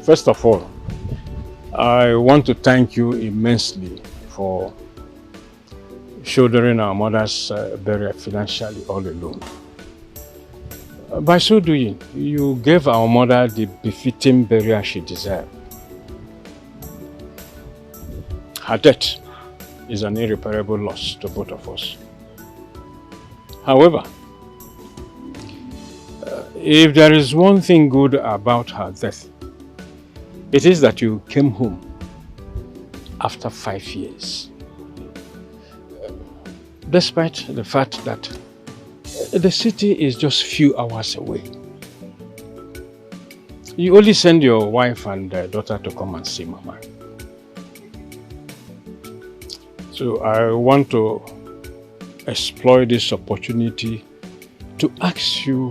First of all, I want to thank you immensely for shouldering our mother's burial financially all alone. By so doing, you gave our mother the befitting burial she deserved. Her death is an irreparable loss to both of us. However, if there is one thing good about her death, it is that you came home after 5 years. Despite the fact that the city is just few hours away. You only send your wife and daughter to come and see Mama. So I want to exploit this opportunity to ask you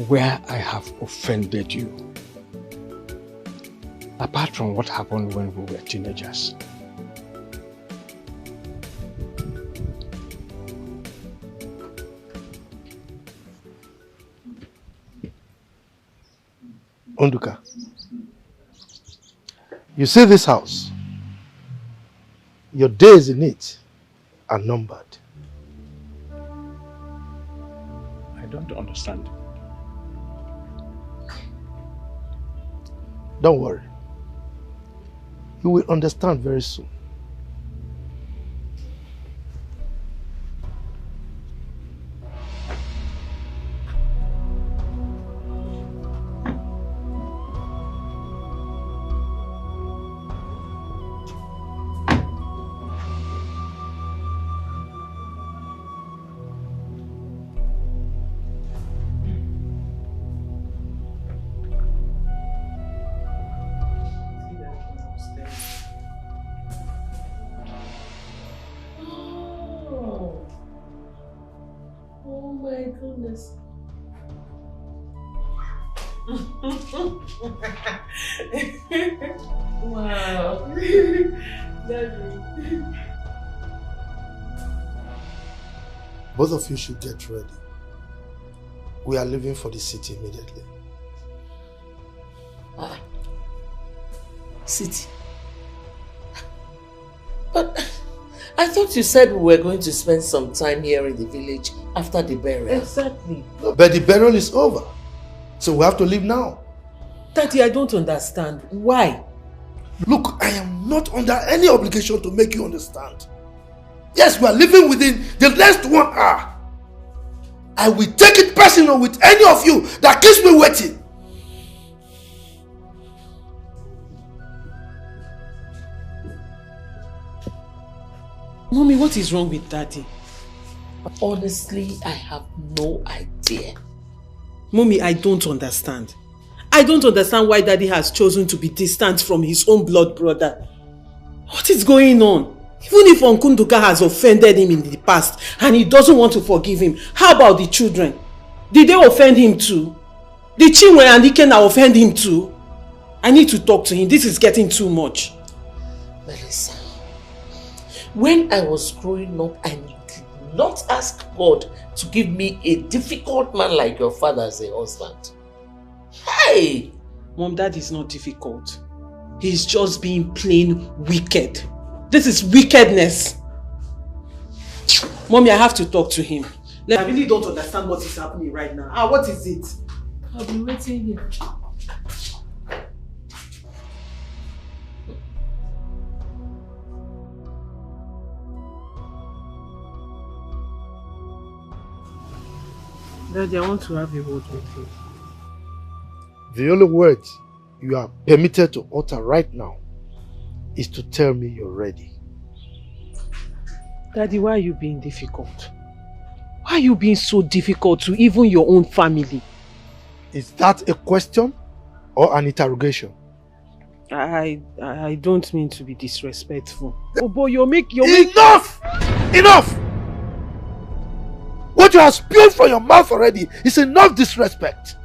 where I have offended you, apart from what happened when we were teenagers. Unuka, you see this house? Your days in it are numbered. I don't understand. Don't worry. You will understand very soon. Wow. Both of you should get ready. We are leaving for the city immediately. City? But I thought you said we were going to spend some time here in the village after the burial. Exactly. But the burial is over. So we have to leave now. Daddy, I don't understand. Why? Look, I am not under any obligation to make you understand. Yes, we are living within the next 1 hour. I will take it personal with any of you that keeps me waiting. Mommy, what is wrong with Daddy? Honestly, I have no idea. Mommy, I don't understand. I don't understand why Daddy has chosen to be distant from his own blood brother. What is going on? Even if Uncle Nduka has offended him in the past and he doesn't want to forgive him, how about the children? Did they offend him too? Did Chinwendu and Dikeh offend him too? I need to talk to him. This is getting too much. Melissa, when I was growing up, I did not ask God to give me a difficult man like your father as a husband. Hey! Mom, that is not difficult. He's just being plain wicked. This is wickedness. Mommy, I have to talk to him. I really don't understand what is happening right now. What is it? I'll be waiting here. Daddy, I want to have a word with you. The only word you are permitted to utter right now is to tell me you're ready. Daddy, why are you being difficult? Why are you being so difficult to even your own family? Is that a question or an interrogation? I don't mean to be disrespectful. Oh boy, Enough! Enough! What you have spewed from your mouth already is enough disrespect.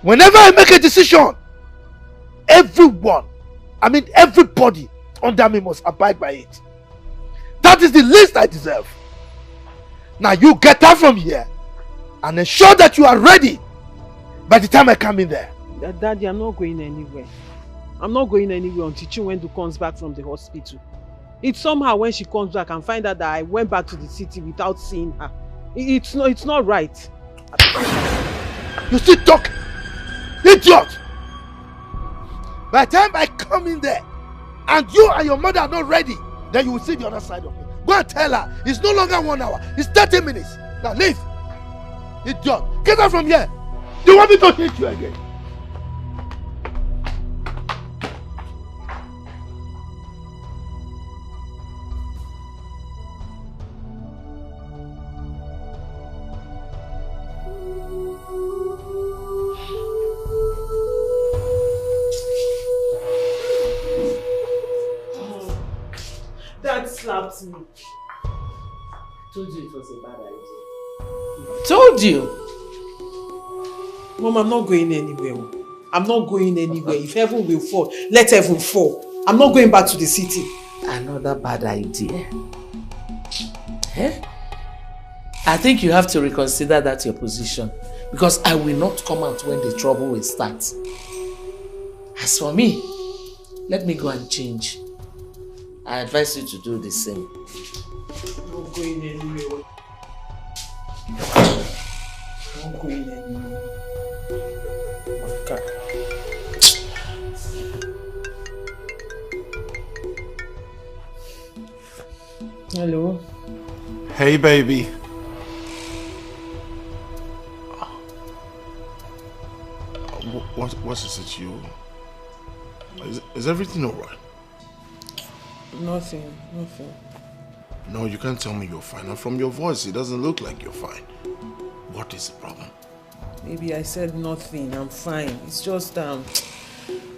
Whenever I make a decision, everybody under me must abide by it. That is the least I deserve. Now you get out from here and ensure that you are ready by the time I come in there? Daddy, I'm not going anywhere. I'm not going anywhere until Chinwendu comes back from the hospital. It's somehow when she comes back and find out that I went back to the city without seeing her. It's not right. You still talk? Idiot! By the time I come in there and you and your mother are not ready, then you will see the other side of me. Go and tell her it's no longer 1 hour, it's 30 minutes. Now leave. Idiot. Get out from here. Do you want me to hit you again? Dad slapped me. Told you it was a bad idea. Told you. Mom, I'm not going anywhere. I'm not going anywhere. If heaven will fall, let heaven fall. I'm not going back to the city. Another bad idea. Eh? I think you have to reconsider that your position, because I will not come out when the trouble will start. As for me, let me go and change. I advise you to do the same. I'm not going anywhere. I'm not going anywhere. Okay. Hello. Hey, baby. What is it, you? Is everything alright? Nothing. No, you can't tell me you're fine. And from your voice, it doesn't look like you're fine. What is the problem? Maybe I said nothing. I'm fine. It's just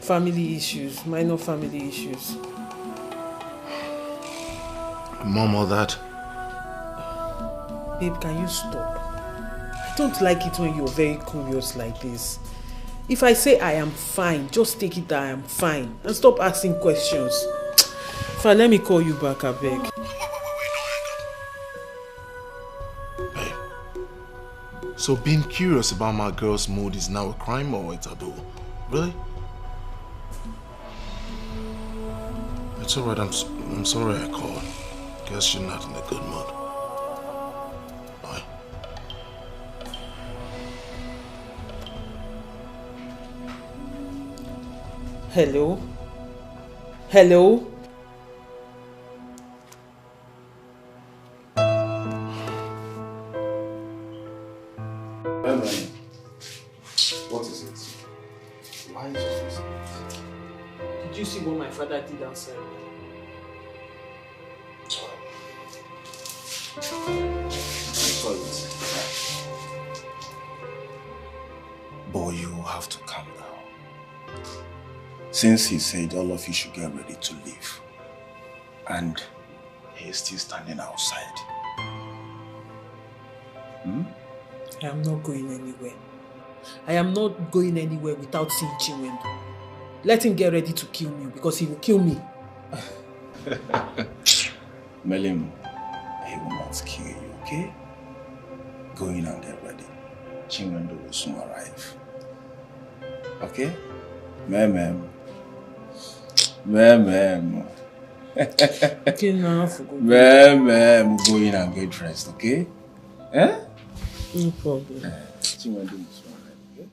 family issues, minor family issues. Mom or that? Babe, can you stop? I don't like it when you're very curious like this. If I say I am fine, just take it that I am fine and stop asking questions. Fine, let me call you back, I beg. Babe, so being curious about my girl's mood is now a crime or a taboo? Really? It's alright, I'm sorry I called. Guess you're not in a good mood. Bye. Hello? Hello? What is it? Why is it? Did you see what my father did outside? Boy, you have to calm down. Since he said all of you should get ready to leave, and he is still standing outside. I am not going anywhere. I am not going anywhere without seeing Chinwendu. Let him get ready to kill me because he will kill me. Melim, he will not kill you, okay? Go in and get ready. Chinwendu will soon arrive. Okay? Mem. Okay, now I forgot. Go in and get dressed, okay? Eh? No problem. Chinwendu will soon arrive, okay?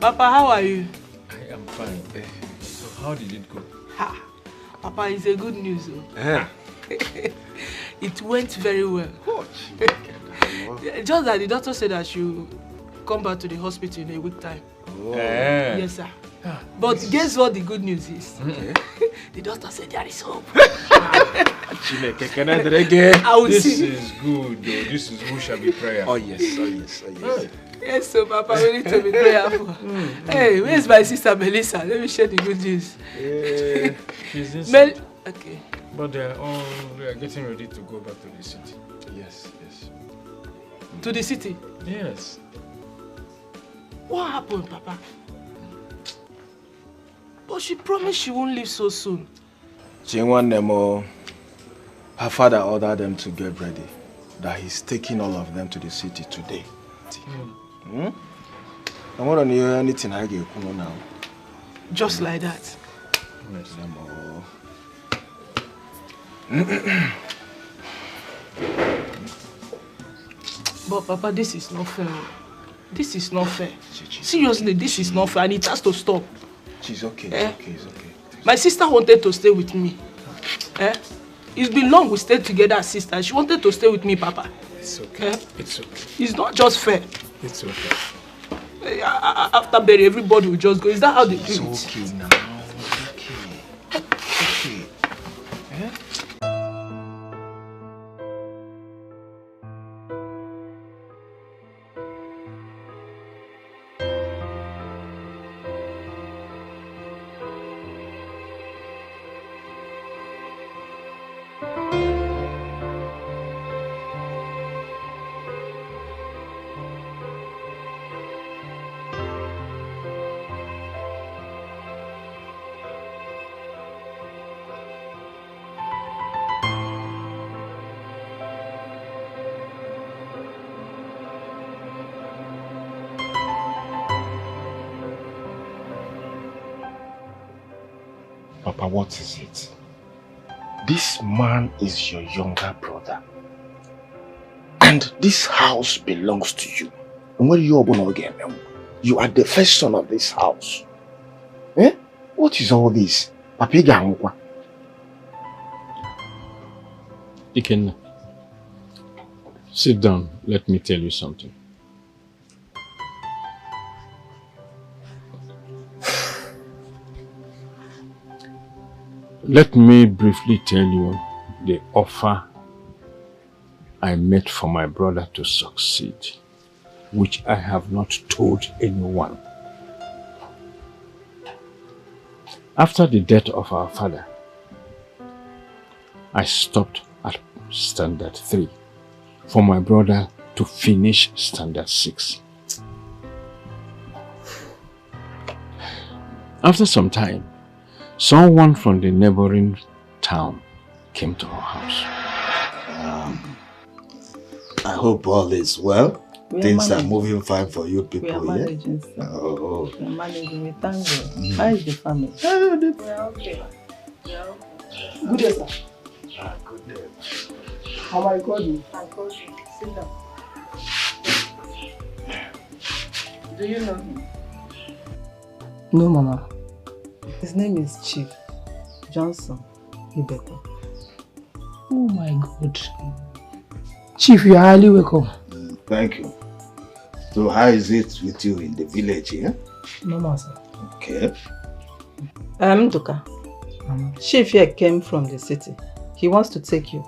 Papa, how are you? I am fine. So how did it go? Ha. Papa, it's a good news. Yeah. It went very well. Just that the doctor said I should come back to the hospital in a week time. Oh. Yes, sir. But guess what the good news is? The doctor said there is hope. I will this see. Is good. Though. This is who shall be prayer. Oh yes, oh yes, oh yes. Yes, so Papa, we need to be prayerful. Hey, where's my sister Melissa? Let me share the good news. She's inside. Okay. But they are getting ready to go back to the city. Yes, yes. To the city? Yes. What happened, Papa? But she promised she won't leave so soon. Chinwendu, her father ordered them to get ready. That he's taking all of them to the city today. I want to know anything I get now. Just like that. But Papa, this is not fair. This is not fair. Seriously, this is not fair and it has to stop. She's okay, it's okay, it's okay. My sister wanted to stay with me. It's been long we stayed together as sisters. She wanted to stay with me, Papa. It's okay. It's okay. It's not just fair. It's okay. After bury, everybody will just go. Is that how they do it? It's okay now. It's okay. Papa, what is it? This man is your younger brother. And this house belongs to you. And where you are again? You are the first son of this house. Eh? What is all this? Papi, Dikeh, sit down. Let me tell you something. Let me briefly tell you the offer I made for my brother to succeed, which I have not told anyone. After the death of our father, I stopped at standard 3 for my brother to finish standard 6. After some time, someone from the neighboring town came to our house. I hope all is well. Things are managing. moving fine for you people, We are managing, sir. Oh. We are managing. We thank God. How is the family? We are okay. Good day, sir. Good day. How am I called you? I called you. Sit down. Do you know him? No, Mama. His name is Chief Johnson Ibeto. Oh my God. Chief, you are highly welcome. Thank you. So how is it with you in the village here? Normal, sir. Okay. Unuka. Chief here came from the city. He wants to take you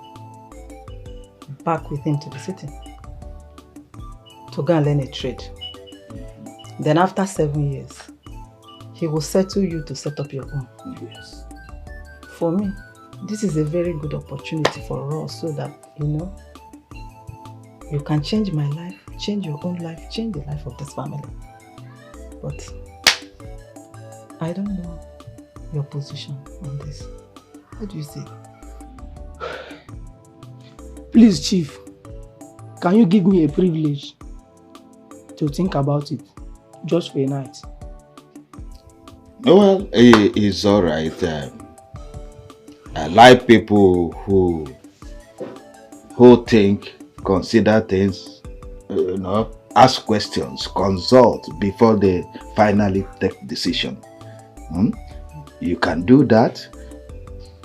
back with him to the city to go and learn a trade. Then after 7 years, he will settle you to set up your own. Yes. For me, this is a very good opportunity for us so that, you can change my life, change your own life, change the life of this family. But I don't know your position on this. What do you say? Please, Chief, can you give me a privilege to think about it just for a night? No, well, it's all right. I like people who think, consider things, ask questions, consult before they finally take decision. You can do that.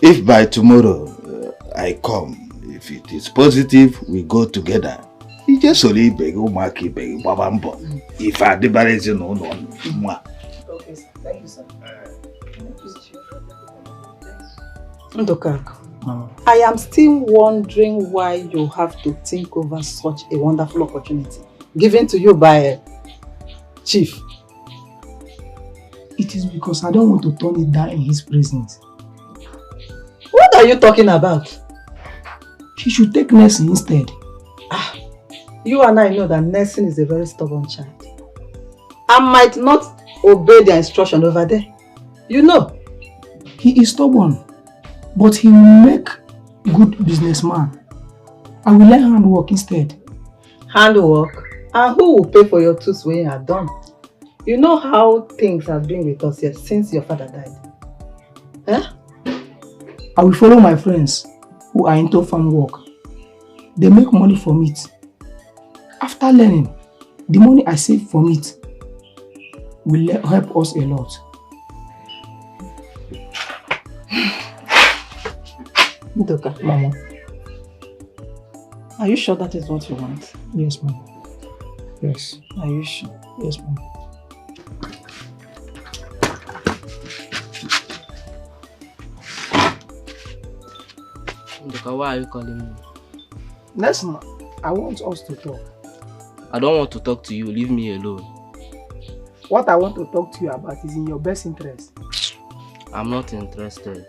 If by tomorrow I come, if it is positive, we go together. You just only beg Umaki beg Babambo. If I debarrass you, no. Okay, sir. Thank you, sir. Ndokak, I am still wondering why you have to think over such a wonderful opportunity given to you by Chief. It is because I don't want to turn it down in his presence. What are you talking about? He should take nursing instead. You and I know that nursing is a very stubborn child. I might not obey their instruction over there. You know. He is stubborn, but he will make good businessman. I will learn handwork instead. Handwork? And who will pay for your tools when you are done? You know how things have been with us here since your father died. I will follow my friends who are into farm work. They make money from it. After learning, the money I save from it will help us a lot. Ndoka, Mama. Are you sure that is what you want? Yes, Mama. Yes. Are you sure? Yes, Mama. Ndoka, why are you calling me? Listen, I want us to talk. I don't want to talk to you. Leave me alone. What I want to talk to you about is in your best interest. I'm not interested.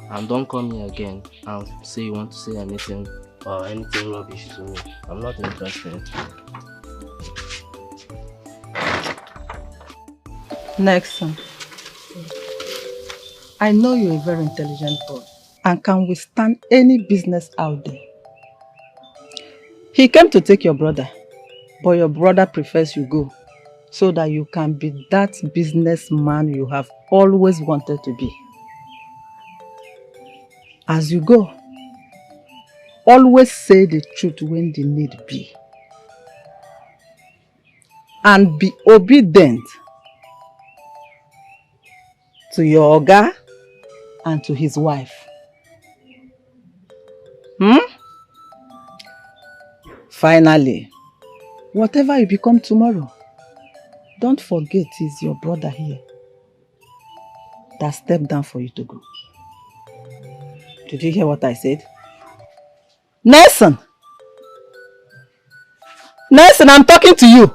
And don't come here again and say you want to say anything or anything rubbish to me. I'm not interested. Next one. I know you're a very intelligent boy and can withstand any business out there. He came to take your brother, but your brother prefers you go so that you can be that businessman you have always wanted to be. As you go, always say the truth when the need be. And be obedient to your oga and to his wife. Finally, whatever you become tomorrow, don't forget it's your brother here that stepped down for you to go. Did you hear what I said? Nelson! Nelson, I'm talking to you!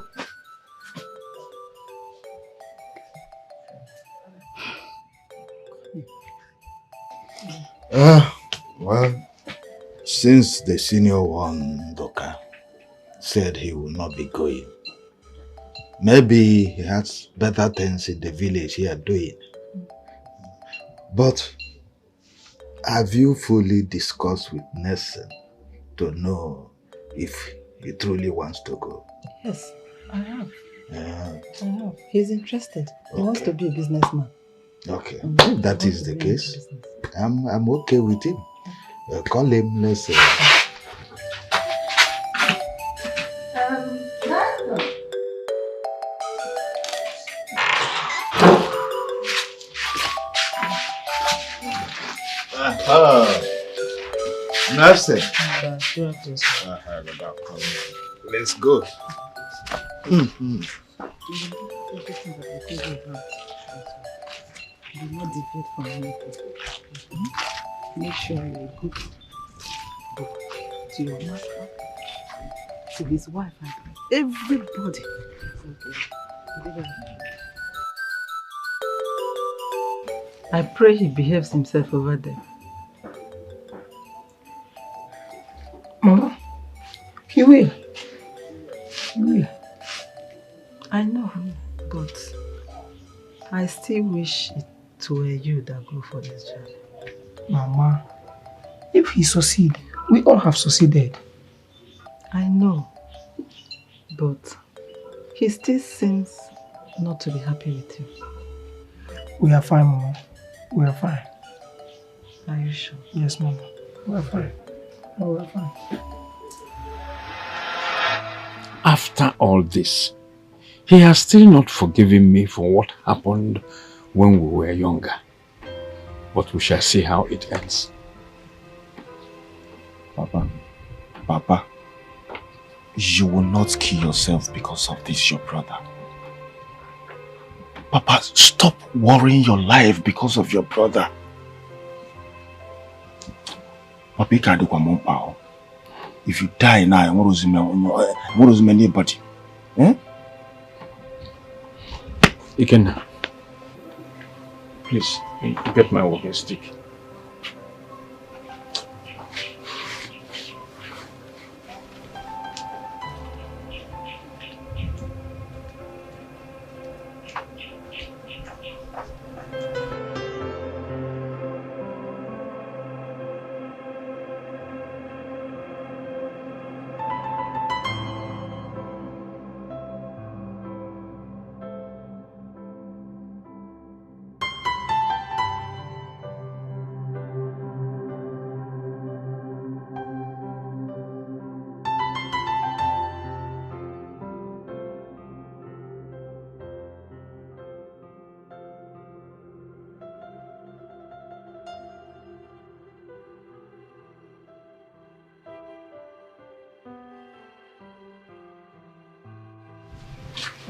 Well, since the senior one, Doka, said he will not be going, maybe he has better things in the village here doing. But have you fully discussed with Nelson to know if he truly wants to go? Yes, I have. Yeah. I have. He's interested. He wants to be a businessman. Okay, if that is the case, I'm okay with him. Call him, let's say. Nelson. Let's go. Do not deviate from anything. Make sure you're a good book to your master, to his wife, and everybody. Okay. I pray he behaves himself over there. Mama, he will. He will. I know, but I still wish it were you that go for this job. Mama, if he succeed, we all have succeeded. I know, but he still seems not to be happy with you. We are fine, Mama. We are fine. Are you sure? Yes, Mama. We are fine. No, we are fine. After all this, he has still not forgiven me for what happened when we were younger. But we shall see how it ends. Papa, you will not kill yourself because of this, your brother. Papa, stop worrying your life because of your brother. Papa, you can't do one more. If you die now, what does anybody? Eh? Ikenna, please, get my walking stick.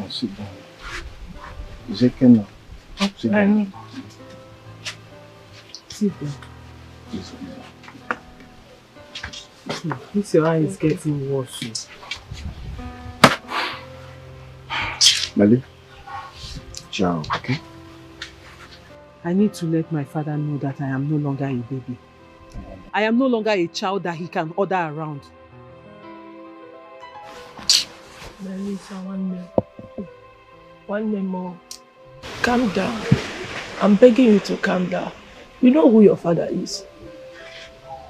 Sit down. Is it Kenna? Sit down. Sit down. This your eye is getting worse. Mali, ciao, okay? I need to let my father know that I am no longer a baby. I am no longer a child that he can order around. Melissa, one minute more. Calm down. I'm begging you to calm down. You know who your father is.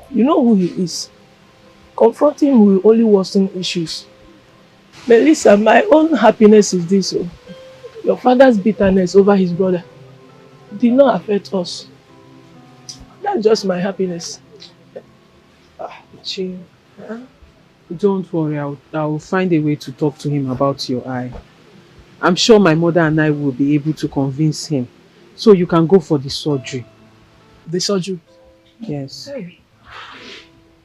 You know who he is. Confronting him will only worsen issues. Melissa, my own happiness is this. Oh. Your father's bitterness over his brother did not affect us. That's just my happiness. Chi, don't worry. I'll find a way to talk to him about your eye. I'm sure my mother and I will be able to convince him. So you can go for the surgery. The surgery? Yes.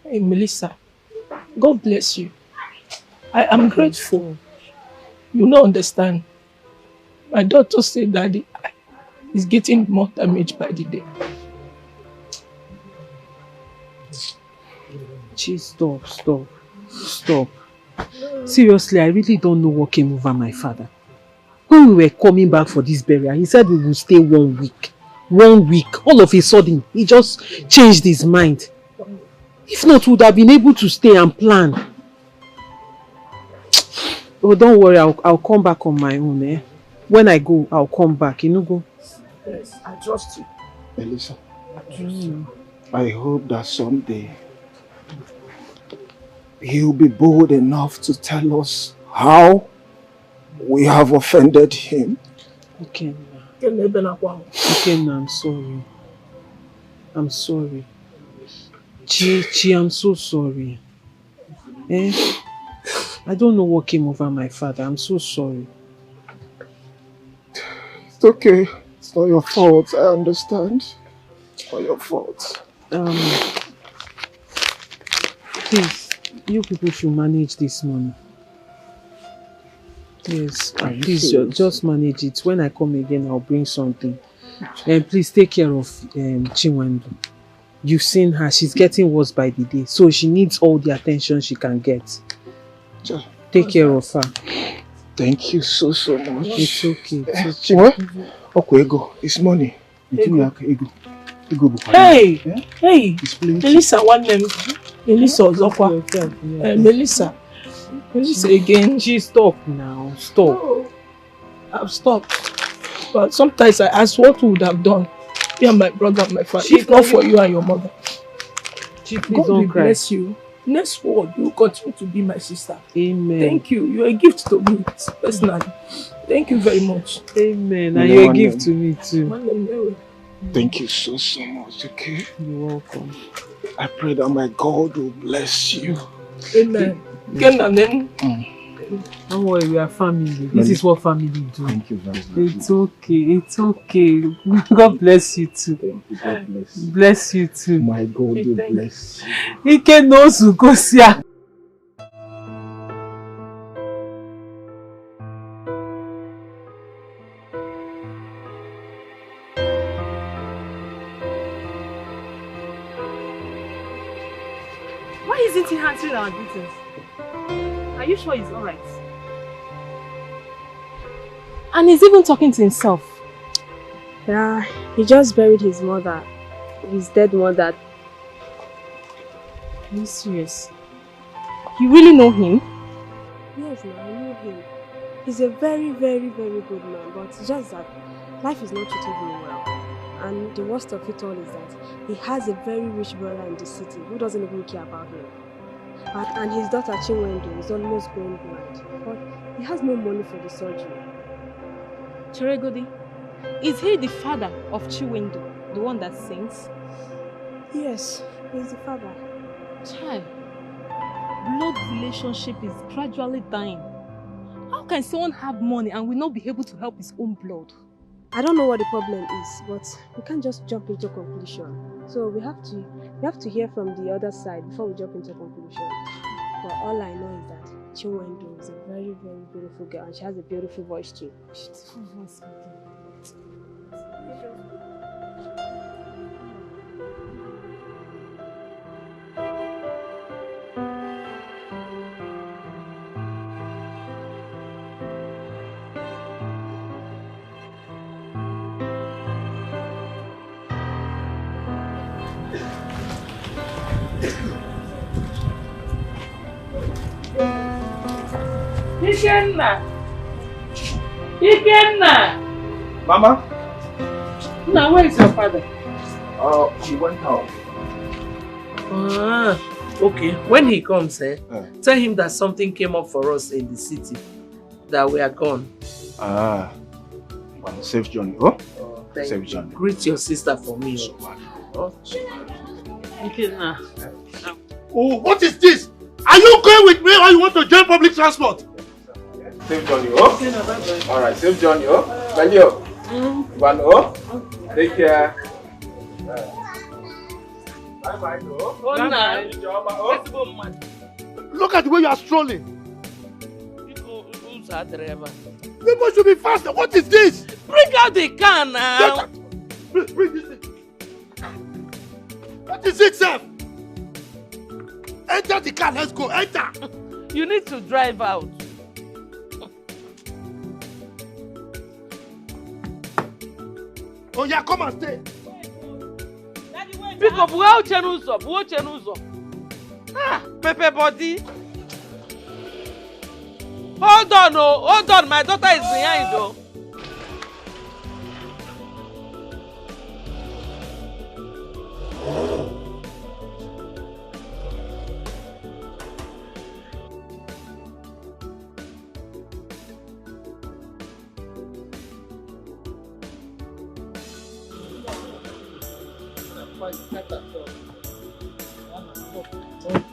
Hey, Melissa, God bless you. I am grateful. You don't understand. My doctor said that the eye is getting more damaged by the day. Chi, stop. Seriously, I really don't know what came over my father. When we were coming back for this burial, he said we would stay 1 week. 1 week. All of a sudden, he just changed his mind. If not, we would have been able to stay and plan. Oh, don't worry, I'll come back on my own. Eh? When I go, I'll come back. You know, go. Yes, I trust you. Melissa, I hope that someday he'll be bold enough to tell us how we have offended him. Okay. I'm sorry. I'm sorry. Chi, I'm so sorry. I don't know what came over my father. I'm so sorry. It's okay. It's not your fault. I understand. It's not your fault. Please, you people should manage this money. Yes, please just manage it. When I come again, I'll bring something. And please take care of Chinwendu. You've seen her, she's getting worse by the day. So she needs all the attention she can get. Take care of her. Thank you so much. It's okay. Chinwe? Okay, go. It's money. Hey! Melissa, one name. Melissa Ozokwa. Melissa. Melissa again. She stop now. Stop. Oh, I've stopped. But sometimes I ask what we would have done. Me and my brother and my father. If not for you and your mother. Please God don't will cry. bless you. Next word, you will continue to be my sister. Amen. Thank you. You're a gift to me personally. Thank you very much. Amen. And you're a gift to me too. Thank you so much, okay? You're welcome. I pray that my God will bless you. Amen. Don't worry, we are family. This is what family do. Thank you very much. It's okay, it's okay. God bless you too. Thank you. God bless you. Bless you too. My God, you bless you. Ike knows who goes here. Why isn't he answering our greetings? Are you sure he's alright? And he's even talking to himself. Yeah, he just buried his mother, his dead mother. Are you serious? You really know him? Yes, no, I know him. He's a very, very, very good man, but it's just that life is not treating him well. And the worst of it all is that he has a very rich brother in the city who doesn't even care about him. And his daughter Chinwendu is almost going blind, but he has no money for the surgery. Chiregodi, is he the father of Chinwendu, the one that sings? Yes, he's the father. Child, blood relationship is gradually dying. How can someone have money and will not be able to help his own blood? I don't know what the problem is, but we can't just jump into conclusion. So we have to hear from the other side before we jump into conclusion. But all I know is that Chinwendu is a very, very beautiful girl and she has a beautiful voice too. Beautiful voice. Ikenna! Mama? Now, where is your father? Oh, he went out. Ah, okay. When he comes, tell him that something came up for us in the city. That we are gone. Ah. Well, safe journey. Oh? Safe journey. Greet your sister for me. Oh. Ikenna. Oh, what is this? Are you going with me or you want to join public transport? Safe journey, oh? Alright, safe journey, oh? Valio. One, oh? Take care. Bye-bye, oh? Look at the way you are strolling. People should be faster. What is this? Bring out the car now. Bring this thing. What is it, sir? Enter the car, let's go, enter! You need to drive out. Oh yeah, come and stay. Pick up, who channels up? Ah, Pepe body. Hold on, my daughter is behind though.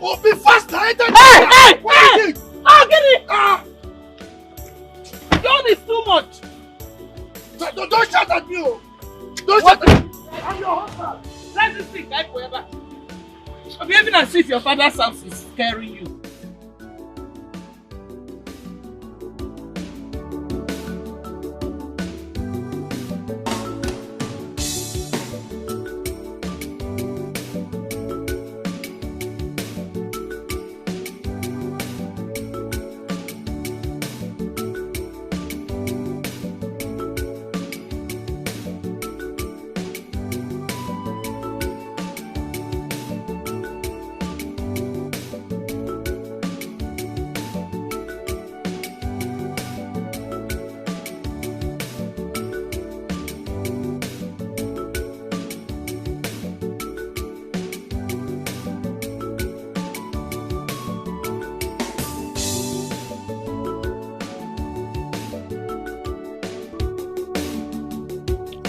Oh, be faster! Hey! Oh, get it! John is too much! Don't shout at me! Don't shout at me! I'm your husband! Let this thing die forever! I'm behaving as if your father's house is scaring you.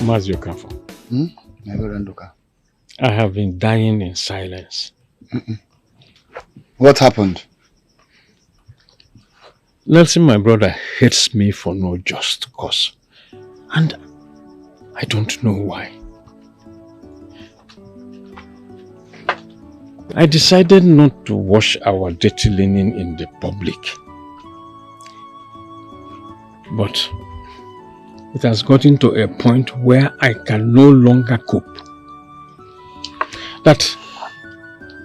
Maziokafa. I have been dying in silence. What happened? Nelson, my brother, hates me for no just cause. And I don't know why. I decided not to wash our dirty linen in the public. But it has gotten to a point where I can no longer cope. That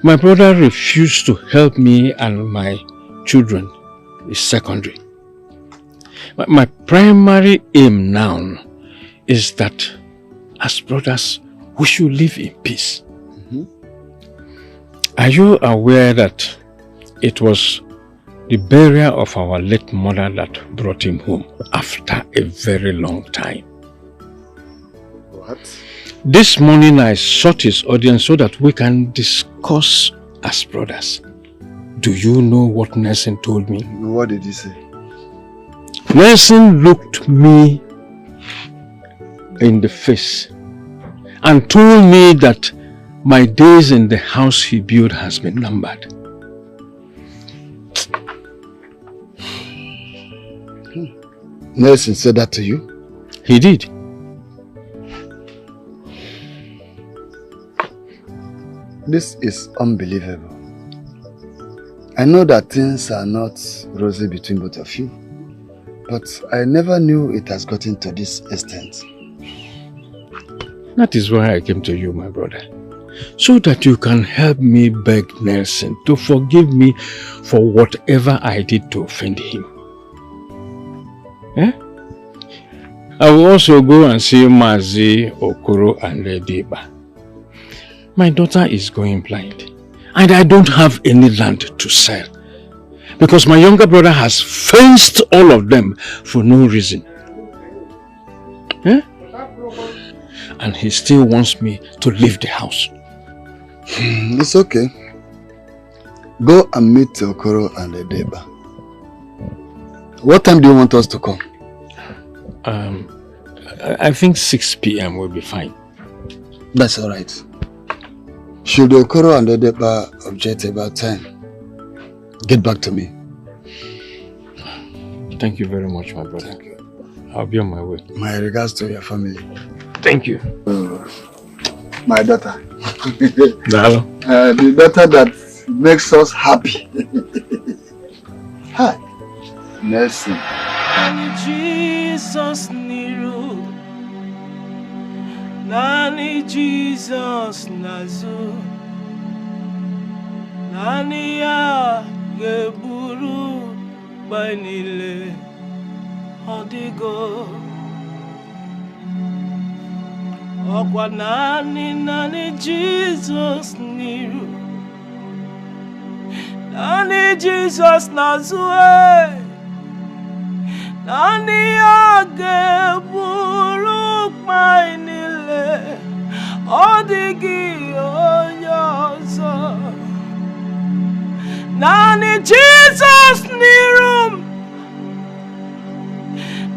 my brother refused to help me and my children is secondary. But my primary aim now is that as brothers, we should live in peace. Are you aware that it was the burial of our late mother that brought him home after a very long time? What? This morning I sought his audience so that we can discuss as brothers. Do you know what Nelson told me? What did he say? Nelson looked me in the face and told me that my days in the house he built has been numbered. Nelson said that to you? He did. This is unbelievable. I know that things are not rosy between both of you, but I never knew it has gotten to this extent. That is why I came to you, my brother, so that you can help me beg Nelson to forgive me for whatever I did to offend him. Eh? I will also go and see Mazi, Okoro and Lediba. My daughter is going blind and I don't have any land to sell because my younger brother has fenced all of them for no reason. Eh? And he still wants me to leave the house. It's okay. Go and meet Okoro and Edeba. What time do you want us to come? I think 6 p.m. will be fine. That's all right. Should Okoro and Edeba object about time, get back to me. Thank you very much, my brother. I'll be on my way. My regards to your family. Thank you. My daughter. Hello. The daughter that makes us happy. Hi. Nelson. Jesus Niru Nani Jesus Nazu Nani ya Geburu Bainile Odigo Okwa nani Jesus Niru Nani Jesus Nazu Nani age buruk mainile Odigi onyoso Nani Jesus nirum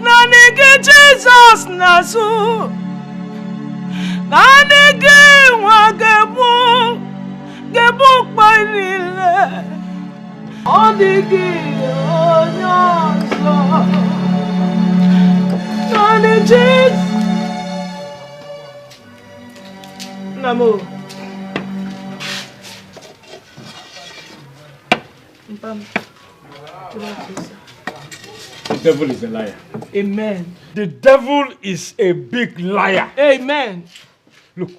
Nani ge Jesus nasu Nani ge wagebu Gebuk mainile Odigi onyoso Nani Jesus Namo The devil is a liar. Amen. The devil is a big liar. Amen. Look,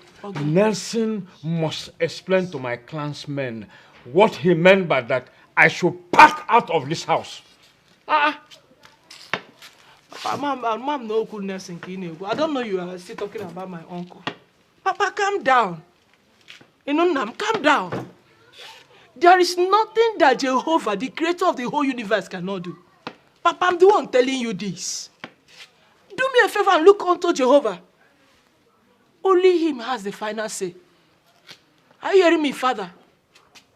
Nelson must explain to my clansmen what he meant by that I should pack out of this house. Mom, no goodness in Kine. I don't know you are still talking about my uncle. Papa, calm down. Calm down. There is nothing that Jehovah, the creator of the whole universe, cannot do. Papa, I'm the one telling you this. Do me a favor and look unto Jehovah. Only him has the final say. Are you hearing me, Father?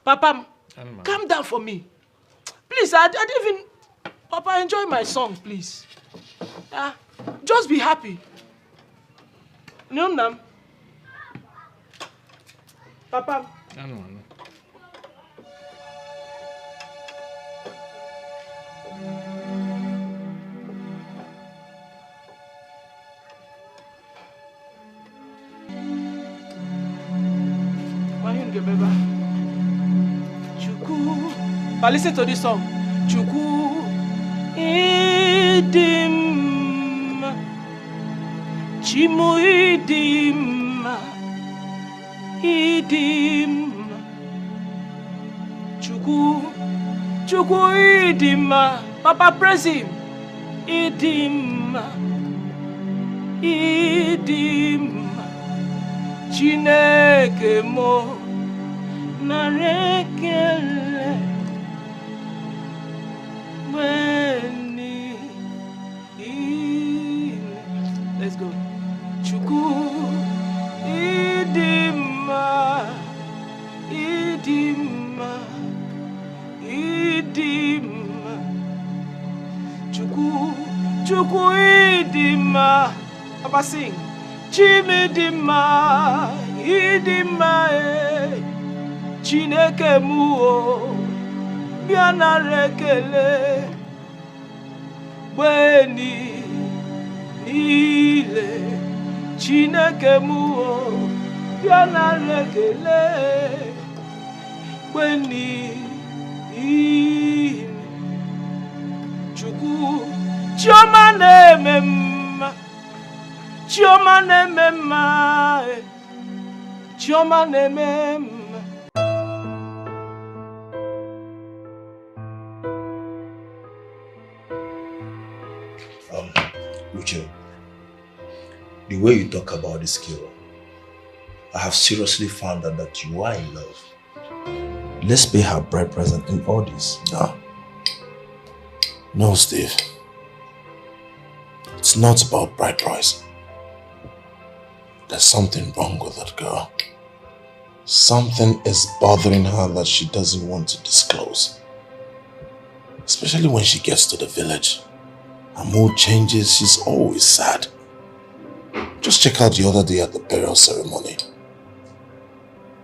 Papa, calm down for me. Please, I didn't even... Papa, enjoy my song, please. Just be happy. No. Papa. But listen to this song. Chukwu idim, Chimu idim, idim, Chukwu idim. Papa praise him. Idim, idim, Chineke mo narekele weni. Let's go. Chukwu idima, idima, idima, Chukwu idima. Papa sing. Chimidima, idima, Chineke muo, biana rekele, weni, nile, Chineke muo, biana rekele, weni, nile, Chukwu, chioma nemema, chioma nemema, chioma nemema. Uche, the way you talk about this girl, I have seriously found out that you are in love. Let's pay her bride present in all this. No, Steve. It's not about bride price. There's something wrong with that girl. Something is bothering her that she doesn't want to disclose. Especially when she gets to the village. Her mood changes, she's always sad. Just check out the other day at the burial ceremony.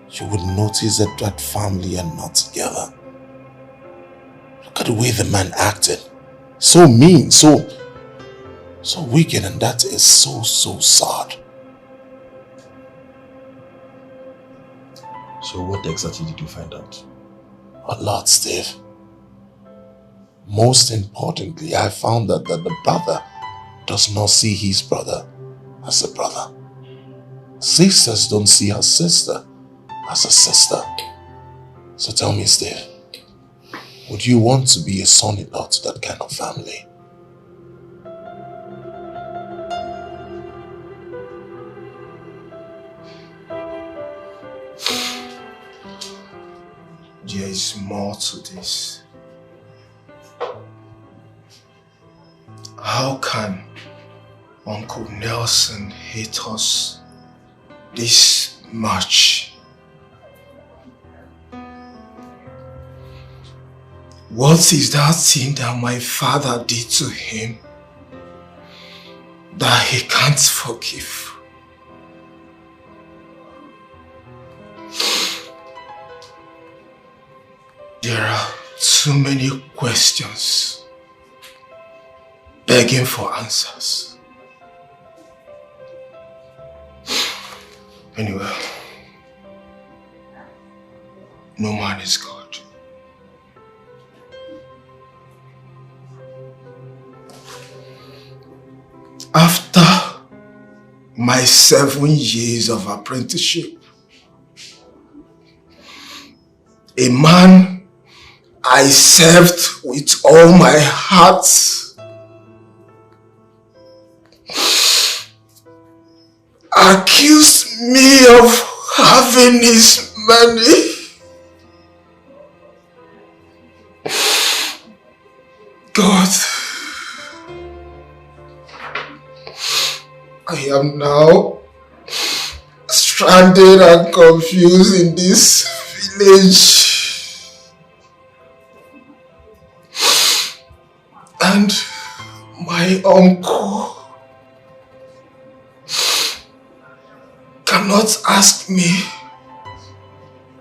You would notice that that family are not together. Look at the way the man acted. So mean, so wicked, and that is so sad. So what exactly did you find out? A lot, Steve. Most importantly, I found out that the brother does not see his brother as a brother. Sisters don't see her sister as a sister. So tell me, Steve, would you want to be a son-in-law to that kind of family? There is more to this. How can Uncle Nelson hate us this much? What is that thing that my father did to him that he can't forgive? There are too many questions begging for answers. Anyway, no man is God. After my 7 years of apprenticeship, a man I served with all my heart accused me of having his money. God, I am now stranded and confused in this village. And my uncle cannot ask me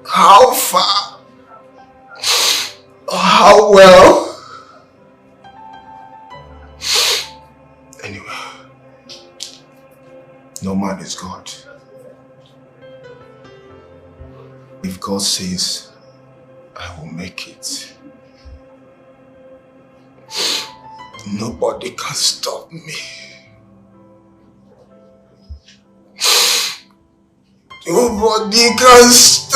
how far or how well. Anyway, no man is God. If God says I will make it, Nobody can stop me. Nobody can stop.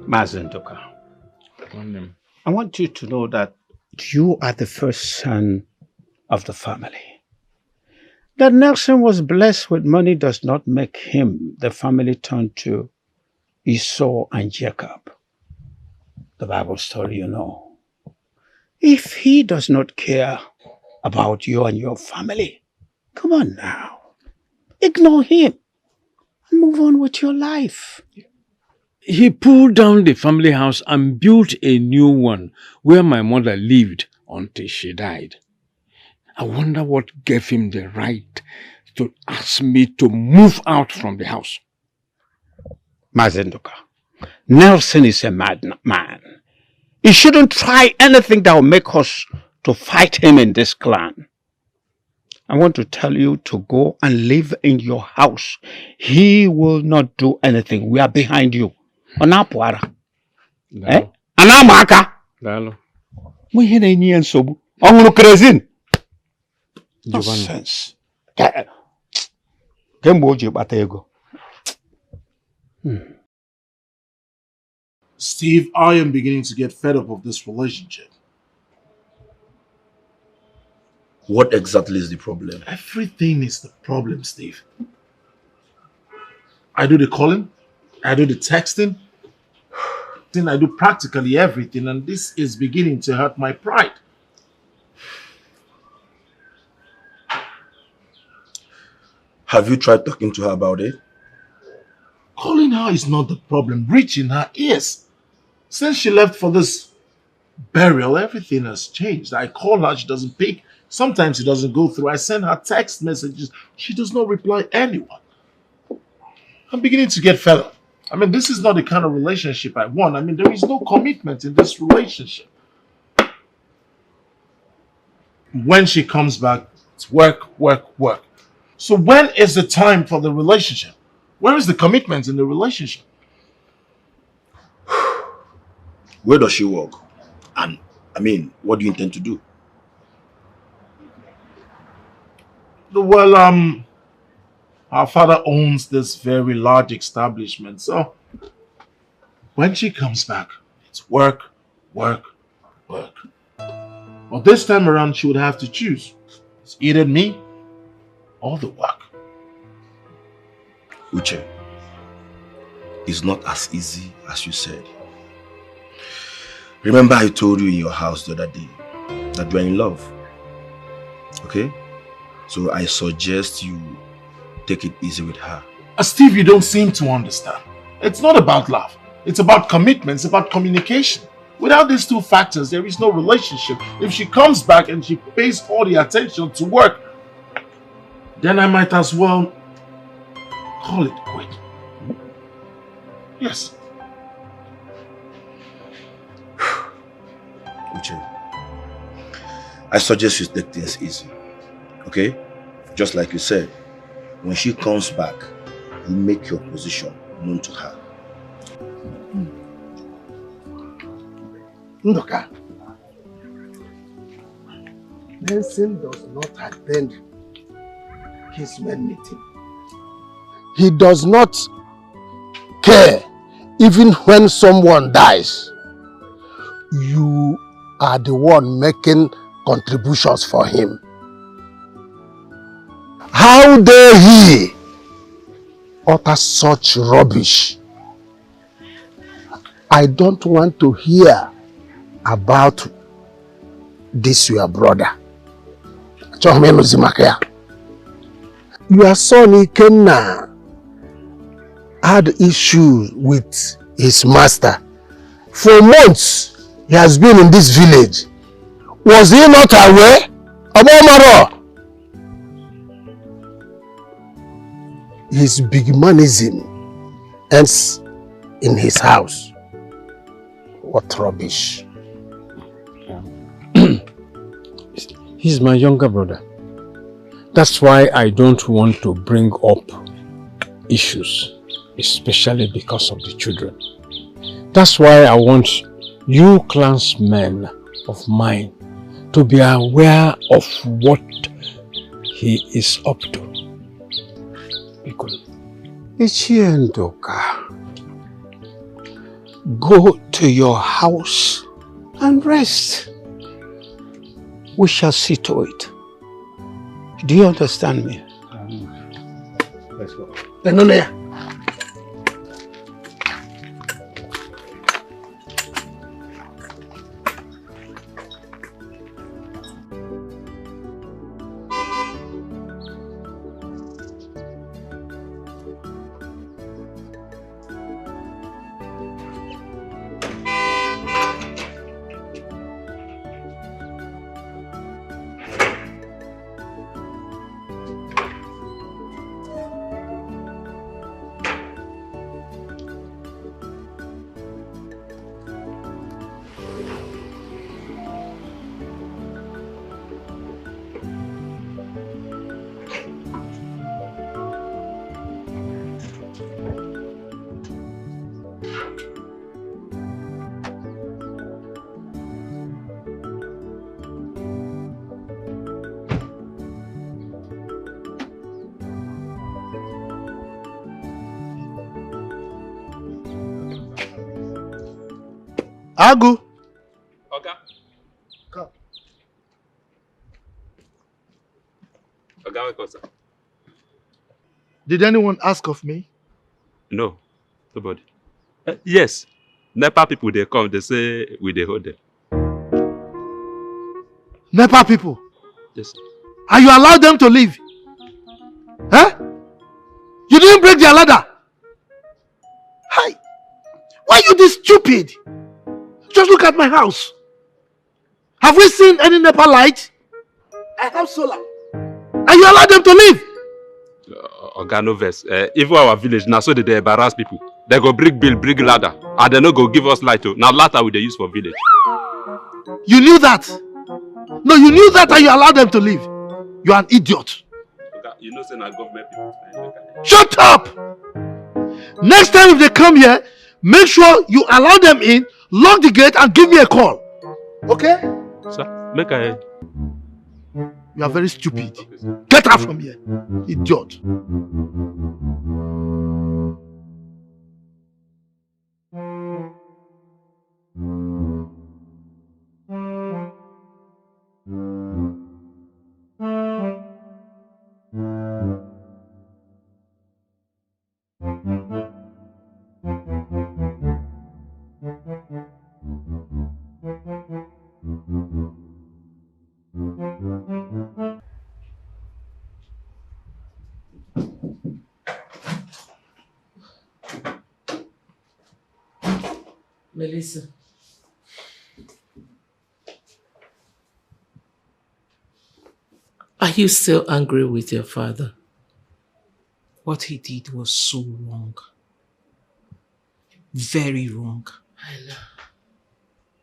Mazendoka, I want you to know that you are the first son of the family. That Nelson was blessed with money does not make him the family turn to Esau and Jacob. The Bible story, you know. If he does not care about you and your family, come on now. Ignore him. Move on with your life. He pulled down the family house and built a new one where my mother lived until she died. I wonder what gave him the right to ask me to move out from the house. Mazendoka, Nelson is a madman. He shouldn't try anything that will make us to fight him in this clan. I want to tell you to go and live in your house. He will not do anything. We are behind you. Onapuara. Eh? Anamaka. Dalo. We had a new sobu. Ongulu krezin. Nonsense. Kemboji batego. Steve, I am beginning to get fed up of this relationship. What exactly is the problem? Everything is the problem, Steve. I do the calling, I do the texting, then I do practically everything, and this is beginning to hurt my pride. Have you tried talking to her about it? Calling her is not the problem. Reaching her is. Since she left for this burial, everything has changed. I call her, she doesn't pick. Sometimes it doesn't go through. I send her text messages. She does not reply anyone. I'm beginning to get fed up. I mean, this is not the kind of relationship I want. I mean, there is no commitment in this relationship. When she comes back, it's work, work, work. So when is the time for the relationship? Where is the commitment in the relationship? Where does she work? And, I mean, what do you intend to do? Well, our father owns this very large establishment. So when she comes back, it's work, work, work. Well, this time around, she would have to choose. It's either me or the work. Uche, it's not as easy as you said. Remember I told you in your house the other day that you are in love. Okay? So I suggest you take it easy with her. Steve, you don't seem to understand. It's not about love. It's about commitment. It's about communication. Without these two factors, there is no relationship. If she comes back and she pays all the attention to work, then I might as well call it quit. Yes. Uche, I suggest you take things easy. Okay? Just like you said, when she comes back, you make your position known to her. Unuka, Nelson does not attend his men meeting. He does not care even when someone dies. You are the one making contributions for him. How dare he utter such rubbish? I don't want to hear about this your brother. Your son Ikenna had issues with his master. For months he has been in this village. Was he not aware? Abomaro, his big manism ends in his house. What rubbish. He's my younger brother. That's why I don't want to bring up issues, especially because of the children. That's why I want you clansmen of mine to be aware of what he is up to. Ichiendoka, go to your house and rest. We shall see to it. Do you understand me? Let's go. Agu. Okay. Come. Okay, welcome, sir. Did anyone ask of me? No, nobody. Yes, NEPA people, they come, they say we they hold them. NEPA people? Yes, sir. And you allowed them to leave? Huh? You didn't break their ladder? Hi. Why are you this stupid? Just look at my house. Have we seen any NEPA light? I have solar. And you allow them to leave? Oga no vex. Even our village now, so they embarrass people. They go bring bill, bring ladder, and they no go give us light. Now ladder we they use for village. You knew that? No, you knew that and you allowed them to leave. You are an idiot. Oga, you know, say na government people. Shut up! Next time if they come here, make sure you allow them in, lock the gate and give me a call. Okay? Sir, make I... You are very stupid. Okay, get out from here, idiot. Melissa. Are you still angry with your father? What he did was so wrong. Very wrong. I know.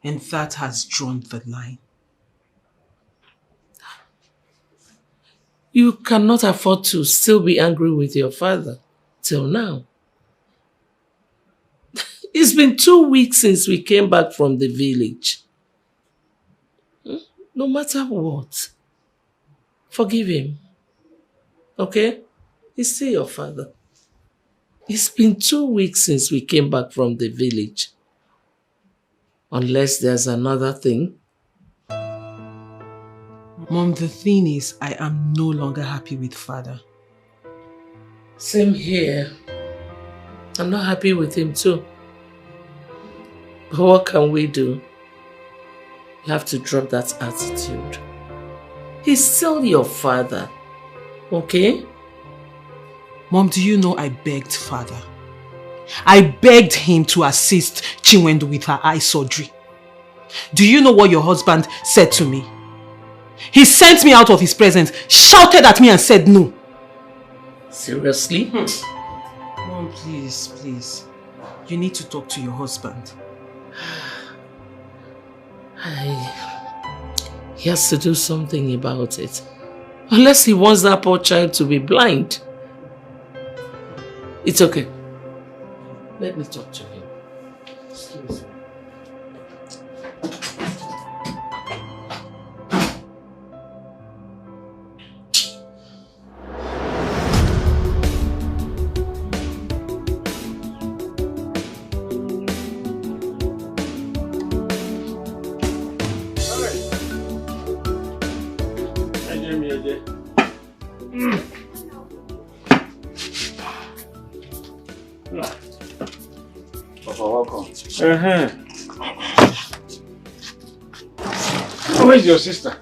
And that has drawn the line. You cannot afford to still be angry with your father till now. It's been 2 weeks since we came back from the village. No matter what, forgive him. Okay? He's still your father. It's been 2 weeks since we came back from the village. Unless there's another thing. Mom, the thing is, I am no longer happy with father. Same here. I'm not happy with him too. But what can we do? You have to drop that attitude. He's still your father. Okay? Mom, do you know I begged father? I begged him to assist Chinwendu with her eye surgery. Do you know what your husband said to me? He sent me out of his presence, shouted at me and said no. Seriously? Mom, please, please. You need to talk to your husband. He has to do something about it. Unless he wants that poor child to be blind. It's okay. Let me talk to him. Excuse me. Where's your sister?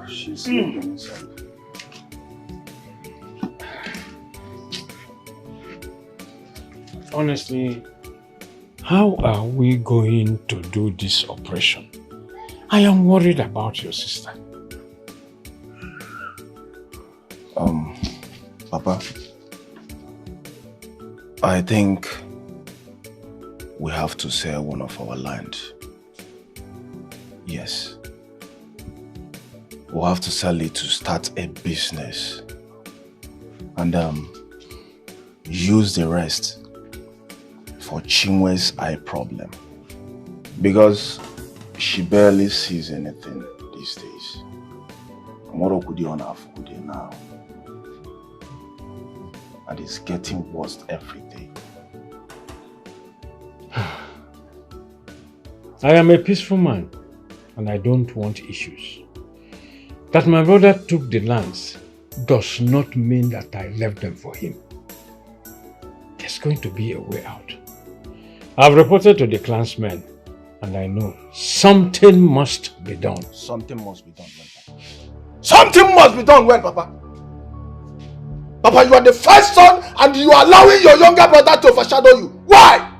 She's sleeping inside. Honestly, how are we going to do this operation? I am worried about your sister. Papa, I think we have to sell one of our land. Yes. We'll have to sell it to start a business. And use the rest for Chinwe's eye problem. Because she barely sees anything these days. Tomorrow could on half good now. And it's getting worse every day. I am a peaceful man and I don't want issues. That my brother took the lands does not mean that I left them for him. There's going to be a way out. I've reported to the Clansmen and I know something must be done. Something must be done when, Papa? Something must be done when, Papa? Papa, you are the first son and you are allowing your younger brother to overshadow you. Why?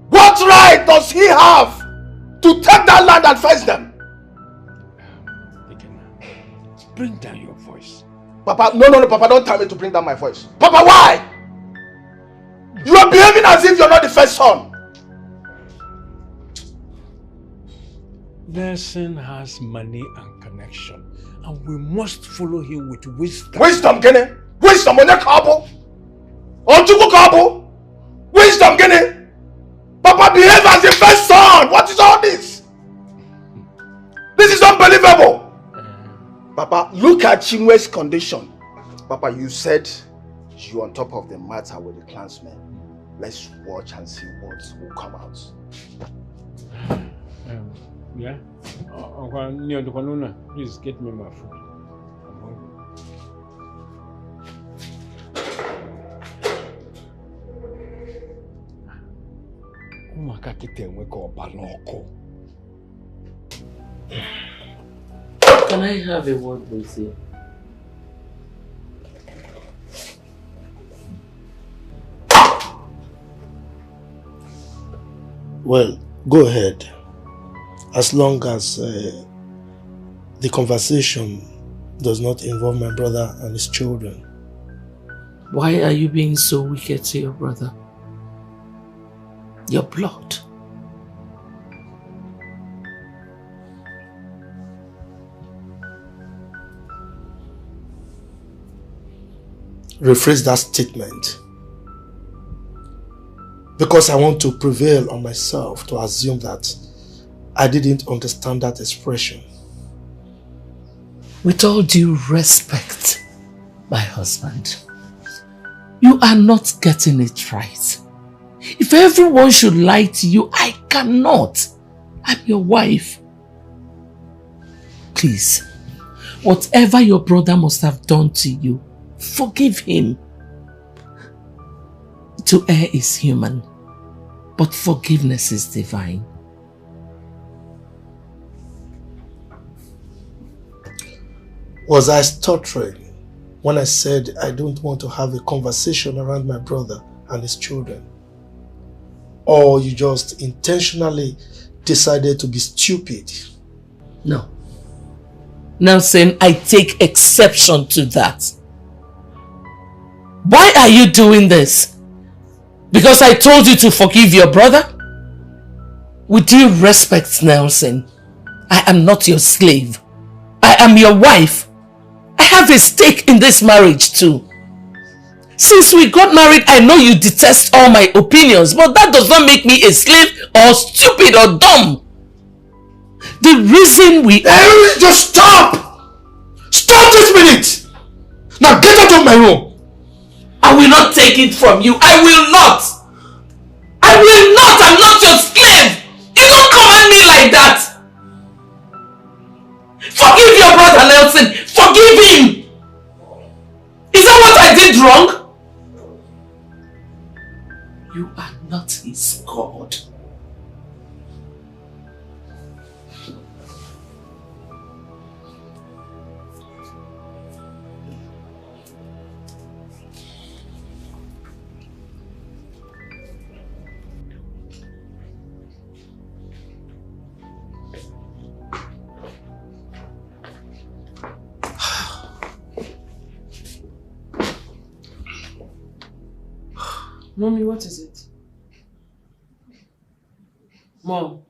What right does he have to take that land and fence them? Bring down your voice. Papa, no, Papa, don't tell me to bring down my voice. Papa, why? You are behaving as if you're not the first son. Nelson has money and connection, and we must follow him with wisdom. Wisdom, Kenny? Wisdom on your cabo? On Chuku cabo? Wisdom, Kenny? Papa, behave as the first son. What is all this? This is unbelievable. Papa, look at Chinwe's condition. Papa, you said you're on top of the matter with the Clansmen. Let's watch and see what will come out. Yeah? Please get me my food. I'm hungry. Can I have a word with you? Well, go ahead. As long as the conversation does not involve my brother and his children. Why are you being so wicked to your brother? Your blood. Rephrase that statement. Because I want to prevail on myself to assume that I didn't understand that expression. With all due respect, my husband, you are not getting it right. If everyone should lie to you, I cannot. I'm your wife. Please, whatever your brother must have done to you, forgive him. To err is human, but forgiveness is divine. Was I stuttering when I said I don't want to have a conversation around my brother and his children? Or you just intentionally decided to be stupid? No. Nelson, I take exception to that. Why are you doing this? Because I told you to forgive your brother? With due respect, Nelson, I am not your slave. I am your wife. I have a stake in this marriage too. Since we got married, I know you detest all my opinions, but that does not make me a slave or stupid or dumb. The reason we... Just stop! Stop this minute! Now get out of my room! I will not take it from you. I will not! I will not! I'm not your slave! You don't command me like that! Forgive your brother Nelson! Forgive him! Is that what I did wrong? You are not his God. Mommy, what is it? Mom.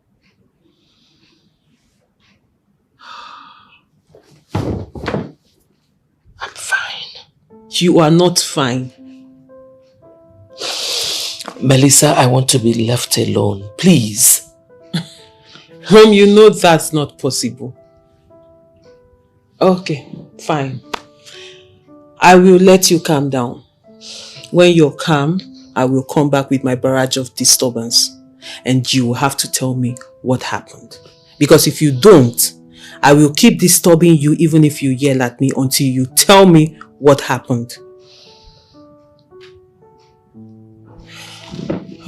I'm fine. You are not fine. Melissa, I want to be left alone, please. Mom, you know that's not possible. Okay, fine. I will let you calm down. When you're calm, I will come back with my barrage of disturbance. And you will have to tell me what happened. Because if you don't, I will keep disturbing you even if you yell at me until you tell me what happened.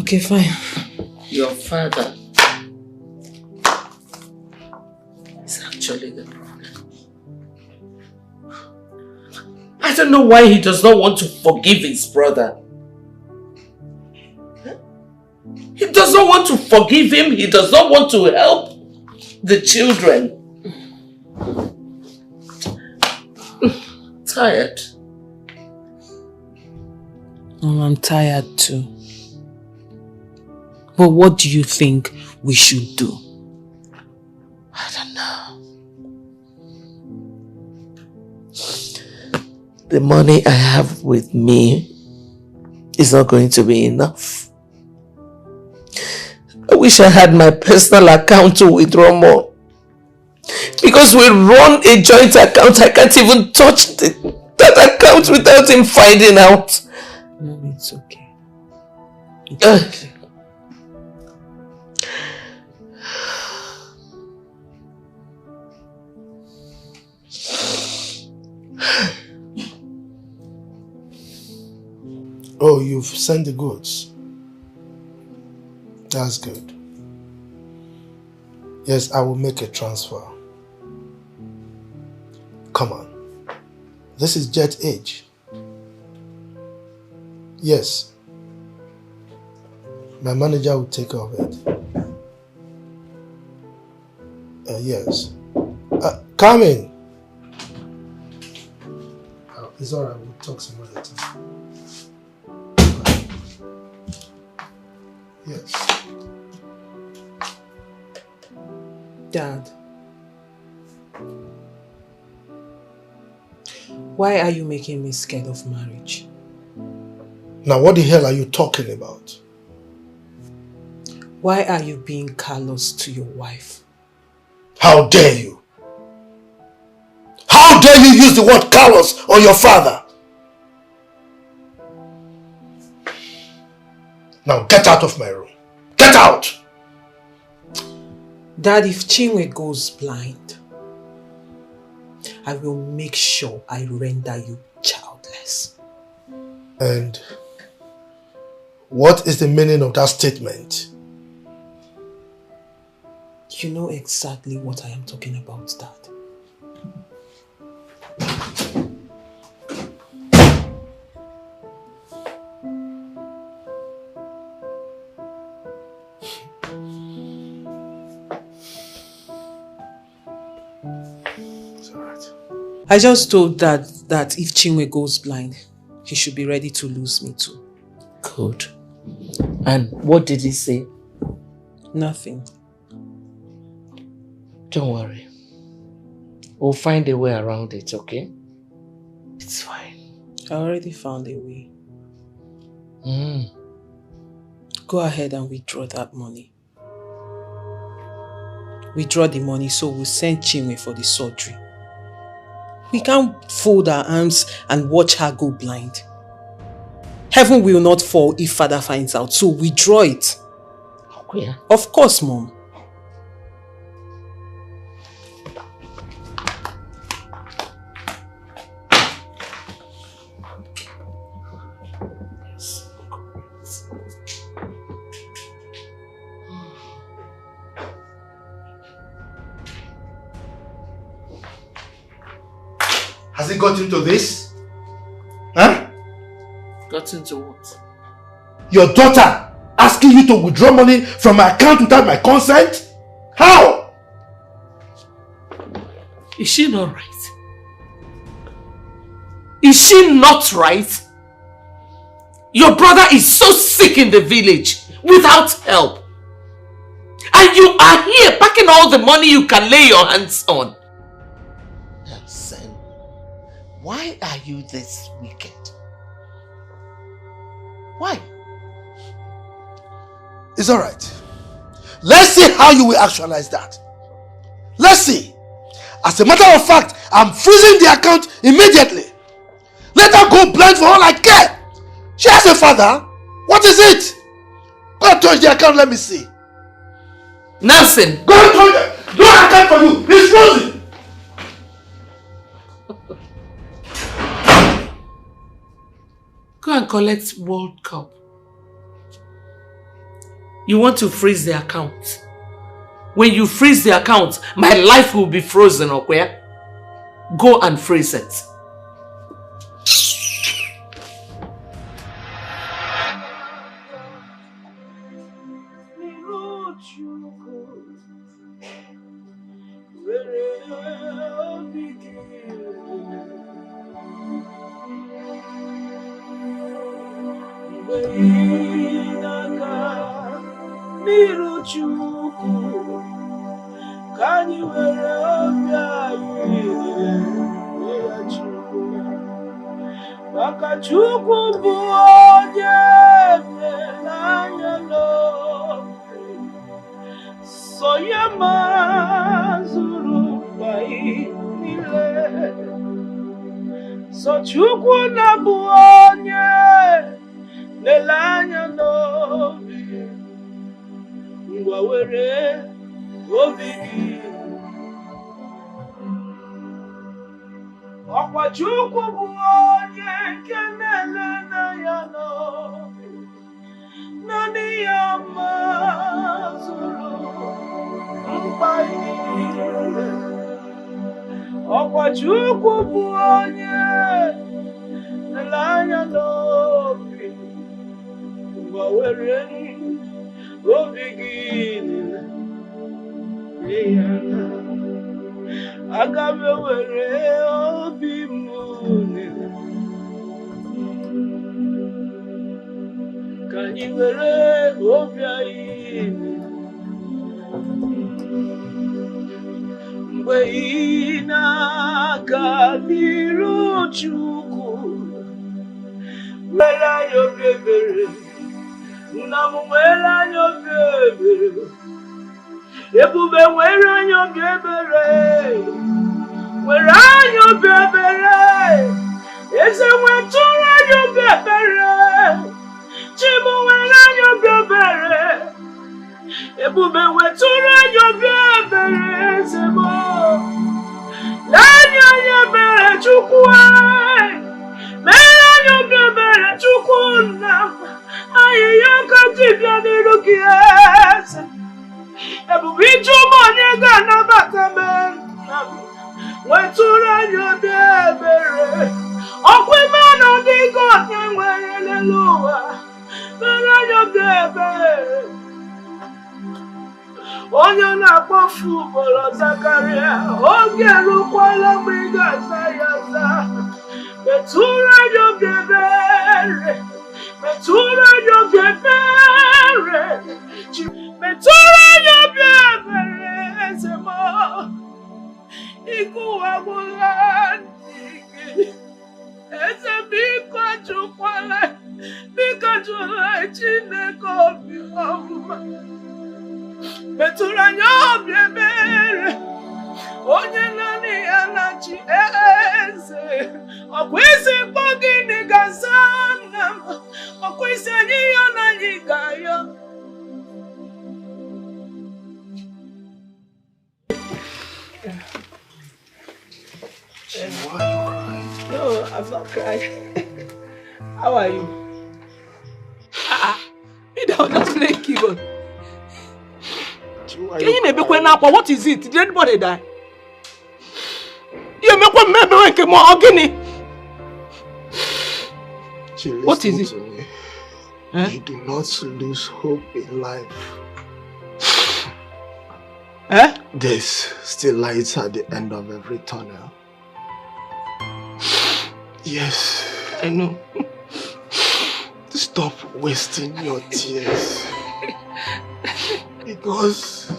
Okay, fine. Your father is actually the problem. I don't know why he does not want to forgive his brother. He does not want to forgive him. He does not want to help the children. Tired. Oh, I'm tired too. But what do you think we should do? I don't know. The money I have with me is not going to be enough. I wish I had my personal account to withdraw more. Because we run a joint account, I can't even touch that account without him finding out. No, it's okay. It's okay. Oh, you've sent the goods. That's good. Yes, I will make a transfer. Come on. This is jet age. Yes. My manager will take care of it. Yes. Come in. Oh, it's alright, we'll talk some other time. Yes. Dad, why are you making me scared of marriage? Now what the hell are you talking about? Why are you being callous to your wife? How dare you? How dare you use the word callous on your father? Now get out of my room. Get out! Dad, if Chinwe goes blind, I will make sure I render you childless. And what is the meaning of that statement? You know exactly what I am talking about, Dad. I just told Dad that if Chinwe goes blind, he should be ready to lose me too. Good. And what did he say? Nothing. Don't worry. We'll find a way around it, okay? It's fine. I already found a way. Mm. Go ahead and withdraw that money. Withdraw the money so we'll send Chinwe for the surgery. We can't fold our arms and watch her go blind. Heaven will not fall if father finds out, so withdraw it. Okay. Of course, Mom. Has it got into this? Huh? Got into what? Your daughter asking you to withdraw money from my account without my consent? How? Is she not right? Is she not right? Your brother is so sick in the village without help. And you are here packing all the money you can lay your hands on. Nelson, why are you this wicked? Why? It's alright. Let's see how you will actualize that. Let's see. As a matter of fact, I'm freezing the account immediately. Let her go blind for all I care. She has a father. What is it? Go and touch the account, let me see. Nelson! Go and touch it. No account for you. It's frozen. Go and collect World Cup. You want to freeze the account. When you freeze the account, my life will be frozen, okay? Go and freeze it. Chukwu bụ onye n'anya n'obi, so ya mazuru mkpa niile. So Chukwu na bụ onye n'anya n'obi, ngwa were obi gị. Ọkwa Chukwu bụ onye nke na-elena n'obi, naanị ya mazuru mkpa niile. Ọkwa Chukwu bụ onye na-elena n'obi, ngwa were obi gị niile ya na. Aga m ewere obi m niile ka anyị were obi anyị mgbe ị na-aga n'iru Chukwu, nwere anyị obi ebere, nna m nwere anyị obi ebere, Ebube nwere anyị obi ebere, nwere anyị obi ebere, Eze nwetụrụ anyị obi ebere, Chibu nwere anyị obi ebere, Ebube nwetụrụ anyị obi ebere, Eze m lee anyị ebere Chukwu anyị, mere anyị obi ebere Chukwu nna m, anyị ya ka dibịa n'iru gị Eze. Ebube ichuma onye ga-anabata m, nwetụrụ anyị obi ebere, ọkwa ime ọnọdụ ike onye nwere n'elu ụwa, mere anyị obi ebere. Onye na-akpọfu ugboro zakarịa, oge erukwala mgbe ị ga-aza ya aza. Metụrụ anyị obi ebere, metụrụ anyị obi ebere, metụrụ anyị obi ebere, Eze m ike ụwa gwụla ndị gị. Nganyo biebere Onye nani anachi eze Okwisi pogini gazana Okwisi anyiyo na nyigayo Why are you crying? No, I'm not crying. How are you? You don't just play keyboard. Can you maybe what is it? Did anybody die? You make one member when came on What is it? You do not lose hope in life. There's still lights at the end of every tunnel. Yes. I know. Stop wasting your tears. Because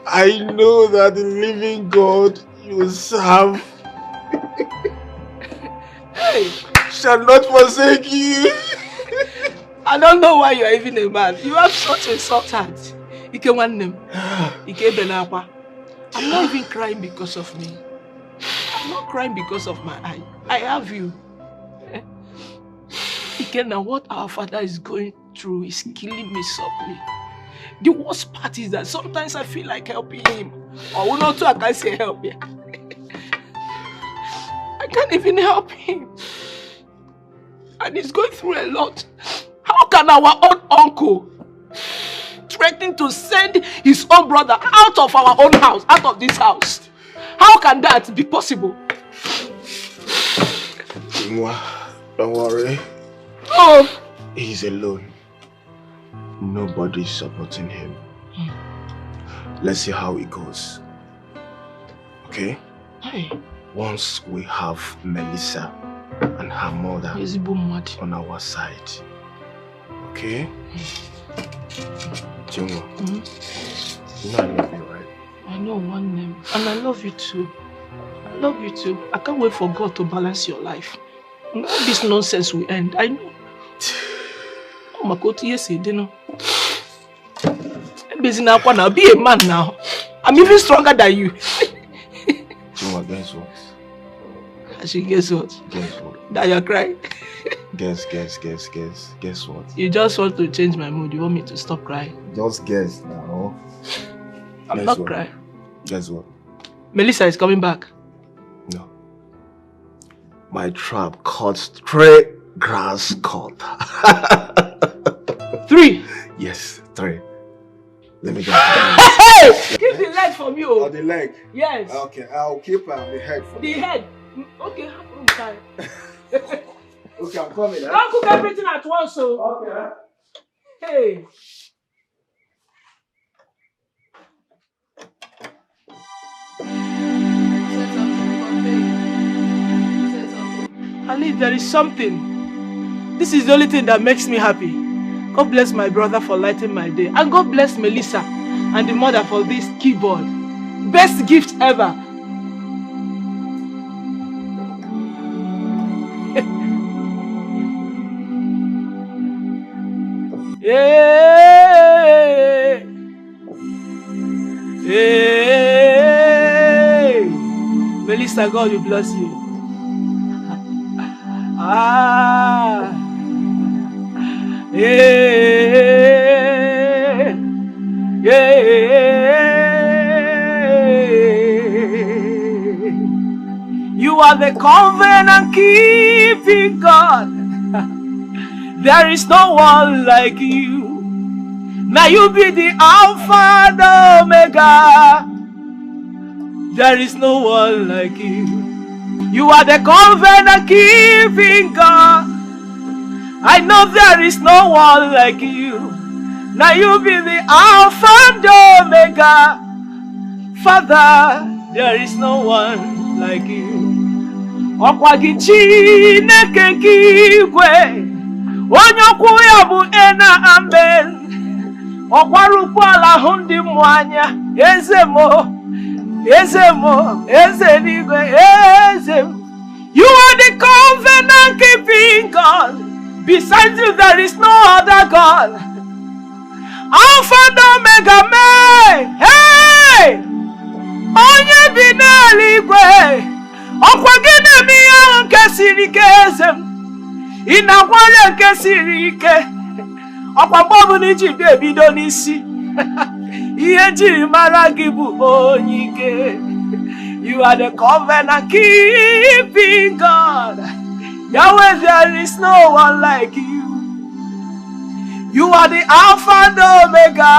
I know that the living God you serve shall not forsake you. I don't know why you are even a man. You have such a soft heart. I'm not even crying because of me. I'm not crying because of my eye. I have you. Now what our father is going through is killing me softly. The worst part is that sometimes I feel like helping him. Or not I can't say help him. I can't even help him. And he's going through a lot. How can our own uncle threaten to send his own brother out of our own house, out of this house? How can that be possible? Don't worry. Oh! He's alone. Nobody's supporting him. Let's see how it goes. Okay? Hey. Once we have Melissa and her mother on our side. Okay? Jungo, you know I love you, right? I know one name. And I love you too. I love you too. I can't wait for God to balance your life. All this nonsense will end. I know. Oh my God, yes, you know. I'm busy now. I'll be a man now. I'm even stronger than you. Juma, guess what? Guess what? Guess what? That you're crying. Guess what? You just want to change my mood. You want me to stop crying? Just guess now. I'm not crying. Guess what? Melissa is coming back. No. My trap caught 3 grass cut. 3? Yes, 3. Let me go. Hey! Keep the leg from you. Oh, the leg? Yes. Okay, I'll keep the head for you. The head? Okay, I'm sorry. Okay, I'm coming. Don't cook everything at once, so. Okay. Hey. Ali, there is something. This is the only thing that makes me happy. God bless my brother for lighting my day. And God bless Melissa and the mother for this keyboard. Best gift ever. Yeah. Hey. Melissa, God will bless you. Yeah. You are the covenant keeping God. There is no one like you. Now you be the Alpha, the Omega. There is no one like you. You are the covenant keeping God. I know there is no one like you. Now you be the Alpha and Omega. Father, there is no one like you. Okwagichi nekekigwe. Onyokwu ya bu ena amen. Okwarukwa la hundi mwanya. Ezemo. Ezemo. Ezenigwe. Ezemo. You are the covenant keeping God. Besides you, there is no other God. Alpha and Omega me. Hey! Onye bi n'eluigwe. Ọkwa gị na-eme ihe ahụ nke siri ike eze m. Ị na-agwara nke siri ike. Ọkwa mgbe ọbụla iji bịa ebido n'isi. Ihe jiri mara gị bụ onye ike. You are the covenant keeping God. Yahweh, there is no one like you. You are the Alpha and Omega.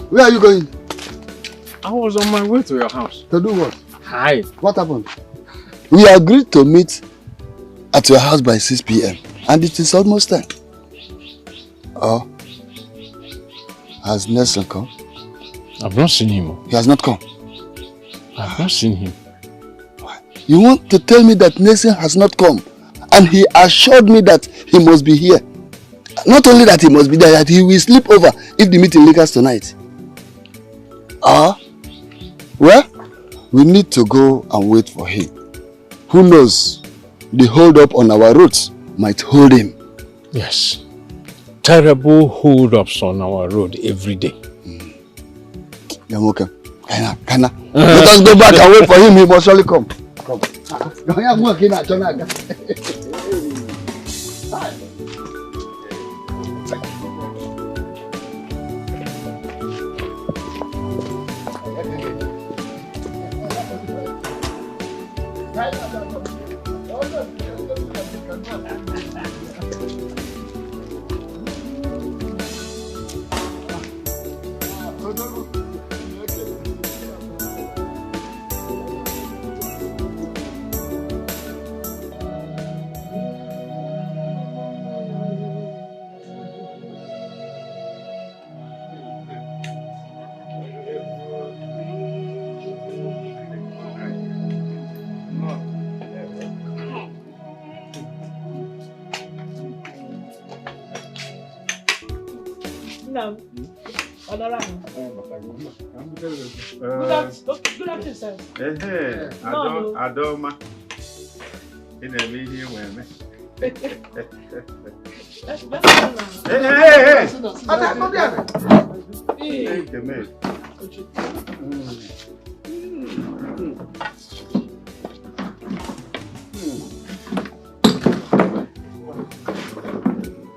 Where are you going? I was on my way to your house. To do what? Hi. What happened? We agreed to meet at your house by 6 p.m. and it is almost time. Oh. Has Nelson come? I've not seen him. He has not come? I've not seen him. You want to tell me that Nelson has not come? And he assured me that he must be here. Not only that he must be there, that he will sleep over if the meeting lingers tonight. Well, we need to go and wait for him. Who knows? The hold up on our roads might hold him. Yes. Terrible hold-ups on our road every day. Yamoka, Kana. Let us go back and wait for him. He must surely come. Come. Good afternoon, sir. Adoma. In a meeting where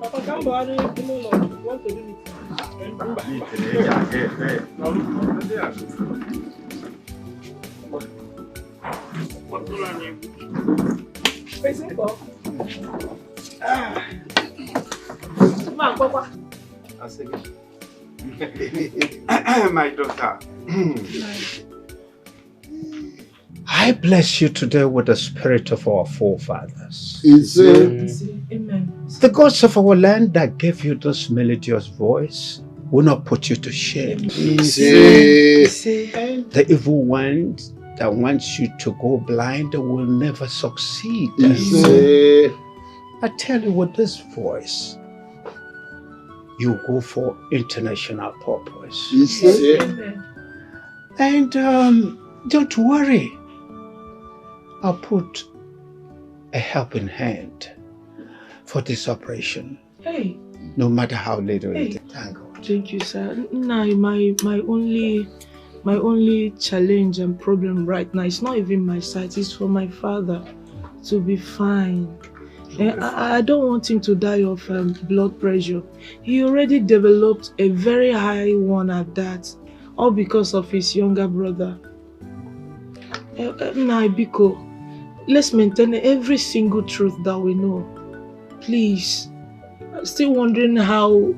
Papa, come on, want to do it. My daughter, I bless you today with the spirit of our forefathers. Amen. The gods of our land that gave you this melodious voice will not put you to shame. The evil ones that wants you to go blind will never succeed. I tell you, with this voice, you go for international purpose. And don't worry. I'll put a helping hand for this operation. Hey. No matter how little Hey. it is. Thank God. Thank you, sir. Nah, my only challenge and problem right now is not even my sight, it's for my father to be fine. I don't want him to die of blood pressure. He already developed a very high one at that, all because of his younger brother. Nah, Biko, let's maintain every single truth that we know. Please. I'm still wondering how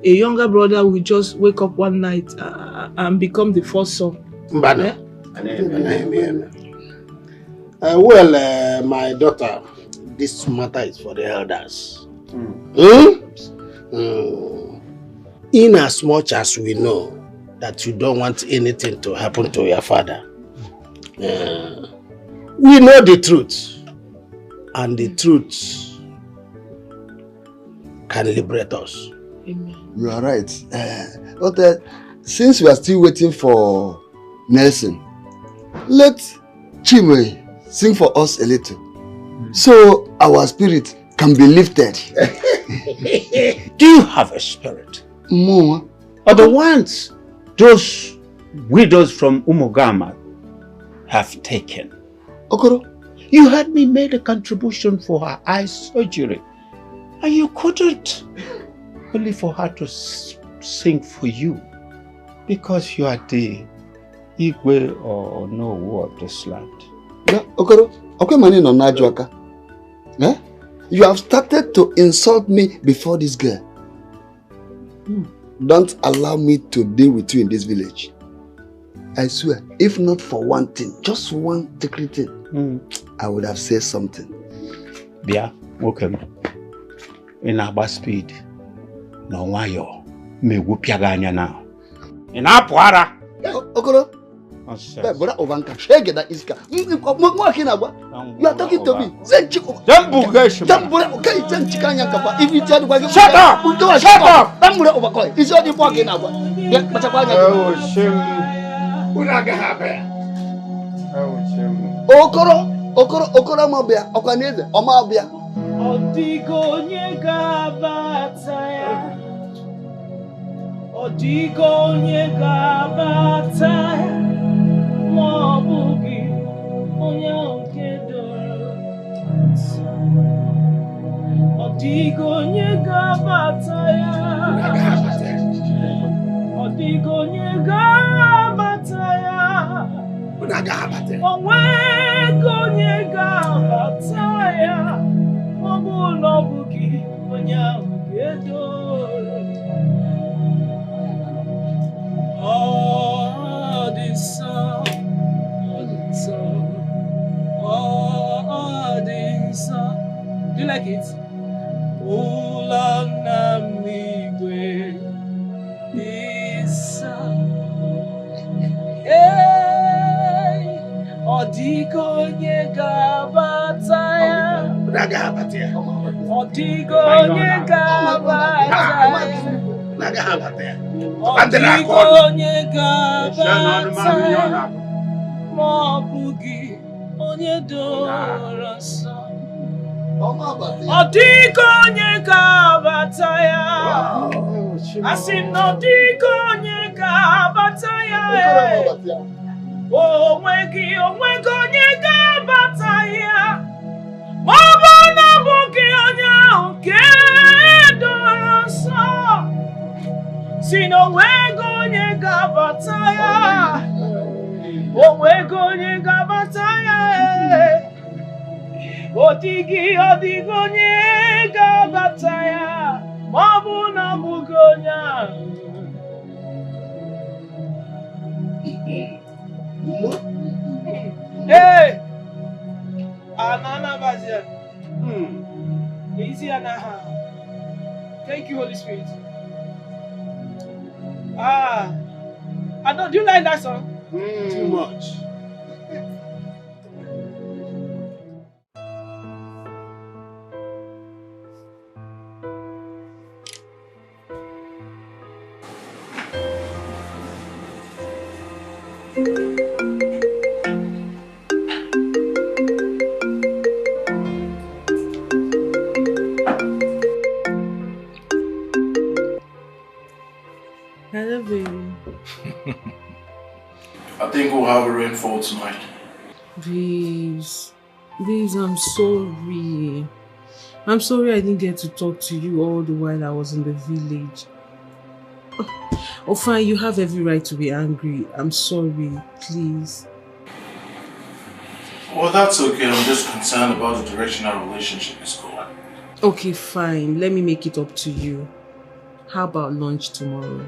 a younger brother will just wake up one night and become the first son. Mbana. My daughter, this matter is for the elders. In as much as we know that you don't want anything to happen to your father, we know the truth, and the truth can liberate us. Amen. You are right. But since we are still waiting for Nelson, let Chinwe sing for us a little, so our spirit can be lifted. Do you have a spirit? More. Or the ones those widows from Umugama have taken? Okoro, you had me made a contribution for her eye surgery, and you couldn't. Only for her to sing for you, because you are the Igwe or Nowo of this land. Okoro, okay, money no najuaka. You have started to insult me before this girl. Don't allow me to deal with you in this village. I swear, if not for one thing, just one secret thing, I would have said something. Bia, welcome. In our speed. No wayo, me wupiaga anya now. Ina puara. Okoro. Bora Ovanka, shege da iska. You are talking to me. If you tell me, shut up! Shut up! It's only walking now. Okoro mobia, Okanese, Omabia. Odigo nyega bataya. Odigo nyega bataya. Mobugi onya okedoro. Odigo nyega bataya. Odigo nyega bataya. Onwego nyega bataya. Mobugi onya okedoro. Oh, this song, oh, this song. Do you like it? Ulanamigwe, this song. Hey, Odigo nyega bataya. Odigo nyega bataya. Odigo nyega bataya. Mobugi onye doro nsọ. Odigo nyega bataya. Asị na odigo nyega bataya. Onwegi onye ga-bataya. Maọbụ na abụghị onye ahụ nke doro nsọ. Si na onwego onye ga-bataya. Onwego onye ga-bataya. Ọdịghị onye ga-bataya. Maọbụ na abụghị onye ahụ. Hey! Anana Bazia. Easy Anaha. Thank you, Holy Spirit. Do you like that song? Too much. Hello, baby. I think we'll have a rainfall tonight. Babes, I'm sorry. I'm sorry I didn't get to talk to you all the while I was in the village. Oh, fine, you have every right to be angry. I'm sorry, please. Well, that's okay. I'm just concerned about the direction our relationship is going. Okay, fine. Let me make it up to you. How about lunch tomorrow?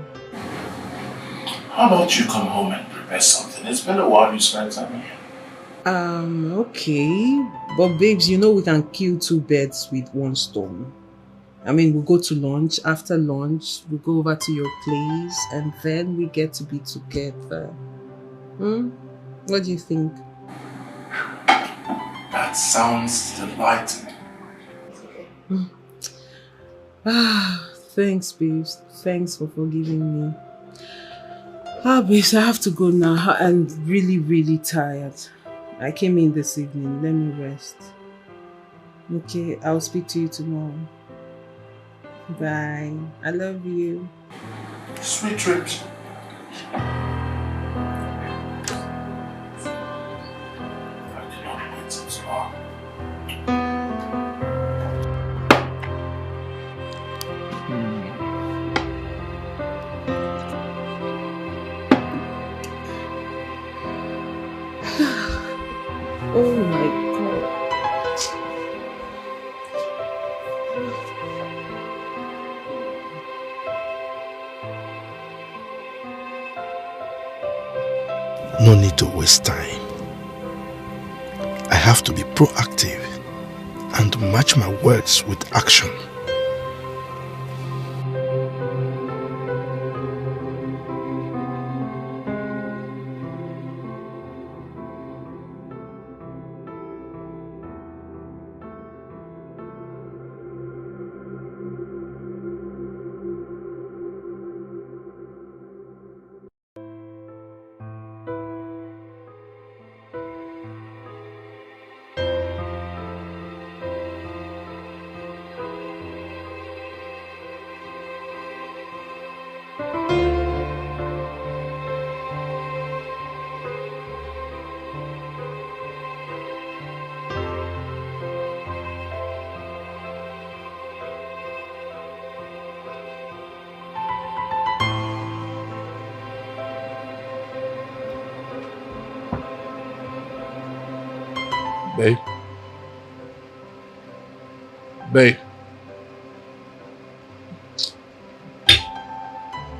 How about you come home and prepare something? It's been a while you spent time here. Okay. But babes, you know we can kill two birds with one stone. I mean, we'll go to lunch. After lunch, we'll go over to your place and then we get to be together. What do you think? That sounds delightful. Thanks, babes. Thanks for forgiving me. Babes, I have to go now. I'm really, really tired. I came in this evening. Let me rest. Okay, I'll speak to you tomorrow. Bye. I love you. Sweet dreams. Oh my God. No need to waste time. I have to be proactive and match my words with action. Babe. Babe.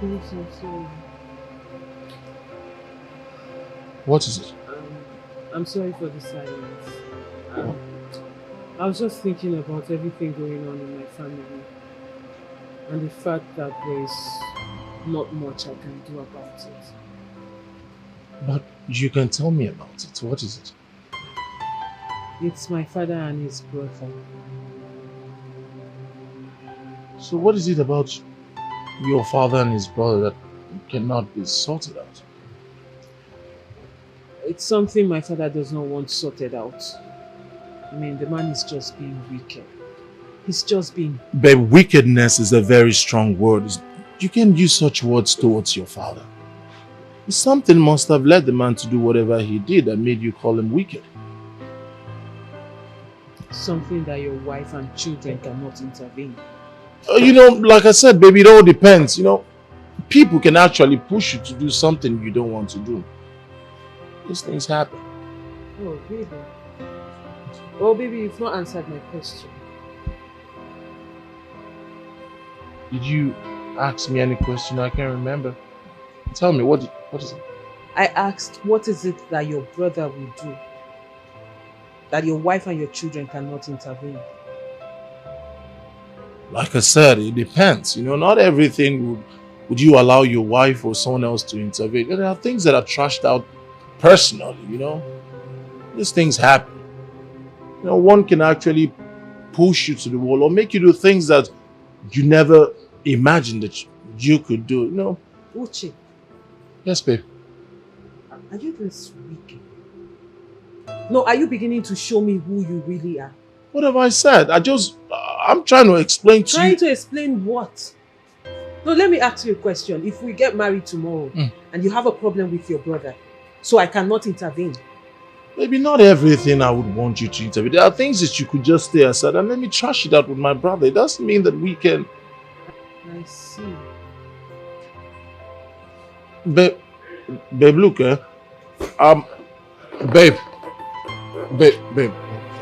I'm so sorry. What is it? I'm sorry for the silence. I was just thinking about everything going on in my family and the fact that there's not much I can do about it. But you can tell me about it. What is it? It's my father and his brother. So what is it about your father and his brother that cannot be sorted out? It's something my father does not want sorted out. I mean, the man is just being wicked. He's just being... Babe, wickedness is a very strong word. You can't use such words towards your father. Something must have led the man to do whatever he did that made you call him wicked. Something that your wife and children cannot intervene. You know, like I said, baby, it all depends. You know, people can actually push you to do something you don't want to do. These things happen. Oh, baby. Oh, baby, you've not answered my question. Did you ask me any question? I can't remember. Tell me, what is it? I asked, what is it that your brother will do that your wife and your children cannot intervene? Like I said, it depends. You know, not everything would you allow your wife or someone else to intervene. There are things that are trashed out personally, you know. These things happen. You know, one can actually push you to the wall or make you do things that you never imagined that you could do. You know. Uche. Yes, babe. Are you this wicked? No, are you beginning to show me who you really are? What have I said? I'm trying to explain to you. Trying to explain what? No, let me ask you a question. If we get married tomorrow and you have a problem with your brother, so I cannot intervene. Maybe not everything I would want you to intervene. There are things that you could just stay aside and let me trash it out with my brother. It doesn't mean that we can... I see. Babe, look, babe,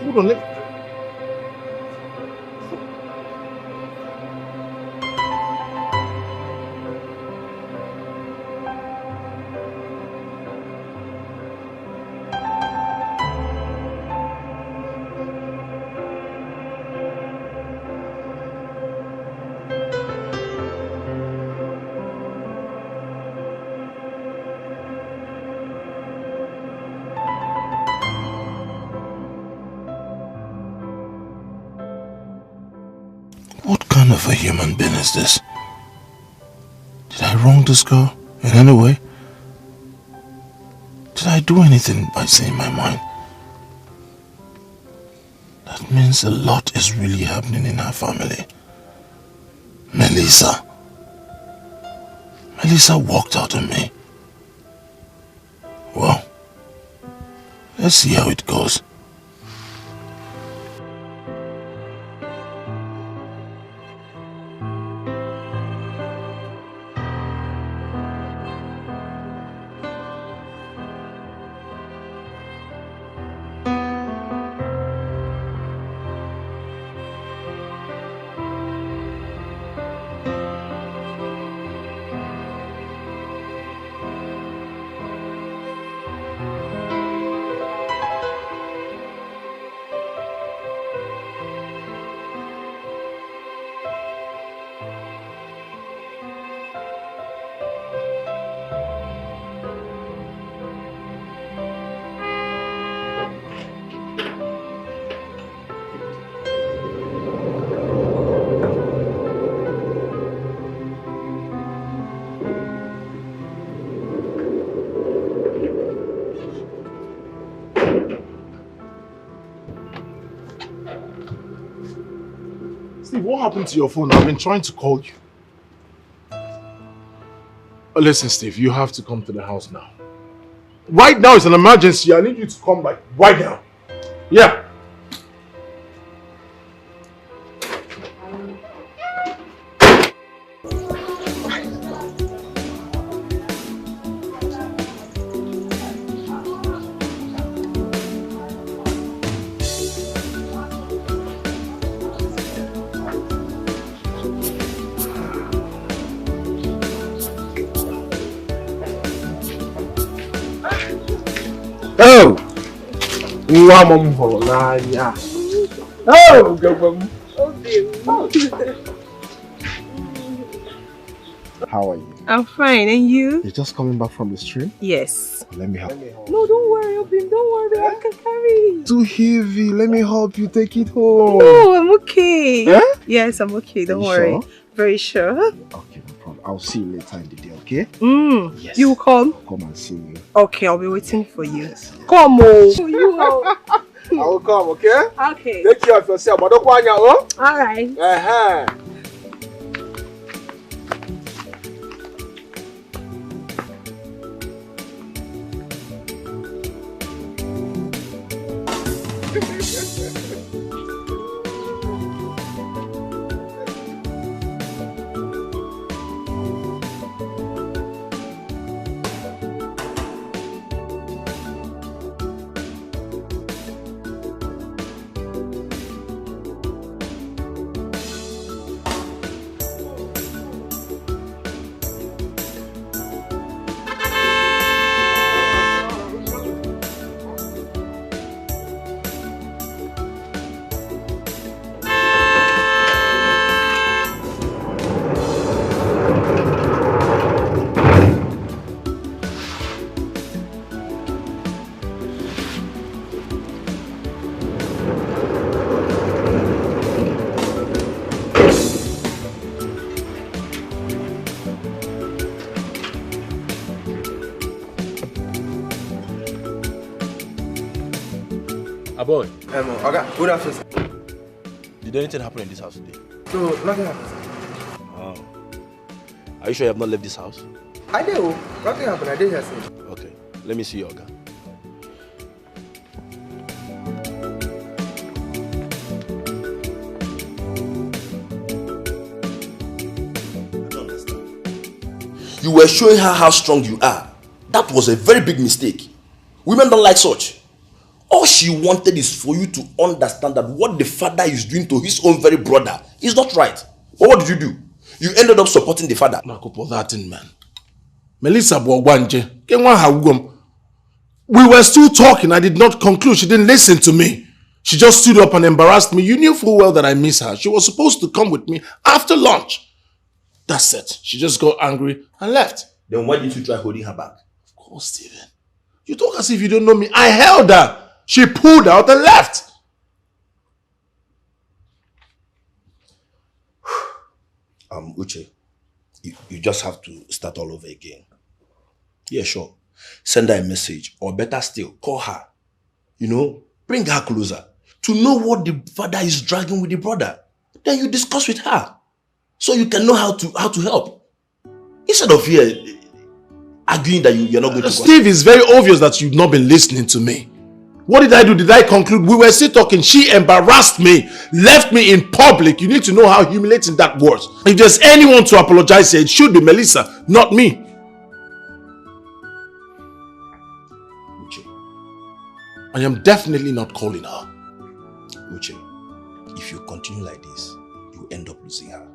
hold on, What kind of a human being is this? Did I wrong this girl in any way? Did I do anything by saying my mind? That means a lot is really happening in her family. Melissa walked out on me. Well, let's see how it goes. What happened to your phone? I've been trying to call you. Listen, Steve, you have to come to the house now. Right now, it's an emergency. I need you to come like right now. Yeah. Oh! Nwa mom horo n'anya. Oh, gabam. How are you? I'm fine, and you? You're just coming back from the stream? Yes. Let me help. No, don't worry, Obim, don't worry, I can carry. Too heavy. Let me help you take it home. No, I'm okay. Eh? Yes, I'm okay, don't You worry. sure? Very sure. Okay, no problem. I'll see you later in the day, okay? Yes. You will come? I'll come and see you. Okay, I'll be waiting for you. Come on. You I will come, okay? Okay. Take care of yourself. But don't go on your own. All right. Boy. Okay, good afternoon. Did anything happen in this house today? So, nothing happened. Oh. Are you sure you have not left this house? I do. Nothing happened. I didn't hear something. Okay, let me see your gun. You were showing her how strong you are. That was a very big mistake. Women don't like such. All she wanted is for you to understand that what the father is doing to his own very brother is not right. But what did you do? You ended up supporting the father. Makopo, that thing, man. Melissa Bwagwanje. We were still talking. I did not conclude. She didn't listen to me. She just stood up and embarrassed me. You knew full well that I miss her. She was supposed to come with me after lunch. That's it. She just got angry and left. Then why didn't you try holding her back? Of course, Stephen. You talk as if you don't know me. I held her. She pulled out and left. Uche, you just have to start all over again. Yeah, sure. Send her a message, or better still, call her. You know, bring her closer to know what the father is dragging with the brother. Then you discuss with her, so you can know how to help. Instead of here arguing that you're not going to. Steve, it's very obvious that you've not been listening to me. What did I do? Did I conclude? We were still talking. She embarrassed me, left me in public. You need to know how humiliating that was. If there's anyone to apologize, it should be Melissa, not me. Uche. I am definitely not calling her. Uche, if you continue like this, you end up losing her.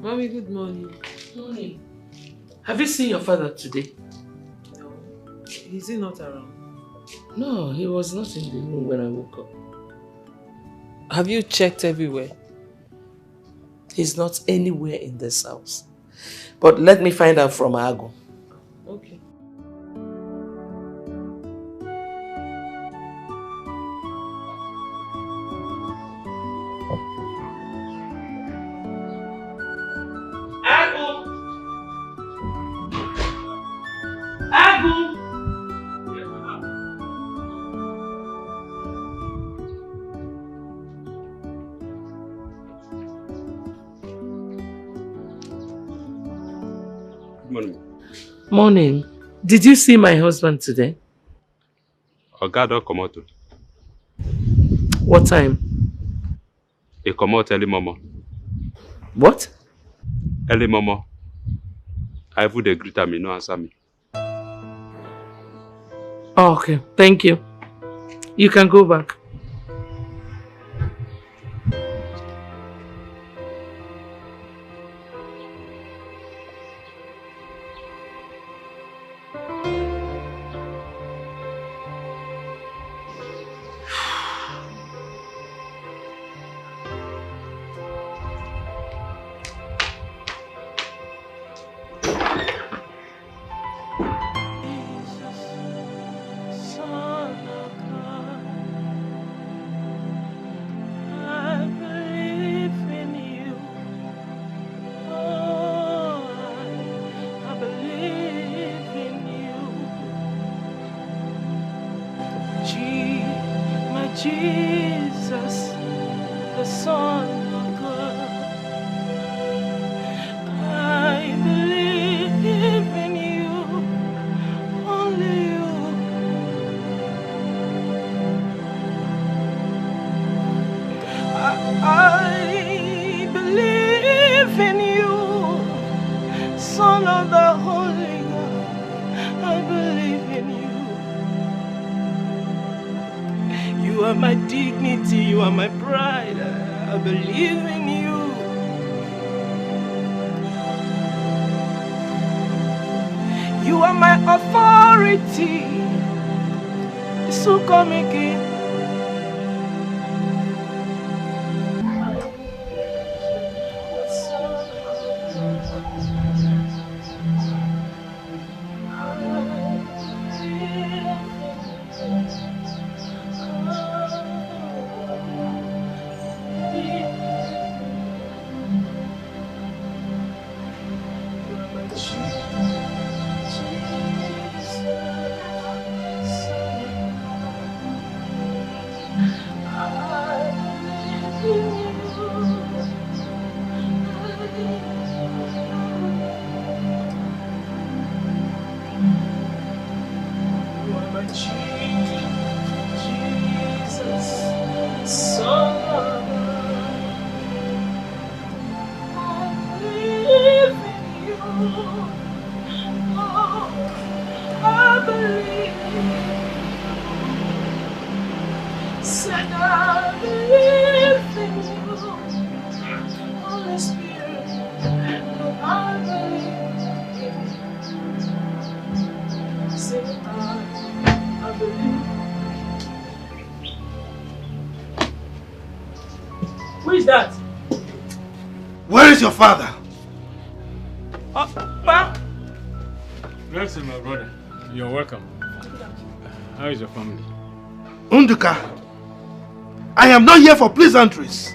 Mommy, good morning. Morning. Have you seen your father today? No. Is he not around? No, he was not in the room when I woke up. Have you checked everywhere? He's not anywhere in this house. But let me find out from Agu. Okay. Morning. Did you see my husband today? Oga don comot o. What time? He comot early momo. What? Early momo. I even dey greet am, he no answer me. Oh, okay. Thank you. You can go back. Jesus, the Son of God. I believe in you, only you. I believe in you, Son of the Holy God. I believe in you. You are my dignity, you are my pride. I believe in you. You are my authority. So come again. Who is that? Where is your father? Pa? Nelson, my brother. You're welcome. How is your family? Unuka, I am not here for pleasantries.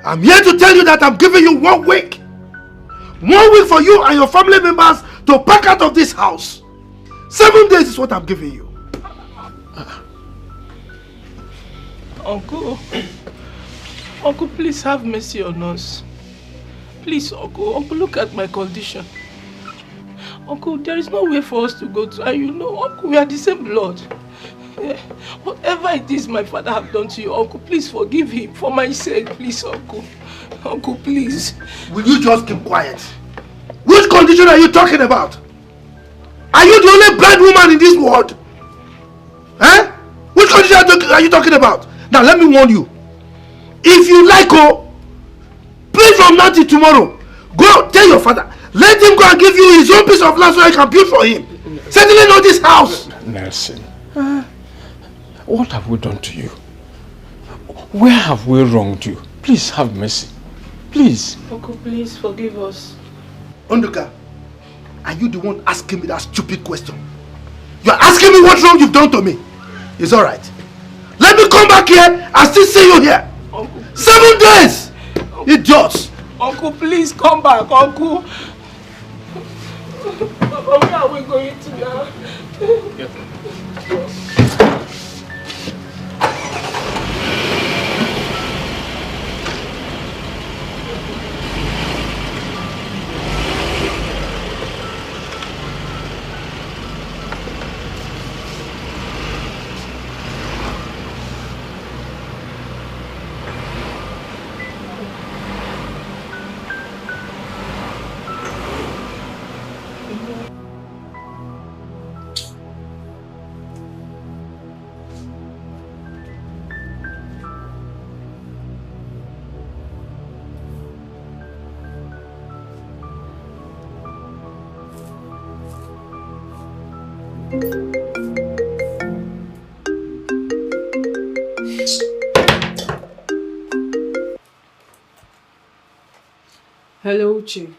I'm here to tell you that I'm giving you 1 week. 1 week for you and your family members to pack out of this house. 7 days is what I'm giving you. Uncle, please have mercy on us. Please, Uncle, look at my condition. Uncle, there is no way for us to go to, and you know, Uncle, we are the same blood. Whatever it is my father have done to you, Uncle, please forgive him for my sake, please, Uncle. Uncle, please. Will you just keep quiet? Which condition are you talking about? Are you the only blind woman in this world? Eh? Which condition are you talking about? Now let me warn you. If you like, play from now till tomorrow. Go tell your father. Let him go and give you his own piece of land so I can build for him. Certainly not this house. Nelson, what have we done to you? Where have we wronged you? Please have mercy. Please. Uncle, please forgive us. Unuka, are you the one asking me that stupid question? You're asking me what wrong you've done to me. It's alright. Let me come back here and still see you here. Uncle, 7 days! Idiots! Uncle, please come back, Uncle. Where are we going to now? Hello, Uche.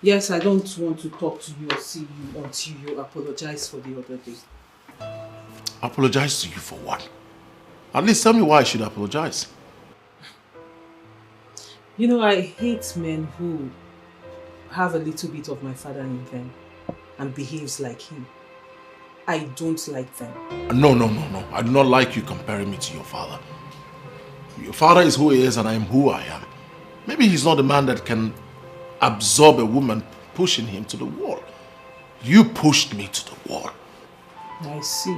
Yes, I don't want to talk to you or see you until you apologize for the other day. Apologize to you for what? At least tell me why I should apologize. You know, I hate men who have a little bit of my father in them and behaves like him. I don't like them. No. I do not like you comparing me to your father. Your father is who he is and I am who I am. Maybe he's not a man that can absorb a woman pushing him to the wall. You pushed me to the wall. I see.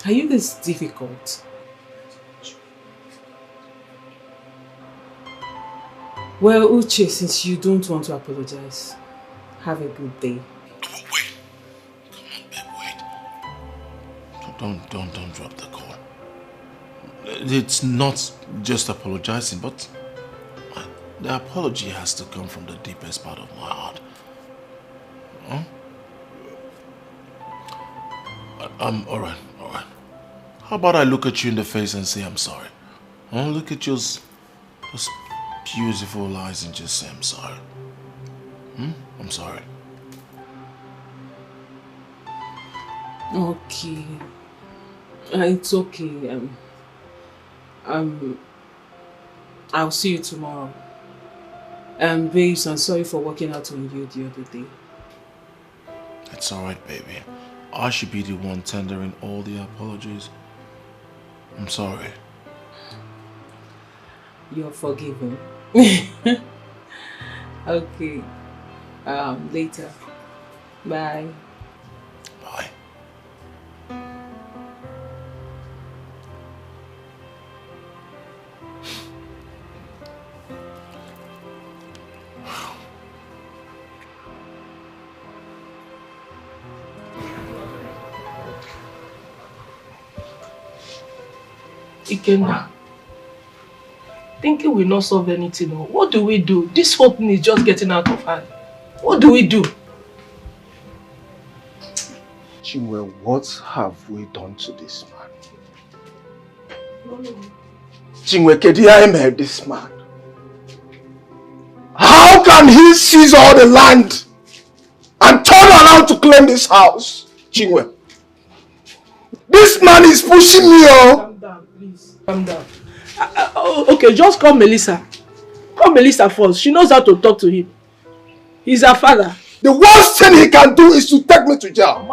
Are you this difficult? Well, Uche, since you don't want to apologize, have a good day. Wait. Come on, babe, wait. Don't drop the call. It's not just apologizing, but the apology has to come from the deepest part of my heart. Huh? Alright. How about I look at you in the face and say I'm sorry? Huh? Look at those beautiful eyes and just say I'm sorry. I'm sorry. Okay. It's okay. I'll see you tomorrow. Babes, I'm sorry for working out on you the other day. It's alright, baby. I should be the one tendering all the apologies. I'm sorry. You're forgiven. Okay. Later. Bye. Bye. Ikenna, thinking will not solve anything. What do we do? This whole thing is just getting out of hand. What do we do? Chinwe, what have we done to this man? Chinwe, Kediaime, this man. How can he seize all the land and turn around to claim this house? Chinwe, this man is pushing me. Calm down, please. Calm down. Okay, just call Melissa. Call Melissa first. She knows how to talk to him. He's her father. The worst thing he can do is to take me to jail.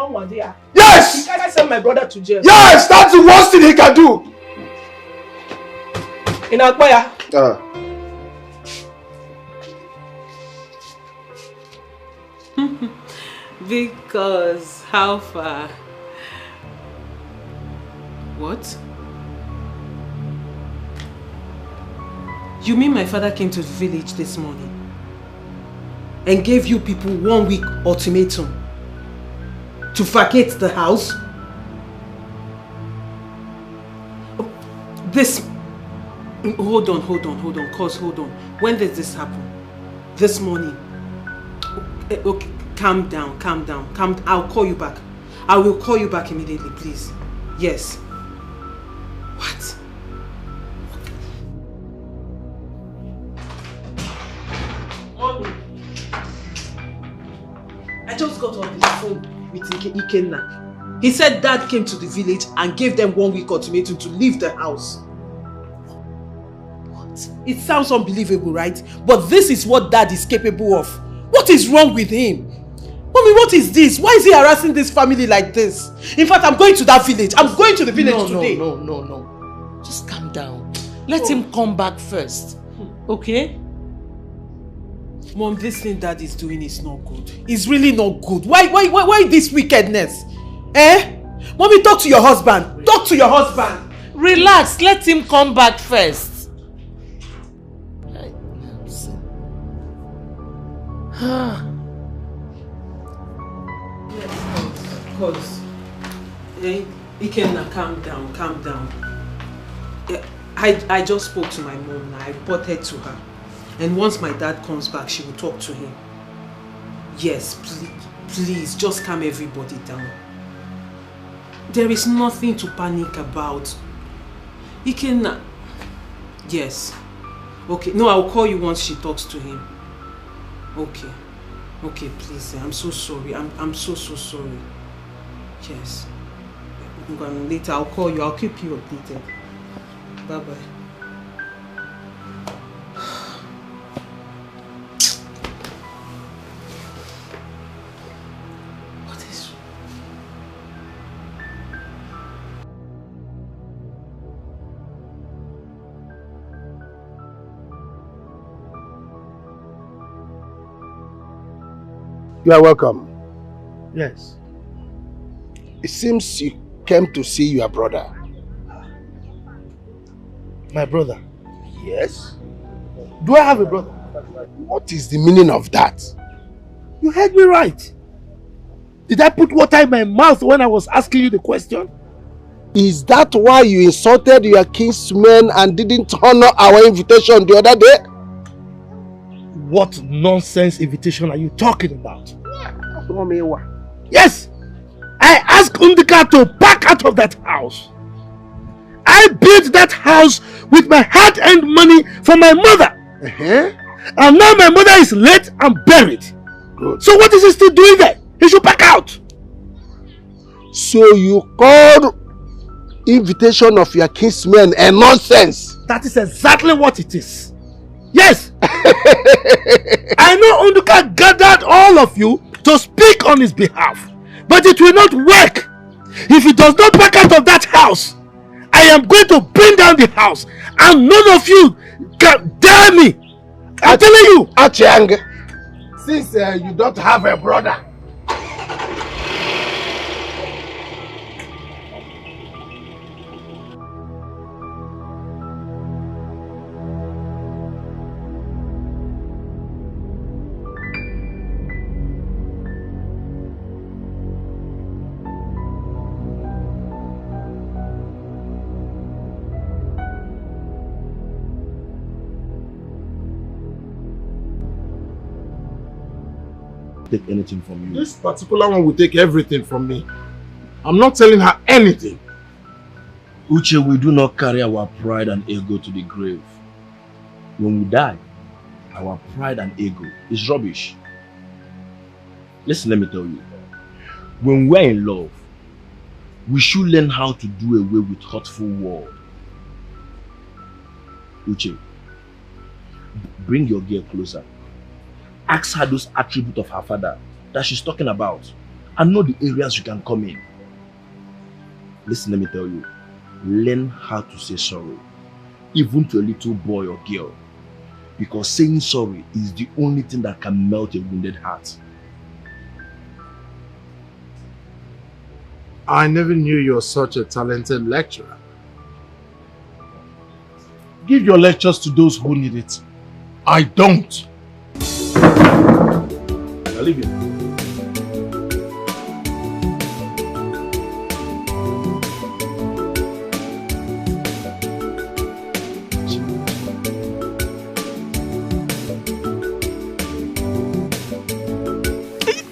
Yes! He can't send my brother to jail. Yes, that's the worst thing he can do. In Akwaya. Because how far? What? You mean my father came to the village this morning and gave you people 1 week ultimatum to vacate the house? This... Hold on. Cause hold on. When did this happen? This morning? Okay, calm down. I'll call you back. I will call you back immediately, please. Yes. What? Mommy. I just got on the phone with Ikenna. He said Dad came to the village and gave them 1 week ultimatum to leave the house. What? It sounds unbelievable, right? But this is what Dad is capable of. What is wrong with him? Mommy, what is this? Why is he harassing this family like this? In fact, I'm going to that village. I'm going to the village today. No. Just calm down. Let him come back first. Okay? Mom, this thing Dad is doing is not good. It's really not good. Why this wickedness? Mommy, talk to your husband. Talk to your husband. Relax. Let him come back first. Because Ikenna, calm down. I just spoke to my mom now. I reported to her. And once my dad comes back, she will talk to him. Yes, Please, just calm everybody down. There is nothing to panic about. You can... Yes. Okay, no, I'll call you once she talks to him. Okay. Okay, please, I'm so sorry. I'm so sorry. Yes. Later, I'll call you. I'll keep you updated. Bye-bye. You are welcome. Yes. It seems you came to see your brother. My brother? Yes. Do I have a brother? What is the meaning of that? You heard me right. Did I put water in my mouth when I was asking you the question? Is that why you insulted your kinsmen and didn't honor our invitation the other day? What nonsense invitation are you talking about? Yes! I asked Unuka to pack out of that house. I built that house with my hard-earned money for my mother. And now my mother is late and buried. Good. So what is he still doing there? He should pack out. So you called invitation of your kinsmen a nonsense? That is exactly what it is. Yes! I know Unuka gathered all of you to speak on his behalf, but it will not work. If he does not back out of that house, I am going to bring down the house, and none of you can dare me. I'm telling you. Achiang, since you don't have a brother, take anything from you. This particular one will take everything from me. I'm not telling her anything. Uche, we do not carry our pride and ego to the grave. When we die, our pride and ego is rubbish. Listen, let me tell you. When we're in love, we should learn how to do away with hurtful words. Uche, bring your girl closer. Ask her those attributes of her father that she's talking about and know the areas you can come in. Listen, let me tell you. Learn how to say sorry, even to a little boy or girl, because saying sorry is the only thing that can melt a wounded heart. I never knew you were such a talented lecturer. Give your lectures to those who need it. I don't. Now leave it.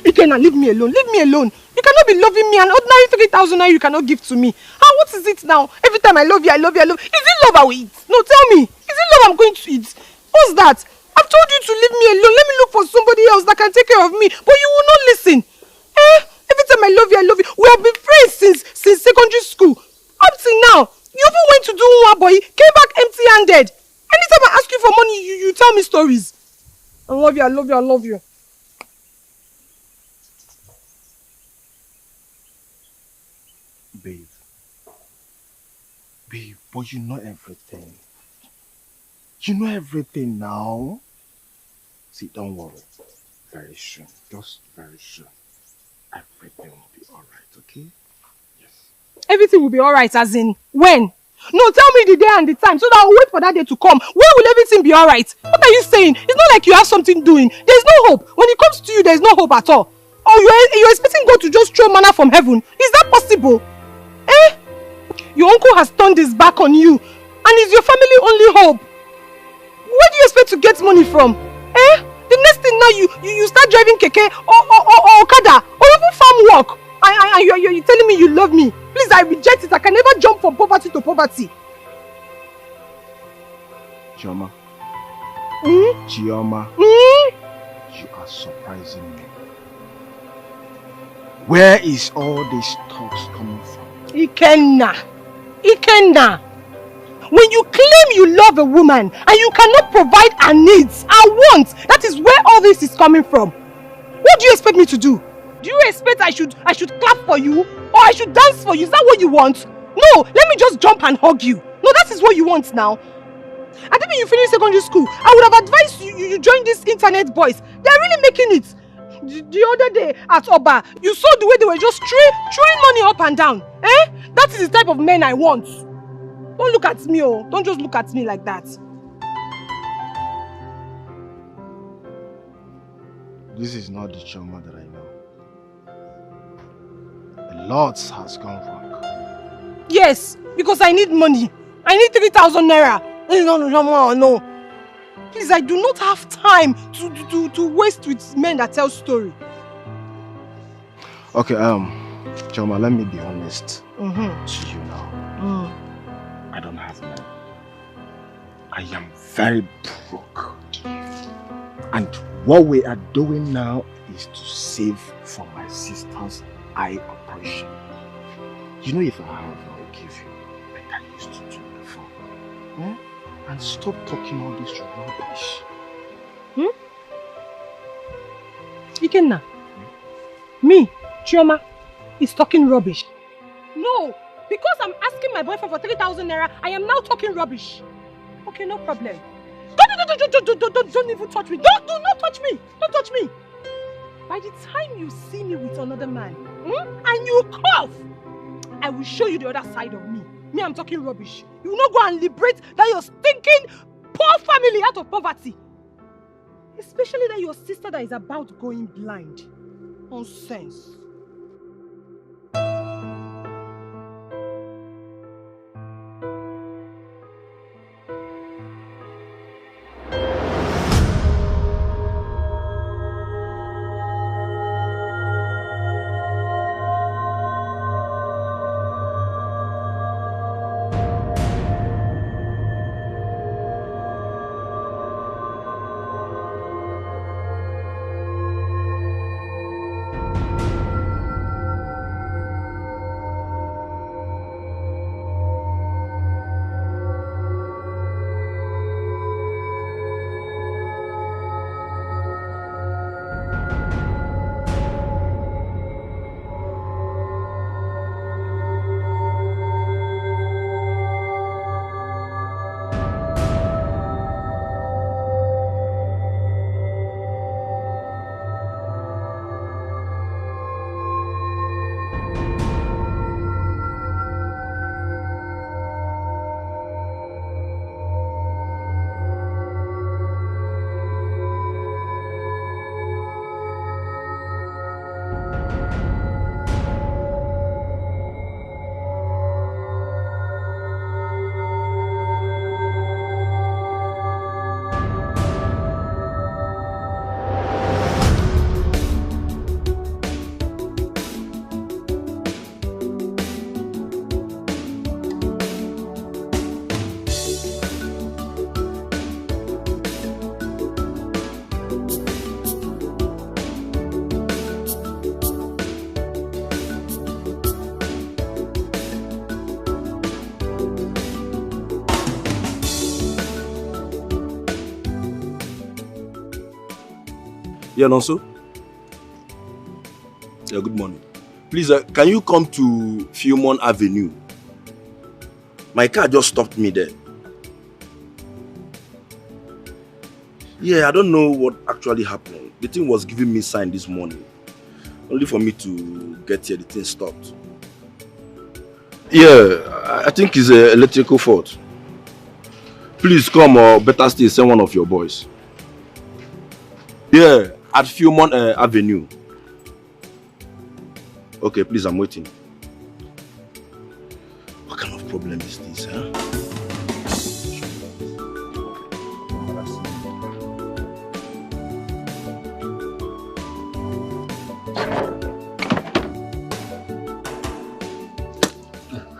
Ikena, leave me alone. Leave me alone. You cannot be loving me, an ordinary 3,000 naira you cannot give to me. What is it now? Every time I love you, I love you, I love you. Is it love I will eat? No, tell me. Is it love I'm going to eat? What's that? I've told you to leave me alone. Let me look for somebody else that can take care of me. But you will not listen. Every time I love you, I love you. We have been friends since secondary school. Up till now. You even went to do one boy, came back empty-handed. Anytime I ask you for money, you tell me stories. I love you, I love you, I love you. Babe, but you know everything. You know everything now. See, don't worry. Very soon, just very soon, everything will be alright, okay? Yes. Everything will be alright, as in, when? No, tell me the day and the time so that I'll wait for that day to come. When will everything be alright? What are you saying? It's not like you have something doing. There's no hope. When it comes to you, there's no hope at all. Or you're expecting God to just throw manna from heaven. Is that possible? Your uncle has turned his back on you. And is your family only hope? Where do you expect to get money from? The next thing now you start driving keke or Okada I reject it, I can never jump from poverty to poverty. Chioma. Mm? Chioma. Mm? You are surprising me. Where is all these talks coming from? Ikenna. Ikenna. When you claim you love a woman and you cannot provide her needs, her wants, that is where all this is coming from. What do you expect me to do? Do you expect I should clap for you? Or I should dance for you? Is that what you want? No, let me just jump and hug you. No, that is what you want now. I think when you finish secondary school, I would have advised you join these internet boys. They are really making it. The other day at Oba, you saw the way they were just throwing money up and down. Eh? That is the type of men I want. Don't look at me, oh. Don't just look at me like that. This is not the Chioma that I know. A lot has gone wrong. Yes, because I need money. I need 3,000 naira. No. Please, I do not have time to waste with men that tell story. Okay, Chioma, let me be honest to you now. I don't have money. I am very broke. And what we are doing now is to save for my sister's eye operation. You know, if I have, I will give you like I used to do before. Eh? And stop talking all this rubbish. Ikenna, me, Chioma, is talking rubbish. No, because I'm asking my boyfriend for 3,000 naira, I am now talking rubbish. Okay, no problem. Don't even touch me. Do not touch me. Don't touch me. By the time you see me with another man, and you cough, I will show you the other side of me. Me, I'm talking rubbish. You will not go and liberate that your stinking poor family out of poverty. Especially that your sister that is about going blind. Nonsense. Yeah, Nonso? Yeah, good morning. Please, can you come to Philmond Avenue? My car just stopped me there. Yeah, I don't know what actually happened. The thing was giving me sign this morning. Only for me to get here, the thing stopped. Yeah, I think it's an electrical fault. Please come, or better still, send one of your boys. Yeah, at Philmond Avenue. Okay, please, I'm waiting. What kind of problem is this, huh?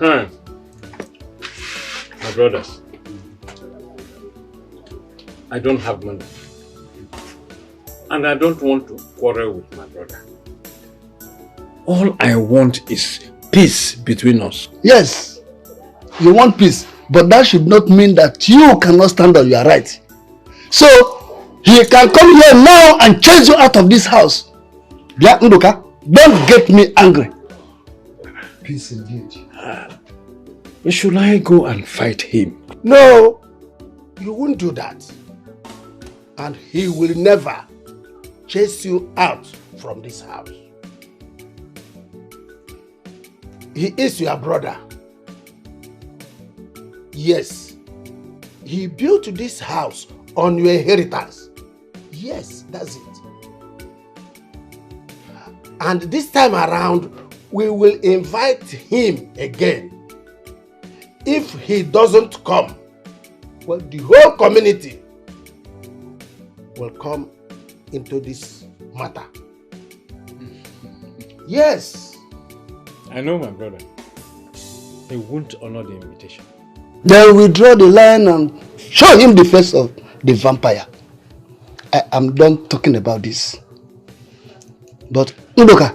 My brothers, I don't have money. And I don't want to quarrel with my brother. All I want is peace between us. Yes, you want peace, but that should not mean that you cannot stand on your right. So, he can come here now and chase you out of this house. Bia Unuka, don't get me angry. Peace indeed. Should I go and fight him? No, you won't do that. And he will never chase you out from this house. He is your brother. Yes, he built this house on your inheritance. Yes, that's it. And this time around, we will invite him again. If he doesn't come, well, the whole community will come into this matter. Yes. I know my brother. He won't honor the invitation. Then we draw the line and show him the face of the vampire. I am done talking about this. But Unuka,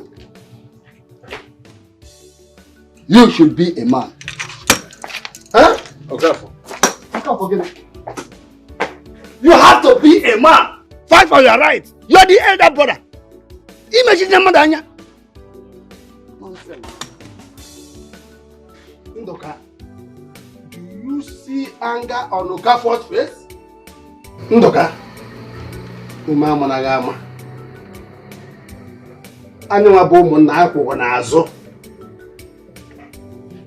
you should be a man. Huh? Okay. You have to be a man. Fight for your rights. You are the elder brother. Imagine the madanya. Nonsense. Ndoka, do you see anger on Okafor's face? Ndoka, umama nagama. Anywa bomo na akwụkwọ n'azụ.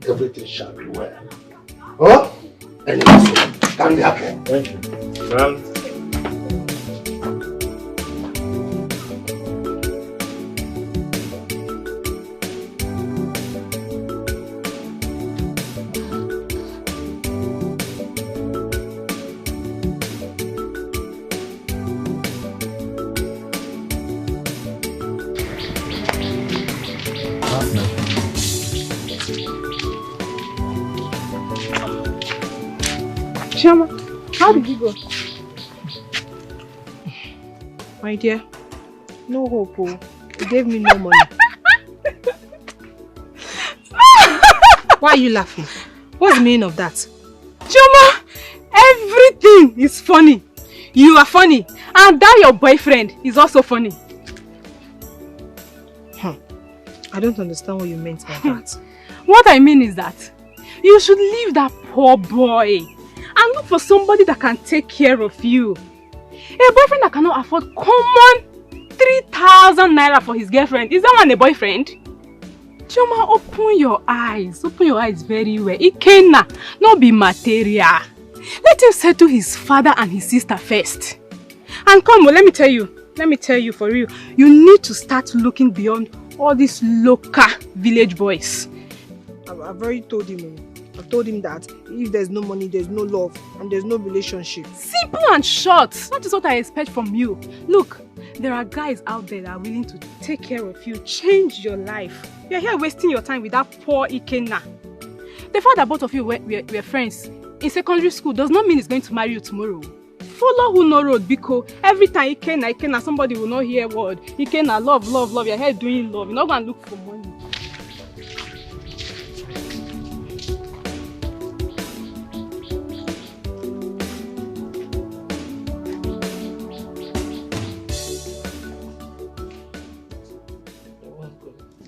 Everything shall be well. Oh? Anyway, so, can be happy. Thank you. Well, Shama, how did you go? My dear, no hope. Oh. You gave me no money. Why are you laughing? What's the meaning of that? Choma, everything is funny. You are funny. And that your boyfriend is also funny. I don't understand what you meant by that. What I mean is that you should leave that poor boy and look for somebody that can take care of you. A boyfriend that cannot afford common 3,000 naira for his girlfriend. Is that one a boyfriend? Choma, open your eyes. Open your eyes very well. Ikenna, not be material. Let him settle his father and his sister first. And come, well, let me tell you for real. You need to start looking beyond all these local village boys. I've already told him. I've told him that if there's no money, there's no love, and there's no relationship. Simple and short. That is what I expect from you. Look, there are guys out there that are willing to take care of you, change your life. You're here wasting your time with that poor Ikenna. The fact that both of you were friends in secondary school does not mean he's going to marry you tomorrow. Follow who no road, because every time Ikenna, somebody will not hear word. Ikenna, love. You're here doing love. You're not going to look for money.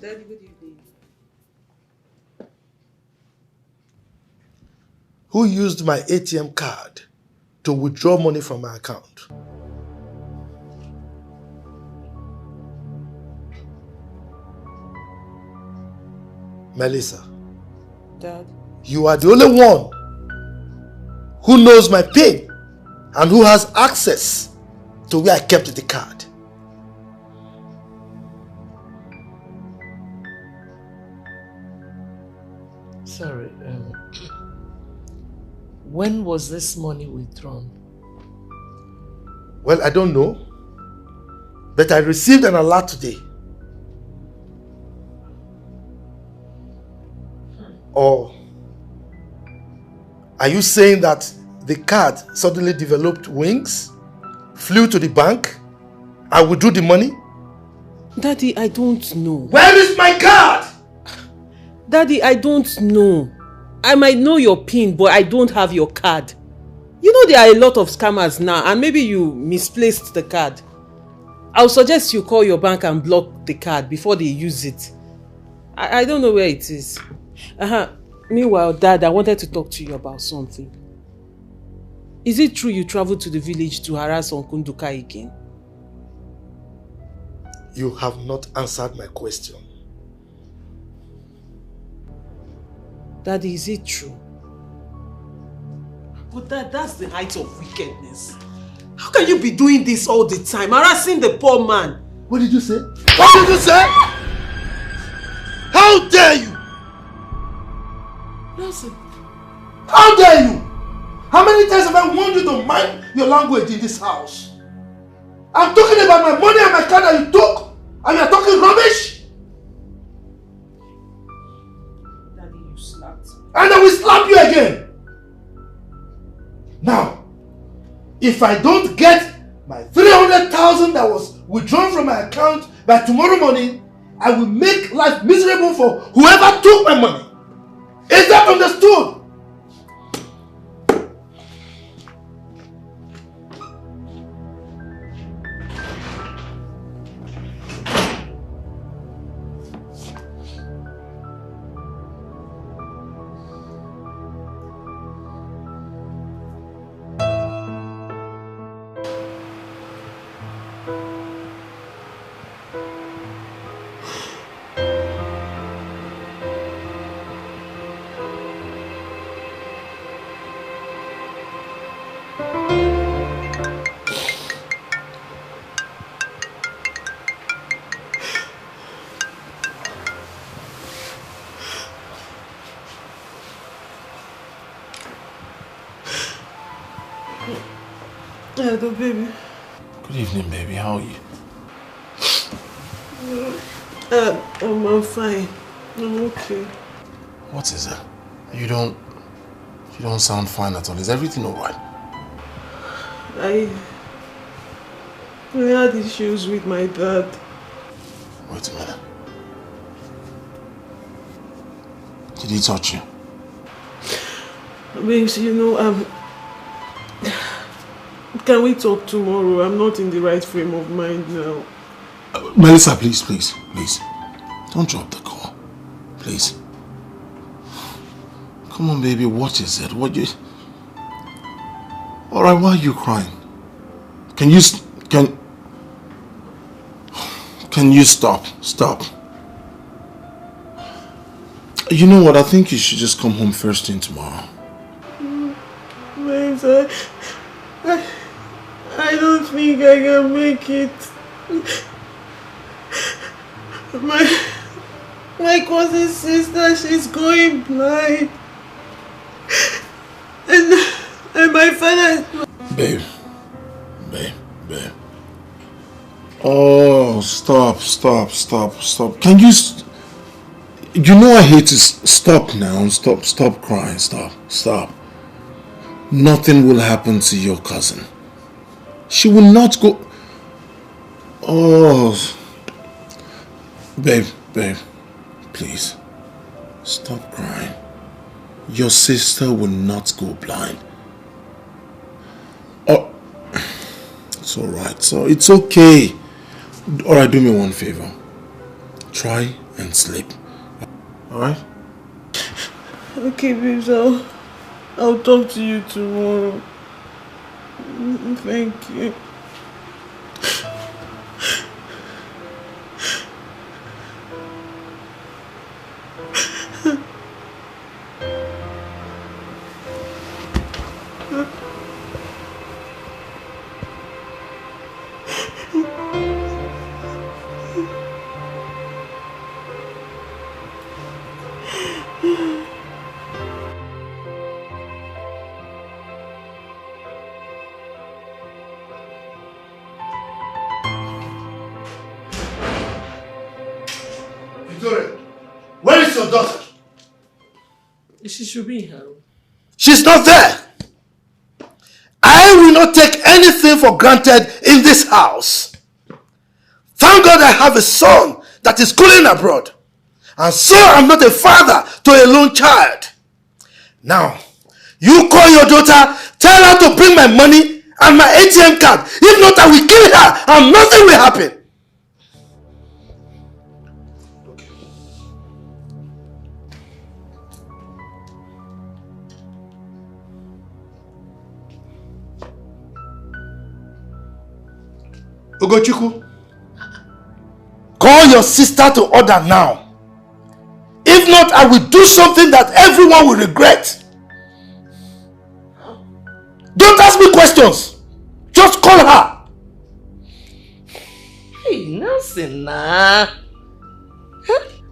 Daddy, good evening. Who used my ATM card to withdraw money from my account? Melissa. Dad. You are the only one who knows my pain and who has access to where I kept the card. Sorry, when was this money withdrawn? Well, I don't know, but I received an alert today. Or Are you saying that the card suddenly developed wings, flew to the bank, and withdrew the money? Daddy, I don't know. Where is my card? Daddy, I don't know. I might know your PIN, but I don't have your card. You know there are a lot of scammers now, and maybe you misplaced the card. I'll suggest you call your bank and block the card before they use it. I don't know where it is. Meanwhile, Dad, I wanted to talk to you about something. Is it true you traveled to the village to harass Uncle Nduka again? You have not answered my question. Daddy, is it true? But that's the height of wickedness. How can you be doing this all the time, harassing the poor man? What did you say? What did you say? How dare you? Listen. How dare you? How many times have I warned you to mind your language in this house? I'm talking about my money and my car that you took, and you're talking rubbish? Daddy, you slapped me. And I will slap you again. Now, if I don't get my 300,000 that was withdrawn from my account by tomorrow morning, I will make life miserable for whoever took my money. Is that understood? Hello, baby. Good evening, baby. How are you? I'm fine. I'm okay. What is it? You don't sound fine at all. Is everything alright? I had issues with my dad. Wait a minute. Did he touch you? Babes, you know, can we talk tomorrow? I'm not in the right frame of mind now. Melissa, please. Don't drop the call. Please. Come on, baby. What is it? Alright, why are you crying? Can you stop? Stop. You know what? I think you should just come home first thing tomorrow. Babes, I don't think I can make it. My cousin's sister, she's going blind. And my father... Babe. Oh, stop. Can you... You know I hate to... Stop now. Stop crying. Stop. Nothing will happen to your cousin. She will not go... Oh... Babe. Please. Stop crying. Your sister will not go blind. Oh... It's alright. So it's okay. Alright, do me one favor. Try and sleep. Alright? Okay, babes, I'll talk to you tomorrow. Thank you. Victoria, where is your daughter? She should be in her room. She's not there. I will not take anything for granted in this house. Thank God I have a son that is schooling abroad. And so I'm not a father to a lone child. Now, you call your daughter, tell her to bring my money and my ATM card. If not, I will kill her and nothing will happen. Ugochukwu, call your sister to order now. If not, I will do something that everyone will regret. Don't ask me questions. Just call her. Hey, Nelson, nah.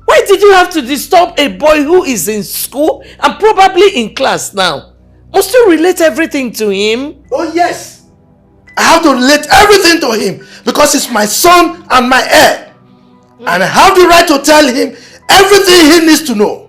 Why did you have to disturb a boy who is in school and probably in class now? Must you relate everything to him? Oh yes. I have to relate everything to him because he's my son and my heir. And I have the right to tell him everything he needs to know.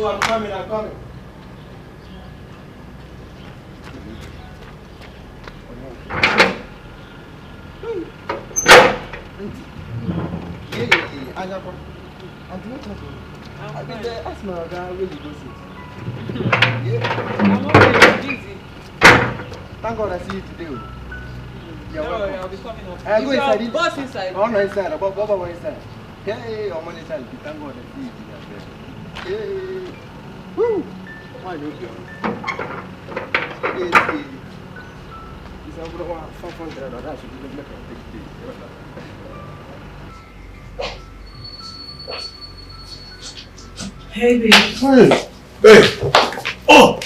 Oh, I'm coming, I'm coming. I've been there, ask my guy where you go sit. I'm already busy. Thank God I see you today. You're welcome. I'll be coming up. I go inside. Your boss inside. Oh, no, inside. Baba inside. Hey, your money inside. Thank God I see you today. Hey. Woo. Why you go? Hey. This is over 500. That's what you make a big deal. Hey, babe. Hey, babe. Oh!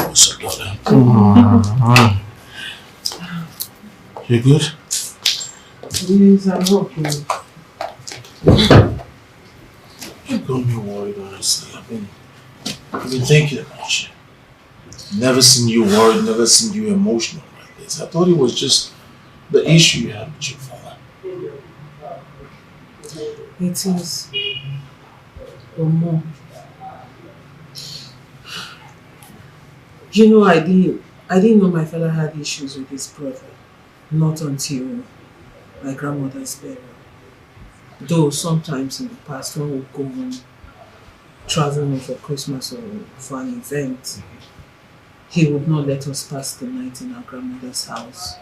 What's up, darling? Come on. You good? Yes, I'm okay. You got me worried, honestly. I've been thinking about you. Never seen you worried, never seen you emotional like this. I thought it was just the issue you had with your father. It is. Or more. You know, I didn't know my father had issues with his brother. Not until my grandmother's burial. Though sometimes in the past when we go home, traveling for Christmas or for an event, he would not let us pass the night in our grandmother's house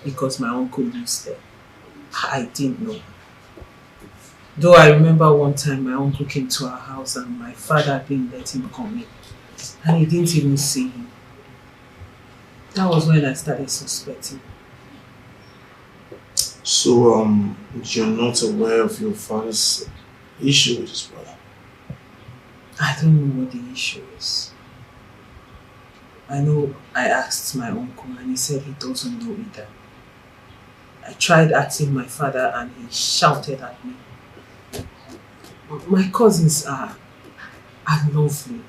because my uncle lives there. I didn't know. Though I remember one time my uncle came to our house and my father didn't let him come in. And he didn't even see him. That was when I started suspecting. So, you're not aware of your father's issue with his brother? I don't know what the issue is. I know I asked my uncle and he said he doesn't know either. I tried asking my father and he shouted at me. My cousins are lovely.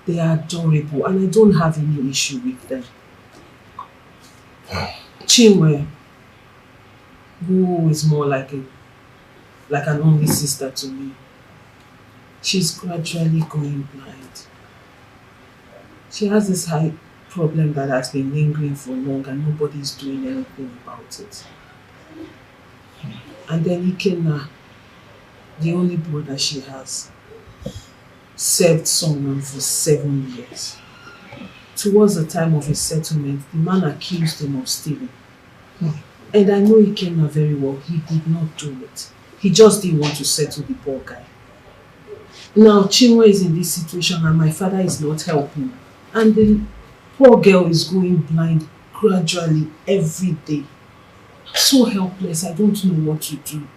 They are adorable and I don't have any issue with them. Chinwe, who is more like an only sister to me, she's gradually going blind. She has this high problem that has been lingering for long and nobody's doing anything about it. And then Ikenna, the only brother she has, served someone for 7 years. Towards the time of his settlement, the man accused him of stealing. And I know Ikenna very well, he did not do it. He just didn't want to settle the poor guy. Now Chinwe is in this situation and my father is not helping. And the poor girl is going blind gradually every day. So helpless, I don't know what to do.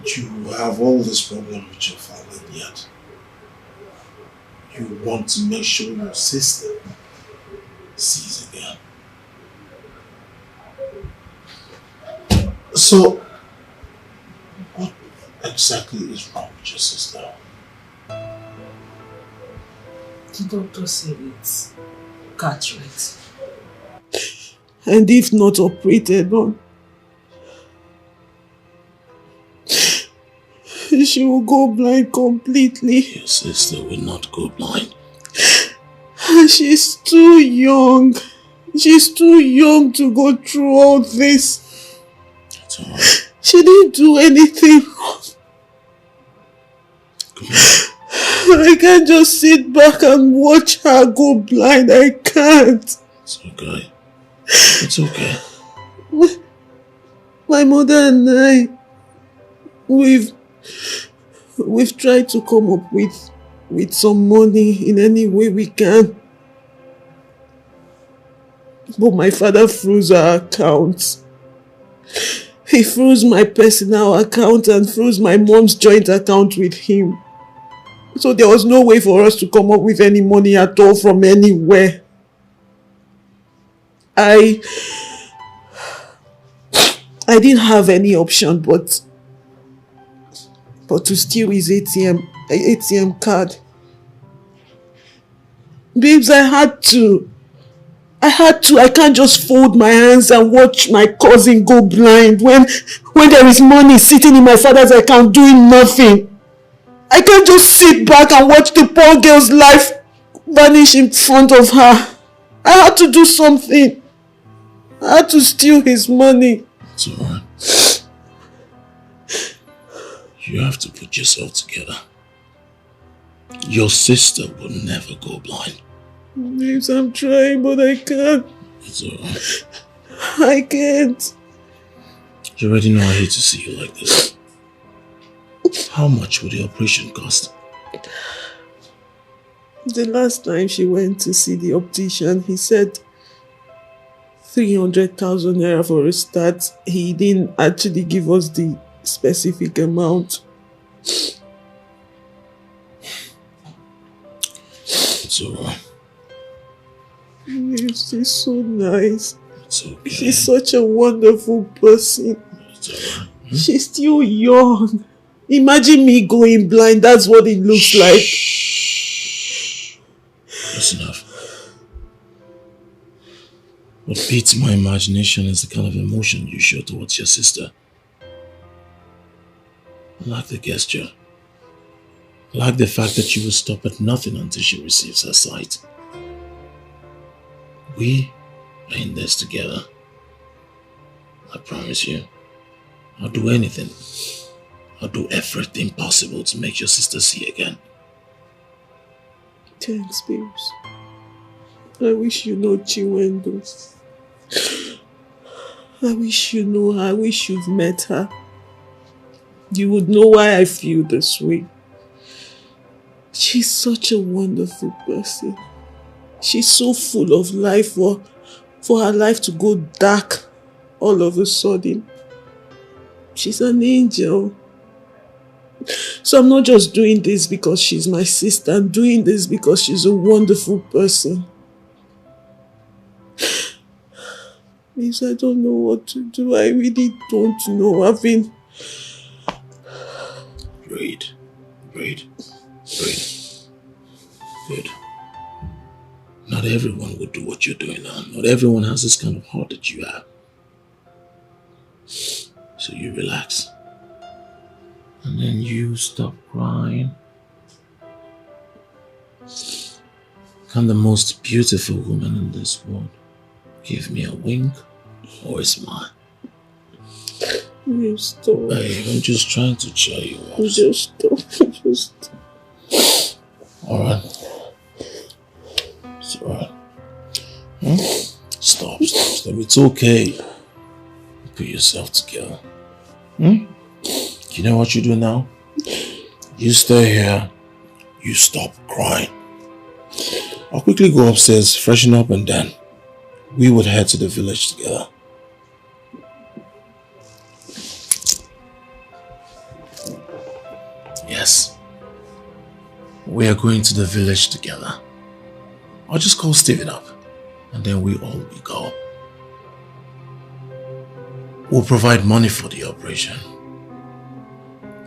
You have all this problem with your father, yet You want to make sure your sister sees again. So, what exactly is wrong with your sister? The doctor said it's cataract. And if not operated on, she will go blind completely. Your sister will not go blind. She's too young. She's too young to go through all this. It's alright. She didn't do anything wrong. I can't just sit back and watch her go blind. I can't. It's okay. It's okay. My mother and I, we've tried to come up with some money in any way we can. But my father froze our accounts. He froze my personal account and froze my mom's joint account with him. So there was no way for us to come up with any money at all from anywhere. I didn't have any option but to steal his ATM card. Babes, I had to. I can't just fold my hands and watch my cousin go blind when there is money sitting in my father's account doing nothing. I can't just sit back and watch the poor girl's life vanish in front of her. I had to do something. I had to steal his money. It's alright. You have to put yourself together. Your sister will never go blind. Babes, I'm trying, but I can't. It's alright. I can't. You already know I hate to see you like this. How much would the operation cost? The last time she went to see the optician, he said 300,000 naira for a start. He didn't actually give us the specific amount. It's alright. She's so nice. It's okay. She's such a wonderful person. It's alright. She's still young. Imagine me going blind. That's what it looks like. That's enough. What beats my imagination is the kind of emotion you show towards your sister. I like the gesture. I like the fact that you will stop at nothing until she receives her sight. We are in this together. I promise you, I'll do anything. I'll do everything possible to make your sister see again. Thanks, babes. I wish you know Chinwendu. I wish you know her. I wish you've met her. You would know why I feel this way. She's such a wonderful person. She's so full of life for her life to go dark all of a sudden. She's an angel. So I'm not just doing this because she's my sister. I'm doing this because she's a wonderful person. Please, I don't know what to do. I really don't know. I've been... Breathe. Breathe. Breathe. Good. Not everyone would do what you're doing now. Not everyone has this kind of heart that you have. So you relax. And then you stop crying. Can the most beautiful woman in this world give me a wink or a smile? You stop. Babe, I'm just trying to cheer you up. Just stop. Just Alright. It's alright. Stop. It's okay. Put yourself together. You know what you do now? You stay here. You stop crying. I'll quickly go upstairs, freshen up, and then we would head to the village together. Yes. We are going to the village together. I'll just call Steven up, and then we all will go. We'll provide money for the operation.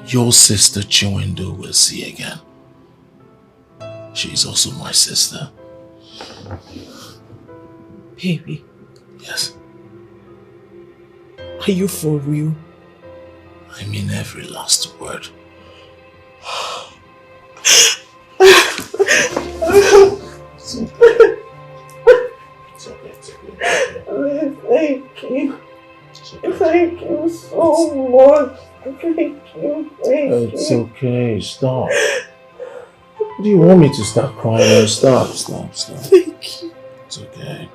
Your sister Chinwendu will see again. She is also my sister. Baby. Yes. Are you for real? I mean every last word. Thank you. Thank you so much. Thank you. It's okay, stop. Do you want me to start crying? Stop. Thank you. It's okay.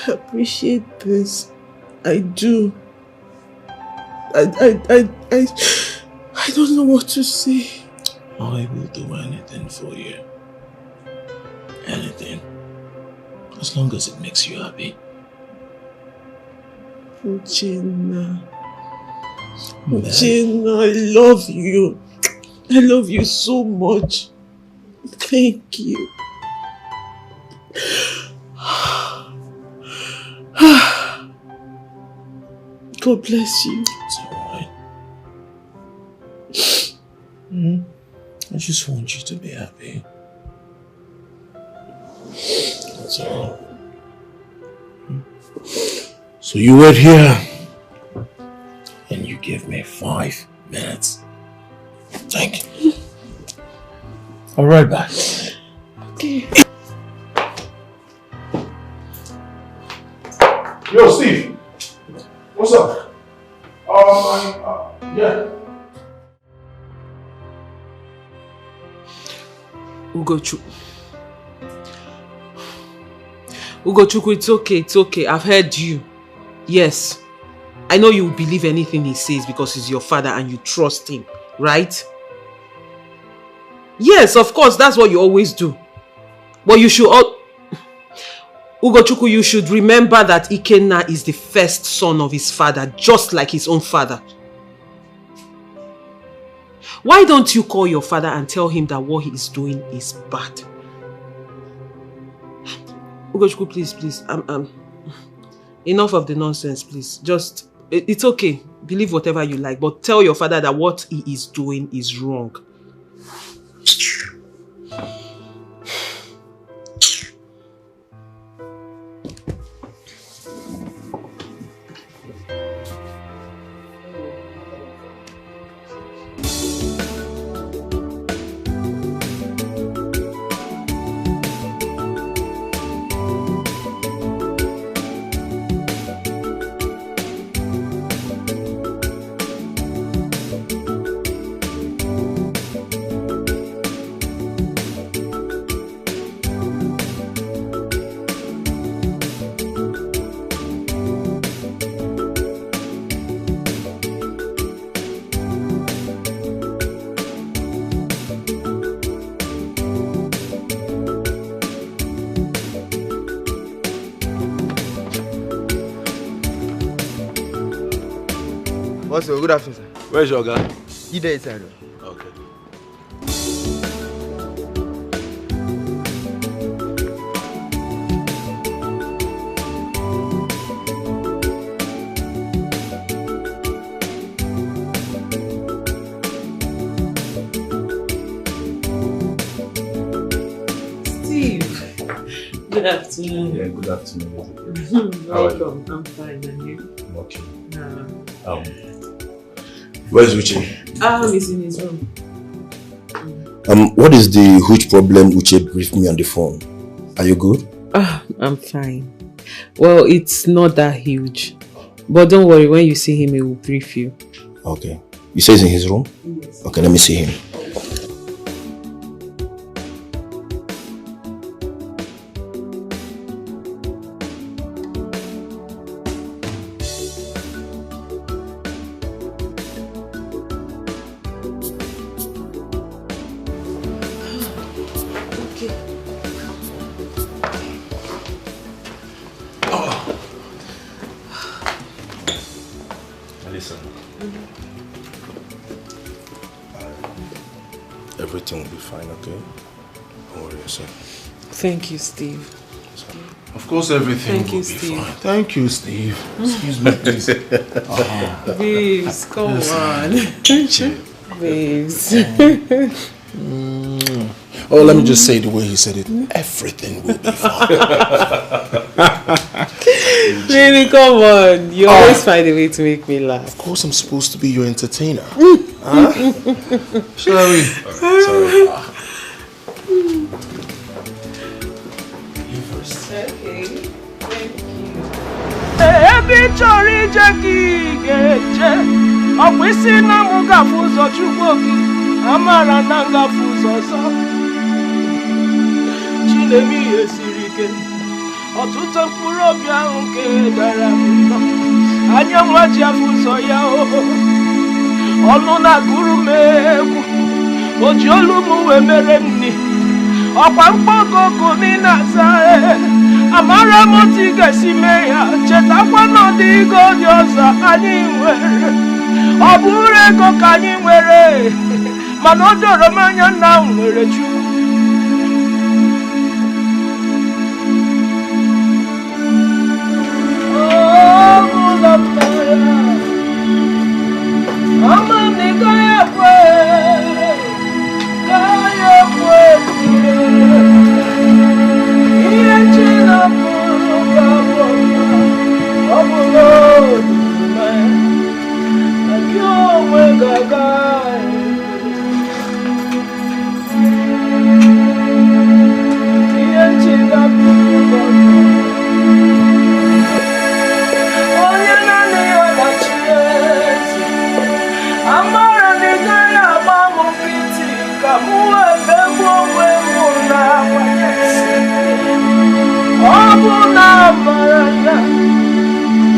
I appreciate this. I do. I don't know what to say. I will do anything for you. Anything. As long as it makes you happy. Uchenna, I love you. I love you so much. Thank you. God bless you. It's alright. I just want you to be happy. That's all. So you wait here and you give me 5 minutes. Thank you. I'll right back. Okay. Yo, Steve. What's up? Yeah. Ugochukwu, it's okay. I've heard you. Yes. I know you believe anything he says because he's your father and you trust him, right? Yes, of course, that's what you always do. But you should Ugochukwu, you should remember that Ikenna is the first son of his father, just like his own father. Why don't you call your father and tell him that what he is doing is bad? Ugochukwu, please. Enough of the nonsense, please. Just, it's okay. Believe whatever you like, but tell your father that what he is doing is wrong. Also, good afternoon, sir. Where's your guy? He there inside. Okay. Steve, good afternoon. Yeah, good afternoon. Welcome. I'm fine, and you? I'm okay. No. Where's Uche? He's in his room. What is the huge problem Uche briefed me on the phone? Are you good? I'm fine. Well, it's not that huge. But don't worry, when you see him, he will brief you. Okay. You say he's in his room? Yes. Okay, let me see him. listen. Everything will be fine, okay? Don't worry yourself. Thank you, Steve. Of course, everything will be fine. Thank you, Steve. Excuse me, please. Babes, come on. Babes. Oh, let me just say the way he said it. Everything will be fine. Really, come on. You always find a way to make me laugh. Of course, I'm supposed to be your entertainer. Huh? Shall we? Sorry. You first. Okay. Thank you. Ebi chori jeki geje. Okwisi na muga fuzo chukwoki. Amara na nga fuzo so. Chinemi esirike. Ọtụtụ mkpụrụ obi ahụ nke dara mba. Anya nwaji afụzọ ya ọnụ na-agụrụ m egwu. O ji olu m wee mere nni. Ọkwa mkpọkọkọ n'ịna-aza amara m otu ị ga-esi mee ya. Chetakwa n'ọdịgo dị ọzọ anyị nwere. Ọ bụrụ ego ka anyị nwere, mana o doro m anya na m nwere Chukwu.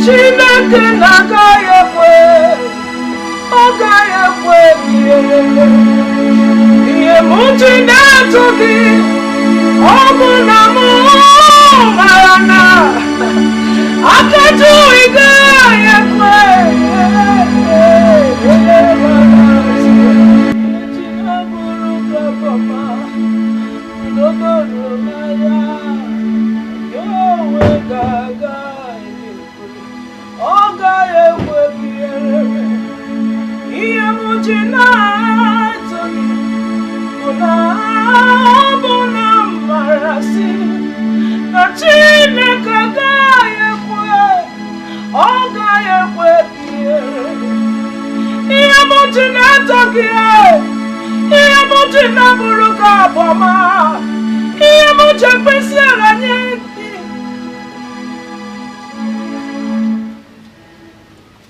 Chineke na-agaghị ekwe, ọ gaghị ekwe ihe m ji na-atụ gị, ọ bụ na m mara na akajụ ị gaghị ekwe.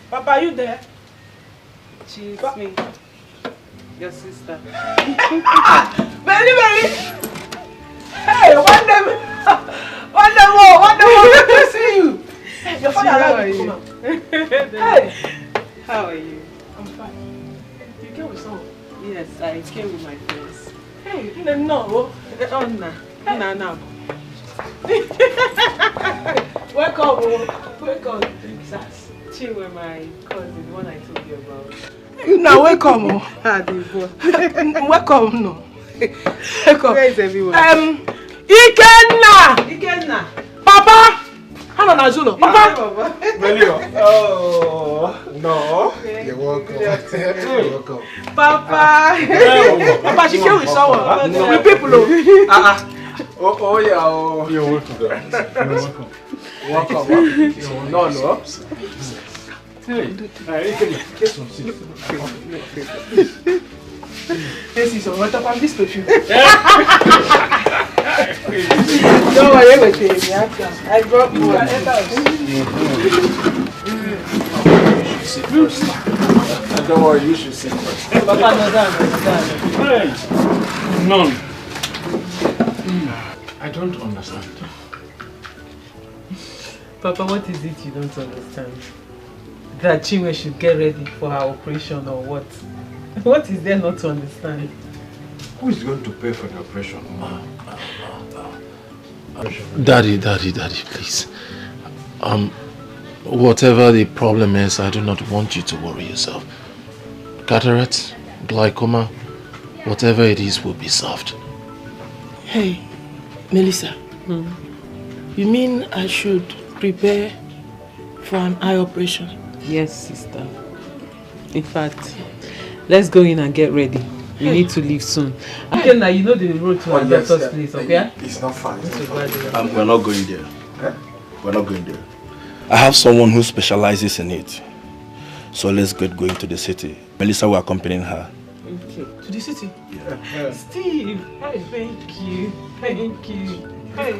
Papa, are you there? She's me. Your sister. Very, very. Hey, one day more, let me see you. Your father allowed you to come out. Hey. How are you? I'm fine. You came with someone? Yes, I came with my friends. Hey, no. No. Welcome. Chinwe, my cousin, the one I told you about. Now welcome. Welcome, no. Welcome. Where is everyone? Ikenna. Papa. Hana na Zulu. Papa. Oh, no. You're welcome. Papa. Papa, she came with someone. With people. Oh, yeah. Oh. You're welcome. Welcome. No. This is what about this perfume. Don't worry, everything. I brought more. Don't worry, you should sit first. Papa, None. I don't understand. Papa, what is it you don't understand? That Chinwe should get ready for her operation or what? What is there not to understand? Who is going to pay for the operation? Daddy, please. Whatever the problem is, I do not want you to worry yourself. Cataract, glaucoma, whatever it is will be solved. Hey, Melissa. You mean I should prepare for an eye operation? Yes, sister. In fact, let's go in and get ready. We need to leave soon. Okay, now you know the road to our doctor's place, okay? It's not far. We're not going there. We're not going there. I have someone who specializes in it. So let's get going to the city. Melissa will accompany her. Okay. To the city? Yeah. Steve, hey, thank you. Thank you. Hey.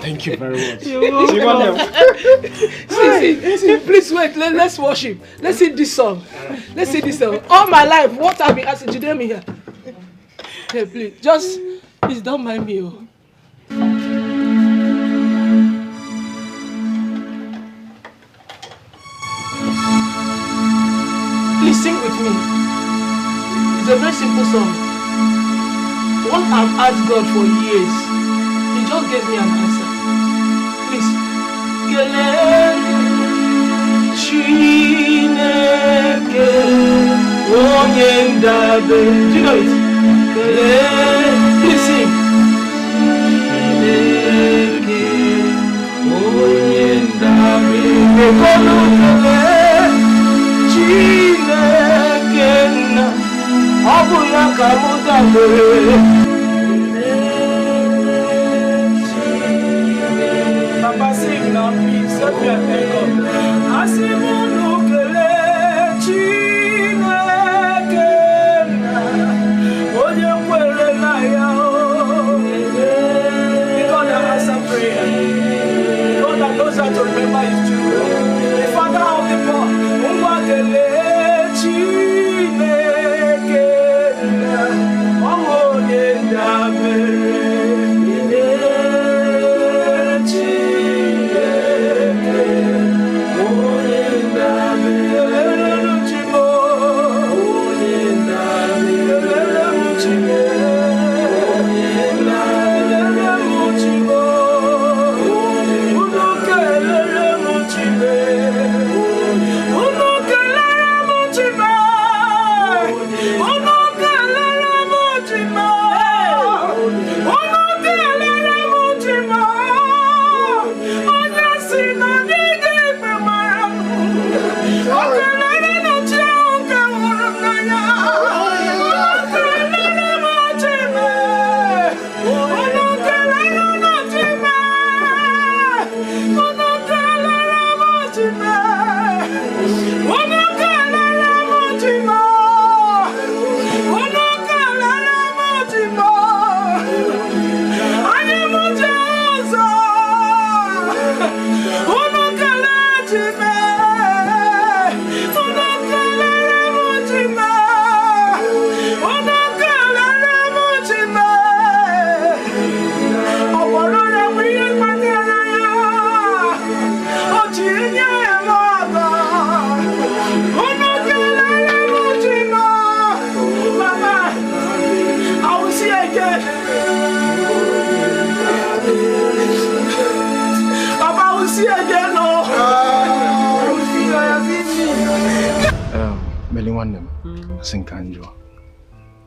Thank you very much. You're welcome. See, please wait. Let's worship. Let's sing this song. Let's sing this song. All my life, what I've been asking, you me here. Hey, please don't mind me. Please sing with me. It's a very simple song. What I've asked God for years, He just gave me an answer. Please. Do you know it? Please sing. Papa, sing now, please. Set me and thank God. God that answers prayer. God that knows how to remember His children. The Father of the poor.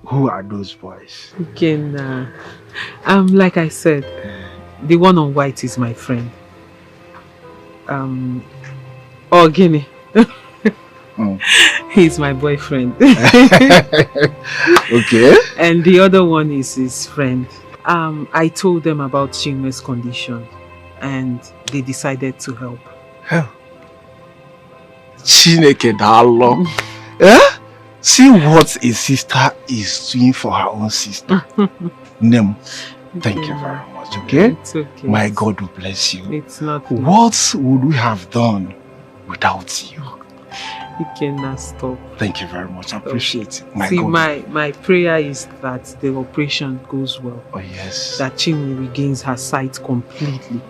Who are those boys? Okay, like I said, the one on white is my friend. Guinea. He's my boyfriend. Okay. And the other one is his friend. I told them about Chinwendu's condition and they decided to help. Hell. Chineke dalo. See what a sister is doing for her own sister. Nem, thank you very much, okay? It's okay. My God will bless you. It's not. What would we have done without you? You cannot stop. Thank you very much. I appreciate it. See, my prayer is that the operation goes well. Oh, yes. That Chinwendu regains her sight completely.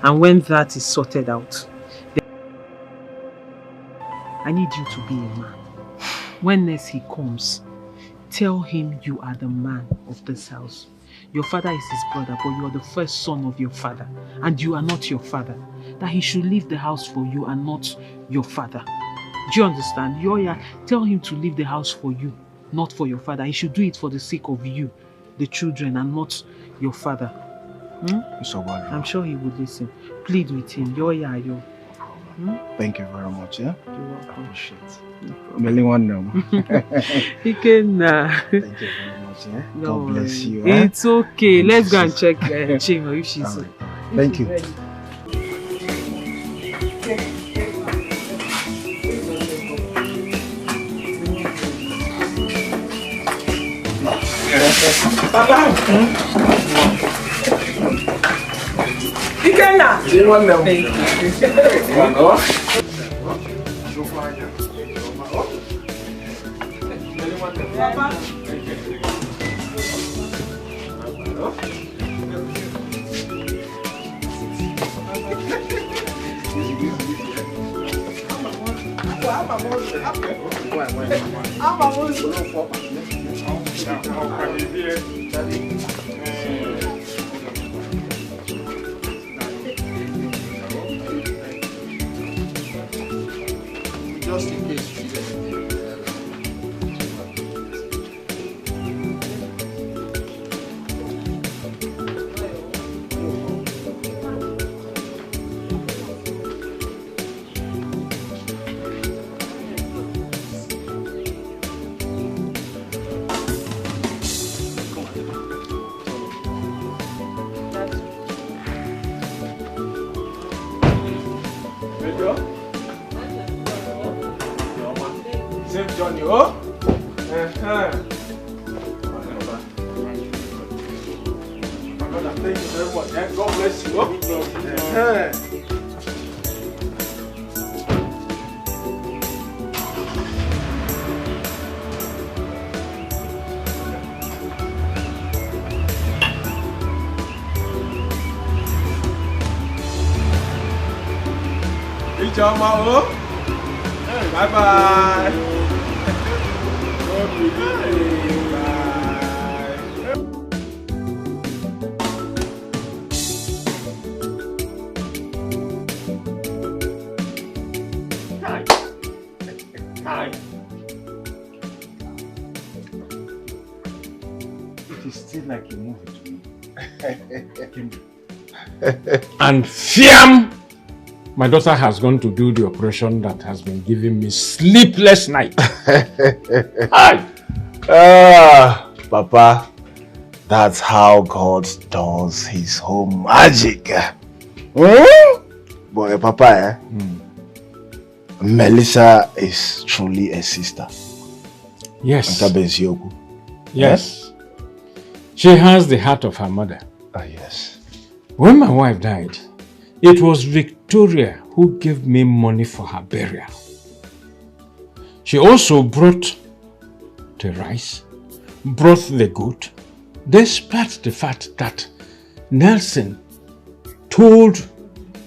And when that is sorted out, I need you to be a man. When next he comes, tell him you are the man of this house. your father is his brother, but you are the first son of your father, and you are not your father. That he should leave the house for you and not your father. Do you understand? Yoya, tell him to leave the house for you, not for your father. He should do it for the sake of you, the children, and not your father. I'm sure he would listen. Plead with him. Yoya, yo. Thank you very much, yeah? You're welcome. I appreciate it. Really want them. He can. Thank you very much, yeah? No God bless you. It's okay. Let's go and check Chinwe if she's right. Thank you. ready. Papa. Ikenna. You want them? Papa. Just in case you Save Johnny, oh? Thank you very much. God bless you. Bye bye. It is still like a movie to me. And fiam! My daughter has gone to do the operation that has been giving me sleepless night. Papa, that's how God does his own magic. Boy, Papa, Melissa is truly a sister. Yes. Yes. She has the heart of her mother. Yes. When my wife died, it was Victoria who gave me money for her burial. She also brought the rice, brought the goat, despite the fact that Nelson told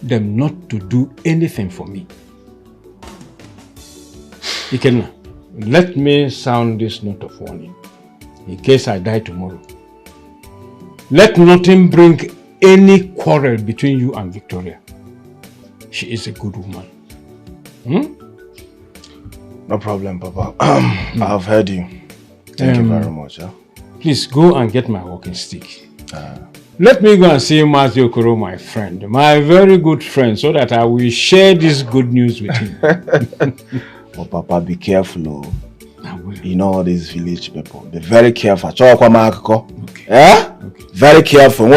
them not to do anything for me. Ikenna, let me sound this note of warning in case I die tomorrow. Let nothing bring any quarrel between you and Victoria. She is a good woman. No problem, Papa. I've heard you. Thank you very much. Please go and get my walking stick. Let me go and see Mazi Okoro, my friend, my very good friend, so that I will share this good news with him. Oh, Papa, be careful. You know all these village people. Be very careful. Okay. Eh? Okay. Very careful.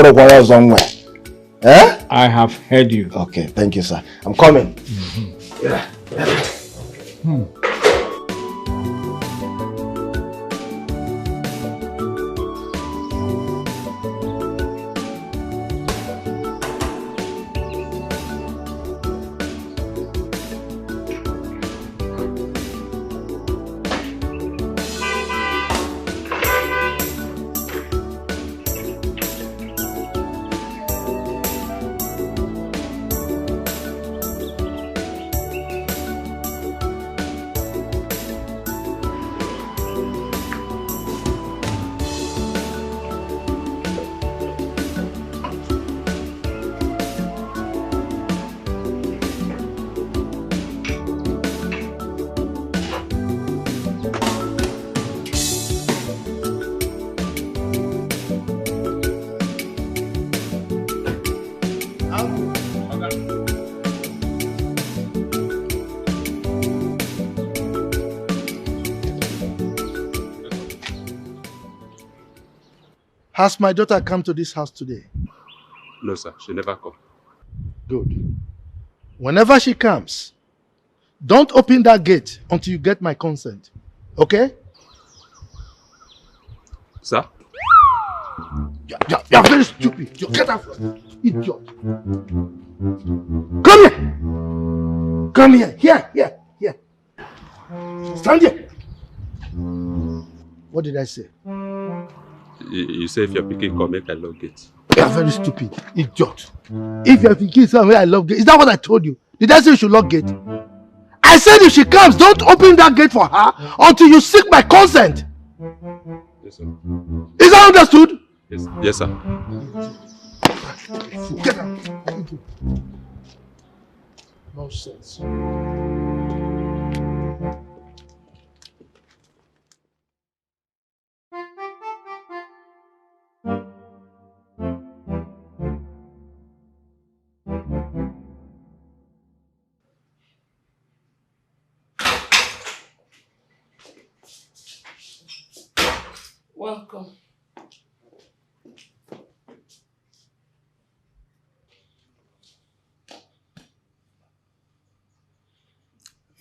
Eh? I have heard you. Okay, thank you, sir. I'm coming. Yeah. Has my daughter come to this house today? No, sir. She never come. Good. Whenever she comes, don't open that gate until you get my consent. Okay? Sir? You're very stupid. You get out. Idiot. Come here. Come here. Here. Stand here. What did I say? You say if your picking come, make I lock it. You are very stupid. Idiot. If your picking somewhere I love gate. Is that what I told you? Did I say you should lock gate? I said if she comes, don't open that gate for her until you seek my consent. Yes, sir. Is that understood? Yes, sir. Get out. Nonsense. Welcome.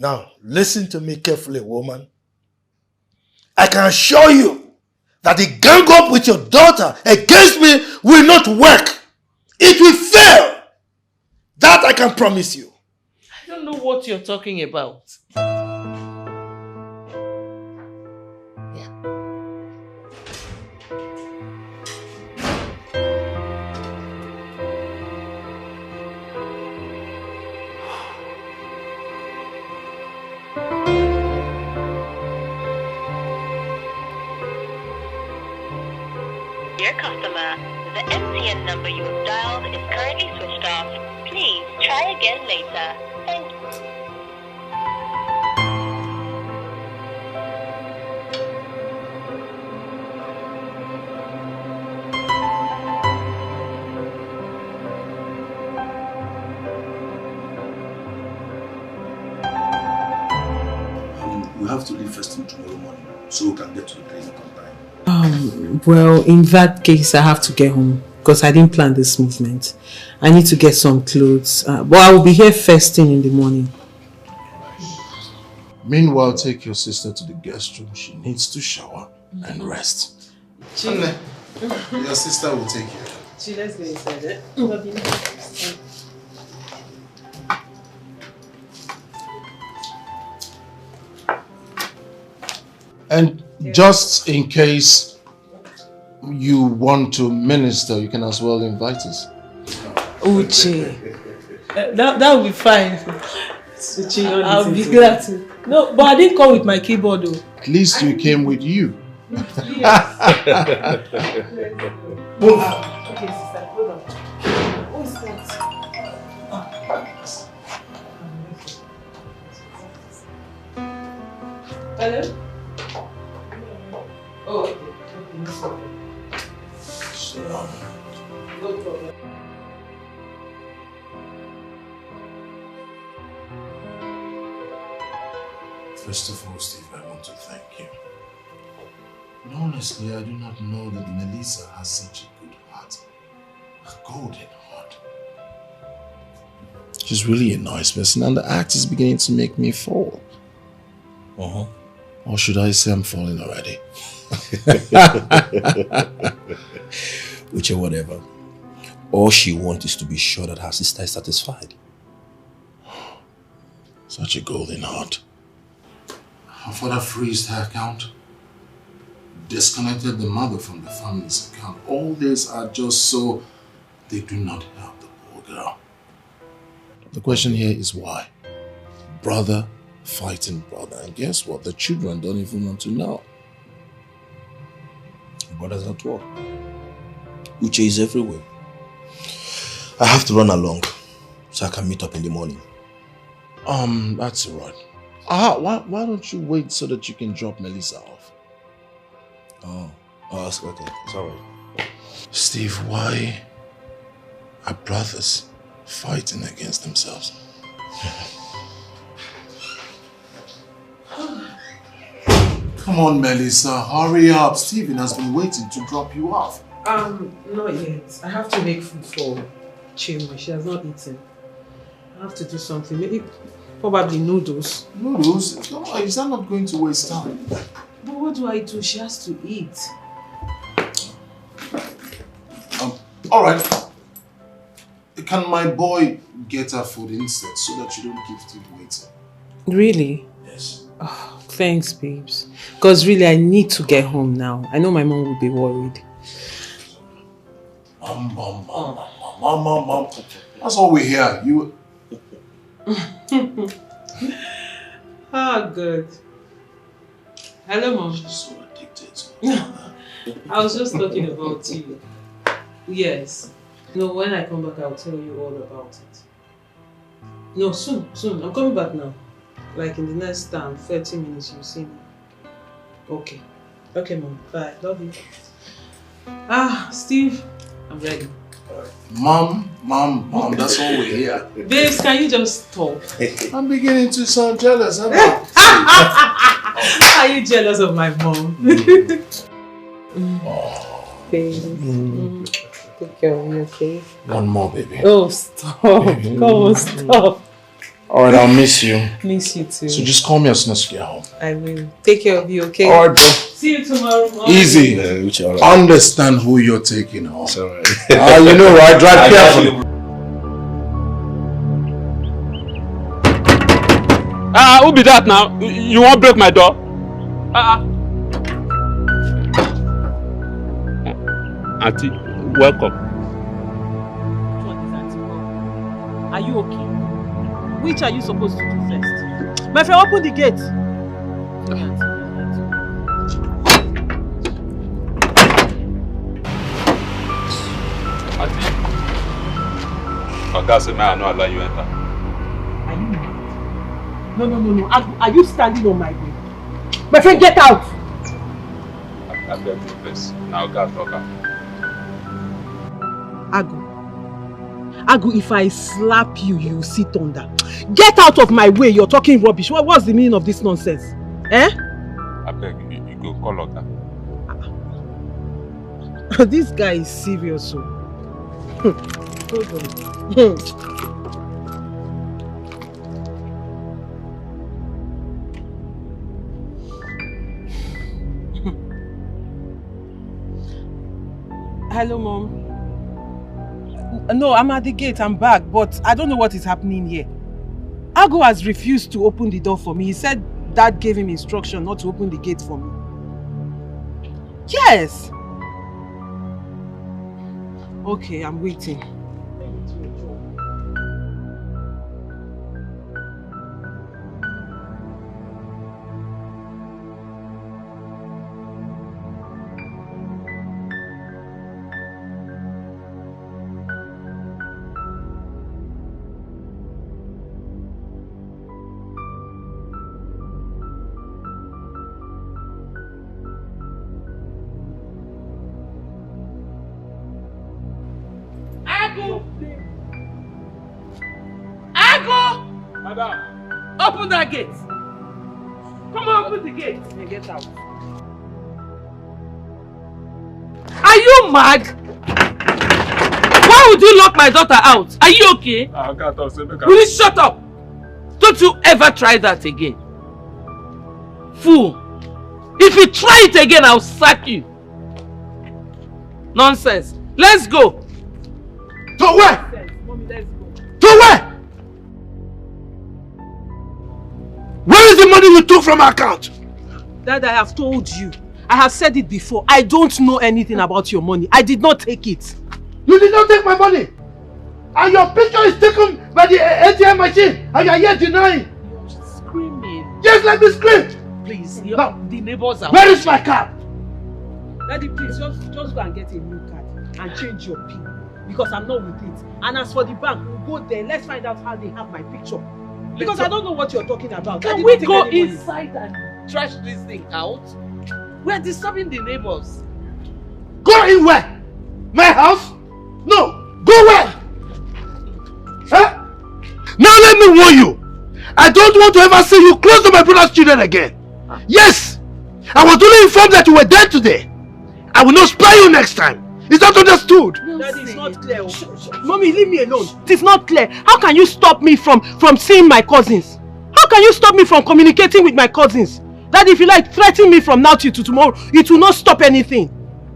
Now, listen to me carefully, woman. I can assure you that the gang up with your daughter against me will not work. It will fail. That I can promise you. I don't know what you're talking about. Dear customer, the MTN number you have dialed is currently switched off. Please try again later. Thank you. We have to leave first thing tomorrow morning so we can get to the clinic on time. Well, in that case, I have to get home because I didn't plan this movement. I need to get some clothes. But I will be here first thing in the morning. Meanwhile, take your sister to the guest room. She needs to shower and rest. Chi. Your sister will take care. Chi, let's go inside. And just in case you want to minister, you can as well invite us. Uche. That will be fine. I'll be glad to. No, but I didn't come with my keyboard though. At least you came with you. Okay, sister, hold on. Who is that? Hello? Oh, okay. No problem. First of all, Steve, I want to thank you. And honestly, I do not know that Melissa has such a good heart. A golden heart. She's really a nice person, and the act is beginning to make me fall. Or should I say I'm falling already? Which whatever. All she wants is to be sure that her sister is satisfied. Such a golden heart. Her father freezed her account, disconnected the mother from the family's account. All these are just so they do not help the poor girl. The question here is why? Brother fighting brother. And guess what? The children don't even want to know. Brothers at war. Uche is everywhere. I have to run along so I can meet up in the morning. That's alright. Why don't you wait so that you can drop Melissa off? Oh, okay. It's alright. Steve, why are brothers fighting against themselves? Come on, Melissa, hurry up. Steven has been waiting to drop you off. Not yet. I have to make food for Chinwendu. She has not eaten. I have to do something. Maybe, probably noodles. Noodles? No, is that not going to waste time? But what do I do? She has to eat. Alright. Can my boy get her food instead so that you don't keep still waiting? Really? Yes. Oh, thanks, babes. Because really, I need to get home now. I know my mom will be worried. Mom. That's all we hear. You. Good. Hello, Mom. She's so addicted. I was just talking about you. Yes. No, when I come back, I'll tell you all about it. No, soon. I'm coming back now. Like in the next 30 minutes, you'll see me. Okay. Okay, Mom. Bye. Love you. Steve, I'm ready. Mom, that's all we hear. Babes, can you just stop? I'm beginning to sound jealous. Are you jealous of my mom? Baby. Take care of me, okay? One more, baby. Oh, stop. Baby. Come on, stop. Alright, I'll miss you. Miss you too. So just call me as soon as you get home. I will. Take care of you, okay? Alright, bro. See you tomorrow morning. Easy. Right. Understand who you're taking home. It's alright. You know, right? Drive carefully. Who be that now? You won't break my door? Auntie, welcome. Are you okay? Which are you supposed to do first? My friend, open the gate. Auntie, Oga said, may I not allow you enter? Are you mad? No. Are you standing on my way? My friend, get out! I beg you first. Now, God, talk. Agu, if I slap you, you will see thunder. Get out of my way, you're talking rubbish. What's the meaning of this nonsense? Eh? I beg you, you go call Oga. This guy is serious. So. Hold on. Hello, Mom. No, I'm at the gate. I'm back, but I don't know what is happening here. Agu has refused to open the door for me. He said Dad gave him instruction not to open the gate for me. Yes. Okay, I'm waiting. Open that gate! Come on, open the gate and get out. Are you mad? Why would you lock my daughter out? Are you okay? Will you shut up? Don't you ever try that again. Fool! If you try it again, I'll sack you. Nonsense. Let's go. To where? Mommy, let's go. To where? Where is the money you took from my account? Dad, I have told you. I have said it before. I don't know anything about your money. I did not take it. You did not take my money. And your picture is taken by the ATM machine. And you are here denying. You're screaming. Just let me scream. Please, now, the neighbors are... Where is my card? Daddy, please, just go and get a new card and change your PIN. Because I'm not with it. And as for the bank, we'll go there. Let's find out how they have my picture. Because I don't know what you're talking about. Can we go inside and trash this thing out? We're disturbing the neighbors. Go in where? My house? No. Go where? Huh? Now let me warn you. I don't want to ever see you close to my brother's children again. Yes. I was only informed that you were dead today. I will not spare you next time. Is that understood? Daddy, it's not clear. Mommy, leave me alone. It is not clear. How can you stop me from seeing my cousins? How can you stop me from communicating with my cousins? Daddy, if you like, threaten me from now till tomorrow. It will not stop anything.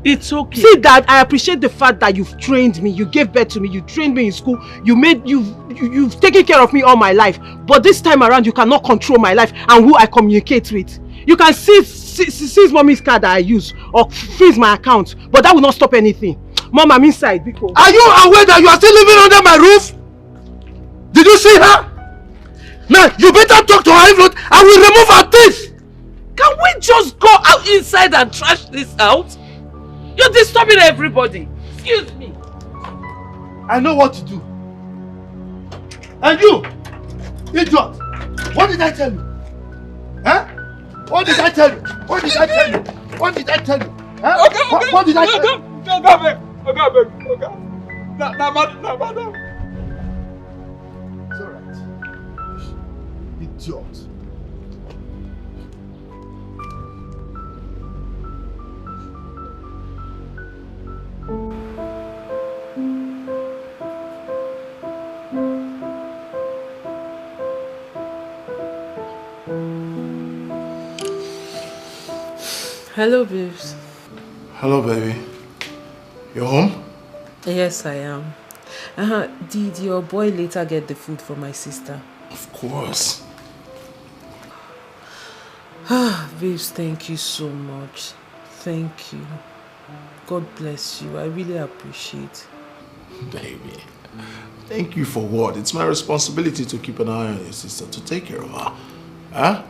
It's okay. See, Dad, I appreciate the fact that you've trained me. You gave birth to me. You trained me in school. You've taken care of me all my life. But this time around, you cannot control my life and who I communicate with. You can seize mommy's card that I use or freeze my account, but that will not stop anything. Mom, I'm inside. Because... Are you aware that you are still living under my roof? Did you see her? Now, you better talk to her. If not, I will remove her teeth. Can we just go out inside and trash this out? You're disturbing everybody. Excuse me. I know what to do. And you, idiot, what did I tell you? Huh? What did I tell you? What did I tell you? What did I tell you? Huh? Okay. What did I tell you? Okay. Madam. It's alright. Idiot. Hello, babes. Hello, baby. You're home? Yes, I am. Did your boy later get the food for my sister? Of course. Babes, thank you so much. Thank you. God bless you. I really appreciate. Baby, thank you for what? It's my responsibility to keep an eye on your sister, to take care of her. Huh?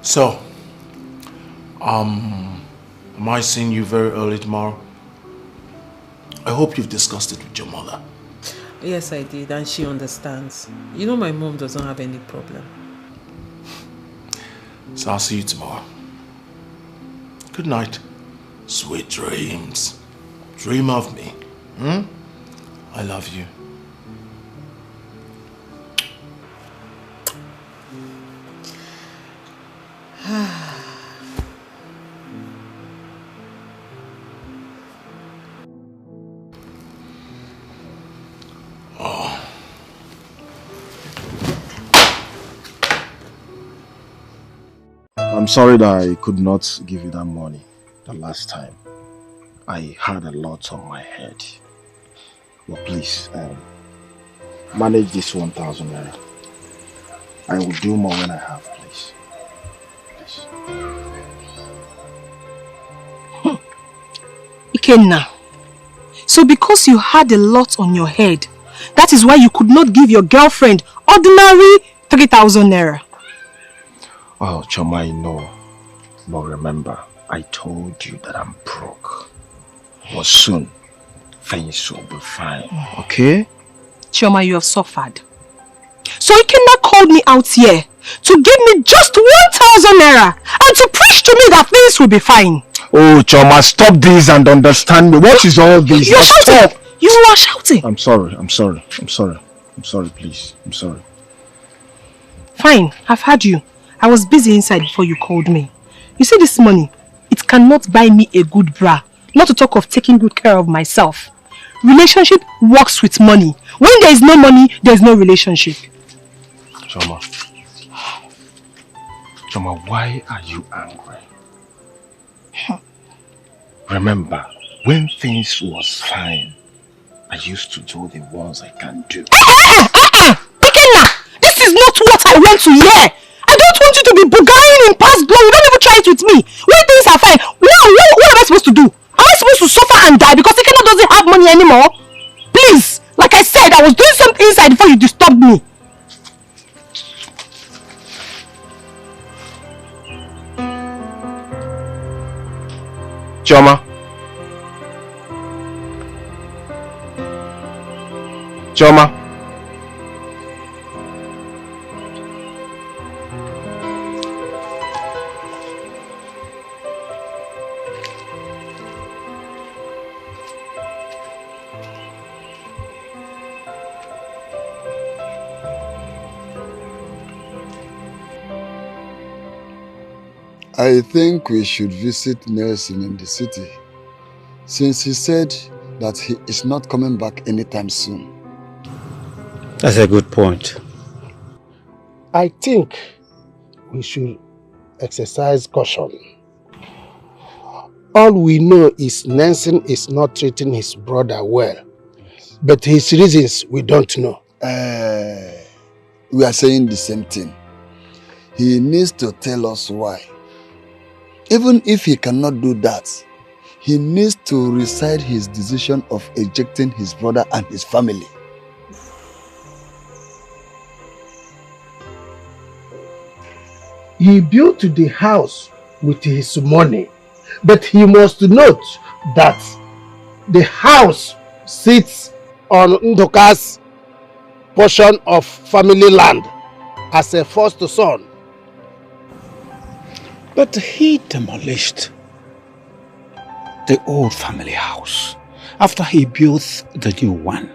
So, am I seeing you very early tomorrow? I hope you've discussed it with your mother. Yes, I did, and she understands. You know my mom doesn't have any problem. So I'll see you tomorrow. Good night. Sweet dreams. Dream of me. I love you. I'm sorry that I could not give you that money the last time. I had a lot on my head. But please, manage this 1,000 naira. I will do more when I have, please. Ikenna, so because you had a lot on your head, that is why you could not give your girlfriend ordinary 3,000 naira. Oh, Choma, no. But remember, I told you that I'm broke. But soon, things will be fine, okay? Chioma, you have suffered. So Ikenna called me out here to give me just 1,000 naira and to preach to me that things will be fine. Oh, Choma, stop this and understand me. What is all this? You're shouting! Stop. You are shouting! I'm sorry, please. I'm sorry. Fine, I've heard you. I was busy inside before you called me. You see this money, it cannot buy me a good bra. Not to talk of taking good care of myself. Relationship works with money. When there is no money, there is no relationship. Choma, why are you angry? Remember, when things was fine, I used to do the ones I can do. Ikenna, this is not what I want to hear. I don't want you to be bugaring in past glory. Don't even try it with me. When things are fine, what am I supposed to do? Am I supposed to suffer and die because Ikenna doesn't have money anymore? Please, like I said, I was doing something inside before you disturbed me. Choma. I think we should visit Nelson in the city since he said that he is not coming back anytime soon. That's a good point. I think we should exercise caution. All we know is Nelson is not treating his brother well. But his reasons we don't know. We are saying the same thing. He needs to tell us why. Even if he cannot do that, he needs to rescind his decision of ejecting his brother and his family. He built the house with his money, but he must note that the house sits on Ndoka's portion of family land as a first son. But he demolished the old family house after he built the new one.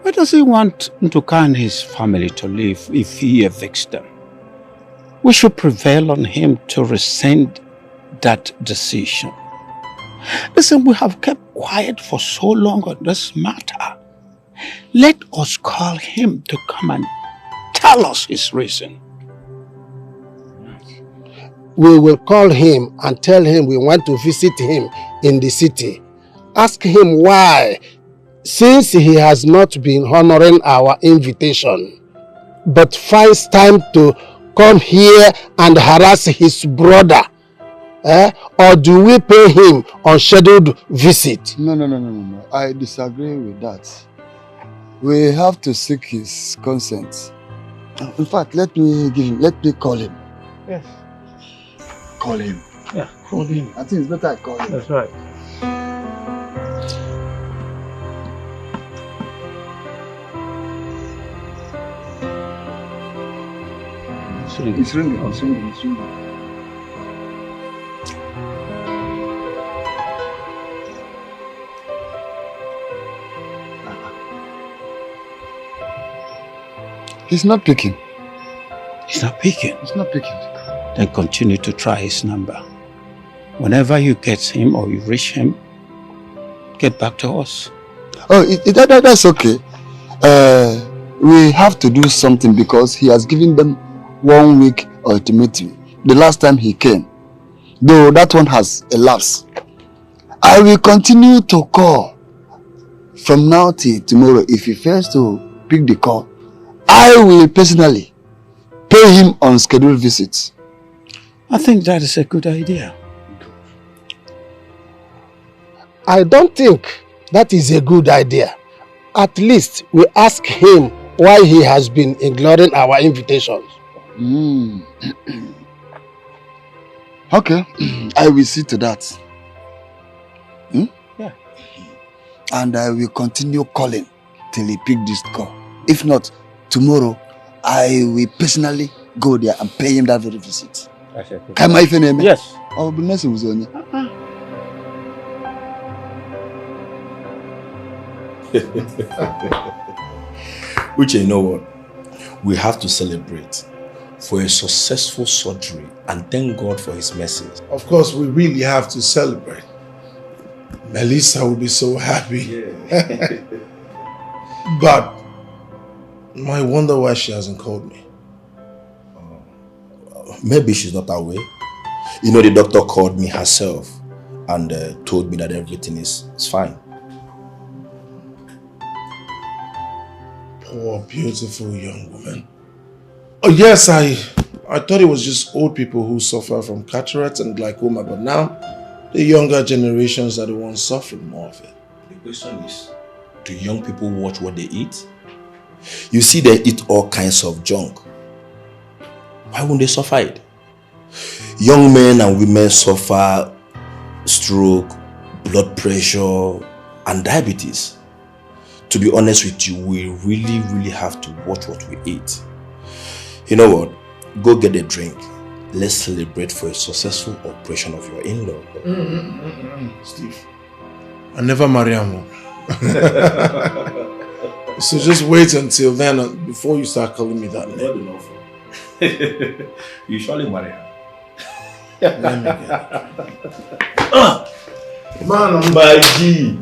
Where does he want Ndoka and his family to live if he evicts them? We should prevail on him to rescind that decision. Listen, we have kept quiet for so long on this matter. Let us call him to come and tell us his reason. We will call him and tell him we want to visit him in the city. Ask him why, since he has not been honoring our invitation, but finds time to come here and harass his brother. Or do we pay him unscheduled visit? No. I disagree with that. We have to seek his consent. In fact, let me call him. Yes. Call him. Yeah, call him. I think it's better I call him. That's right. It's ringing. He's not picking. He's not picking? He's not picking. Then continue to try his number. Whenever you get him or you reach him, get back to us. Oh, that's okay. We have to do something because he has given them 1 week ultimatum. The last time he came, though that one has elapsed. I will continue to call from now till tomorrow. If he fails to pick the call, I will personally pay him on scheduled visits. I think that is a good idea. I don't think that is a good idea. At least we ask him why he has been ignoring our invitations. Okay, I will see to that. Yeah. And I will continue calling till he pick this call. If not, tomorrow I will personally go there and pay him that very visit. Can I name? Yes. I will be nice with you. Which, you know what? We have to celebrate for a successful surgery and thank God for his mercies. Of course, we really have to celebrate. Melissa will be so happy. Yeah. But I wonder why she hasn't called me. Maybe she's not away. You know, the doctor called me herself and told me that everything is fine. Poor, beautiful young woman. Oh yes, I thought it was just old people who suffer from cataracts and glaucoma, but now the younger generations are the ones suffering more of it. The question is, do young people watch what they eat? You see, they eat all kinds of junk. Why won't they suffer it? Young men and women suffer stroke, blood pressure, and diabetes. To be honest with you, we really have to watch what we eat. You know what? Go get a drink. Let's celebrate for a successful operation of your in-law. Steve, I never marry a woman. So just wait until then before you start calling me that name. You surely marry her. Let me get it. Man, my G.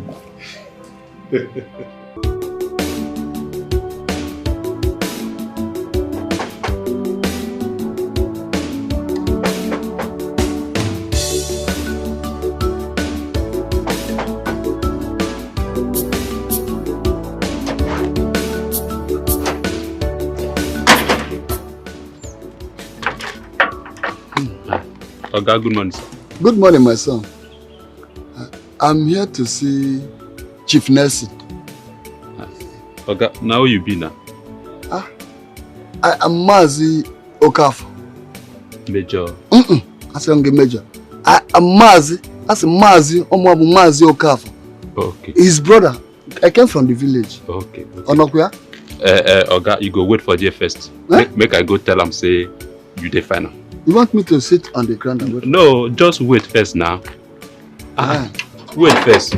Oga, good morning, sir. Good morning, my son. I'm here to see Chief Nelson. Oga, now you be now? I am Mazi Okafor. Major. I say I'm Major. I am Mazi. I say Mazi Omobu Mazi Okafor. Okay. His brother. I came from the village. Okay. Onokuya? Oga, you go wait for there first. Make I go tell him say you dey final. You want me to sit on the ground and wait? No, just wait first now. Wait first.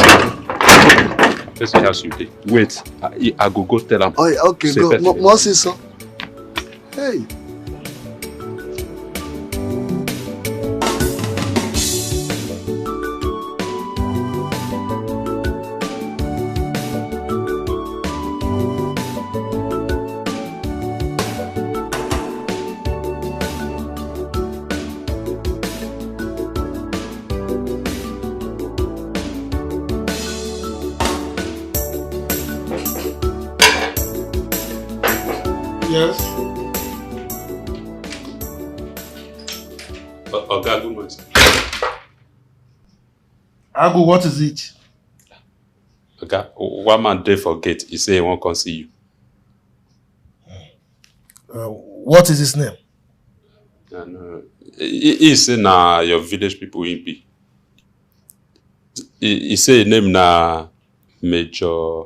Let's see how you dey. Wait. I go tell him. Oh, okay, go. More see so. Hey. Yes. Oga, good morning. Agu, what is it? Oga, one man dey for gate. He say he won't come see you. What is his name? No. He say na your village people in be. He say his name na Major.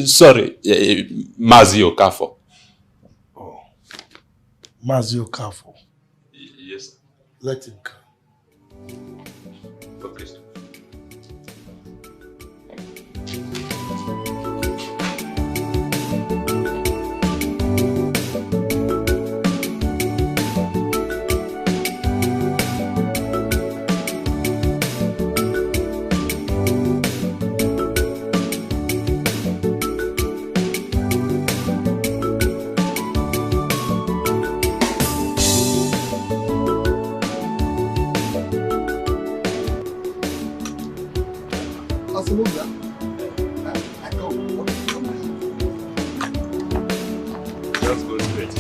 Sorry, Mazi Okafor. Mazi Okafor. Yes. Let him come. Okay. Just go straight.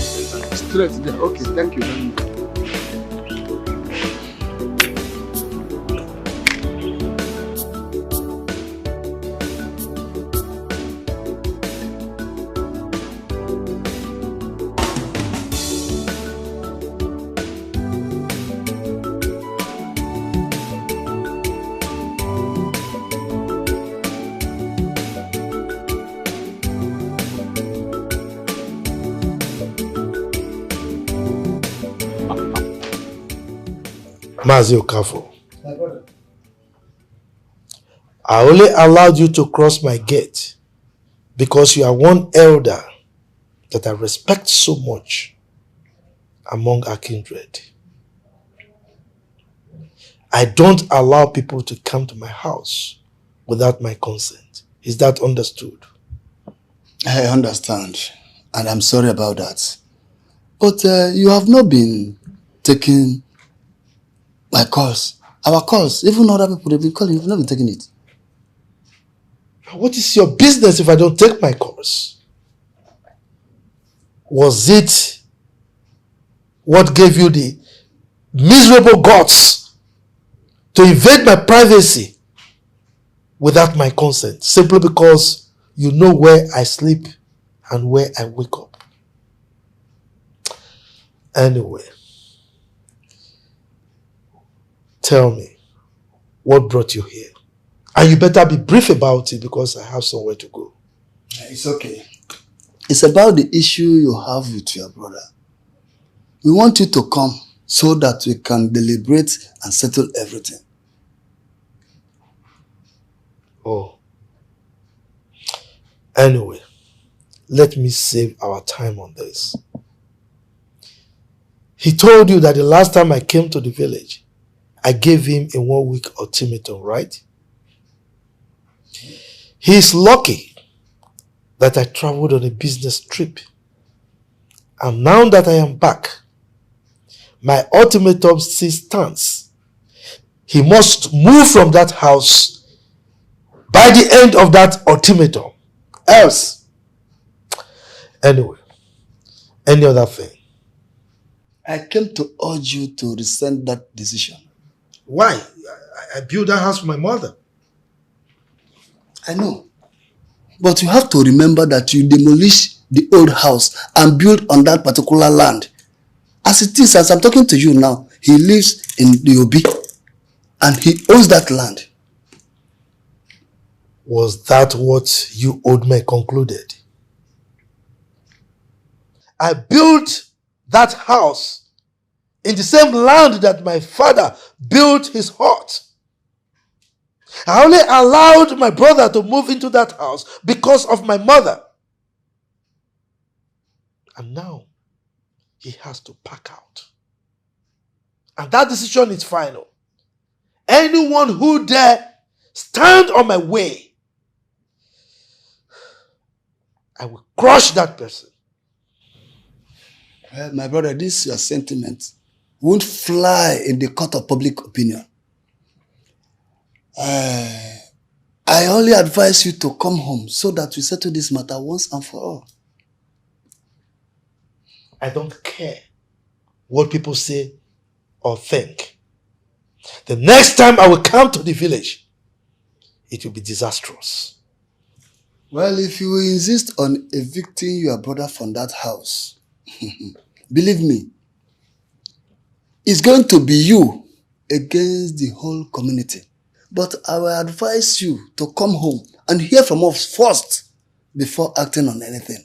Straight there. Okay, thank you very much. Mazi Okafor. I only allowed you to cross my gate because you are one elder that I respect so much among our kindred. I don't allow people to come to my house without my consent. Is that understood? I understand, and I'm sorry about that. But you have not been taking my calls. Our calls, even other people they've been calling, you've not been taking it. What is your business if I don't take my calls? Was it what gave you the miserable guts to invade my privacy without my consent, simply because you know where I sleep and where I wake up? Anyway, tell me, what brought you here? And you better be brief about it because I have somewhere to go. It's okay. It's about the issue you have with your brother. We want you to come so that we can deliberate and settle everything. Oh. Anyway, let me save our time on this. He told you that the last time I came to the village, I gave him a 1-week ultimatum, right? He's lucky that I traveled on a business trip. And now that I am back, my ultimatum still stands. He must move from that house by the end of that ultimatum. Else, anyway, any other thing? I came to urge you to rescind that decision. Why? I built that house for my mother. I know. But you have to remember that you demolished the old house and built on that particular land. As it is, as I'm talking to you now, he lives in the Obi and he owns that land. Was that what you old men concluded? I built that house in the same land that my father built his hut. I only allowed my brother to move into that house because of my mother. And now he has to pack out. And that decision is final. Anyone who dare stand on my way, I will crush that person. Well, my brother, this your sentiment won't fly in the court of public opinion. I only advise you to come home so that we settle this matter once and for all. I don't care what people say or think. The next time I will come to the village, it will be disastrous. Well, if you insist on evicting your brother from that house, believe me, it's going to be you against the whole community. But I will advise you to come home and hear from us first before acting on anything.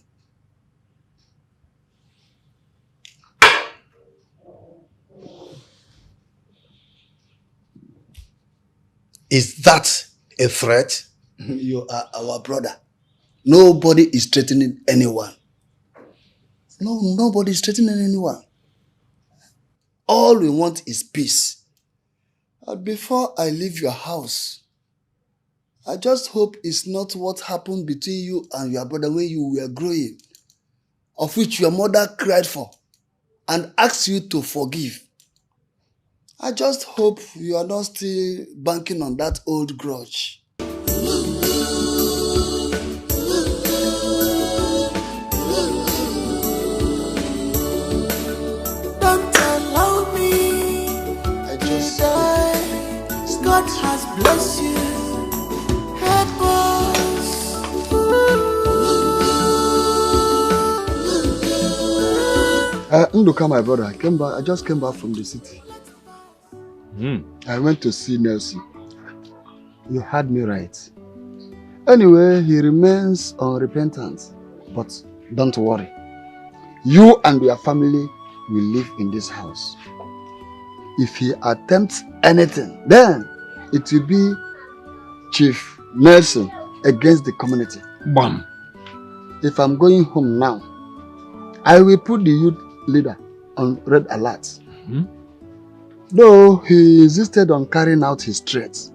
Is that a threat? You are our brother. Nobody is threatening anyone. No, nobody is threatening anyone. All we want is peace. And before I leave your house, I just hope it's not what happened between you and your brother when you were growing, of which your mother cried for and asked you to forgive. I just hope you are not still banking on that old grudge. Don't allow me to die. God has blessed you. Help us. Unuka, my brother, I just came back from the city. I went to see Nelson. You had me right. Anyway, he remains unrepentant. But don't worry. You and your family will live in this house. If he attempts anything, then it will be Chief Nelson against the community. Bam. If I'm going home now, I will put the youth leader on red alert. Though he insisted on carrying out his threats.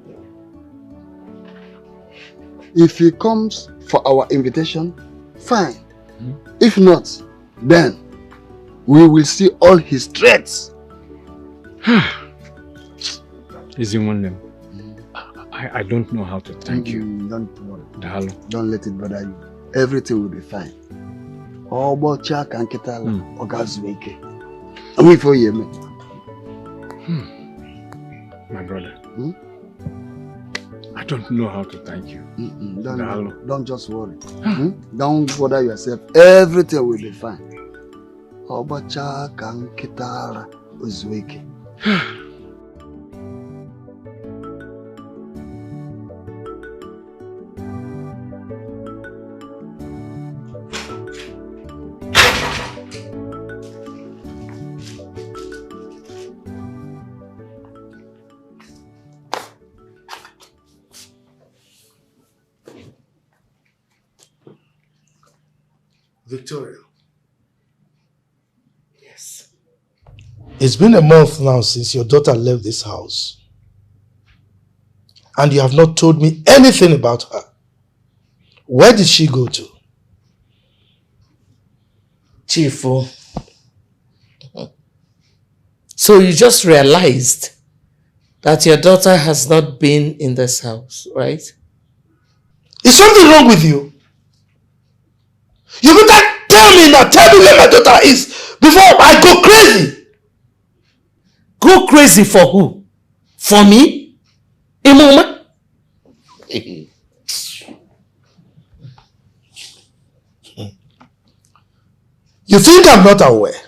If he comes for our invitation, fine. If not, then we will see all his threats. Easy one name. I don't know how to thank you. Don't worry. Dahalo. Don't let it bother you. Everything will be fine. Obocha kankitala ogazueke. We for you, man. My brother. I don't know how to thank you. Don't just worry. Don't bother yourself. Everything will be fine. Obocha kankitala ozueke. Victoria. Yes. It's been a month now since your daughter left this house. And you have not told me anything about her. Where did she go to? Chifu. So you just realized that your daughter has not been in this house, right? Is something wrong with you? You better tell me now. Tell me where my daughter is before I go crazy. Go crazy for who? For me? Imuma? You think I'm not aware?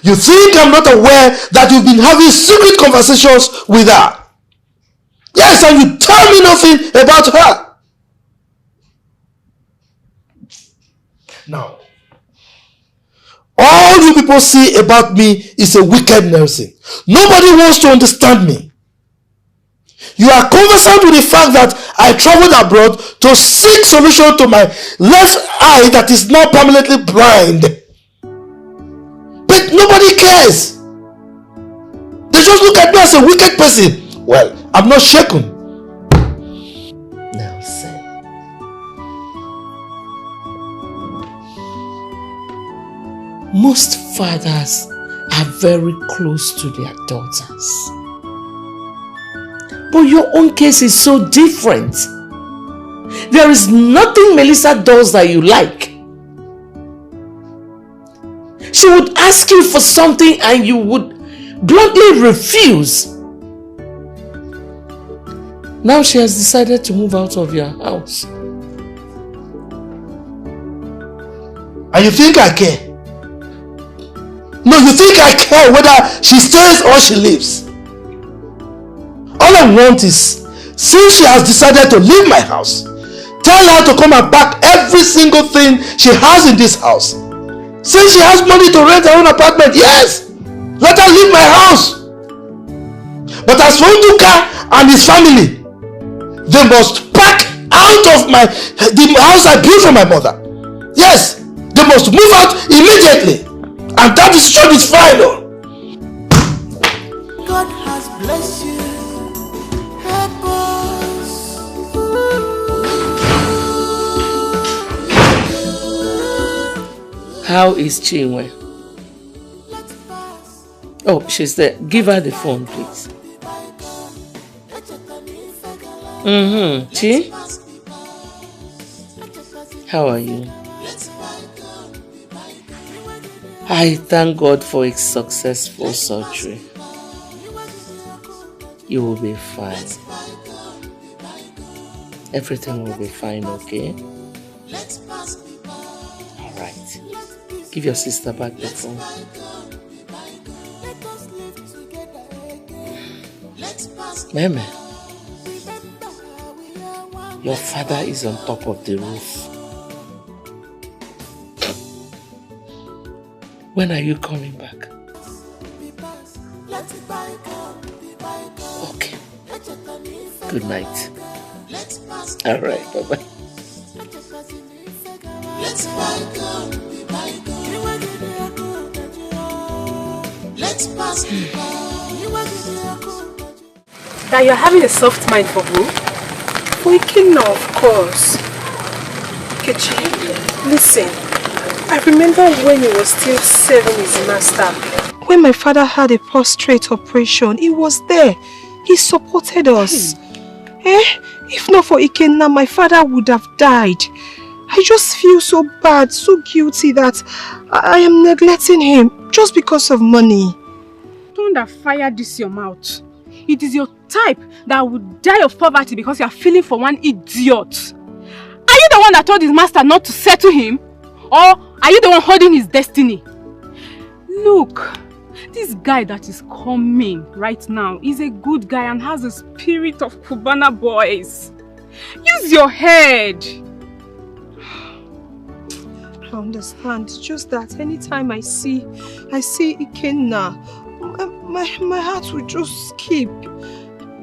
You think I'm not aware that you've been having secret conversations with her? Yes, and you tell me nothing about her. Now, all you people see about me is a wicked Nelson. Nobody wants to understand me. You are conversant with the fact that I traveled abroad to seek solution to my left eye that is now permanently blind. But nobody cares. They just look at me as a wicked person. Well, I'm not shaken. Nelson. Most fathers are very close to their daughters. But your own case is so different. There is nothing Melissa does that you like. She would ask you for something and you would bluntly refuse. Now she has decided to move out of your house. And you think I care? No, you think I care whether she stays or she leaves? All I want is, since she has decided to leave my house, tell her to come and pack every single thing she has in this house. Since she has money to rent her own apartment, yes, let her leave my house. But as for Unuka and his family, they must pack out of the house I built for my mother. Yes, they must move out immediately. And that decision is final. God has blessed you. Help us. How is Chinwe? Oh, she's there. Give her the phone, please. Chi? How are you? I thank God for a successful surgery. You will be fine. Everything will be fine, okay? Alright. Give your sister back the phone. Meme, your father is on top of the roof. When are you coming back? Okay. Good night. Alright, bye-bye. That you're having a soft mind for who? For Ikenna, of course. Kechi, listen. I remember when he was still serving his master. When my father had a prostate operation, he was there. He supported us. If not for Ikenna, my father would have died. I just feel so bad, so guilty that I am neglecting him just because of money. Don't fire this your mouth. It is your type that would die of poverty because you are feeling for one idiot. Are you the one that told his master not to settle him? Or are you the one holding his destiny? Look, this guy that is coming right now is a good guy and has the spirit of Cubana boys. Use your head. I understand. It's just that anytime I see Ikenna, my heart will just skip.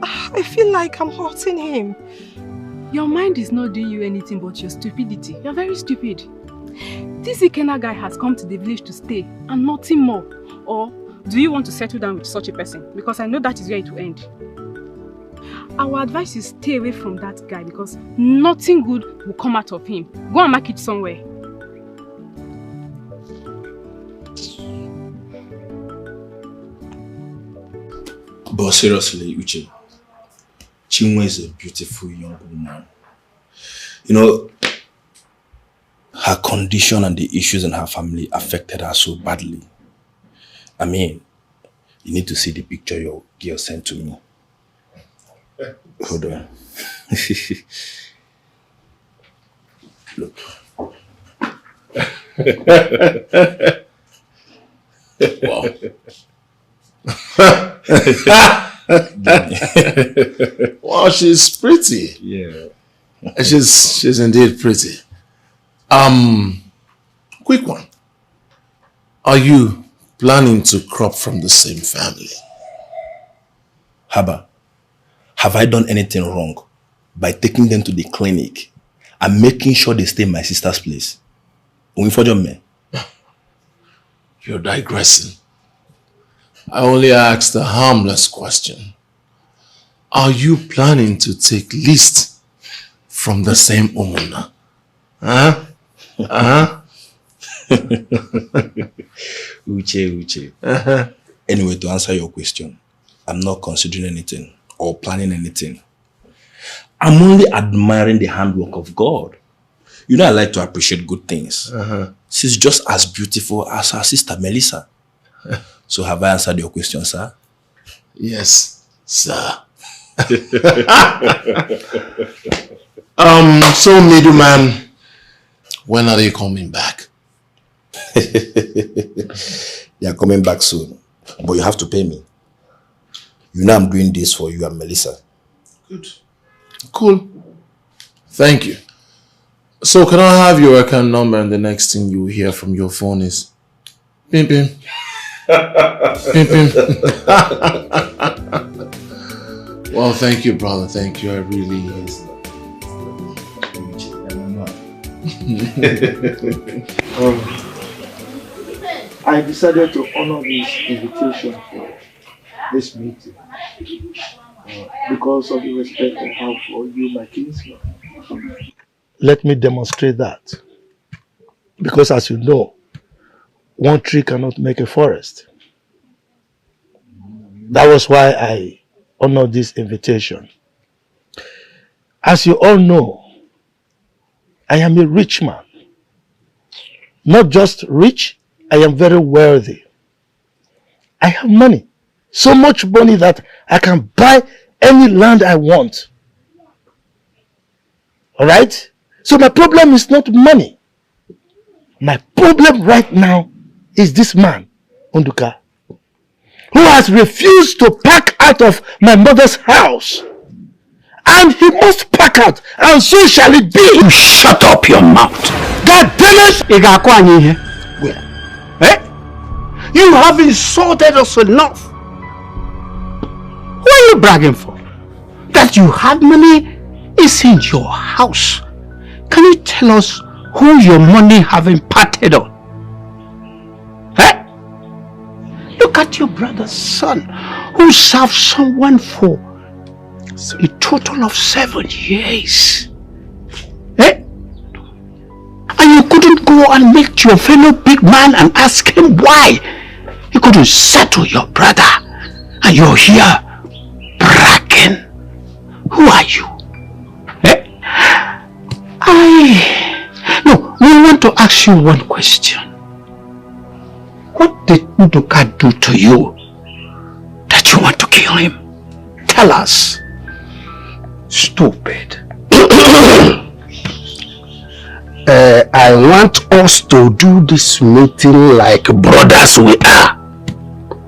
I feel like I'm hurting him. Your mind is not doing you anything but your stupidity. You're very stupid. This Ikenna guy has come to the village to stay and nothing more. Or do you want to settle down with such a person? Because I know that is where it will end. Our advice is stay away from that guy because nothing good will come out of him. Go and mark it somewhere. But seriously, Uche, Chinwe is a beautiful young woman. You know, her condition and the issues in her family affected her so badly. I mean, you need to see the picture your girl sent to me. Hold on. Look. Wow. Wow, she's pretty. Yeah. She's indeed pretty. Quick one. Are you planning to crop from the same family? Haba, have I done anything wrong by taking them to the clinic and making sure they stay in my sister's place? You're digressing. I only asked a harmless question. Are you planning to take least from the same Umuna? Huh? Uche. Anyway, to answer your question, I'm not considering anything or planning anything. I'm only admiring the handwork of God. You know, I like to appreciate good things. She's just as beautiful as her sister Melissa. So have I answered your question, sir? Yes, sir. So middleman, when are they coming back? They are coming back soon, but you have to pay me. You know I'm doing this for you and Melissa. Good. Cool. Thank you. So can I have your account number, and the next thing you hear from your phone is pim pim. Pim pim. Well, thank you, brother. Thank you. I really I decided to honor this invitation for this meeting because of the respect I have for you, my kinsman. Let me demonstrate that. Because as you know, one tree cannot make a forest. That was why I honored this invitation. As you all know, I am a rich man. Not just rich, I am very wealthy. I have money. So much money that I can buy any land I want. Alright? So my problem is not money. My problem right now is this man, Unuka, who has refused to pack out of my mother's house. And he must pack out, and so shall it be. You shut up your mouth. God damn it! Where? Eh? You have insulted us enough. What are you bragging for? That you have money is in your house. Can you tell us who your money have imparted on? Eh? Look at your brother's son who served someone for a total of 7 years. Eh? And you couldn't go and meet your fellow big man and ask him why he couldn't settle your brother. And you're here bragging. Who are you? Eh? No, we want to ask you one question. What did Unuka do to you that you want to kill him? Tell us. Stupid. I want us to do this meeting like brothers we are.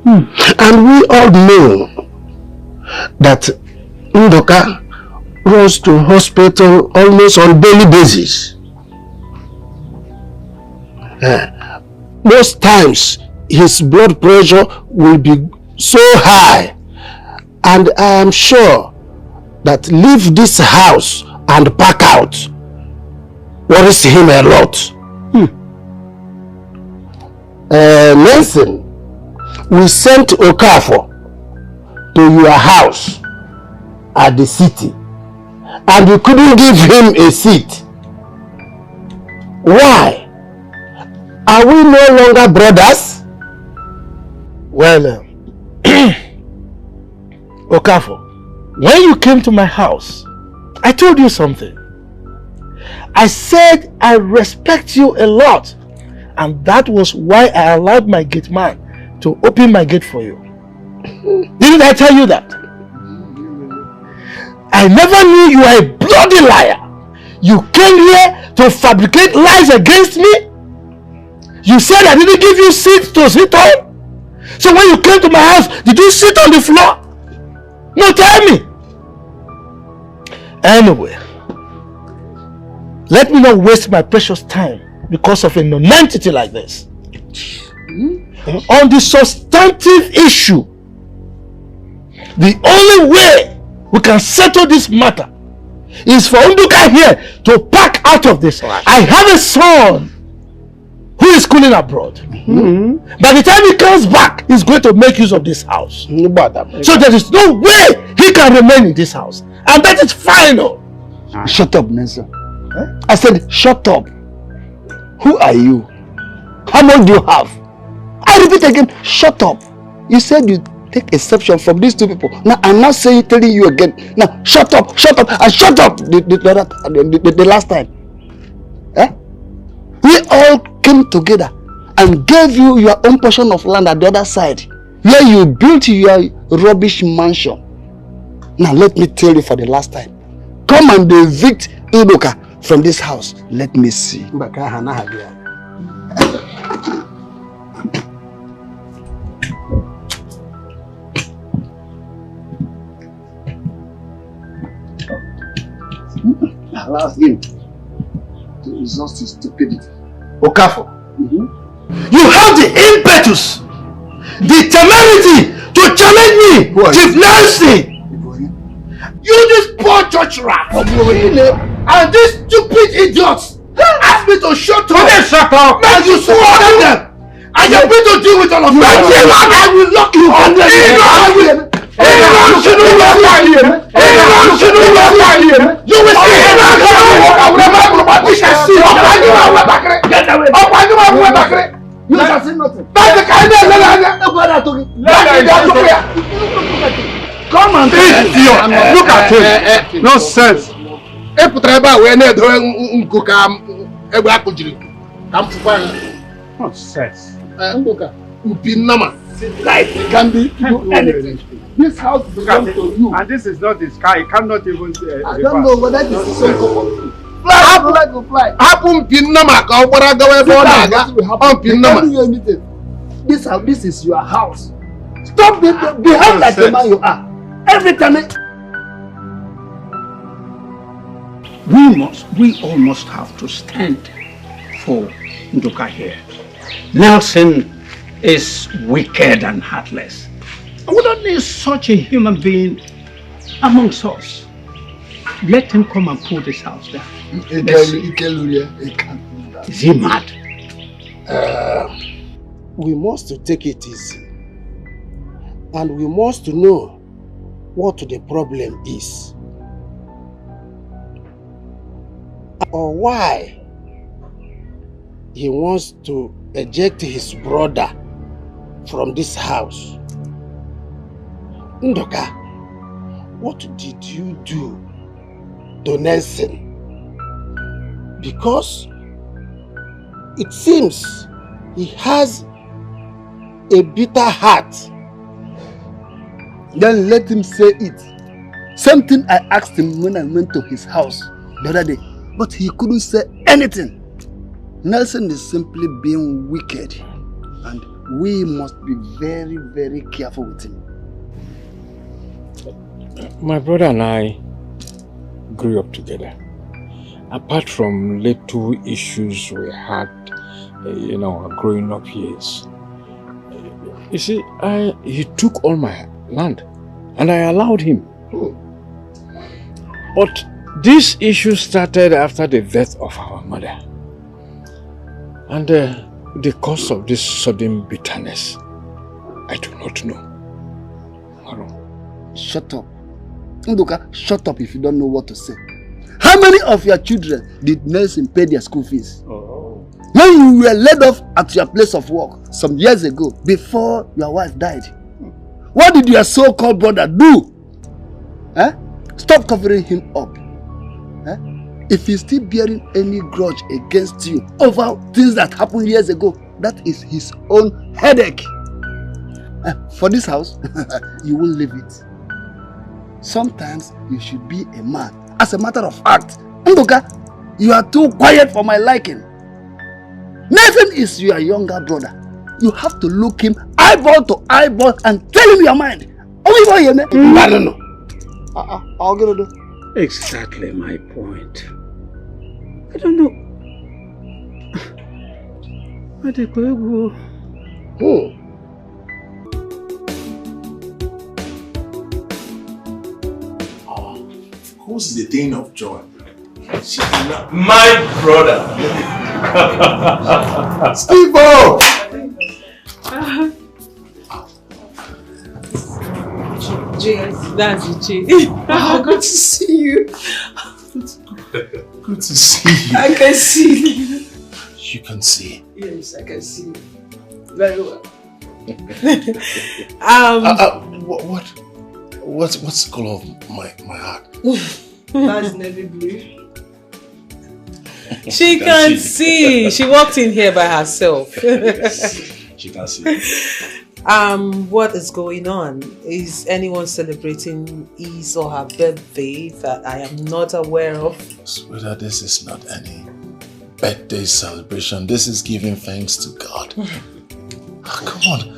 And we all know that Unuka runs to hospital almost on daily basis. Most times his blood pressure will be so high, and I am sure that leave this house and pack out worries him a lot. Nelson, we sent Okafor to your house at the city and you couldn't give him a seat. Why? Are we no longer brothers? Well, Okafor, when you came to my house, I told you something. I said I respect you a lot, and that was why I allowed my gate man to open my gate for you. Didn't I tell you that? I never knew you were a bloody liar. You came here to fabricate lies against me. You said I didn't give you seats to sit on. So when you came to my house, did you sit on the floor? No, tell me. Anyway, let me not waste my precious time because of a non-entity like this. On the substantive issue, the only way we can settle this matter is for Unuka here to pack out of this. I have a son who is schooling abroad. By the time he comes back, he's going to make use of this house. So there is no way he can remain in this house. And that is final. Shut up, Nelson. I said, shut up. Who are you? How much do you have? I repeat again, shut up. You said you take exception from these two people. Now I'm not telling you again. Now shut up, and shut up the last time. We all came together and gave you your own portion of land at the other side, where you built your rubbish mansion. Now let me tell you for the last time. Come and evict Unuka from this house. Let me see. Allow him to exhaust his stupidity. Okafor, you have the impetus, the temerity to challenge me, Chief Nancy. You this poor church rat, and these stupid idiots asked me to shut up. And you swore them. I am going to deal with all of you. I will lock you up. You will see. You shall see nothing. Come and idiot. Look at him. No sense. Nonsense. Like it can be do anything. This house belongs to you. And this is not the sky. It cannot even. I don't know whether this is so common. Fly, like to fly. Happen pinama. This house, this is your house. Stop behave like the man you are. Every time. We all must have to stand for Unuka here. Nelson is wicked and heartless. We don't need such a human being amongst us. Let him come and pull this house down. Is he mad? We must take it easy. And we must know what the problem is. Or why he wants to eject his brother from this house. Unuka, what did you do to Nelson? Because it seems he has a bitter heart. Then let him say it. Something I asked him when I went to his house the other day, but he couldn't say anything. Nelson is simply being wicked, and we must be very, very careful with him. My brother and I grew up together. Apart from little issues we had, in our growing up years. You see, he took all my land, and I allowed him. But this issue started after the death of our mother. And the cause of this sudden bitterness, I do not know. Shut up. Unuka, shut up if you don't know what to say. How many of your children did Nelson pay their school fees? Oh. When you were laid off at your place of work some years ago, before your wife died, what did your so-called brother do? Eh? Stop covering him up. Eh? If he's still bearing any grudge against you over things that happened years ago, that is his own headache. For this house, you won't leave it. Sometimes you should be a man. As a matter of fact, Unuka, you are too quiet for my liking. Nathan is your younger brother. You have to look him eyeball to eyeball and tell him your mind. No. I'll get it. Exactly my point. I don't know. Oh. Who's the thing of joy? My brother. Steve-O! That's Uche. Wow, good to see you. Good to see you. I can see you. You can see. Yes, I can see you. Very well. What's the color of my heart? That's navy blue. She can see. She walked in here by herself. She can see. What is going on? Is anyone celebrating his or her birthday that I am not aware of? Sweetheart, this is not any birthday celebration. This is giving thanks to God. Come on.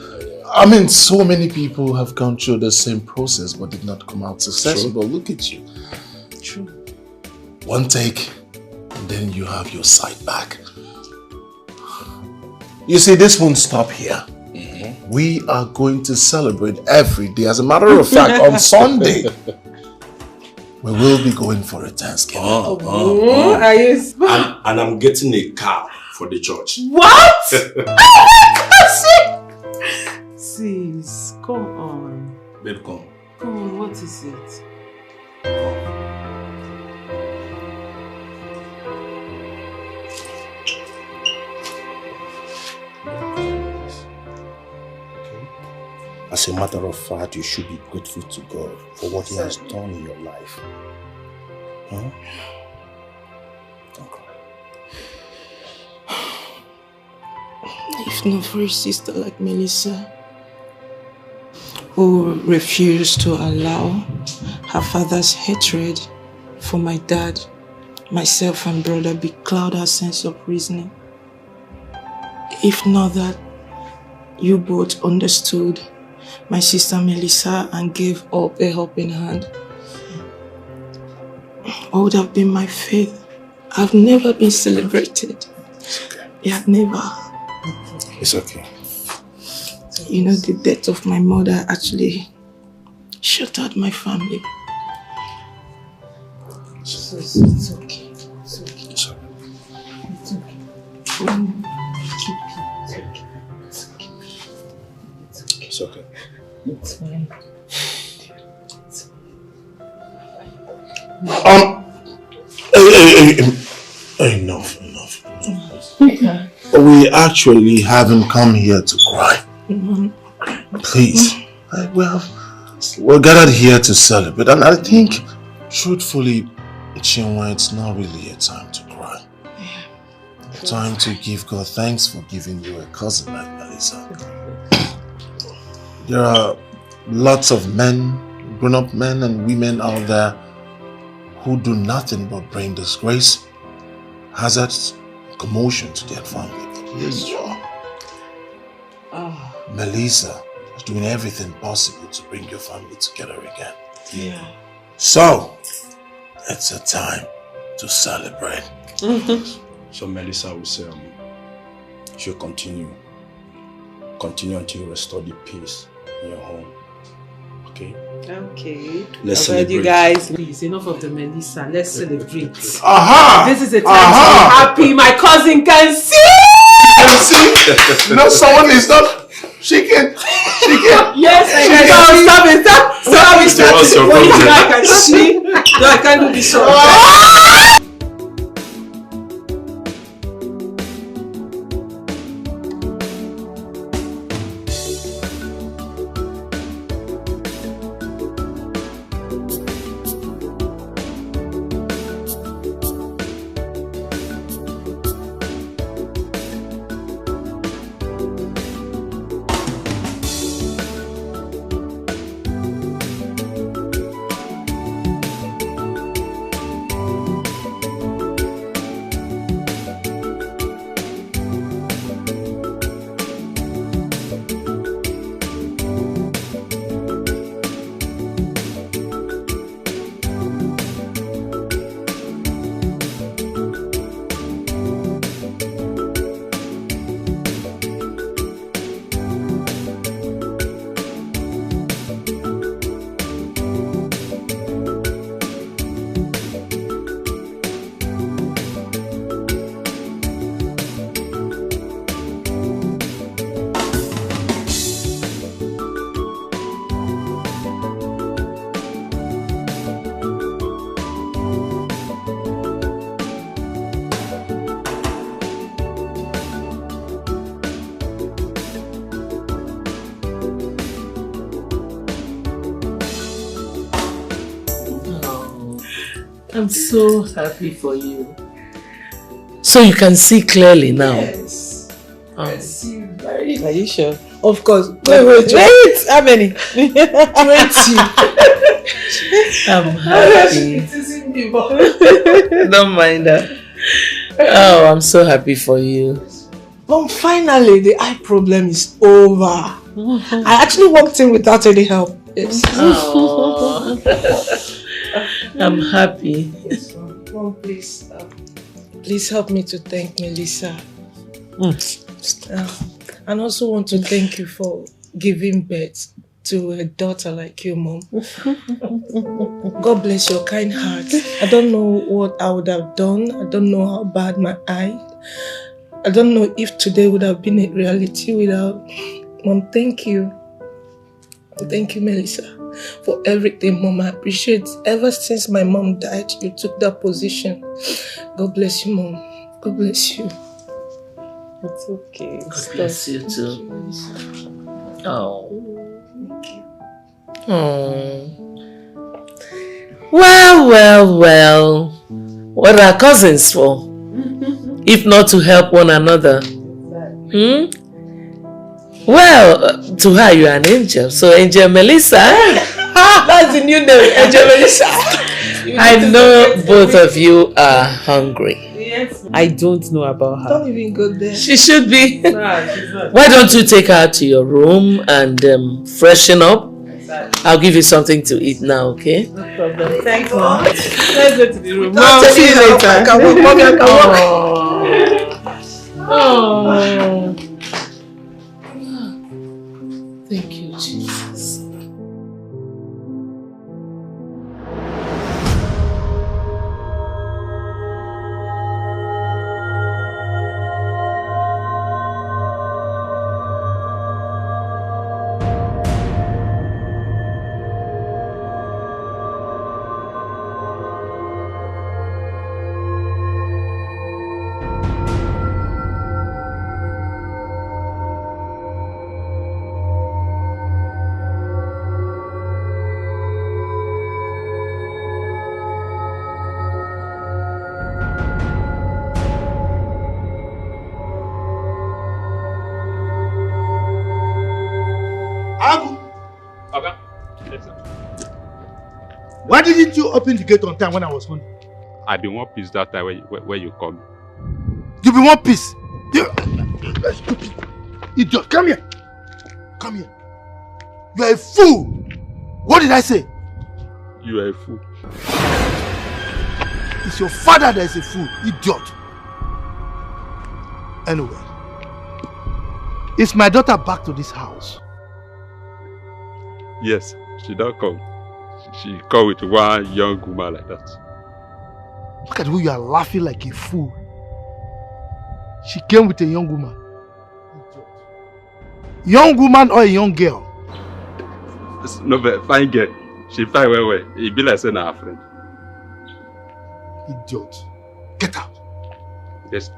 I mean, so many people have gone through the same process but did not come out successful. But look at you. True. One take, and then you have your sight back. You see, this won't stop here. We are going to celebrate every day. As a matter of fact, on Sunday, we will be going for a Thanksgiving. Are you? And I'm getting a car for the church. What? Sis, come on. Babe, come. Come on, what is it? As a matter of fact, you should be grateful to God for what He has done in your life. Huh? If not for a sister like Melissa, who refused to allow her father's hatred for my dad, myself and brother becloud her sense of reasoning. If not that you both understood my sister Melissa and gave up a helping hand, what would have been my fate? I've never been celebrated. Yeah, never. It's okay. You know, the death of my mother actually shattered my family. So it's okay. It's okay. It's okay. It's okay. It's okay. It's fine. Enough. We actually haven't come here to cry. Please. We're gathered here to celebrate, and I think, truthfully, Chinwendu, it's not really a time to cry. A time to give God thanks for giving you a cousin like Melissa. There are lots of men, grown-up men and women out there who do nothing but bring disgrace, hazards, commotion to their family. But here you are. Melissa is doing everything possible to bring your family together again. Yeah. So, it's a time to celebrate. So Melissa will say, she'll continue until you restore the peace in your home. Okay? Okay. Let's I've heard celebrate. you guys. Please, enough of the Melissa. Let's celebrate. Aha! This is a time to be happy. My cousin can see! Can see? No, someone is not She can. Yes, I can. Stop it. Stop it. I can't do this. I'm so happy for you. So you can see clearly now. Yes. I see very. Are you sure? Of course. Wait. How many? 20. I'm happy. Don't mind that. Oh, I'm so happy for you. Mom, finally the eye problem is over. I actually walked in without any help. Yes. Oh. I'm happy. Yes, Mom, please help me to thank Melissa. And also want to thank you for giving birth to a daughter like you, Mom. God bless your kind heart. I don't know what I would have done. I don't know how bad my eye. I don't know if today would have been a reality without. Mom, thank you. Thank you, Melissa, for everything, Mom. I appreciate it. Ever since my mom died, you took that position. God bless you, Mom. God bless you. It's okay. God bless you too. Oh. Thank you. Oh. Well. What are cousins for? If not to help one another? Well, to her you are an angel. So Angel Melissa. That's the new name, Angel Melissa. I know both of you are hungry. Yes. I don't know about her. Don't even go there. She should be. Nah, she's not. Why don't you take her to your room and freshen up? I'll give you something to eat now, okay? No problem. Thanks, Mom. Let's go to the room. Mom, see you later. I can walk. Mommy, I can walk. Oh. Thank you, Jesus. Why didn't you open the gate on time when I was home? I been one piece that time when you come. You be one piece. Stupid idiot. Come here. Come here. You are a fool. What did I say? You are a fool. It's your father that is a fool, idiot. Anyway, is my daughter back to this house? Yes, she don't come. She come with one young woman like that. Look at the way you are laughing like a fool. She came with a young woman. Young woman or a young girl? No, but fine girl. She fine well. It be like saying her friend. Idiot. Get out. Yes.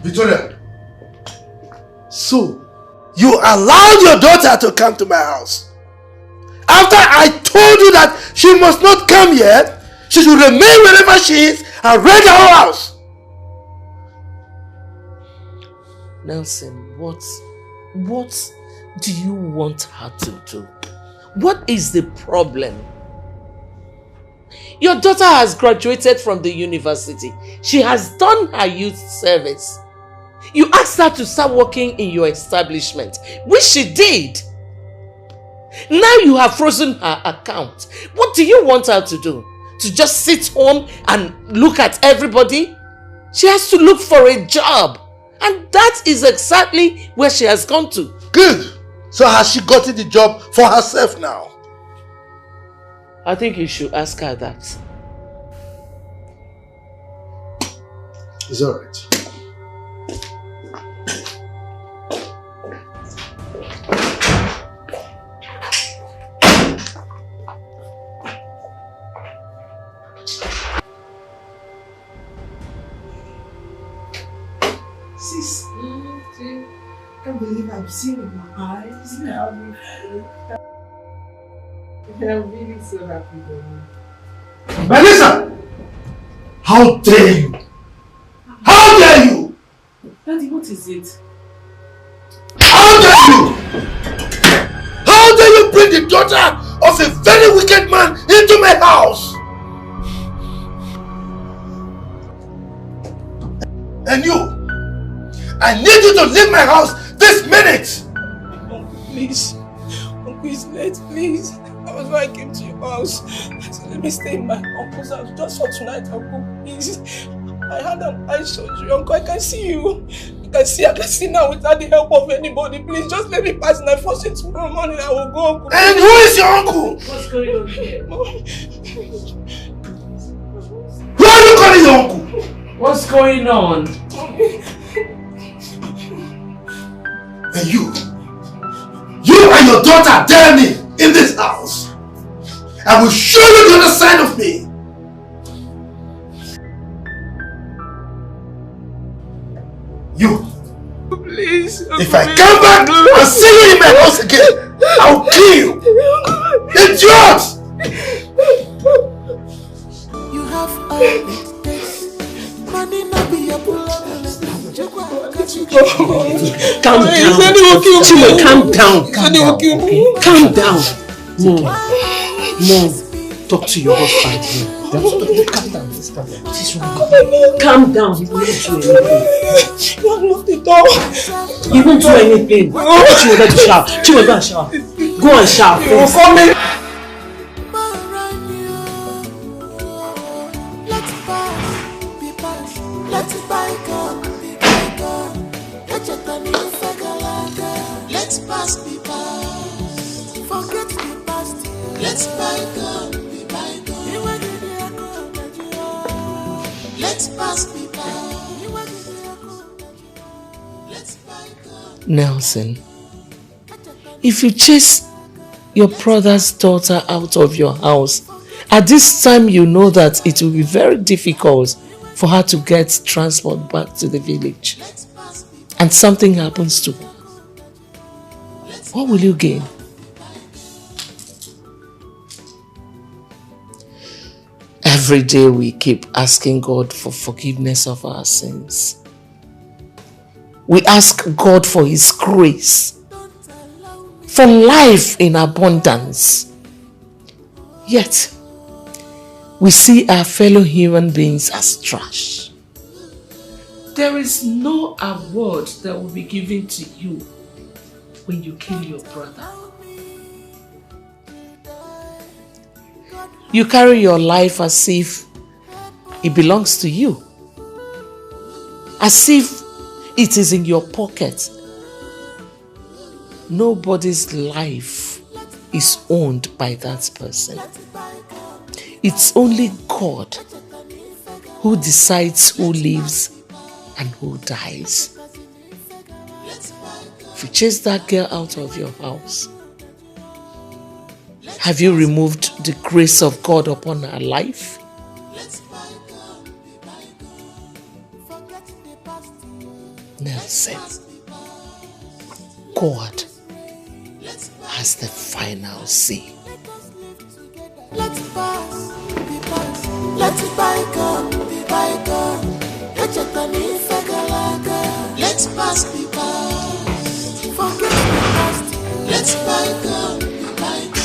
Victoria. So, you allowed your daughter to come to my house. After I told you that she must not come here, she should remain wherever she is and rent her whole house. Nelson, what do you want her to do? What is the problem? Your daughter has graduated from the university. She has done her youth service. You asked her to start working in your establishment, which she did. Now you have frozen her account. What do you want her to do? To just sit home and look at everybody? She has to look for a job. And that is exactly where she has gone to. Good. So has she gotten the job for herself now? I think you should ask her that. It's alright. Sis, I can't believe I've seen with my eyes. I'm really so happy for you. Melissa! How dare you? How dare you? Daddy, what is it? How dare you? How dare you bring the daughter of a very wicked man into my house? And you, I need you to leave my house this minute! Please, please, please. That was why I came to your house. So let me stay in my uncle's house just for tonight, uncle. Please. I had an eye surgery, uncle. I can see you. I can see now without the help of anybody. Please, just let me pass and I force it tomorrow morning. I will go, uncle. And who is your uncle? What's going on here? Who are you calling your uncle? What's going on? And you and your daughter dare me in this house. I will show you the other side of me. You. Please. If I come back and see you in my house again, I'll kill you. Idiot! You have all it takes. Money not be a problem. Calm down. Chimo, calm down. Calm down. Mom, talk to your husband. Calm down. Calm down. He won't do anything. You have locked the door. He won't do anything. Chimo, go to shower. Chimo, go and shower. Go and shower. You will call me. Let's pass the past. Forget the past. Let's bygone be bygone. Let's pass the past. Let's bygone. Nelson, if you chase your brother's daughter out of your house, at this time you know that it will be very difficult for her to get transport back to the village, and something happens to her. What will you gain? Every day we keep asking God for forgiveness of our sins. We ask God for His grace, for life in abundance. Yet, we see our fellow human beings as trash. There is no award that will be given to you when you kill your brother. You carry your life as if it belongs to you. As if it is in your pocket. Nobody's life is owned by that person. It's only God who decides who lives and who dies. If you chase that girl out of your house, have you removed the grace of God upon her life? Nelson, God has the final say. Let's pass, be pass. Let's bygone, be bygone. Let's pass, be pass. Forget the past. Let's bygone, be bygone.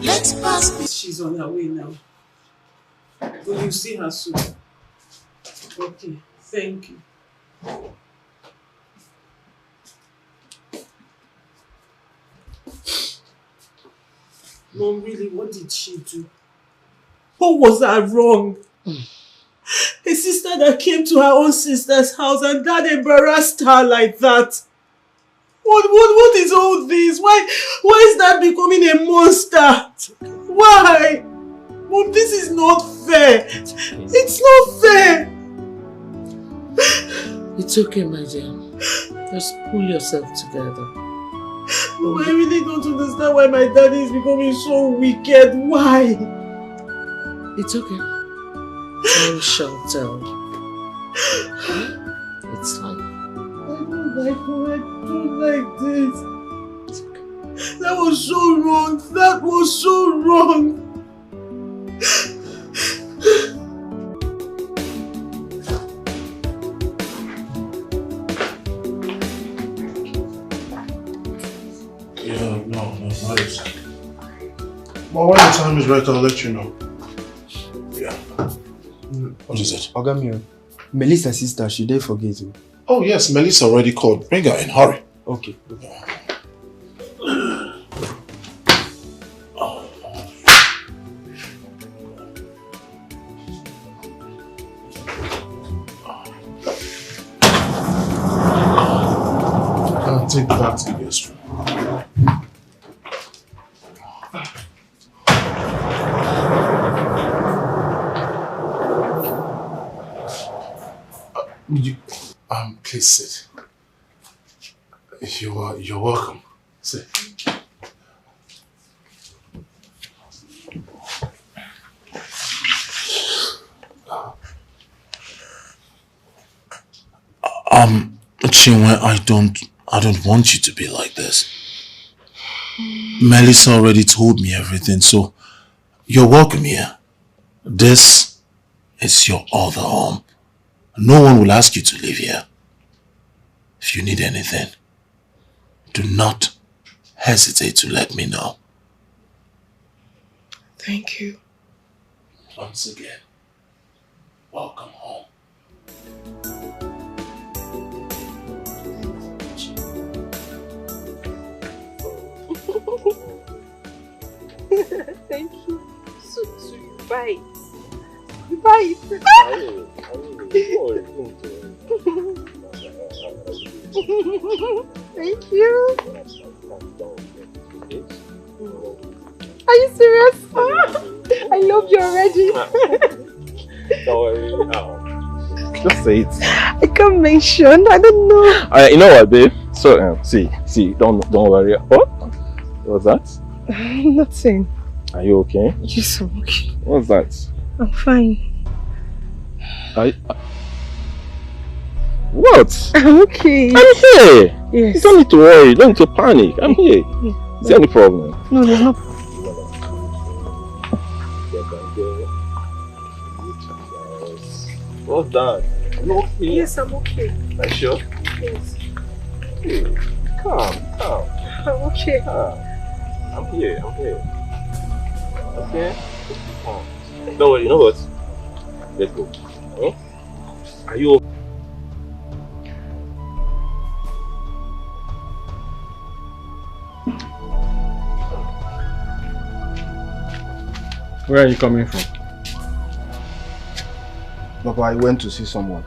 Let's pass. She's on her way now. Will you see her soon? Okay, thank you. Mom, really, what did she do? What was her wrong? A sister that came to her own sister's house and that embarrassed her like that. What is all this? Why is that becoming a monster? Why? Mom, this is not fair. It's not fair. It's okay, my dear. Just pull yourself together. Mom, I really don't understand why my daddy is becoming so wicked. Why? It's okay. Time shall tell. It's fine. I don't like this. It's okay. That was so wrong. That was so wrong. No, not exactly. But when the time is right, I'll let you know. Yeah. What is it? Ogamio, Melissa's sister, she did forget you. Oh yes, Melissa already called. Bring her in, hurry. Okay. I'll take that to the guest room. Please sit. You're welcome. Sit. Chinwe, I don't want you to be like this. Melissa already told me everything, so you're welcome here. This is your other home. No one will ask you to live here. If you need anything, do not hesitate to let me know. Thank you. Once again, welcome home. Thank you. So sweet. Bye. Bye. Thank you. Are you serious? I love you already. Don't worry. Just say it. I can't mention. I don't know. You know what, babe? So, see. Don't worry. What? What's that? Nothing. Are you okay? Yes, I'm okay. What's that? I'm fine. What? I'm okay. I'm here. Yes. You don't need to worry. You don't need to panic. I'm here. Is there any problem? No, there's no. What's that? You okay? Yes, I'm okay. Are you sure? Yes. Hey, calm. I'm okay. I'm here. Okay? Don't worry, you know what? Let's go. Huh? Are you okay? Where are you coming from? Papa, I went to see someone.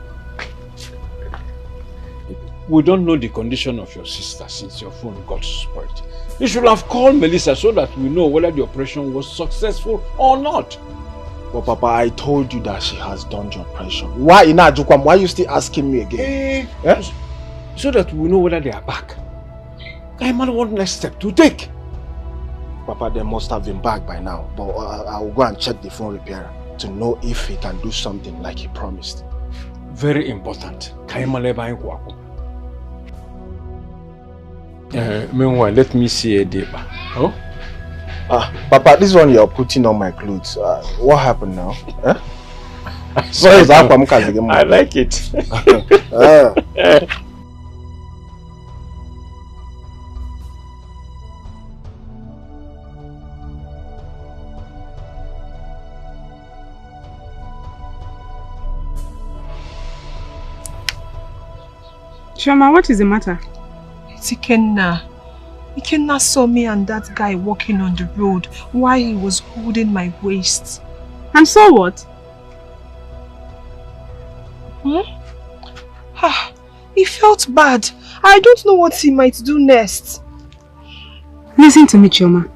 We don't know the condition of your sister since your phone got spoiled. You should have called Melissa so that we know whether the operation was successful or not. But Papa, I told you that she has done the operation. Why Ina Ajukwam? Why are you still asking me again? Yes? So that we know whether they are back. I might want next step to take. Papa, they must have been back by now. But I will go and check the phone repairer to know if he can do something like he promised. Very important. Meanwhile, let me see a deba. Oh? Papa, this one you're putting on my clothes. What happened now? Sorry, I like it. Shoma, what is the matter? It's Ikenna. Ikenna saw me and that guy walking on the road while he was holding my waist. And so what? He felt bad. I don't know what he might do next. Listen to me, Chioma.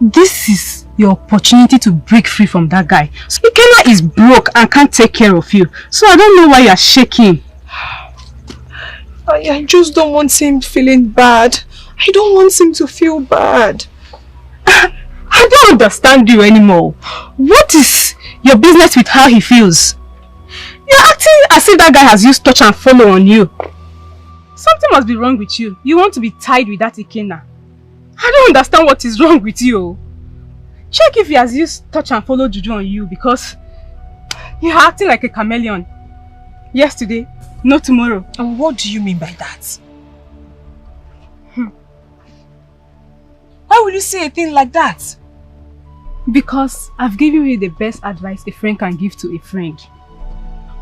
This is your opportunity to break free from that guy. So Ikenna is broke and can't take care of you. So I don't know why you are shaking. I just don't want him feeling bad. I don't want him to feel bad. I don't understand you anymore. What is your business with how he feels? You're acting as if that guy has used touch and follow on you. Something must be wrong with you. You want to be tied with that Ikenna. I don't understand what is wrong with you. Check if he has used touch and follow juju on you, because you're acting like a chameleon. Yesterday, no tomorrow. And what do you mean by that? Why would you say a thing like that? Because I've given you the best advice a friend can give to a friend.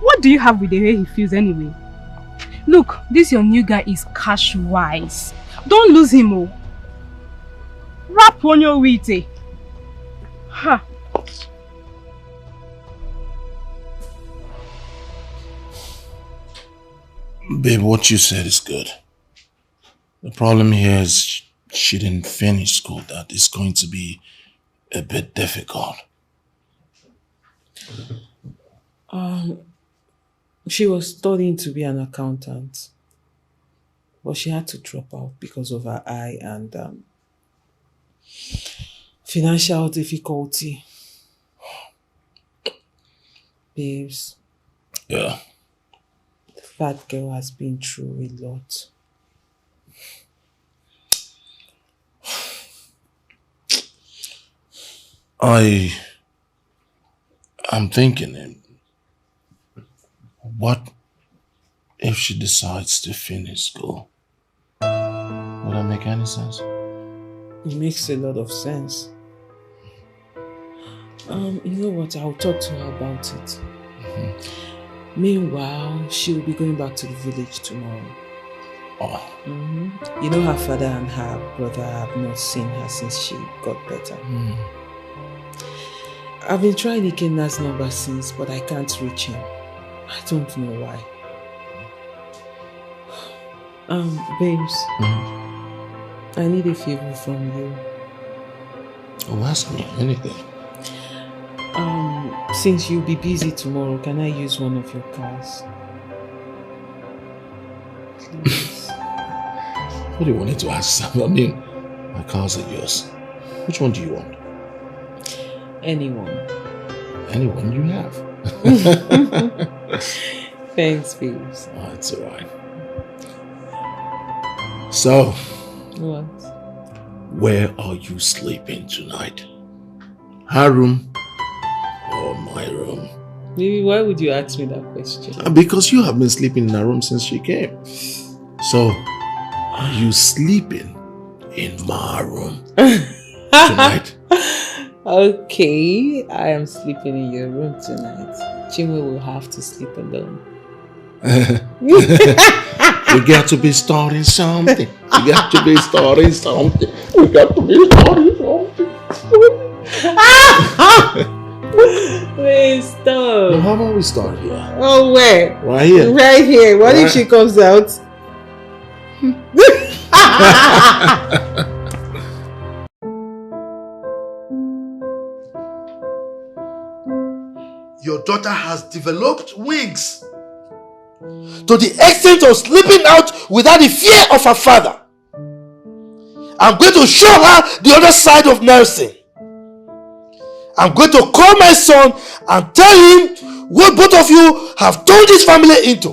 What do you have with the way he feels anyway? Look, this your new guy is cash wise. Don't lose him, oh. Rap on your wheat, eh? Ha. Babe, what you said is good. The problem here is she didn't finish school. That is going to be a bit difficult. She was studying to be an accountant, but she had to drop out because of her eye and financial difficulty. Babes. Yeah. That girl has been through a lot. I'm thinking, what if she decides to finish school? Would that make any sense? It makes a lot of sense. You know what? I'll talk to her about it. Meanwhile, she will be going back to the village tomorrow. Oh. You know, her father and her brother have not seen her since she got better. I've been trying Ikenna's number since, but I can't reach him. I don't know why. Babes, I need a favor from you. Oh, ask me anything. Since you'll be busy tomorrow, can I use one of your cars? Please. What do you want to ask? I mean, my cars are yours. Which one do you want? Anyone. Anyone you have. Thanks, babes. Oh, it's alright. So, what? Where are you sleeping tonight? Her room or my room? Baby, why would you ask me that question? Because you have been sleeping in her room since she came. So, are you sleeping in my room tonight? Okay, I am sleeping in your room tonight. Chinwe will have to sleep alone. We got to be starting something. We got to be starting something. We got to be starting something. about we start here? Oh, where? Right here. Right here. What if she comes out? Your daughter has developed wings to the extent of sleeping out without the fear of her father. I'm going to show her the other side of nursing. I'm going to call my son and tell him what both of you have turned this family into.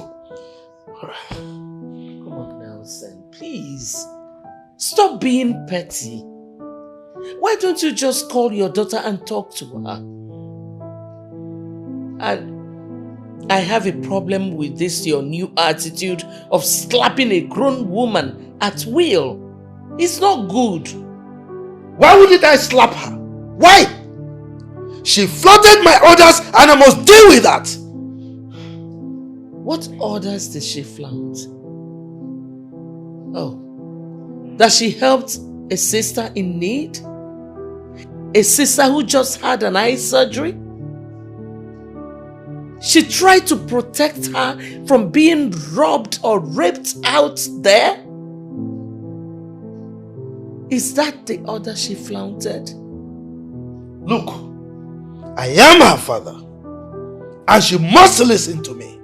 Come on, Nelson, please. Stop being petty. Why don't you just call your daughter and talk to her? And I have a problem with this, your new attitude of slapping a grown woman at will. It's not good. Why wouldn't I slap her? Why? She flouted my orders and I must deal with that. What orders did she flout? Oh, that she helped a sister in need? A sister who just had an eye surgery? She tried to protect her from being robbed or raped out there? Is that the order she flaunted? Look, I am her father, and she must listen to me.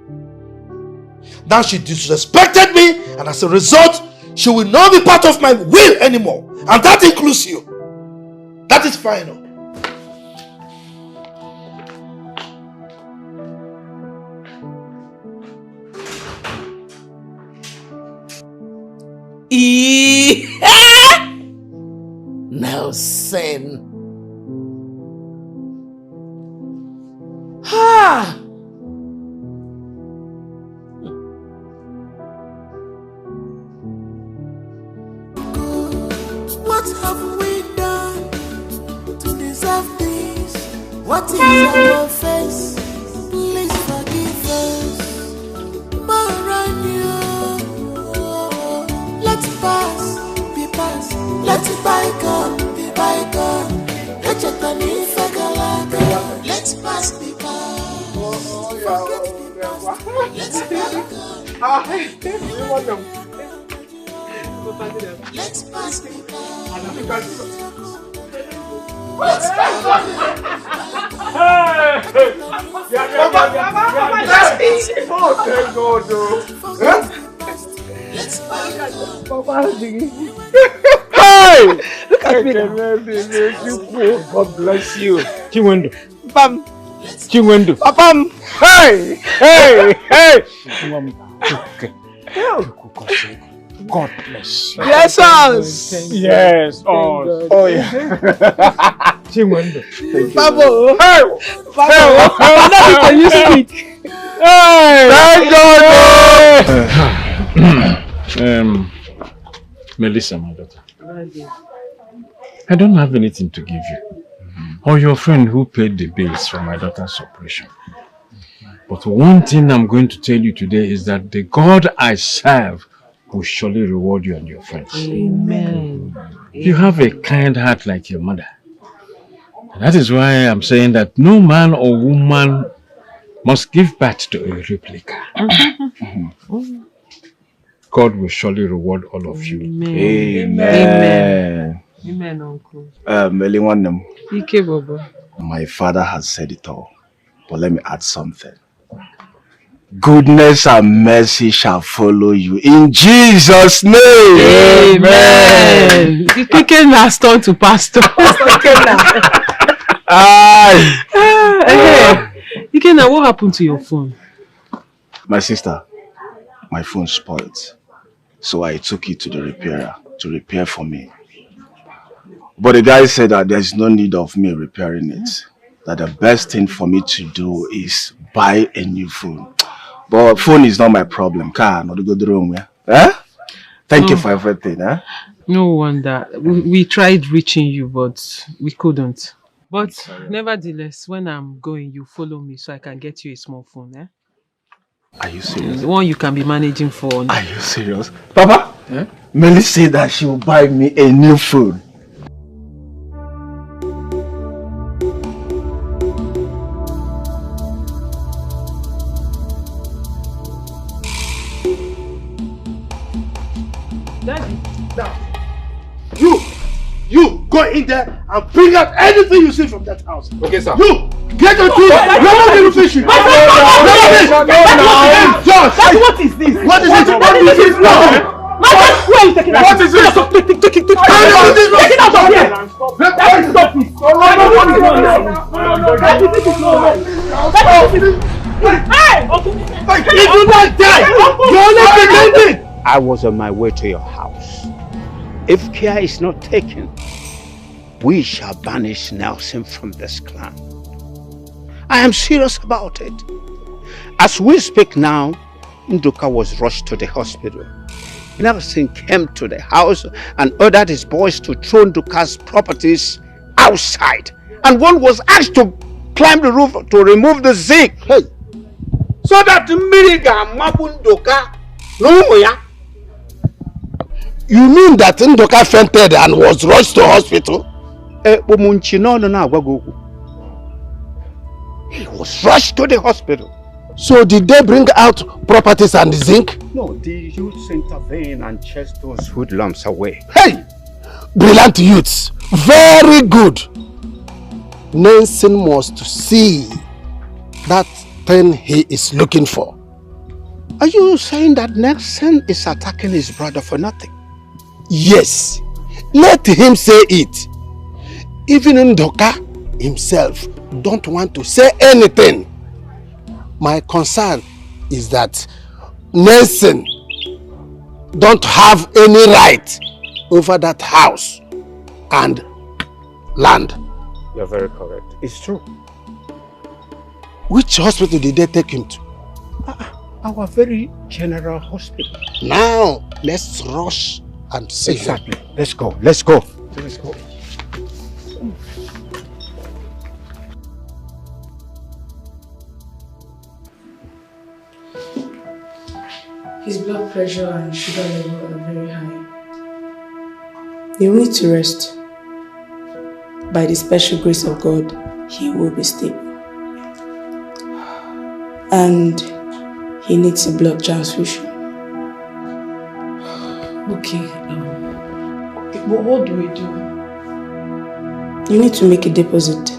Now she disrespected me, and as a result, she will not be part of my will anymore, and that includes you. That is final. Nelson. Ha! What have we done to deserve this? What is our offense? Please forgive us. Maranya, let's pass, be past. Let's bygone, be bygone. Let's pass, be past. Forget the past. Let's bygone. Let's pass, be past. Let's Hey! Look at me. God bless you. Chinwendu. Pam. Chinwendu. Pam. Hey! Hey! Hey! God bless you. Bless us. Yes. Oh yeah. Chinwendu. Pabo. Hey! Pabo. Now can you speak? Hey! Thank God. Melissa, my daughter. I don't have anything to give you. Or your friend who paid the bills for my daughter's operation. But one thing I'm going to tell you today is that the God I serve will surely reward you and your friends. Amen. You have a kind heart like your mother. That is why I'm saying that no man or woman must give birth to a replica. God will surely reward all of you. Amen. Amen. Amen, Uncle. Ike Bobo. My father has said it all. But let me add something. Goodness and mercy shall follow you in Jesus' name. Amen. The Ike has turned to pastor. Ike, now what happened to your phone? My sister, my phone spoiled. So I took it to the repairer to repair for me. But the guy said that there's no need of me repairing it. That the best thing for me to do is buy a new phone. But phone is not my problem. Car, not go the wrong way. Thank you for everything. No wonder. We tried reaching you, but we couldn't. But nevertheless, when I'm going, you follow me so I can get you a small phone. Are you serious? The one you can be managing for. Are you serious? Papa, Melly said that she will buy me a new phone. go in there and bring out anything you see from that house. Okay, sir. You, get your tools. Remember the fishing. What is this? What is it? What is this now? Where are you taking out? What is this? Take it out of here! Let me stop this! If you not die, you're not pretending! I was on my way to your house. If care is not taken, we shall banish Nelson from this clan. I am serious about it. As we speak now, Unuka was rushed to the hospital. Nelson came to the house and ordered his boys to throw Unuka's properties outside. And one was asked to climb the roof to remove the zinc. Hey. So that Miriga Mabundoka no ya. You mean that Unuka fainted and was rushed to hospital? He was rushed to the hospital. So did they bring out properties and the zinc? No, the youths intervened and chased those hoodlums away. Hey! Brilliant youths. Very good. Nelson must see that thing he is looking for. Are you saying that Nelson is attacking his brother for nothing? Yes. Let him say it. Even Unuka himself don't want to say anything. My concern is that Nelson don't have any right over that house and land. You're very correct. It's true. Which hospital did they take him to? Our very general hospital. Now, let's rush and see. Exactly. Let's go. Let's go. Let's go. His blood pressure and sugar level are very high. You need to rest. By the special grace of God, he will be stable. And he needs a blood transfusion. Okay, but what do we do? You need to make a deposit.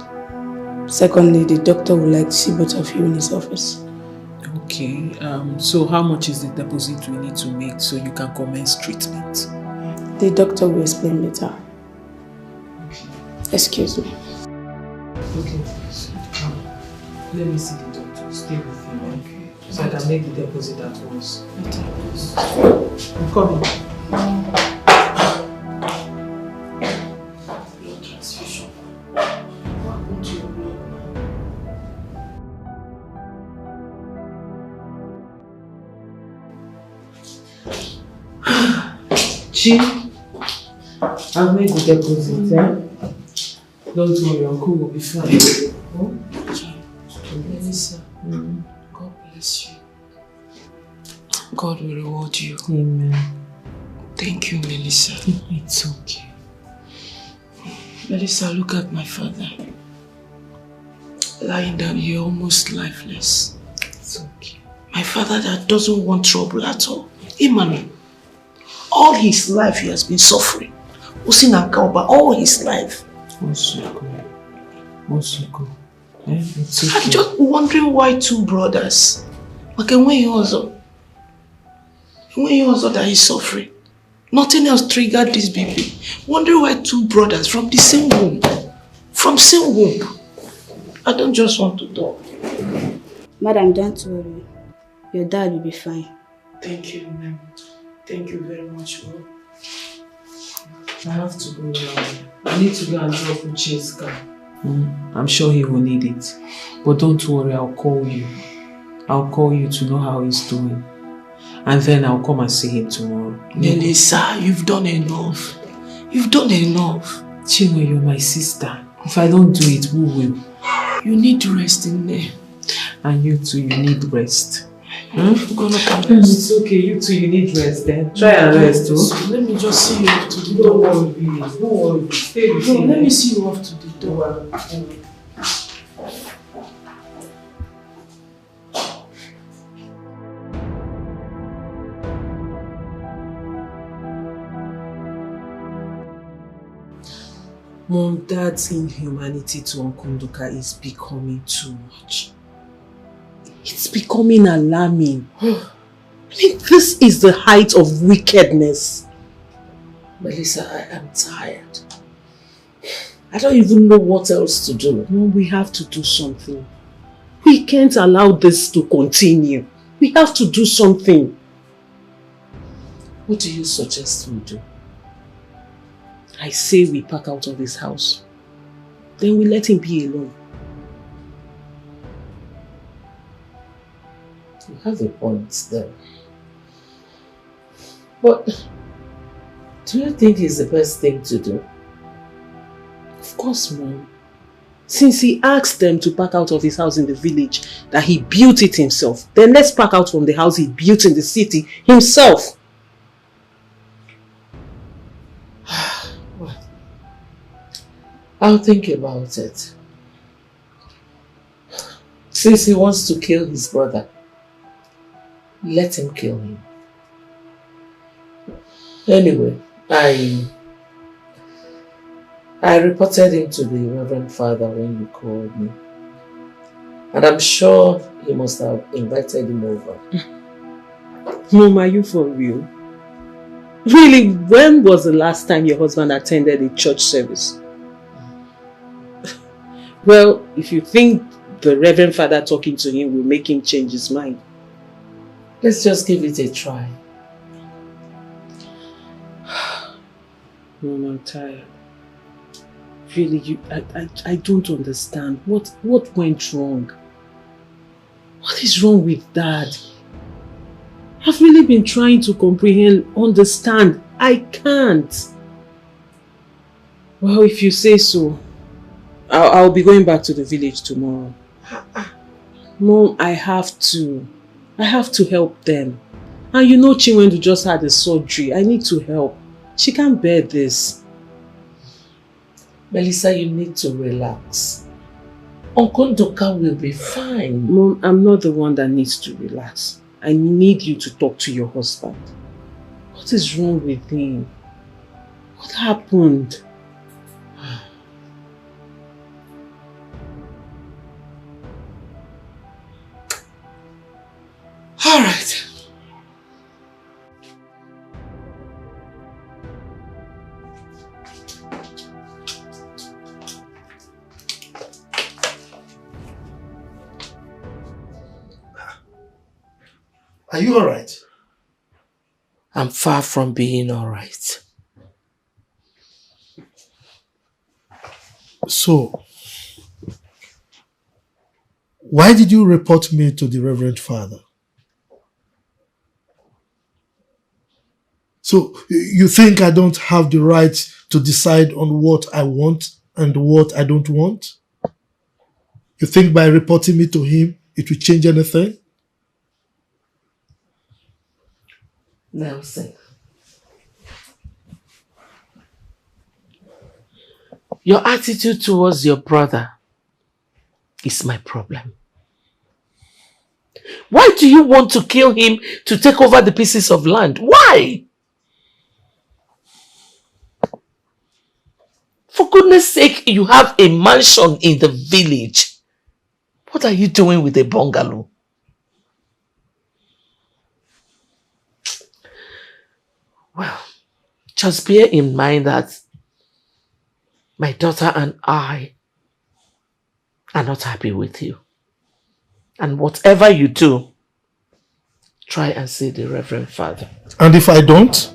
Secondly, the doctor would like to see both of you in his office. Okay, so how much is the deposit we need to make so you can commence treatment? The doctor will explain later. Okay. Excuse me. Okay, so, let me see the doctor. Stay with him, okay? So I can make the deposit at once. I'm coming. Blood transfusion. What happened to your blood? Chi, I'll make the deposit, eh? Don't worry, Uncle will be fine. Oh? Melissa, God bless you. God will reward you. Amen. Thank you, Melissa. It's okay. Melissa, look at my father. Lying down here almost lifeless. It's okay. My father that doesn't want trouble at all. Imani. All his life he has been suffering. Usinakaoba, all his life. Osuko. It's okay. I'm just wondering why two brothers. Okay, when you also that he's suffering. Nothing else triggered this baby. Wondering why two brothers from the same womb. From same womb. I don't just want to talk. Madam, don't worry. Your dad will be fine. Thank you, ma'am. Thank you very much, Lord. I have to go now. I need to go and drop Uche's car. I'm sure he will need it. But don't worry, I'll call you. I'll call you to know how he's doing. And then I'll come and see him tomorrow. Melissa, you've done enough. You've done enough. Chinwe, you're my sister. If I don't do it, who will? You need rest in there. And you too, you need rest. I'm gonna come rest. It's okay, you too, you need rest then. Try and rest too. So let me just see you off to the door. Don't worry. Stay with me. Let me see you off to the door. Mom, Dad's inhumanity to Uncle Unuka is becoming too much. It's becoming alarming. I mean, this is the height of wickedness. Melissa, I am tired. I don't even know what else to do. Mom, we have to do something. We can't allow this to continue. We have to do something. What do you suggest we do? I say we pack out of his house. Then we let him be alone. You have a point there. But do you think it's the best thing to do? Of course, Mom. Since he asked them to pack out of his house in the village, that he built it himself, then let's pack out from the house he built in the city himself. Well, I'll think about it. Since he wants to kill his brother, let him kill him. Anyway, I reported him to the Reverend Father when you called me. And I'm sure he must have invited him over. Mom, are you for real? Really, when was the last time your husband attended a church service? Well, if you think the Reverend Father talking to him will make him change his mind, let's just give it a try. Mom, I'm tired. Really, I don't understand. What went wrong? What is wrong with Dad? I've really been trying to comprehend, understand. I can't. Well, if you say so, I'll be going back to the village tomorrow. Mom, I have to help them. And you know Chinwendu just had a surgery. I need to help. She can't bear this. Melissa, you need to relax. Uncle Unuka will be fine. Mom, I'm not the one that needs to relax. I need you to talk to your husband. What is wrong with him? What happened? All right. Are you all right? I'm far from being all right. So, why did you report me to the Reverend Father? So, you think I don't have the right to decide on what I want and what I don't want? You think by reporting me to him, it will change anything? Nelson, your attitude towards your brother is my problem. Why do you want to kill him to take over the pieces of land? Why? For goodness sake, you have a mansion in the village. What are you doing with a bungalow? Well, just bear in mind that my daughter and I are not happy with you. And whatever you do, try and see the Reverend Father. And if I don't?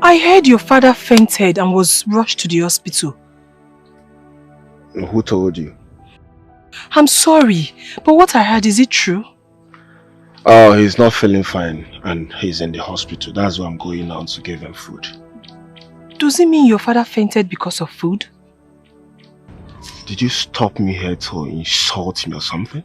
I heard your father fainted and was rushed to the hospital. Who told you? I'm sorry, but what I heard, is it true? Oh, he's not feeling fine and he's in the hospital. That's why I'm going now to give him food. Does it mean your father fainted because of food? Did you stop me here to insult me or something?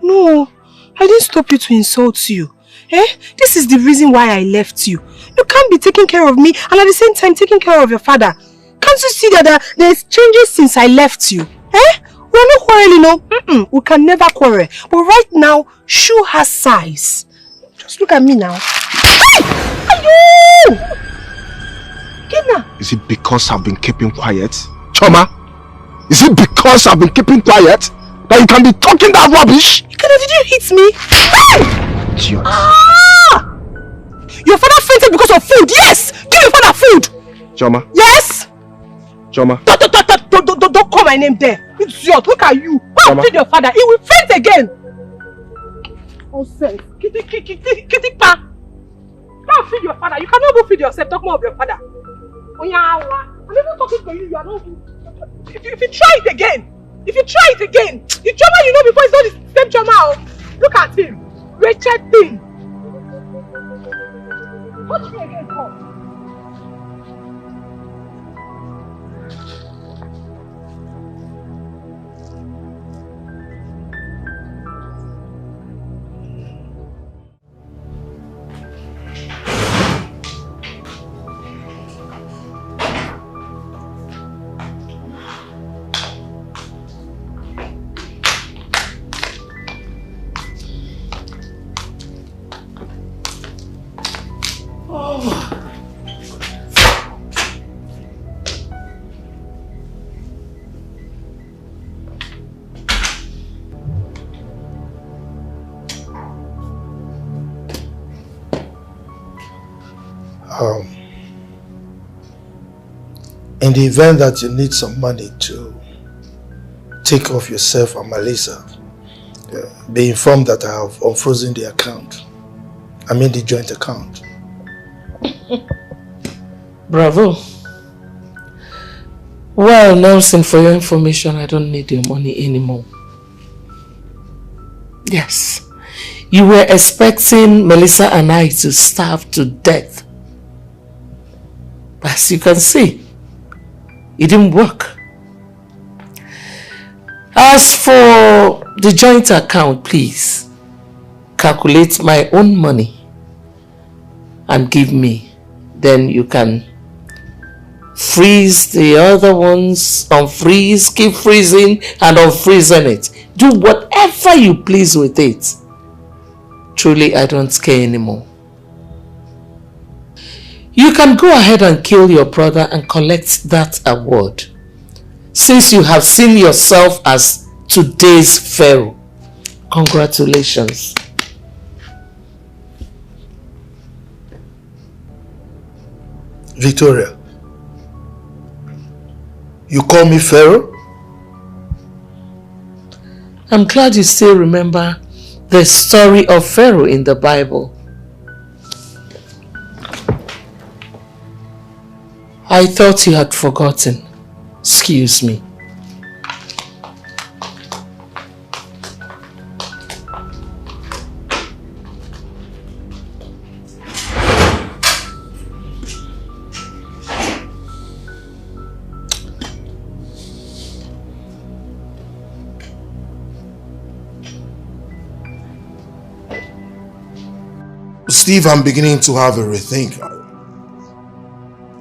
No, I didn't stop you to insult you. This is the reason why I left you. You can't be taking care of me and at the same time taking care of your father. Can't you see that there's changes since I left you? We're not quarreling, no. We can never quarrel. But right now, shoe has size. Just look at me now. Hey! Is it because I've been keeping quiet? Choma? Is it because I've been keeping quiet that you can be talking that rubbish? Did you hit me? Idiot. Your father fainted because of food. Yes! Give your father food. Choma? Yes! Choma? Don't call my name there. Idiot, look at you. Go feed your father. He will faint again. Nonsense. Kitty pa. Go feed your father. You cannot go feed yourself. Talk more of your father. I'm even talking to you. You are not. If you try it again, the trauma you know before is not the same trauma. Look at him. Wretched thing. Touch me again, come. In the event that you need some money to take off yourself and Melissa, be informed that I have unfrozen the account. I mean the joint account. Bravo. Well, Nelson, for your information, I don't need your money anymore. Yes. You were expecting Melissa and I to starve to death. As you can see, it didn't work. As for the joint account, please calculate my own money and give me. Then you can freeze the other ones, unfreeze, keep freezing and unfreezing it. Do whatever you please with it. Truly, I don't care anymore. You can go ahead and kill your brother and collect that award, since you have seen yourself as today's Pharaoh. Congratulations. Victoria, you call me Pharaoh? I'm glad you still remember the story of Pharaoh in the Bible. I thought you had forgotten. Excuse me. Steve, I'm beginning to have a rethink.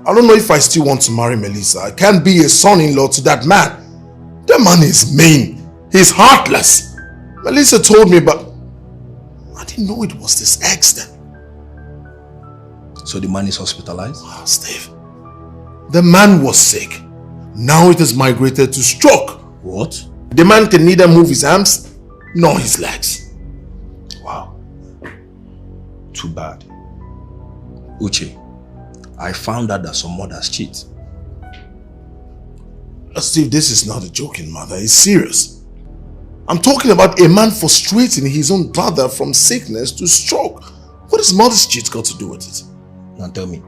I don't know if I still want to marry Melissa. I can't be a son-in-law to that man. That man is mean. He's heartless. Melissa told me, but I didn't know it was this extent. So the man is hospitalized? Oh, Steve. The man was sick. Now it has migrated to stroke. What? The man can neither move his arms nor his legs. Wow. Too bad. Uche, I found out that some mothers cheat. Steve, this is not a joking matter. It's serious. I'm talking about a man frustrating his own brother from sickness to stroke. What has mother's cheat got to do with it? Now tell me,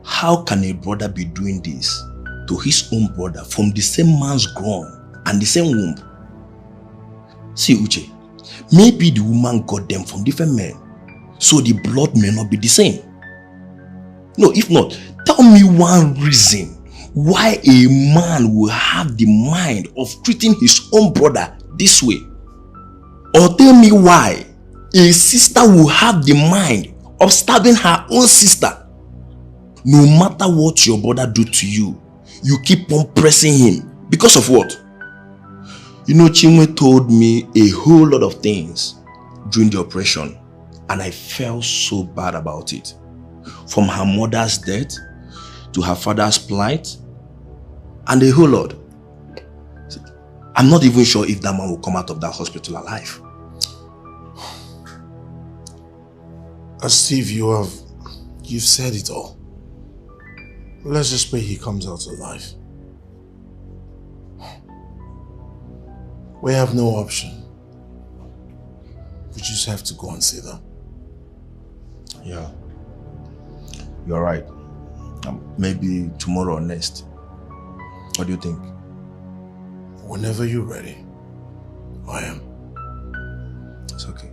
how can a brother be doing this to his own brother from the same man's groin and the same womb? See, Uche, Maybe the woman got them from different men, so the blood may not be the same. No, if not, tell me one reason why a man will have the mind of treating his own brother this way. Or tell me why a sister will have the mind of stabbing her own sister. No matter what your brother do to you, you keep on pressing him. Because of what? You know, Chinwe told me a whole lot of things during the operation, and I felt so bad about it. From her mother's death to her father's plight, and a whole lot. I'm not even sure if that man will come out of that hospital alive. Steve, you've said it all. Let's just pray he comes out alive. We have no option. We just have to go and see them. Yeah. You're right. Maybe tomorrow or next. What do you think? Whenever you're ready, I am. It's okay.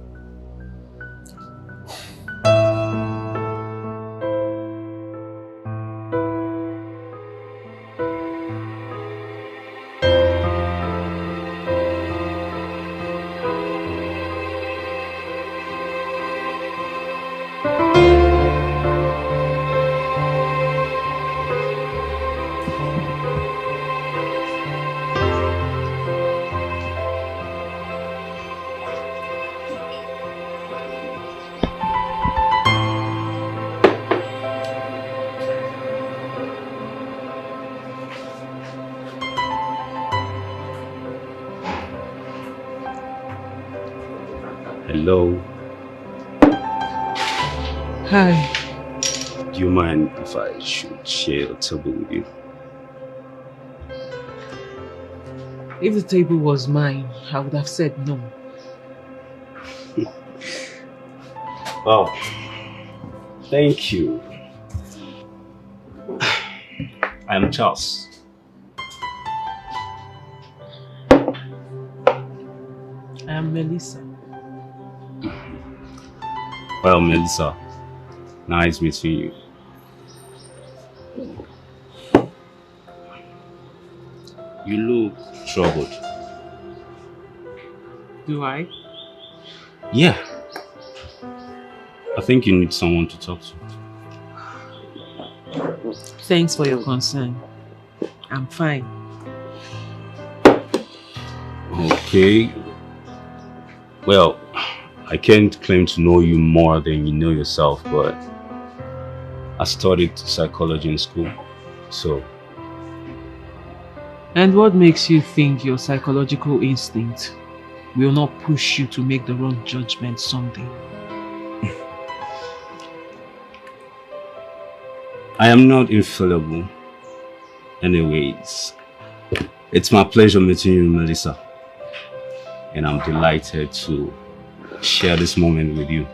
Hello. Hi. Do you mind if I should share a table with you? If the table was mine, I would have said no. Wow. Thank you. I'm Charles. I am Melissa. Well, Melissa, nice meeting you. You look troubled. Do I? Yeah. I think you need someone to talk to. Thanks for your concern. I'm fine. Okay. Well, I can't claim to know you more than you know yourself, but I studied psychology in school, so. And what makes you think your psychological instinct will not push you to make the wrong judgment someday? I am not infallible. Anyways, it's my pleasure meeting you, Melissa. And I'm delighted to share this moment with you.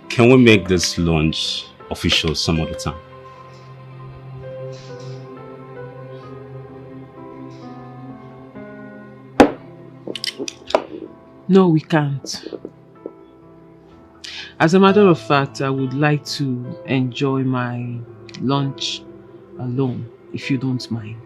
Can we make this launch official some other time? No, we can't. As a matter of fact, I would like to enjoy my lunch alone, if you don't mind.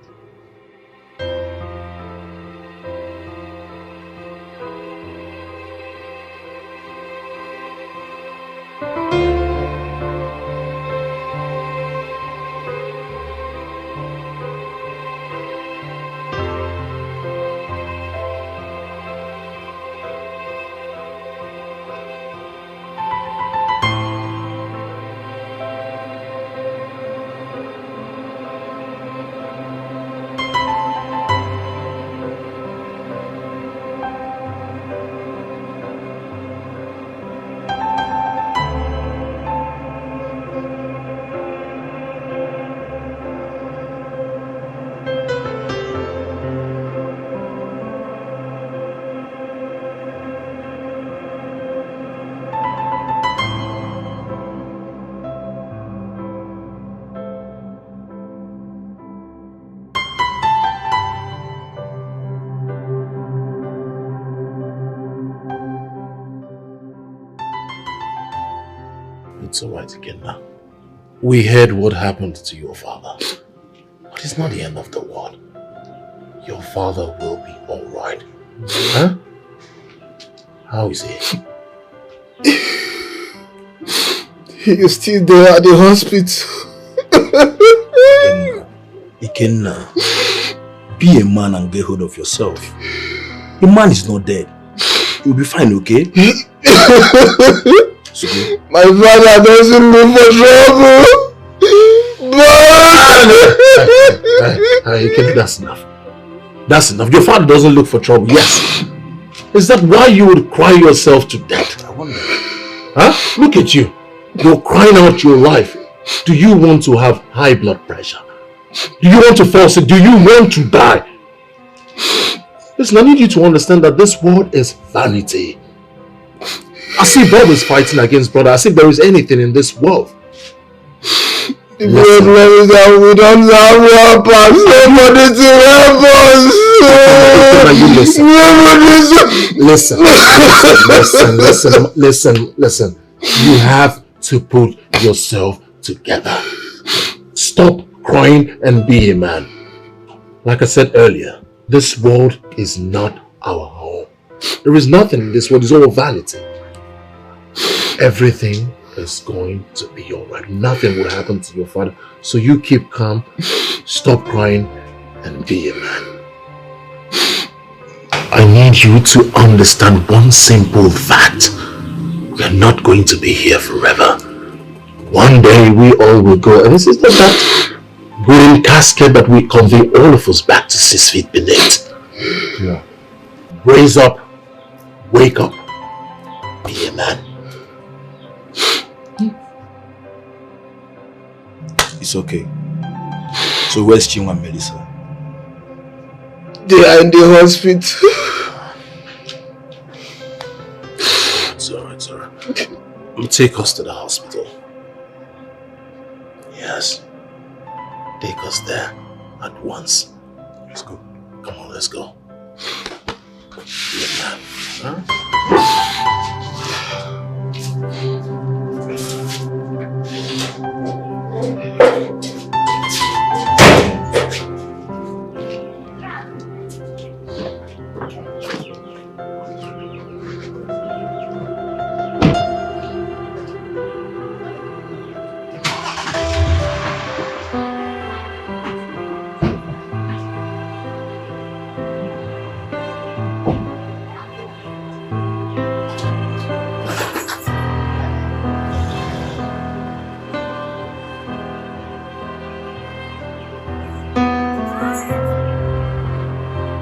It's alright again now. We heard what happened to your father. But it's not the end of the world. Your father will be alright. Huh? How is he? He is still there at the hospital. Ikenna, be a man and get hold of yourself. The man is not dead. You'll be fine, okay? My father doesn't look for trouble. Ikenna, that's enough. That's enough. Your father doesn't look for trouble, yes. Is that why you would cry yourself to death? I wonder. Huh? Look at you. You're crying out your life. Do you want to have high blood pressure? Do you want to fall sick? Do you want to die? Listen, I need you to understand that this world is vanity. I see brothers fighting against brothers. I see there is anything in this world. The problem is that we don't have weapons. Somebody to help us. Listen. You have to put yourself together. Stop crying and be a man. Like I said earlier, this world is not our home. There is nothing in this world. It's all vanity. Everything is going to be alright. Nothing will happen to your father. So you keep calm, stop crying, and be a man. I need you to understand one simple fact. We are not going to be here forever. One day we all will go, and this is not that golden casket that will convey all of us back to 6 feet beneath. Yeah. Raise up, wake up, be a man. It's okay. So where's Chinwendu and Melissa? They are in the hospital. It's alright. Take us to the hospital. Yes. Take us there at once. Let's go. Come on, let's go. Be a man. Huh?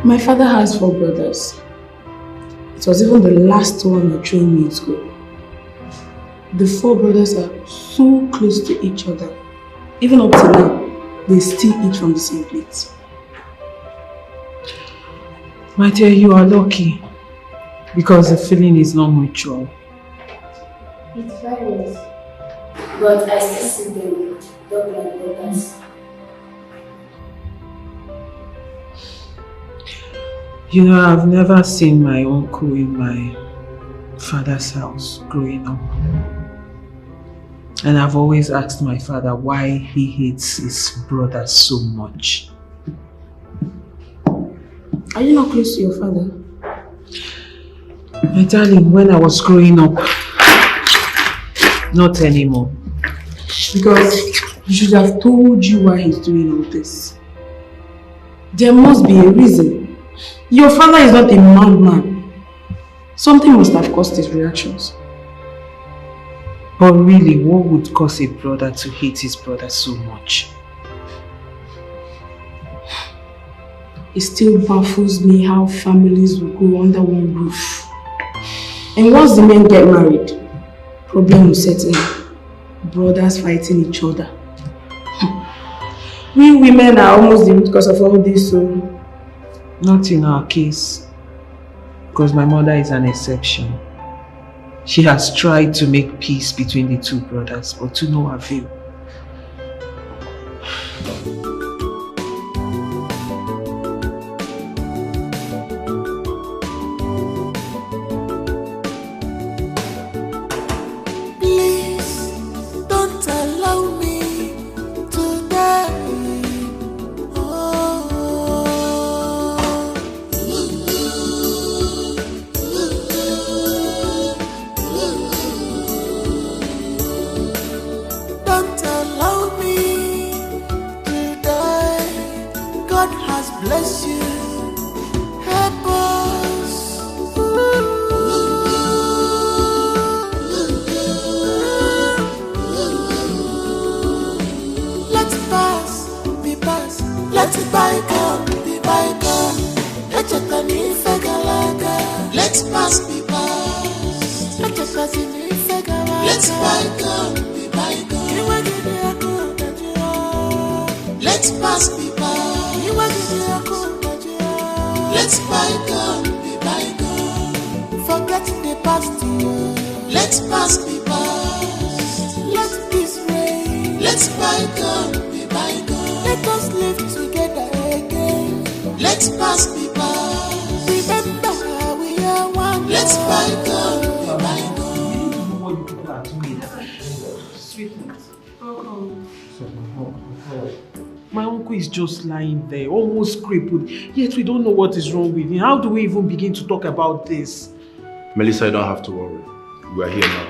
My father has 4 brothers. It was even the last one that trained me in school. The 4 brothers are so close to each other. Even up to now, they still eat from the same plate. My dear, you are lucky because the feeling is not mutual. It varies, but I still see them dog like brothers. You know, I've never seen my uncle in my father's house growing up. And I've always asked my father why he hates his brother so much. Are you not close to your father? My darling, when I was growing up, not anymore. Because he should have told you why he's doing all this. There must be a reason. Your father is not a madman. Something must have caused his reactions. But really, what would cause a brother to hate his brother so much? It still baffles me how families will go under one roof. And once the men get married, problem will set in. Brothers fighting each other. We women are almost the root cause of all this, so... Not in our case, because my mother is an exception. She has tried to make peace between the 2 brothers, but to no avail. Please bless you. Help us. Let past be past. Let bygone be bygone. Let past be past. Let bygone be bygone. Let past be past. Let bygone be bygone. Forget the past. Let past be past. Let this rain. Let bygone be bygone. Let us live together again. Let past be past. Remember we are one. Let bygone be bygone. My uncle is just lying there, almost crippled. Yet we don't know what is wrong with him. How do we even begin to talk about this? Melissa, you don't have to worry. We are here now.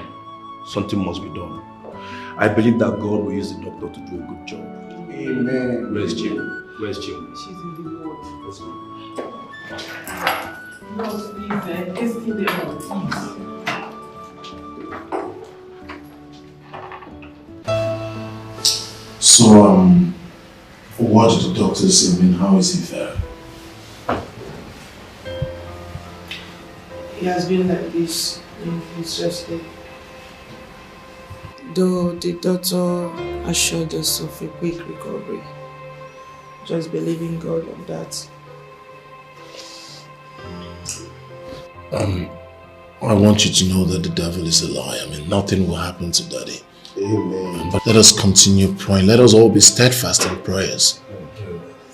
Something must be done. I believe that God will use the doctor to do a good job. Amen. Where's Jim? Where's Jim? She's in the ward. Let's go. No, please, let's get them on, please. So, what did the doctor say? I mean, how is he faring? He has been like this in his resting. Though the doctor assured us of a quick recovery. Just believing God on that. I want you to know that the devil is a lie. I mean, nothing will happen to Daddy. Amen. But let us continue praying. Let us all be steadfast in prayers.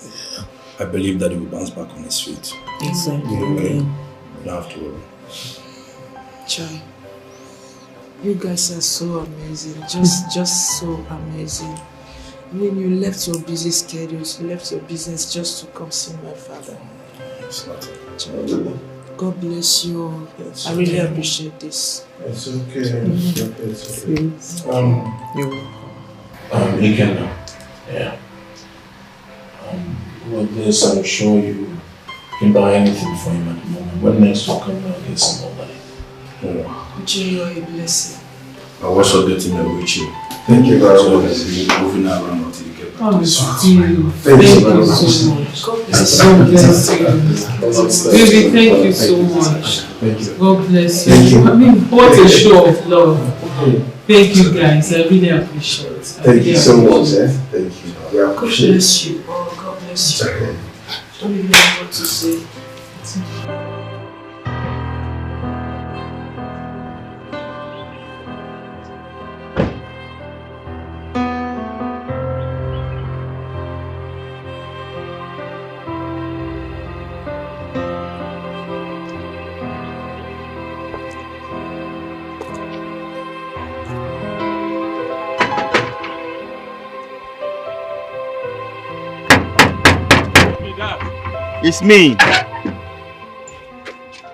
Yeah. I believe that he will bounce back on his feet. Exactly. Okay. You don't have to worry. Chai, you guys are so amazing. Just so amazing. When you left your busy schedules, you left your business just to come see my father. It's not Chai, God bless you all. I really appreciate this. It's okay. It's okay. You're welcome. He can, yeah. With this, I'm sure you can buy anything for him at the moment. When next will come and get some more money. You are a blessing. I will also get him a wheelchair. Thank you very much. Moving around until you get back. Oh, Thank you. Thank you so much. God bless you. Baby, thank you so much. Thank you. God bless you. Thank you. I mean, what a show of love. Thank you guys. I really appreciate it. Thank you so much. Thank you. God bless you. Oh, God bless you. Don't even know what to say. It's me.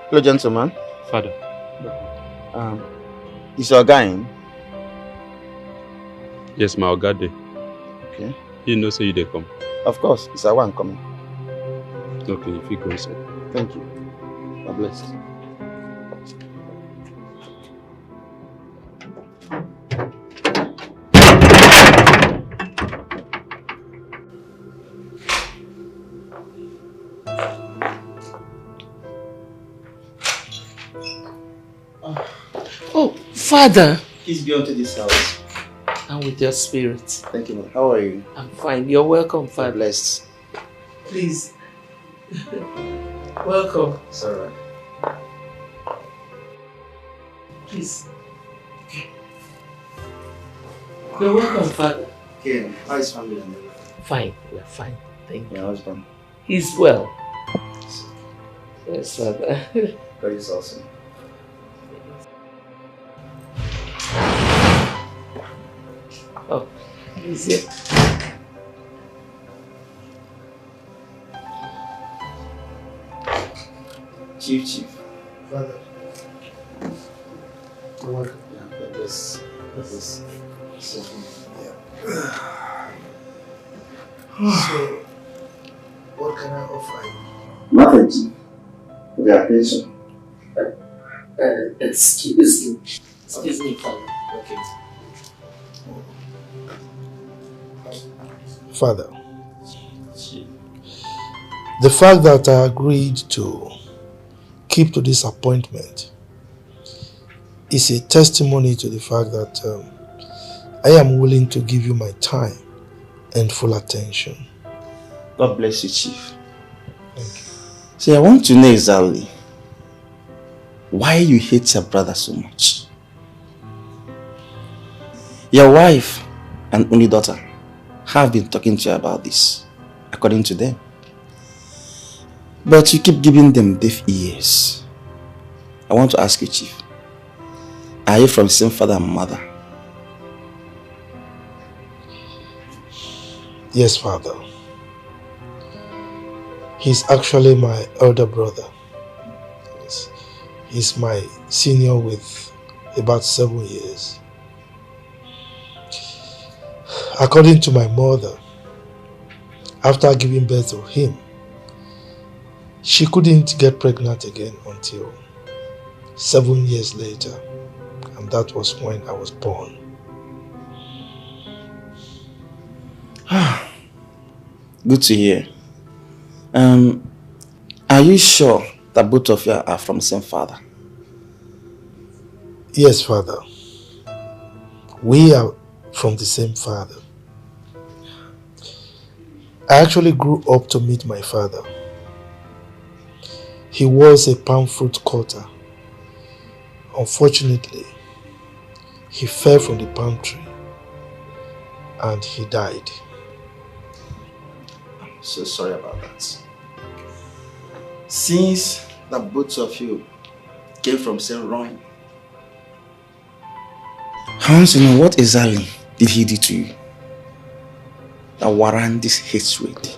Hello, gentlemen. Father. Is your guy in? Yes, my Ogade. Okay. You know, so you they come. Of course, it's our one coming. Okay, if you go inside. Thank you. God bless. Oh, Father. Please be onto this house. And with your spirit. Thank you, man. How are you? I'm fine. You're welcome, Father. Blessed. Please. Welcome. It's alright. Please. You're welcome, Father. Okay, how is family and everything? Fine. We're fine. Thank you. Your husband? He's well. Yes, Father. God is awesome. Oh, he's here. Chief. Father. You're welcome. Yeah, God bless. God bless. So, what What can I offer you? Nothing. For the attention. Excuse me. Excuse me, Father. Okay. Father, the fact that I agreed to keep to this appointment is a testimony to the fact that I am willing to give you my time and full attention. God bless you, Chief. Thank you. See, I want to know exactly why you hate your brother so much. Your wife and only daughter have been talking to you about this, according to them. But you keep giving them deaf ears. I want to ask you, Chief, are you from the same father and mother? Yes, Father. He's actually my elder brother. He's my senior with about 7 years. According to my mother, after giving birth to him, she couldn't get pregnant again until 7 years later, and that was when I was born. Good to hear. Are you sure that both of you are from the same father? Yes, Father. We are from the same father. I actually grew up to meet my father. He was a palm fruit cutter. Unfortunately, he fell from the palm tree and he died. I'm so sorry about that. Since that both of you came from same ruin, I want to know what exactly did he do to you that warrant this hatred?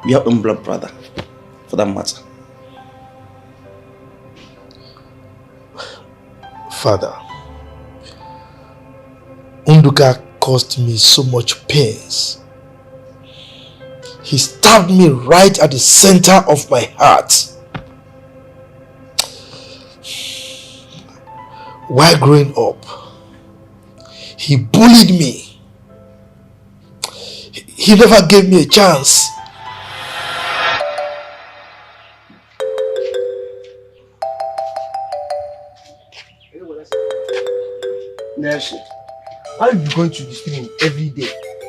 Your own blood brother, for that matter. Father, Unuka caused me so much pains. He stabbed me right at the center of my heart. While growing up, he bullied me. He never gave me a chance. Nelson, why are you going to the stream every day?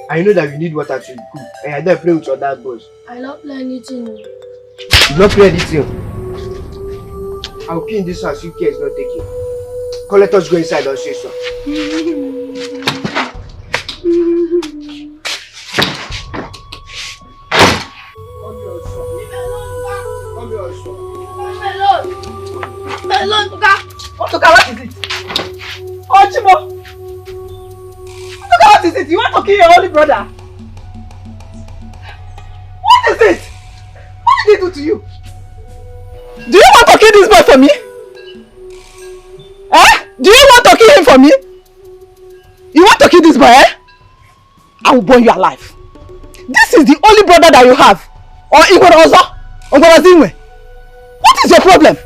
I know that you need water to cook, and I don't play with your dad boys. I don't play anything. You don't play anything. I'll clean this house, you care is not taking. Come, let us go inside and say so. Unuka, what is it? Ochimo! Unuka, what is it? You want to kill your only brother? What is it? What did he do to you? Do you want to kill this boy for me? Eh? Do you want to kill him for me? You want to kill this boy, eh? I will burn you alive. This is the only brother that you have. Or Igorozo? Or Gorazinwe? What is your problem?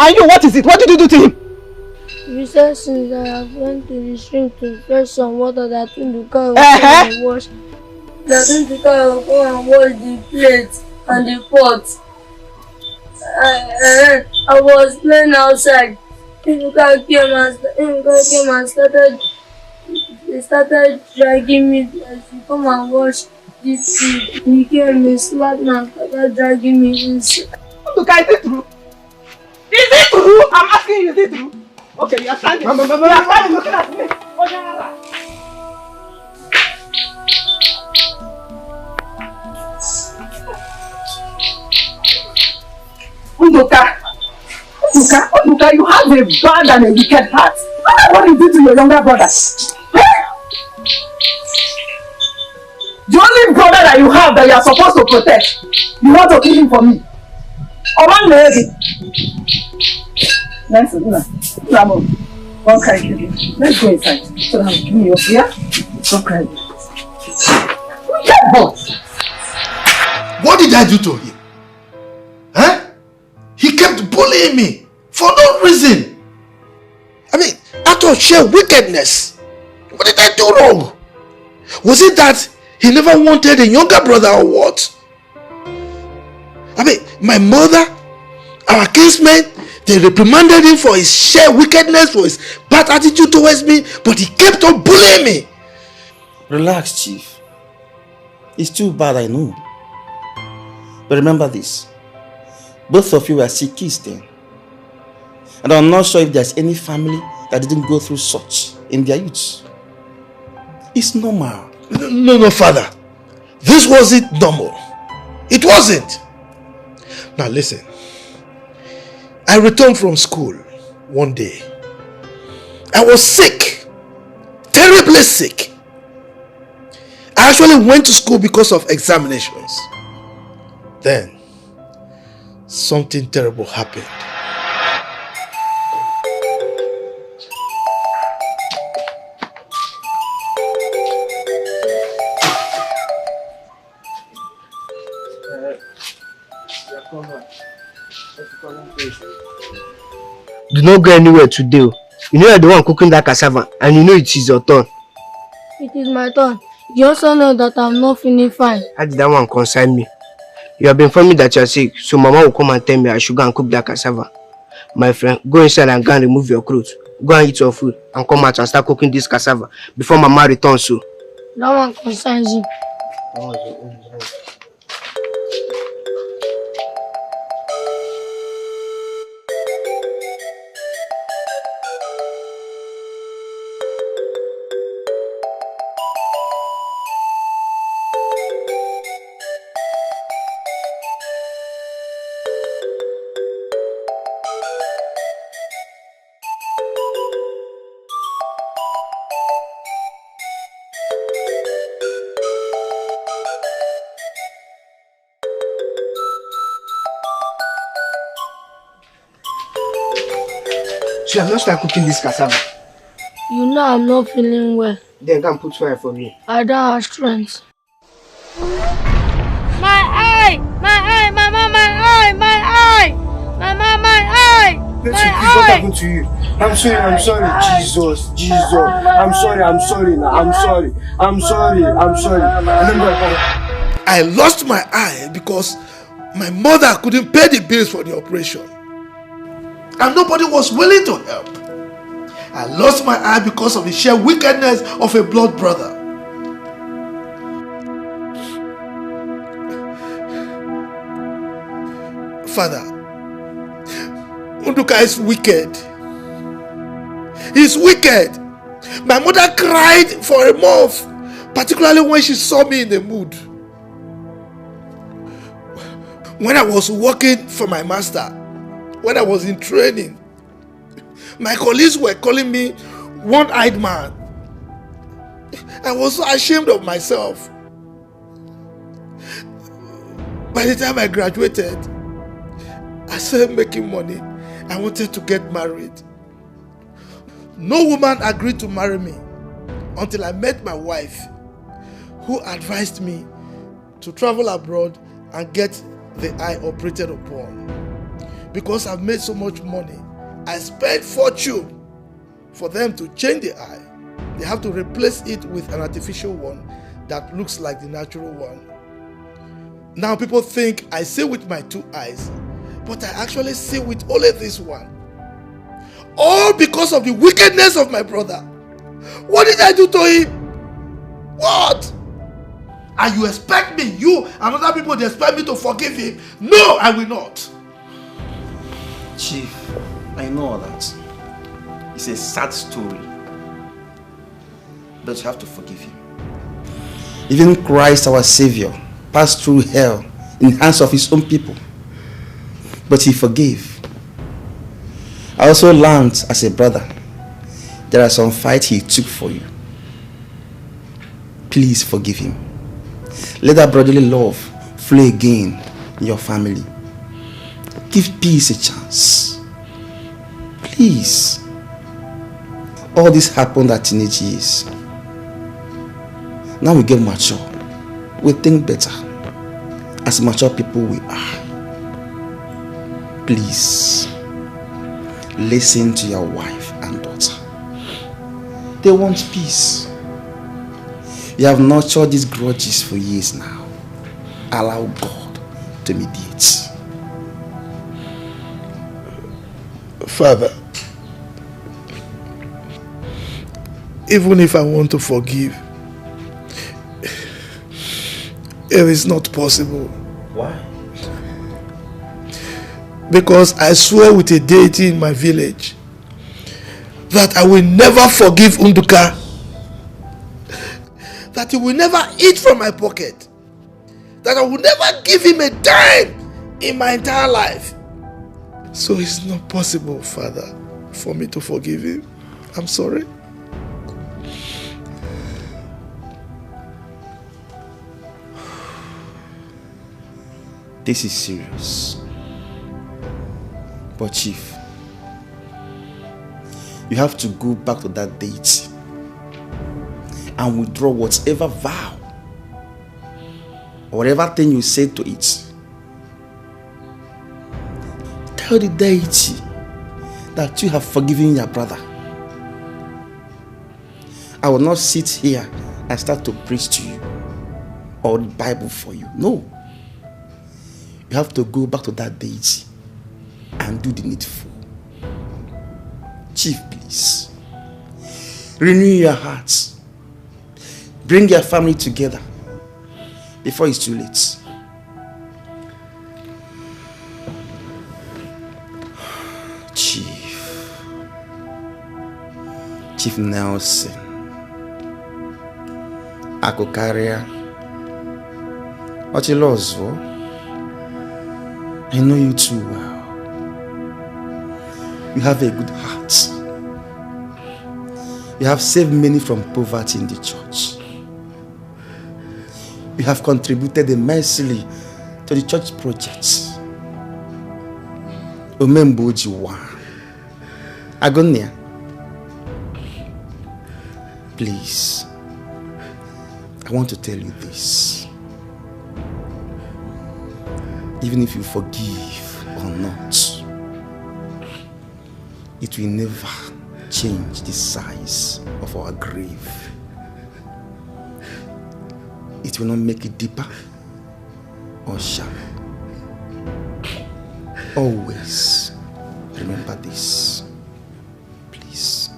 And you, what is it? What did you do to him? You said since I have went to the stream to fetch some water that Unuka will come and wash. That Unuka will come and wash the plate and the pot. I was playing outside. Unuka came and started dragging me to come and wash this food. He came and slapped me and started dragging me inside. Unuka, is it true? Is it true? I'm asking you, is it true? Okay, you are standing. You are standing looking at me. Unuka, you have a bad and a wicked heart. Look at what you did to your younger brother. The only brother that you have that you are supposed to protect, you want to kill him for me. One lady. Let's don't cry, Let's go inside so that I'll give me your fear. Don't cry. What did I do to him? Huh? He kept bullying me for no reason. I mean, out of sheer wickedness. What did I do wrong? Was it that he never wanted a younger brother or what? I mean, my mother, our kinsmen, they reprimanded him for his sheer wickedness, for his bad attitude towards me, but he kept on bullying me. Relax, Chief. It's too bad, I know. But remember this. Both of you were sick kids then. And I'm not sure if there's any family that didn't go through such in their youth. It's normal. No, father. This wasn't normal. It wasn't. Now listen. I returned from school one day. I was sick. Terribly sick. I actually went to school because of examinations. Then, something terrible happened. Do not go anywhere today. You know you're the one cooking that cassava and you know it is your turn. It is my turn. You also know that I'm not feeling fine. How did that one concern me? You have been informing me that you are sick, so Mama will come and tell me I should go and cook that cassava. My friend, go inside and go and remove your clothes. Go and eat your food and come out and start cooking this cassava before Mama returns. So that one concerns you. you have not started cooking this cassava. You know I'm not feeling well. Then come put fire for me. I don't have strength. My eye! My eye! Mama, my eye! My eye! Mama, my eye! What happened to you? I'm sorry, Jesus. I'm sorry now. I'm sorry. I lost my eye because my mother couldn't pay the bills for the operation. And nobody was willing to help. I lost my eye because of the sheer wickedness of a blood brother. Father, Unuka is wicked. He's wicked. My mother cried for a month, particularly when she saw me in the mood. When I was working for my master, when I was in training, my colleagues were calling me one-eyed man. I was so ashamed of myself. By the time I graduated, I started making money. I wanted to get married. No woman agreed to marry me until I met my wife, who advised me to travel abroad and get the eye operated upon. Because I've made so much money, I spent fortune for them to change the eye. They have to replace it with an artificial one that looks like the natural one. Now people think I see with my two eyes, but I actually see with only this one. All because of the wickedness of my brother. What did I do to him? What? And you expect me, you and other people, they expect me to forgive him? No, I will not. Chief, I know all that. It's a sad story. But you have to forgive him. Even Christ, our Savior, passed through hell in the hands of his own people. But he forgave. I also learned as a brother, there are some fights he took for you. Please forgive him. Let that brotherly love flow again in your family. Give peace a chance. Please. All this happened at teenage years. Now we get mature. we think better. As mature people we are. Please, listen to your wife and daughter. They want peace. You have nurtured these grudges for years now. Allow God to mediate. Father, even if I want to forgive, it is not possible. Why? Because I swear with a deity in my village that I will never forgive Unuka, that he will never eat from my pocket, that I will never give him a dime in my entire life. So it's not possible, Father, for me to forgive him. I'm sorry. This is serious. But Chief, you have to go back to that deity and withdraw whatever vow or whatever thing you said to it. Tell the deity that you have forgiven your brother. I will not sit here and start to preach to you or the Bible for you. No. You have to go back to that deity and do the needful. Chief, please. Renew your hearts. Bring your family together before it's too late. Chief Nelson, Akokaria, Ochilozo, I know you too well. You have a good heart. You have saved many from poverty in the church. You have contributed immensely to the church projects. Omembojiwa, Agonia. Please, I want to tell you this. Even if you forgive or not, it will never change the size of our grave. It will not make it deeper or shallow. Always remember this, please.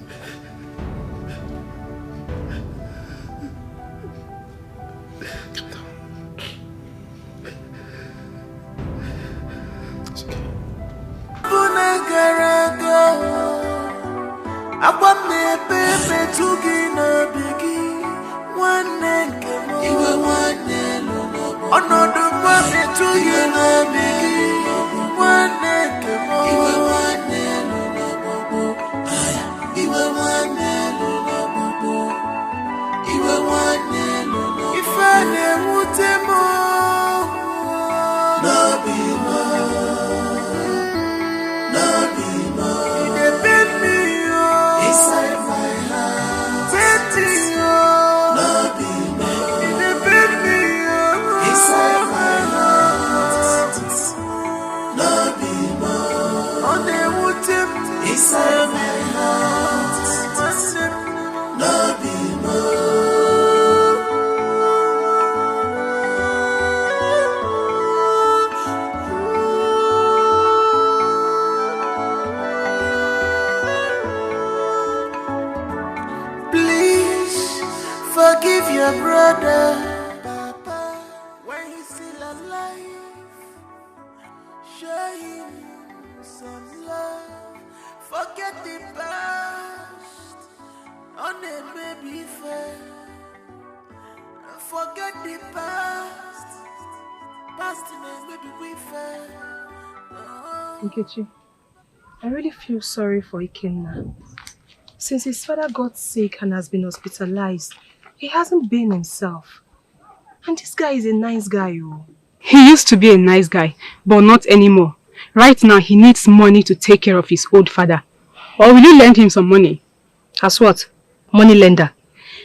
Nkechi, I really feel sorry for Ikenna. Since his father got sick and has been hospitalized, he hasn't been himself. And this guy is a nice guy, oh. He used to be a nice guy, but not anymore. Right now, he needs money to take care of his old father. Or will you lend him some money? As what? Money lender?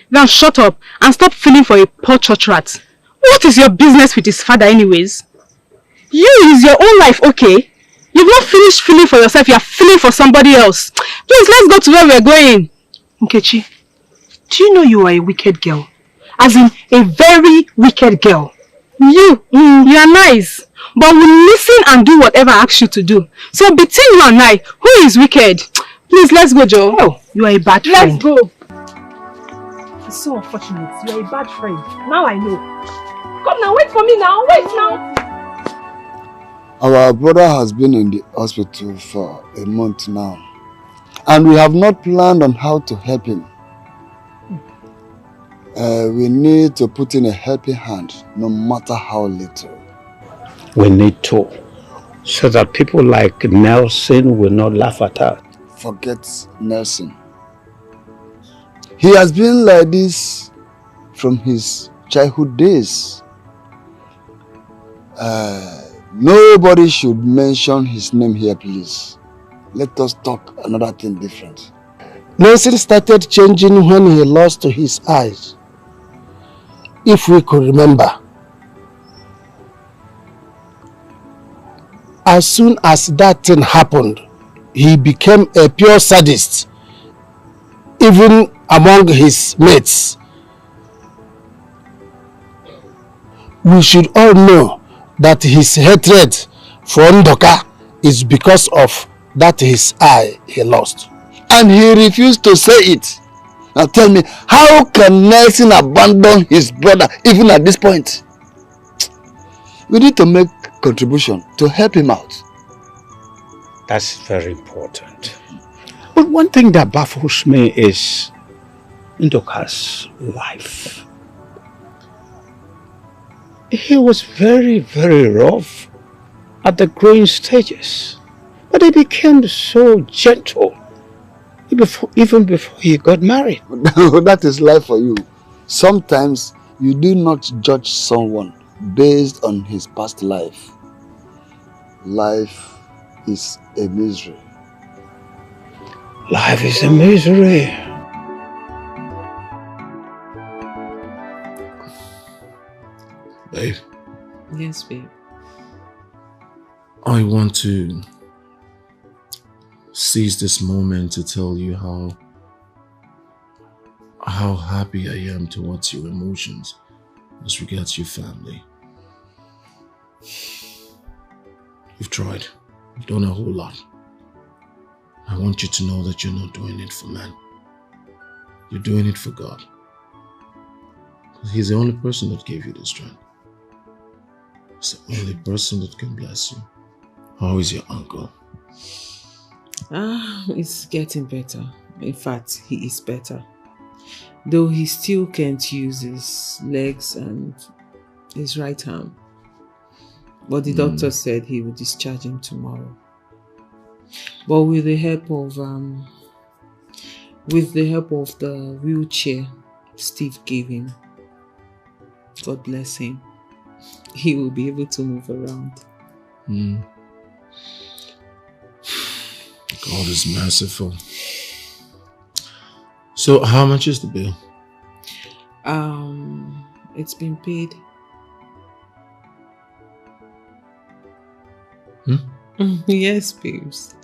Then shut up and stop feeling for a poor church rat. What is your business with his father anyways? You is your own life, okay? You've not finished feeling for yourself, you're feeling for somebody else. Please, let's go to where we're going. Nkechi, do you know you are a wicked girl? As in, a very wicked girl. You are nice. But we'll listen and do whatever I ask you to do. So between you and I, who is wicked? Please, let's go, Joe. Oh, you are a bad friend. Let's go. It's so unfortunate. You are a bad friend. Now I know. Come now, wait for me now. Wait now. Our brother has been in the hospital for a month now. And we have not planned on how to help him. We need to put in a helping hand, no matter how little. We need to, so that people like Nelson will not laugh at us. Forget Nelson. He has been like this from his childhood days. Nobody should mention his name here, please. Let us talk another thing different. Nelson started changing when he lost his eyes. If we could remember. As soon as that thing happened, he became a pure sadist, even among his mates. We should all know that his hatred for Unuka is because of that his eye he lost. And he refused to say it. Now tell me, how can Nelson abandon his brother even at this point? We need to make contribution to help him out. That's very important. But one thing that baffles me is Unuka's life. He was very, very rough at the growing stages, but he became so gentle even before he got married. That is life for you. Sometimes you do not judge someone based on his past life. Life is a misery. Life is a misery. Babe. Yes, babe. I want to seize this moment to tell you how happy I am towards your emotions as regards your family. You've tried. You've done a whole lot. I want you to know that you're not doing it for man. You're doing it for God. He's the only person that gave you the strength. He's the only person that can bless you. How is your uncle? It's getting better. In fact, he is better. Though he still can't use his legs and his right arm. But the doctor said he will discharge him tomorrow. But with the help of the wheelchair Steve gave him, God bless him, he will be able to move around. God is merciful. So how much is the bill? It's been paid. Yes, babes.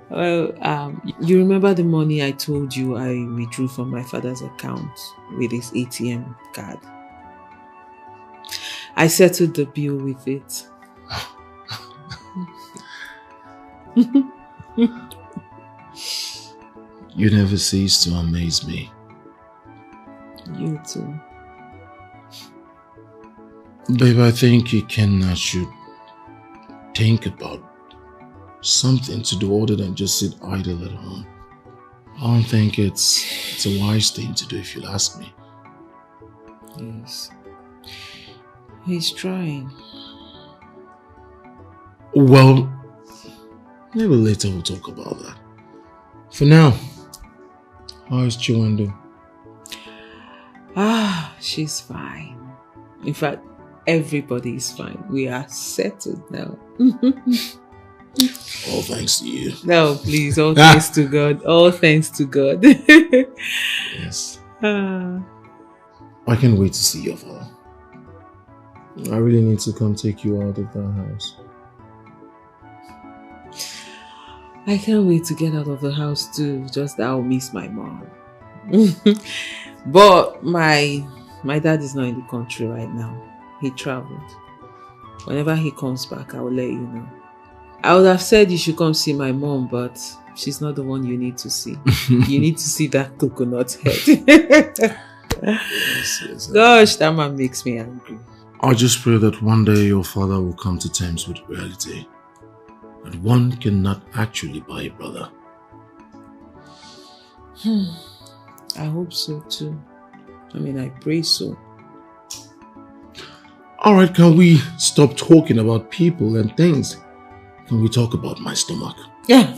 Well, you remember the money I told you I withdrew from my father's account with his ATM card? I settled the bill with it. You never cease to amaze me. You too. Babe, I think you should think about something to do other than just sit idle at home. I don't think it's a wise thing to do, if you'll ask me. Yes. He's trying. Well, maybe later we'll talk about that. For now, how is Chinwendu? She's fine. In fact, everybody is fine. We are settled now. All thanks to you. No, please, all thanks to God. All thanks to God. Yes. I can't wait to see your father. I really need to come take you out of that house. I can't wait to get out of the house too. Just that I'll miss my mom. But my dad is not in the country right now. He traveled. Whenever he comes back, I will let you know. I would have said you should come see my mom, but she's not the one you need to see. You need to see that coconut head. Yes. Gosh, that man makes me angry. I just pray that one day your father will come to terms with reality. That one cannot actually buy a brother. I hope so too. I mean, I pray so. Alright, can we stop talking about people and things? Can we talk about my stomach? Yeah.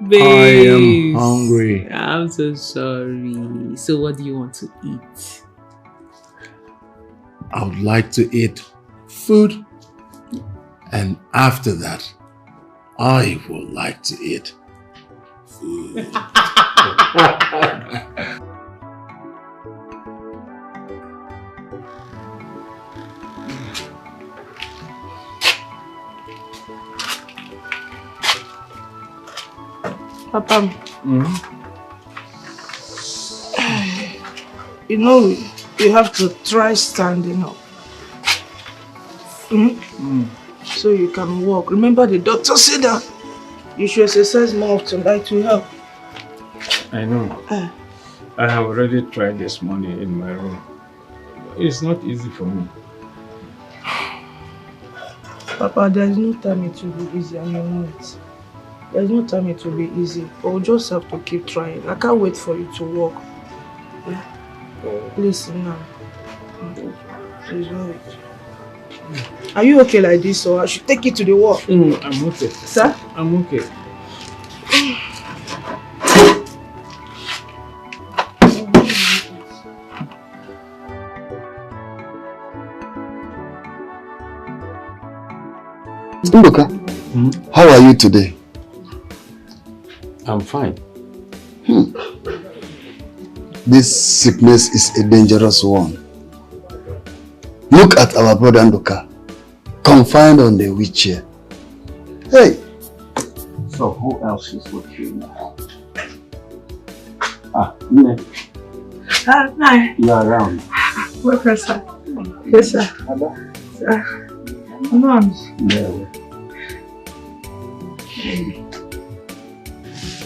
Babe, I am hungry. I'm so sorry. So what do you want to eat? I would like to eat food. And after that, I would like to eat food. Papa, you know, you have to try standing up. So you can walk. Remember the doctor said that you should exercise more often, that to help. I know. I have already tried this morning in my room. It's not easy for me. Papa, there is no time it will be easy, and you know it. There is no time it will be easy, but we'll just have to keep trying. I can't wait for you to walk. Listen now. Please wait. Are you okay like this, or I should take you to the wall? I'm okay. Sir? I'm okay. Unuka, how are you today? I'm fine. This sickness is a dangerous one. Look at our brother Unuka, confined on the wheelchair. Hey! So who else is with you now? Nne. Hi. You are around. Welcome, sir. Yes, sir. Mom. Yeah.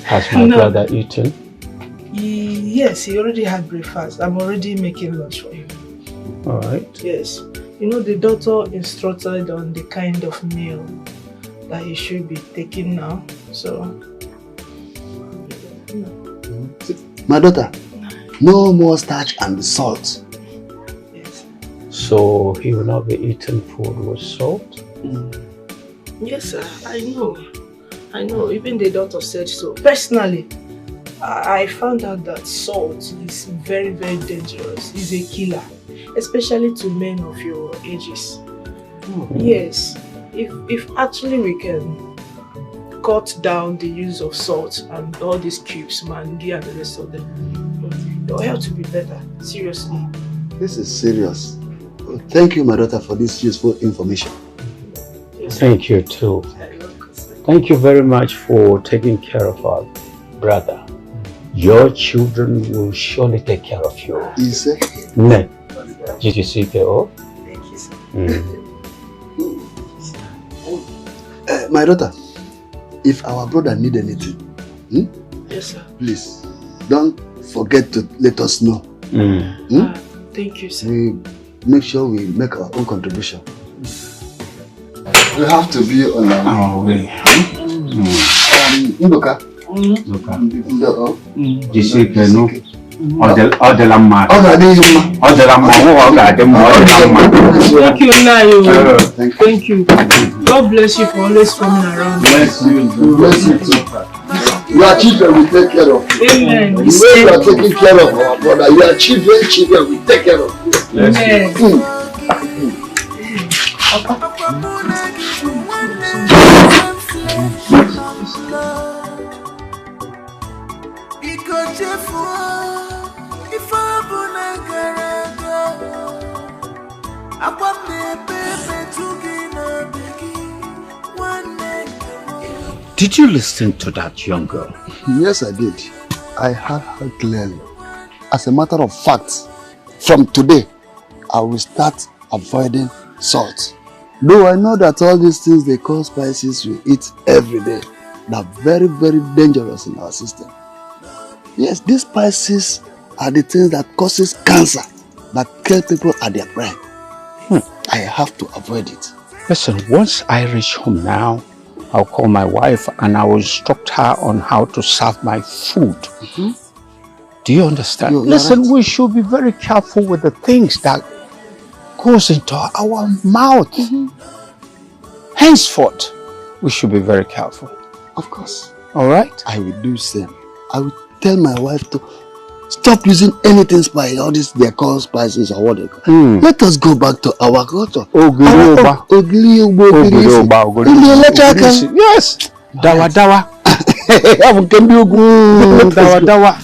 Has my brother eaten? Yes, he already had breakfast. I'm already making lunch for him. Alright. Yes. You know, the doctor instructed on the kind of meal that he should be taking now. So, My daughter, no more starch and salt. Yes. So he will not be eating food with salt? Yes, sir. I know. Even the doctor said so. Personally, I found out that salt is very, very dangerous. It's a killer, especially to men of your ages. Yes. If actually we can cut down the use of salt and all these cubes, mangi and the rest of them, your health will be better. Seriously. This is serious. Thank you, my daughter, for this useful information. Thank you too. Thank you very much for taking care of our brother. Your children will surely take care of you. Is it? Ne. Did you see Keo? Thank you, sir. My daughter, if our brother need anything, Yes, sir. please don't forget to let us know. Thank you, sir. We make sure we make our own contribution. We have to be on our way. Unuka. Jisike no. Odelamma. Odelamma. Thank you, Nayo. Thank you. God bless you for always coming around. Bless you. Bless you too. Your children will take care of you. Amen. The way you are taking care of our brother, your children will take care of you. Amen. Because Did you listen to that young girl? Yes, I did. I heard her clearly. As a matter of fact, from today, I will start avoiding salt. Though I know that all these things they call spices we eat every day, they're very, very dangerous in our system. Yes, these spices are the things that causes cancer, that kill people at their prime. I have to avoid it. Listen, once I reach home now, I'll call my wife and I will instruct her on how to serve my food. Do you understand? Listen, right. We should be very careful with the things that goes into our mouth. Henceforth, we should be very careful. Of course. All right? I will do same. I will tell my wife to stop using anything spicy, all this they call spices or what they call. Let us go back to our culture. Yes. Dawa dawa. Dawa dawa.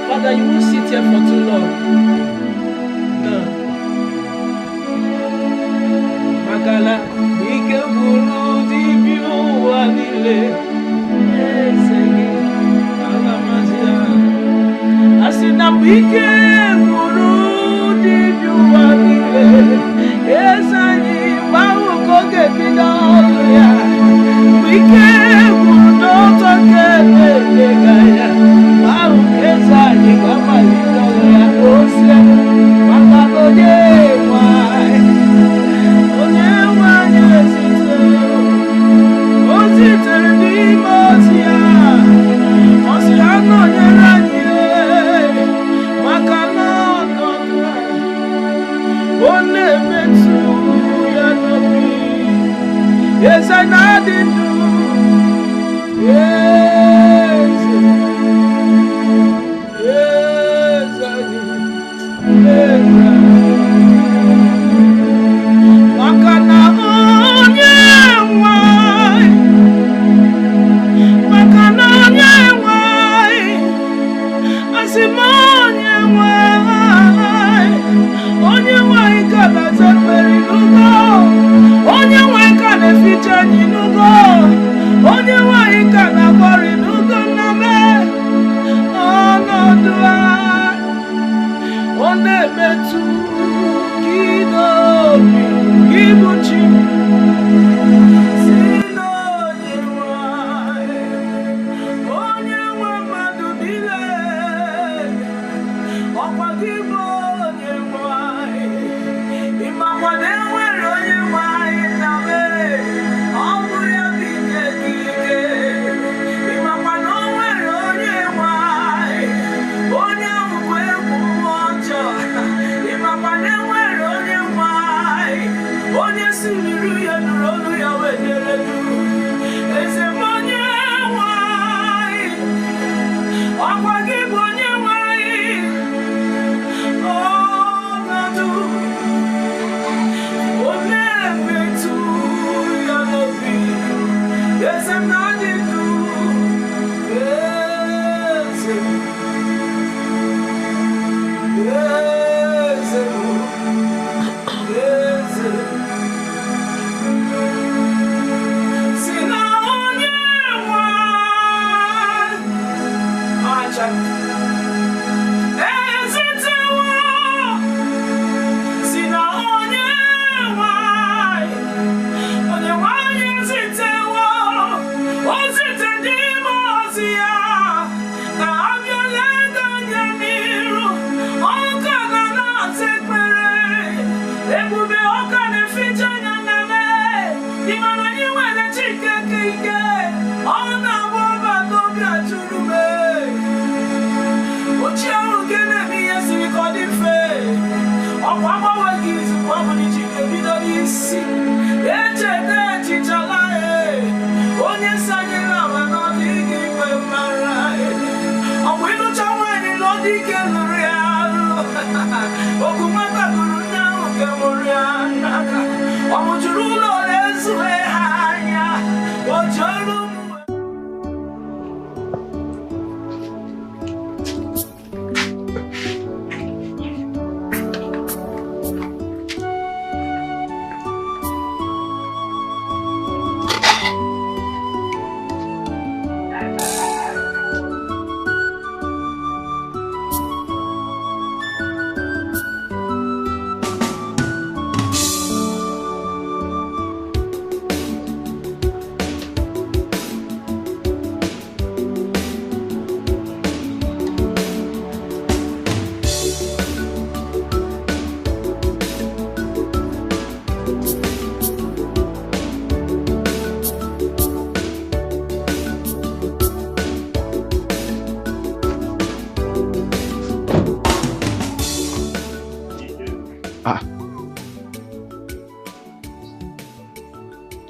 Father, you won't sit here for too long. No. Magala, we can buru di biu anile. Asina we can buru di biu anile. Esani bawo ko ke bidaya. We can buru to ke gaya. Bawo kesani kama litoya ose. Makalo ye wai. Yes, I did do. Yes, yes, I did. Yes, Makana onye nwai, makana onye nwai, asima onye nwai kana zeperi nugo, onye nwai kana ficha ni nugo.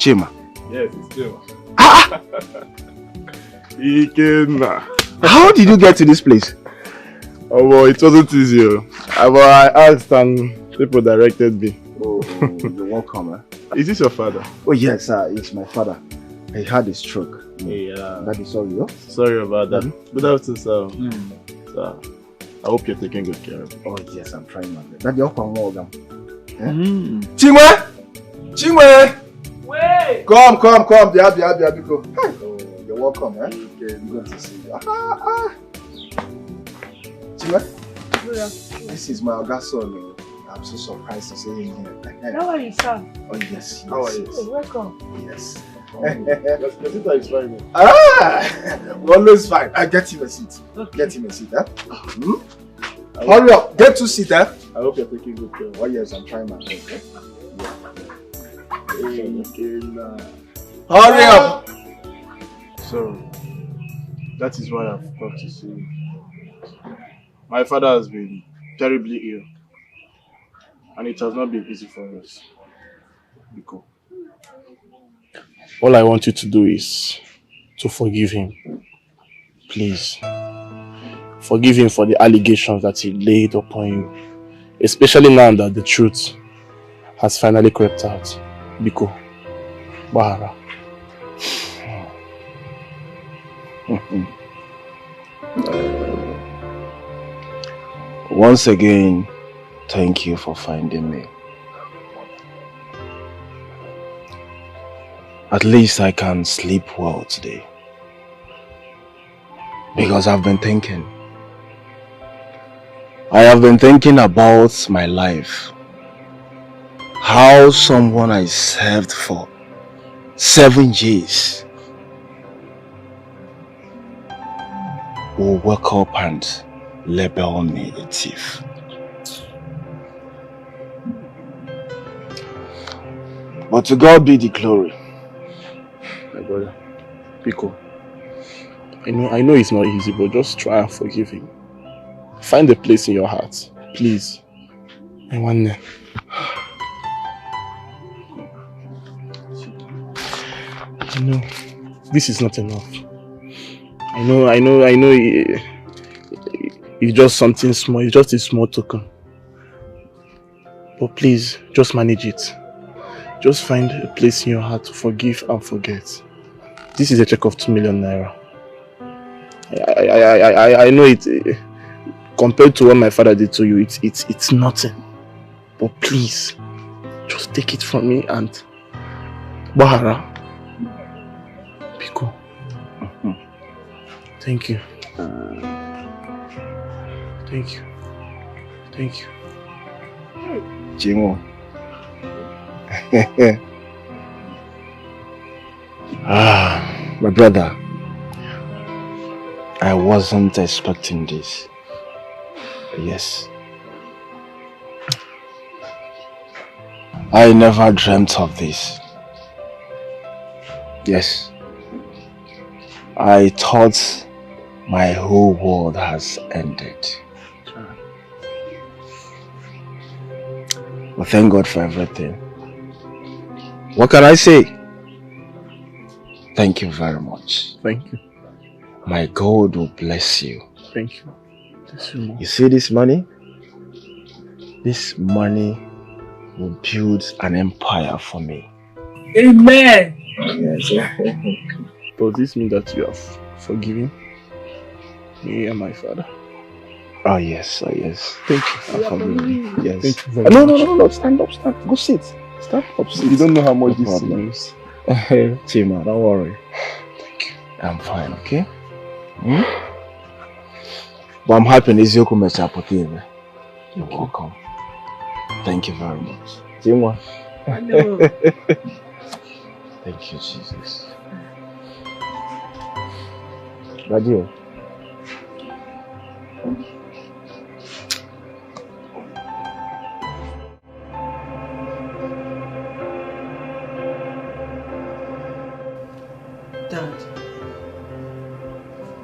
Chima. Yes, it's Chima. How did you get to this place? Oh, well, it wasn't easy. I asked and people directed me. Oh, you're welcome. Is this your father? Oh, yes, it's my father. He had a stroke. Yeah. Daddy, sorry. Sorry about that. Good afternoon, sir. Sir, I hope you're taking good care of him. Oh, yes, I'm trying my best. Daddy, welcome. Chinwe! Wait! Come. They have go. Oh, you're welcome, Good to see you. Chima, this is my Oga son. I'm so surprised to see him here. How are you, sir? Oh, yes. How are you? Welcome. Yes. Your sister is fine. Always fine. Get him a seat. Okay. Get him a seat, Hurry up. Get 2 seats, I hope you're taking good care. Oh, yes, I'm trying my best. Hurry up! So, that is why I've come to see you. My father has been terribly ill, and it has not been easy for us. Biko. All I want you to do is to forgive him. Please. Forgive him for the allegations that he laid upon you, especially now that the truth has finally crept out. Biko. Bahara. Once again, thank you for finding me. At least I can sleep well today. Because I've been thinking. I have been thinking about my life. How someone I served for 7 years will wake up and label me a thief. But to God be the glory. My brother, Biko, I know it's not easy, but just try and forgive him. Find a place in your heart, please. I want to. This is not enough. I know it's just something small, it's just a small token. But please, just manage it. Just find a place in your heart to forgive and forget. This is a check of 2 million naira. I know it, compared to what my father did to you, it's nothing. But please, just take it from me and Bahara. Biko. Thank you. Thank you. Thank you. Chinwo. My brother, I wasn't expecting this. Yes. I never dreamt of this. Yes. I thought my whole world has ended. Well, thank God for everything. What can I say? Thank you very much. Thank you. My God will bless you. Thank you. You see this money? This money will build an empire for me. Amen. Yes. Does this mean that you have forgiven me and my father? Oh yes, oh yes. Thank you. I've forgiven. Yes. Thank you very No, much. no. Stand up, stand. Go sit. Stand up, sit. You don't know how much No this problem. means. Chima, don't worry. Thank you. I'm fine, okay? But I'm happy Nizioku Mechapotive. You're welcome. Thank you very much. Chima. Thank you, Jesus. Radio. Dad,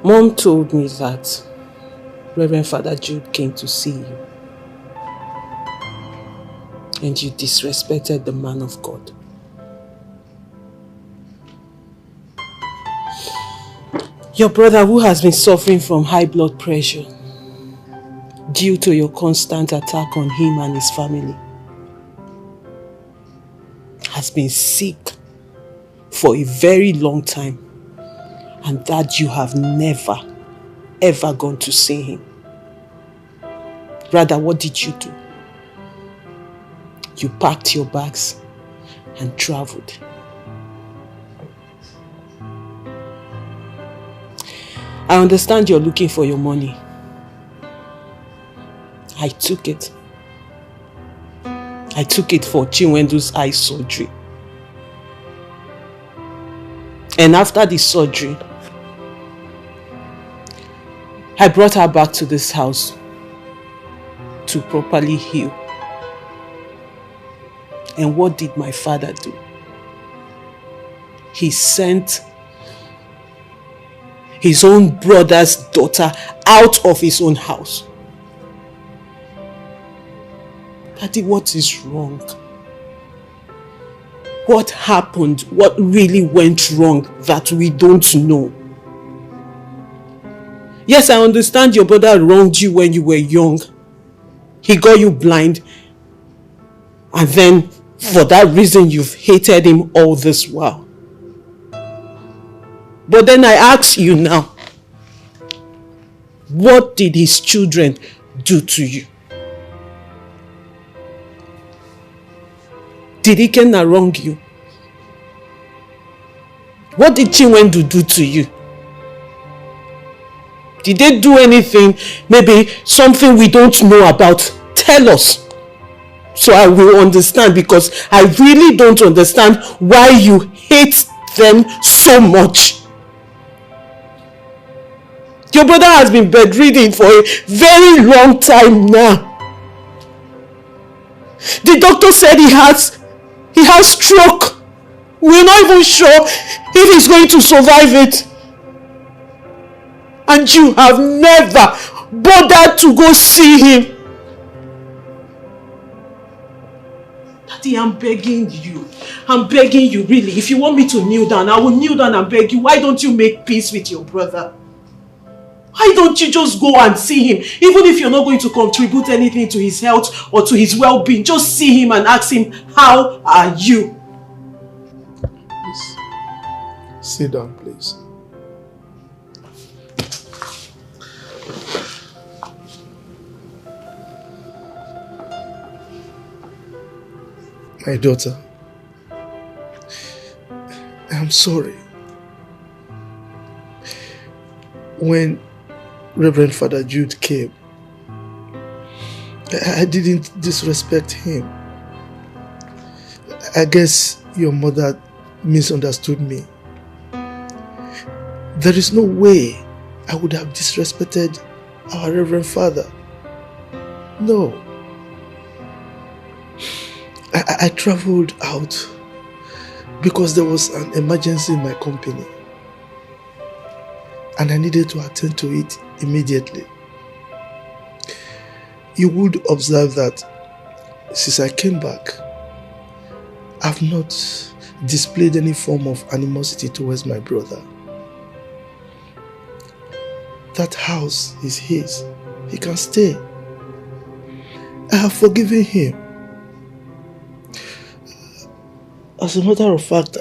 Mom told me that Reverend Father Jude came to see you. And you disrespected the man of God. Your brother, who has been suffering from high blood pressure due to your constant attack on him and his family, has been sick for a very long time, and that you have never ever gone to see him. Rather, what did you do? You packed your bags and traveled. I understand you're looking for your money. I took it. I took it for Chinwendu's eye surgery. And after the surgery, I brought her back to this house to properly heal. And what did my father do? He sent his own brother's daughter out of his own house. Daddy, what is wrong? What happened? What really went wrong that we don't know? Yes, I understand your brother wronged you when you were young. He got you blind. And then, for that reason, you've hated him all this while. But then I ask you now, what did his children do to you? Did Ikenna wrong you? What did Chinwendu do to you? Did they do anything, maybe something we don't know about? Tell us, so I will understand, because I really don't understand why you hate them so much. Your brother has been bedridden for a very long time now. The doctor said he has stroke. We're not even sure if he's going to survive it. And you have never bothered to go see him. Daddy, I'm begging you. I'm begging you, really. If you want me to kneel down, I will kneel down and beg you. Why don't you make peace with your brother? Why don't you just go and see him? Even if you're not going to contribute anything to his health or to his well-being, just see him and ask him, how are you? Please, sit down, please. My daughter, I'm sorry. When Reverend Father Jude came, I didn't disrespect him. I guess your mother misunderstood me. There is no way I would have disrespected our Reverend Father. No. I traveled out because there was an emergency in my company and I needed to attend to it immediately. You would observe that since I came back, I've not displayed any form of animosity towards my brother. That house is his. He can stay. I have forgiven him. As a matter of fact,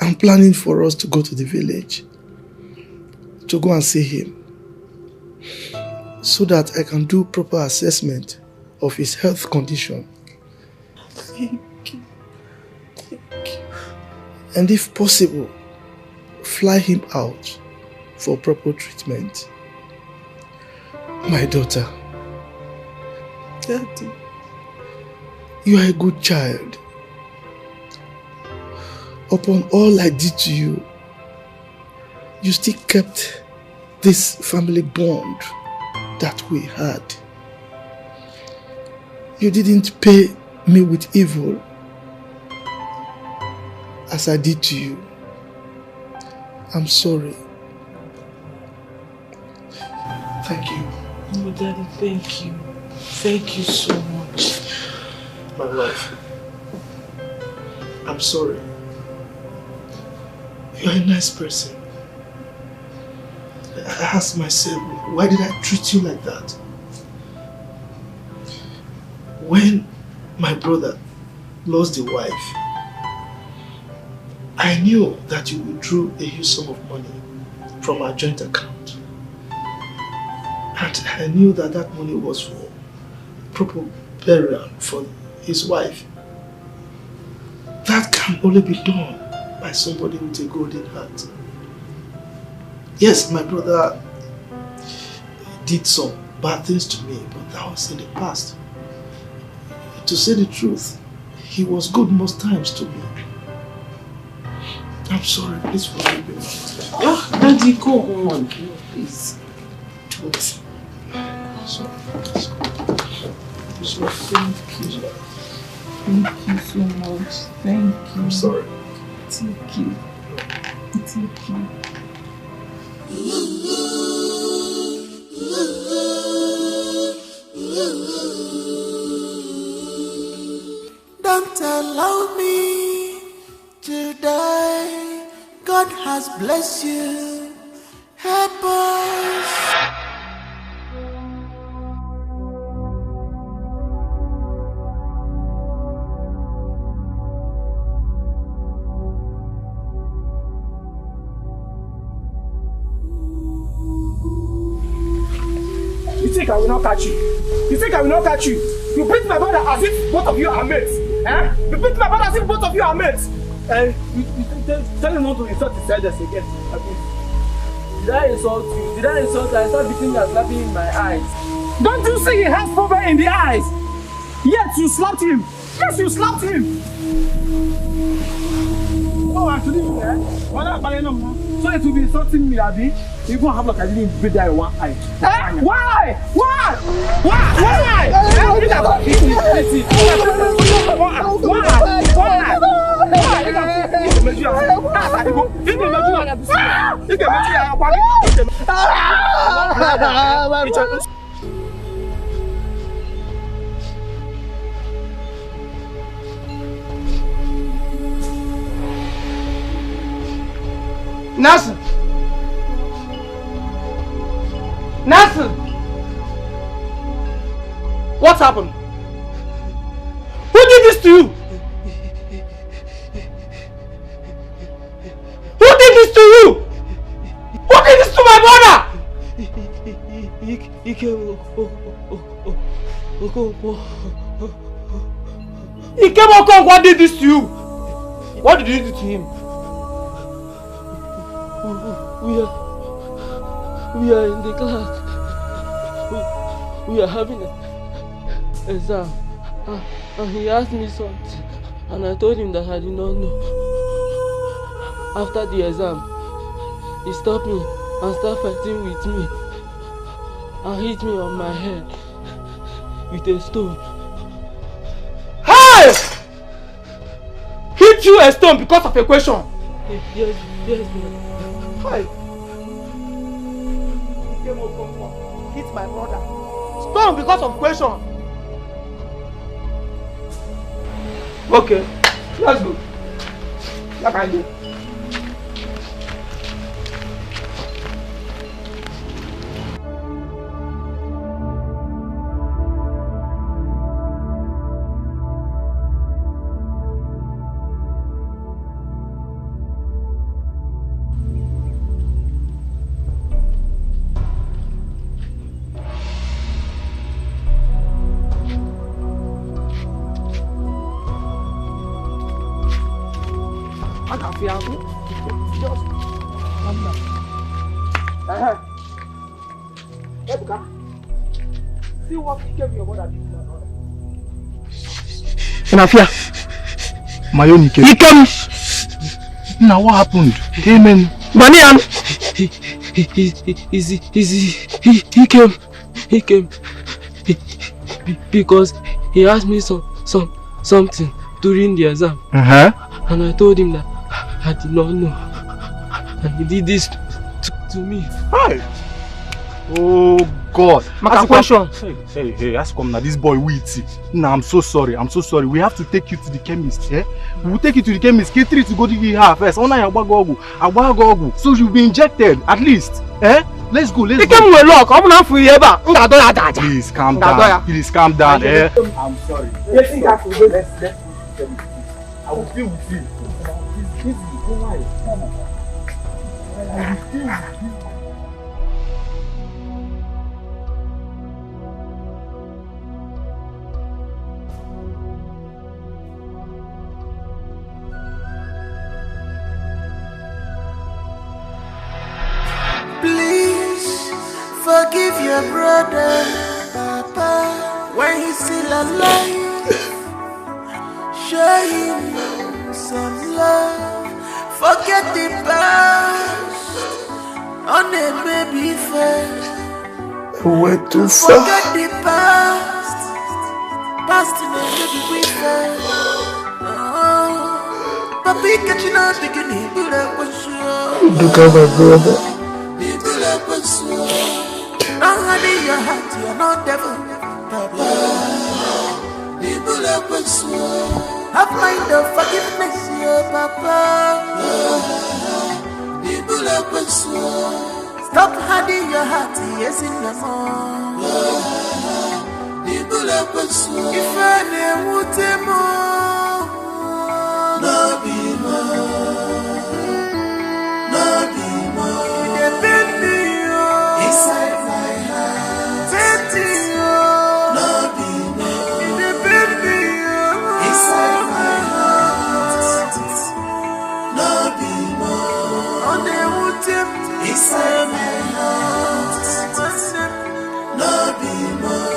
I'm planning for us to go to the village to go and see him so that I can do proper assessment of his health condition. Thank you. Thank you. And if possible, fly him out for proper treatment. My daughter. Daddy. You are a good child. Upon all I did to you, you still kept this family bond that we had. You didn't pay me with evil as I did to you. I'm sorry. Thank you. No, Daddy, thank you. Thank you so much. My love, I'm sorry. You're a nice person. I asked myself, why did I treat you like that? When my brother lost a wife, I knew that you withdrew a huge sum of money from our joint account. And I knew that that money was for proper burial for his wife. That can only be done by somebody with a golden heart. Yes, my brother did some bad things to me, but that was in the past. To say the truth, he was good most times to me. I'm sorry, please forgive me. Oh, Daddy, go on, please. Don't. Sorry. Thank you. Thank you so much. Thank you. I'm sorry. Thank you. Thank you. Don't allow me to die. God has blessed you. Help us. You think I will not catch you? You think I will not catch you? You beat my brother as if both of you are mates. Eh? You beat my brother as if both of you are mates. You tell him not to insult his elders again. Did I insult you? Did I insult you? I start beating and slapping in my eyes. Don't you see he has problem in the eyes? Yet you slapped him. Yes, you slapped him. Oh, actually, so it will be insulting me, Abby. You won't have like I didn't beat that in one eye. Eh? Why? Why? Why? Nasser! Nasser! What happened? Who did this to you? Who did this to you? Who did this to my brother? Ike, what did this to you? What did you do to him? We are in the class. We are having an exam. And he asked me something. And I told him that I did not know. After the exam, he stopped me and started fighting with me. And hit me on my head with a stone. hit you a stone because of a question? Yes, Lord. Hi. Hit my brother. Stone because of question. Okay, let's go. Like I do. See what gave your mother did. Nafia, my own Ike. Now what happened? Amen. Banian. He came because he asked me something during the exam. And I told him that I did not know. And he did this to me. Hi. Oh God. My question. Hey, ask come now. This boy witty. Nah, I'm so sorry. We have to take you to the chemist. Eh? We will take you to the chemist. K3 to go to the her first. So you'll be injected at least. Eh? Let's go. Please calm down. Eh? I'm sorry. I will deal with you. Come on. I will deal with you. Forgive your brother, Papa, when he's still alive. Show him some love. Forget the past on a baby face. Went too far. Forget the past in a baby face. Papi, catching up, beginning, good up with you. Look at my brother. Now honey, your heart, you're not devil, Papa. People up with you. Have mind of forgiveness, your Papa. People up with you. Stop hiding your heart, yes in the morning. People up with you. If I never would more, no be more, no be more. Inside my heart, no be more. Inside my heart, no be more. Inside my heart, no be more.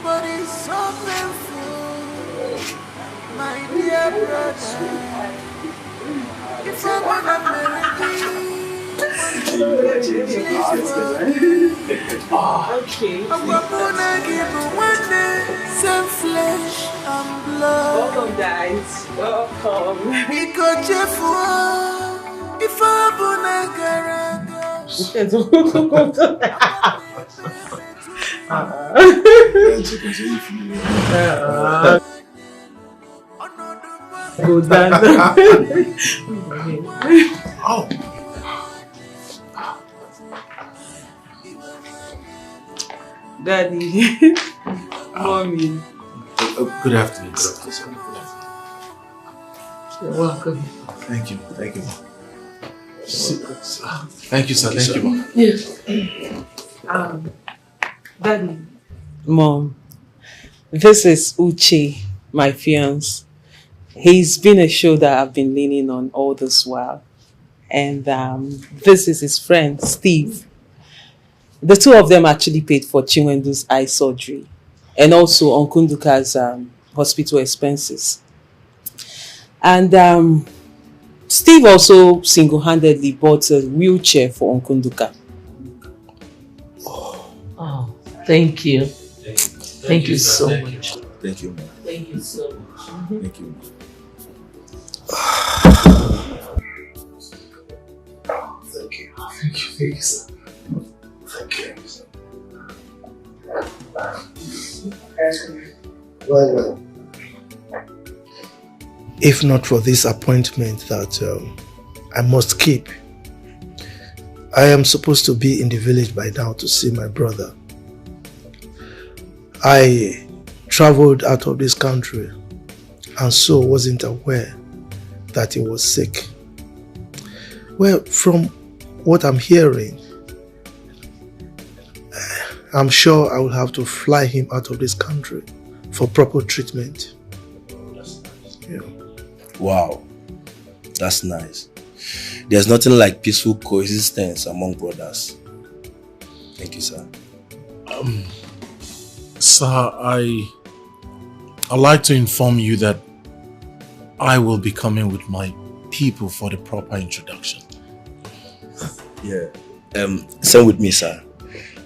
But it's so painful, my dear brother. If I wanna I'm gonna give one day some flesh and blood. Welcome, guys. Welcome. Because if I wanna Go down. Oh. Daddy. Mommy. Good afternoon. Good afternoon. You're welcome. Thank you. Thank you, sir. Thank you, ma'am. Yeah. Daddy. Mom, this is Uche, my fiance. He's been a shoulder I've been leaning on all this while. And this is his friend, Steve. The two of them actually paid for Chinwendu's eye surgery and also Nkunduka's hospital expenses. And Steve also single-handedly bought a wheelchair for Nkunduka. Oh, thank you. Thank you so much. Thank you, ma'am. Thank you so much. Thank you. Thank you. Thank you, sir. Thank you, sir. Well, if not for this appointment that I must keep, I am supposed to be in the village by now to see my brother. I traveled out of this country and so wasn't aware that he was sick. Well, from what I'm hearing, I'm sure I will have to fly him out of this country for proper treatment. Yeah. Wow, that's nice. There's nothing like peaceful coexistence among brothers. Thank you, sir. Sir, I'd like to inform you that I will be coming with my people for the proper introduction. Yeah. Same with me, sir.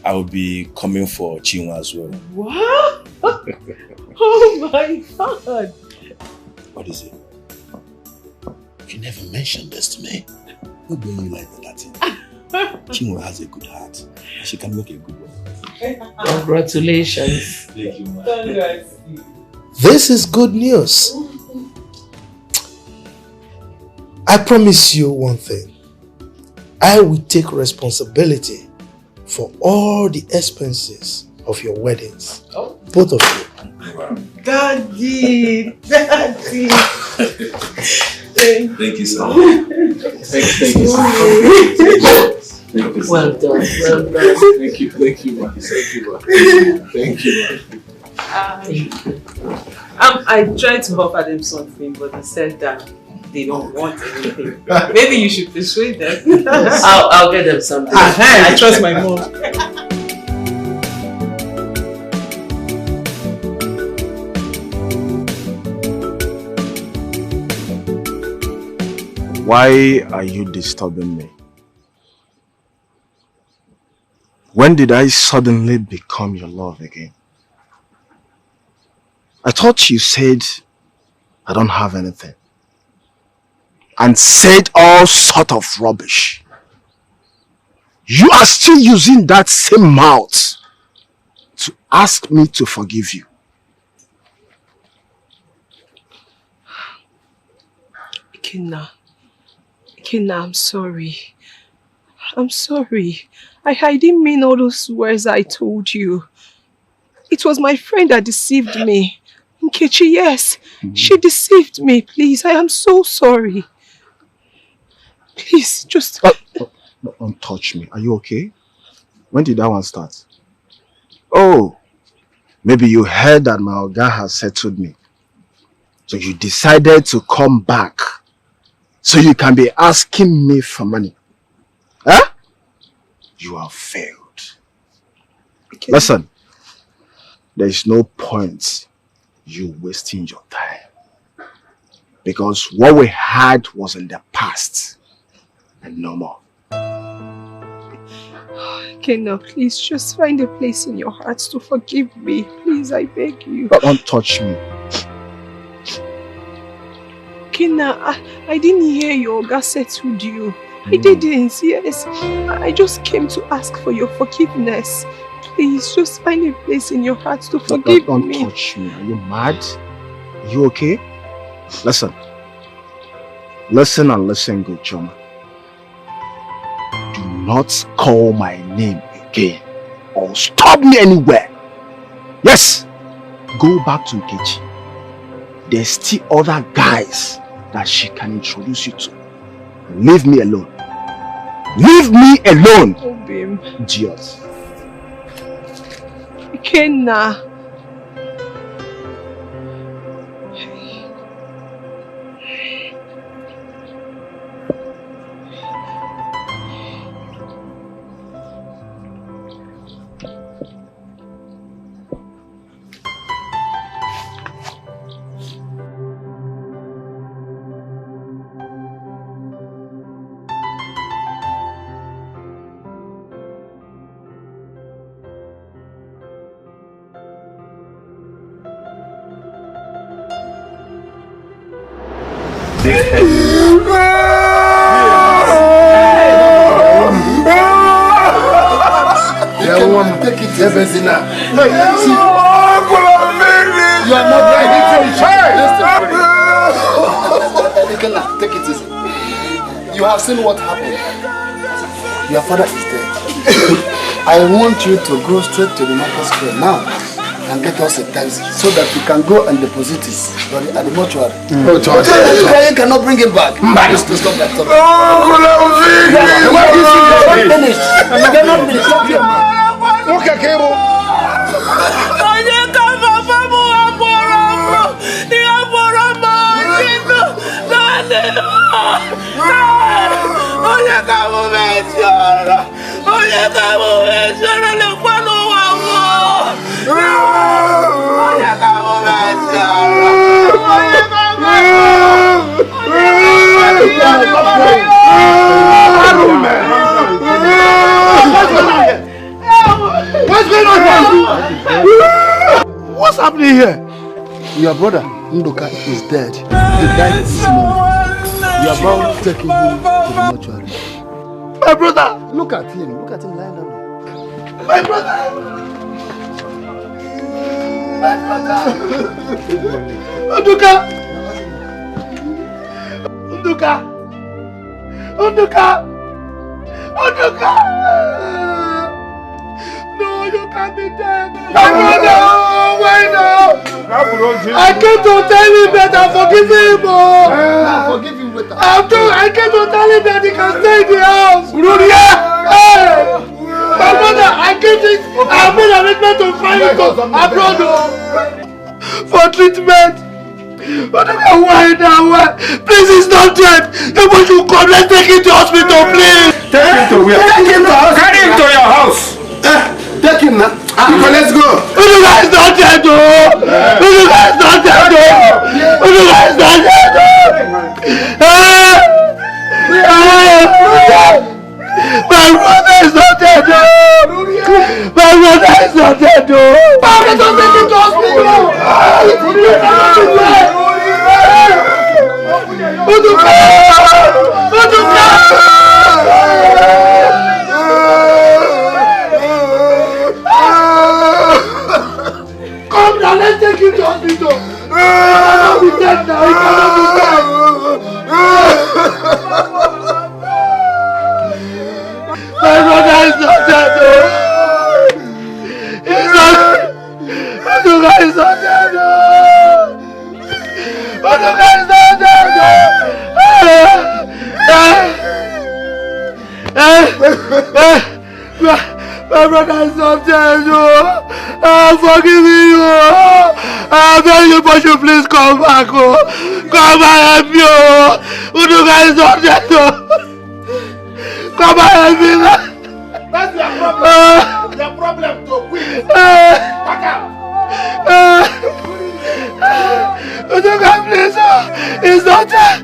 I will be coming for Chinwa as well. What? Oh my God. What is it? You never mentioned this to me. Not doing you like that. Chinwa has a good heart. She can make a good one. Congratulations. Thank you, man. This is good news. I promise you one thing. I will take responsibility for all the expenses of your weddings. Oh. Both of you. Daddy! Daddy! Thank you, sir. Thank you, sir. Well done. Well done. Thank you, man. Thank you, man. Thank you, man. I tried to offer them something, but they said that they don't want anything. Maybe you should persuade them. I'll get them something. I trust my mom. Why are you disturbing me? When did I suddenly become your love again? I thought you said I don't have anything. And said all sort of rubbish. You are still using that same mouth to ask me to forgive you. Ikenna, I'm sorry. I'm sorry. I didn't mean all those words I told you. It was my friend that deceived me. Nkechi, yes. She deceived me. Please, I am so sorry. Please, just... Don't touch me. Are you okay? When did that one start? Oh, maybe you heard that my Oga has settled me. So you decided to come back so you can be asking me for money. Huh? You have failed. Okay. Listen, there is no point you wasting your time. Because what we had was in the past and no more. Ikenna, please just find a place in your heart to forgive me. Please, I beg you. Don't touch me. Ikenna, I didn't hear your Oga settled you. I didn't, yes. I just came to ask for your forgiveness. Please, just find a place in your heart to forgive don't me. Don't touch me. Are you mad? Are you okay? Listen. Listen and listen good, Choma. Do not call my name again or stop me anywhere. Yes, go back to Nkechi. There's still other guys that she can introduce you to. Leave me alone. Leave me alone. Obim. Idiot. Ikenna. Take it easy now. You are not right. Take it easy. You have seen what happened. Your father is dead. I want you to go straight to the market square now and get us a taxi so that we can go and deposit it at the mortuary. You cannot bring him back. Let's stop that talk. You're not finished. Stop your mouth. Okay, Cable. What's going on here? What's happening here? Your brother, Unuka, is dead. He died this morning. You are about to take him to the mortuary. My brother! Look at him lying down. My brother! My brother! Unuka! Unuka! Unuka! Unuka! No, you can't be dead! My brother! Why now? I came to tell him that I'm forgiving him! Forgive him later. I came to tell him that he can stay in the house! Brunia! My brother, I made arrangement to find him abroad for treatment. But why now? Please, he's not dead. Nobody should come. Let's take him to hospital, please. Take him to where? Carry him to your house. Take him now. Let's go. Unuka is not dead, though. Unuka is not dead, though. Unuka is not dead, my brother is not dead, though. My brother is not dead, though. Mommy, don't take him to hospital. Unuka! Unuka! Come now, let's take him to hospital. He cannot be dead now. He cannot be dead. My brother is not dead. He's not. Unuka is not dead. Unuka is not dead. My brother is not dead. Forgive me. I beg you, but you please come back. Come and help me. Unuka is not dead. Come and help me. That's your problem. Your problem to quit. Back out. Unuka, please. He's not dead.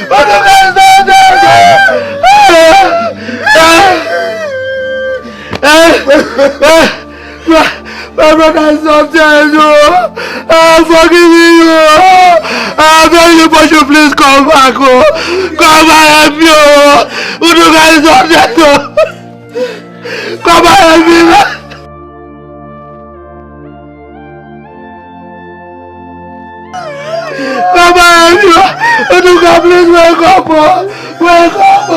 Unuka is not dead. My brother is not dead. Forgive me. I beg you, but you please come back. Come and help me. Unuka is not dead. Come and help me. Come and help me. Unuka, please wake up. Wake up.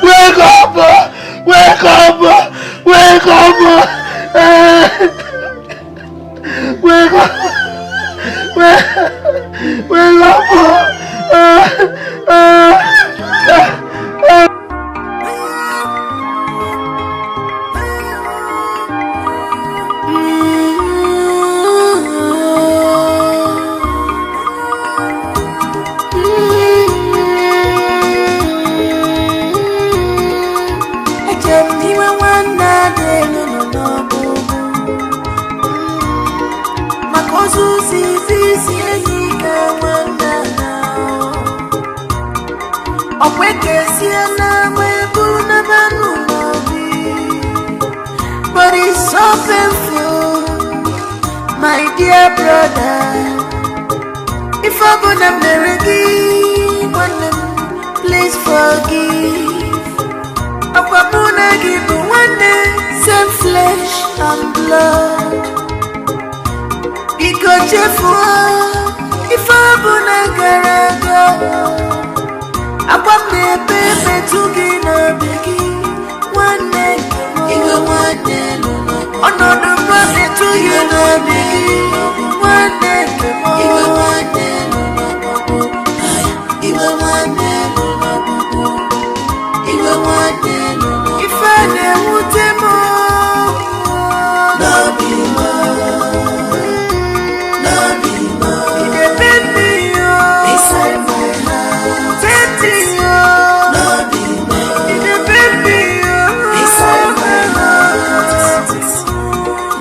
Wake up. Wake up. Wake up. Wake up. Wake up. your brother. If I go to America, please forgive. Aquapuna give one day, same flesh and blood. Because if I go to Garaga, Aquapne baby to get a biggie. One day, even one day, another brother to you, no biggie. One day, even one day, even one day. If I never take more, no be more, no be more. It depends me inside my heart, tempting you, no be more. It depends me inside my heart,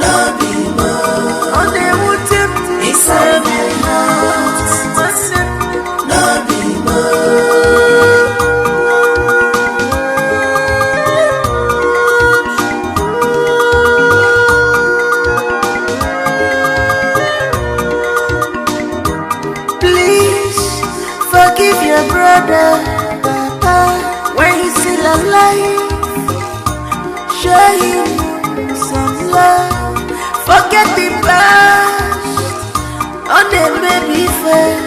no be more. On the wood tempting inside my heart, no be more. Forgive your brother, when he's still alive. Show him some love. Forget the past, on the baby fair.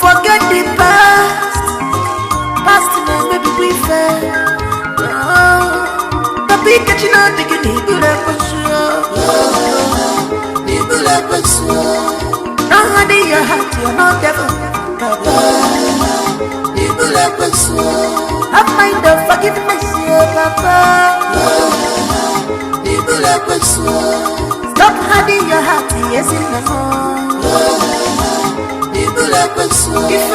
Forget the past, past the baby we fair. The big catching out the guinea, good episode. Don't hand in your heart, you're not devil. Papa, have mind of forgiveness, Papa. Stop hiding your heart, yes in the morning. If I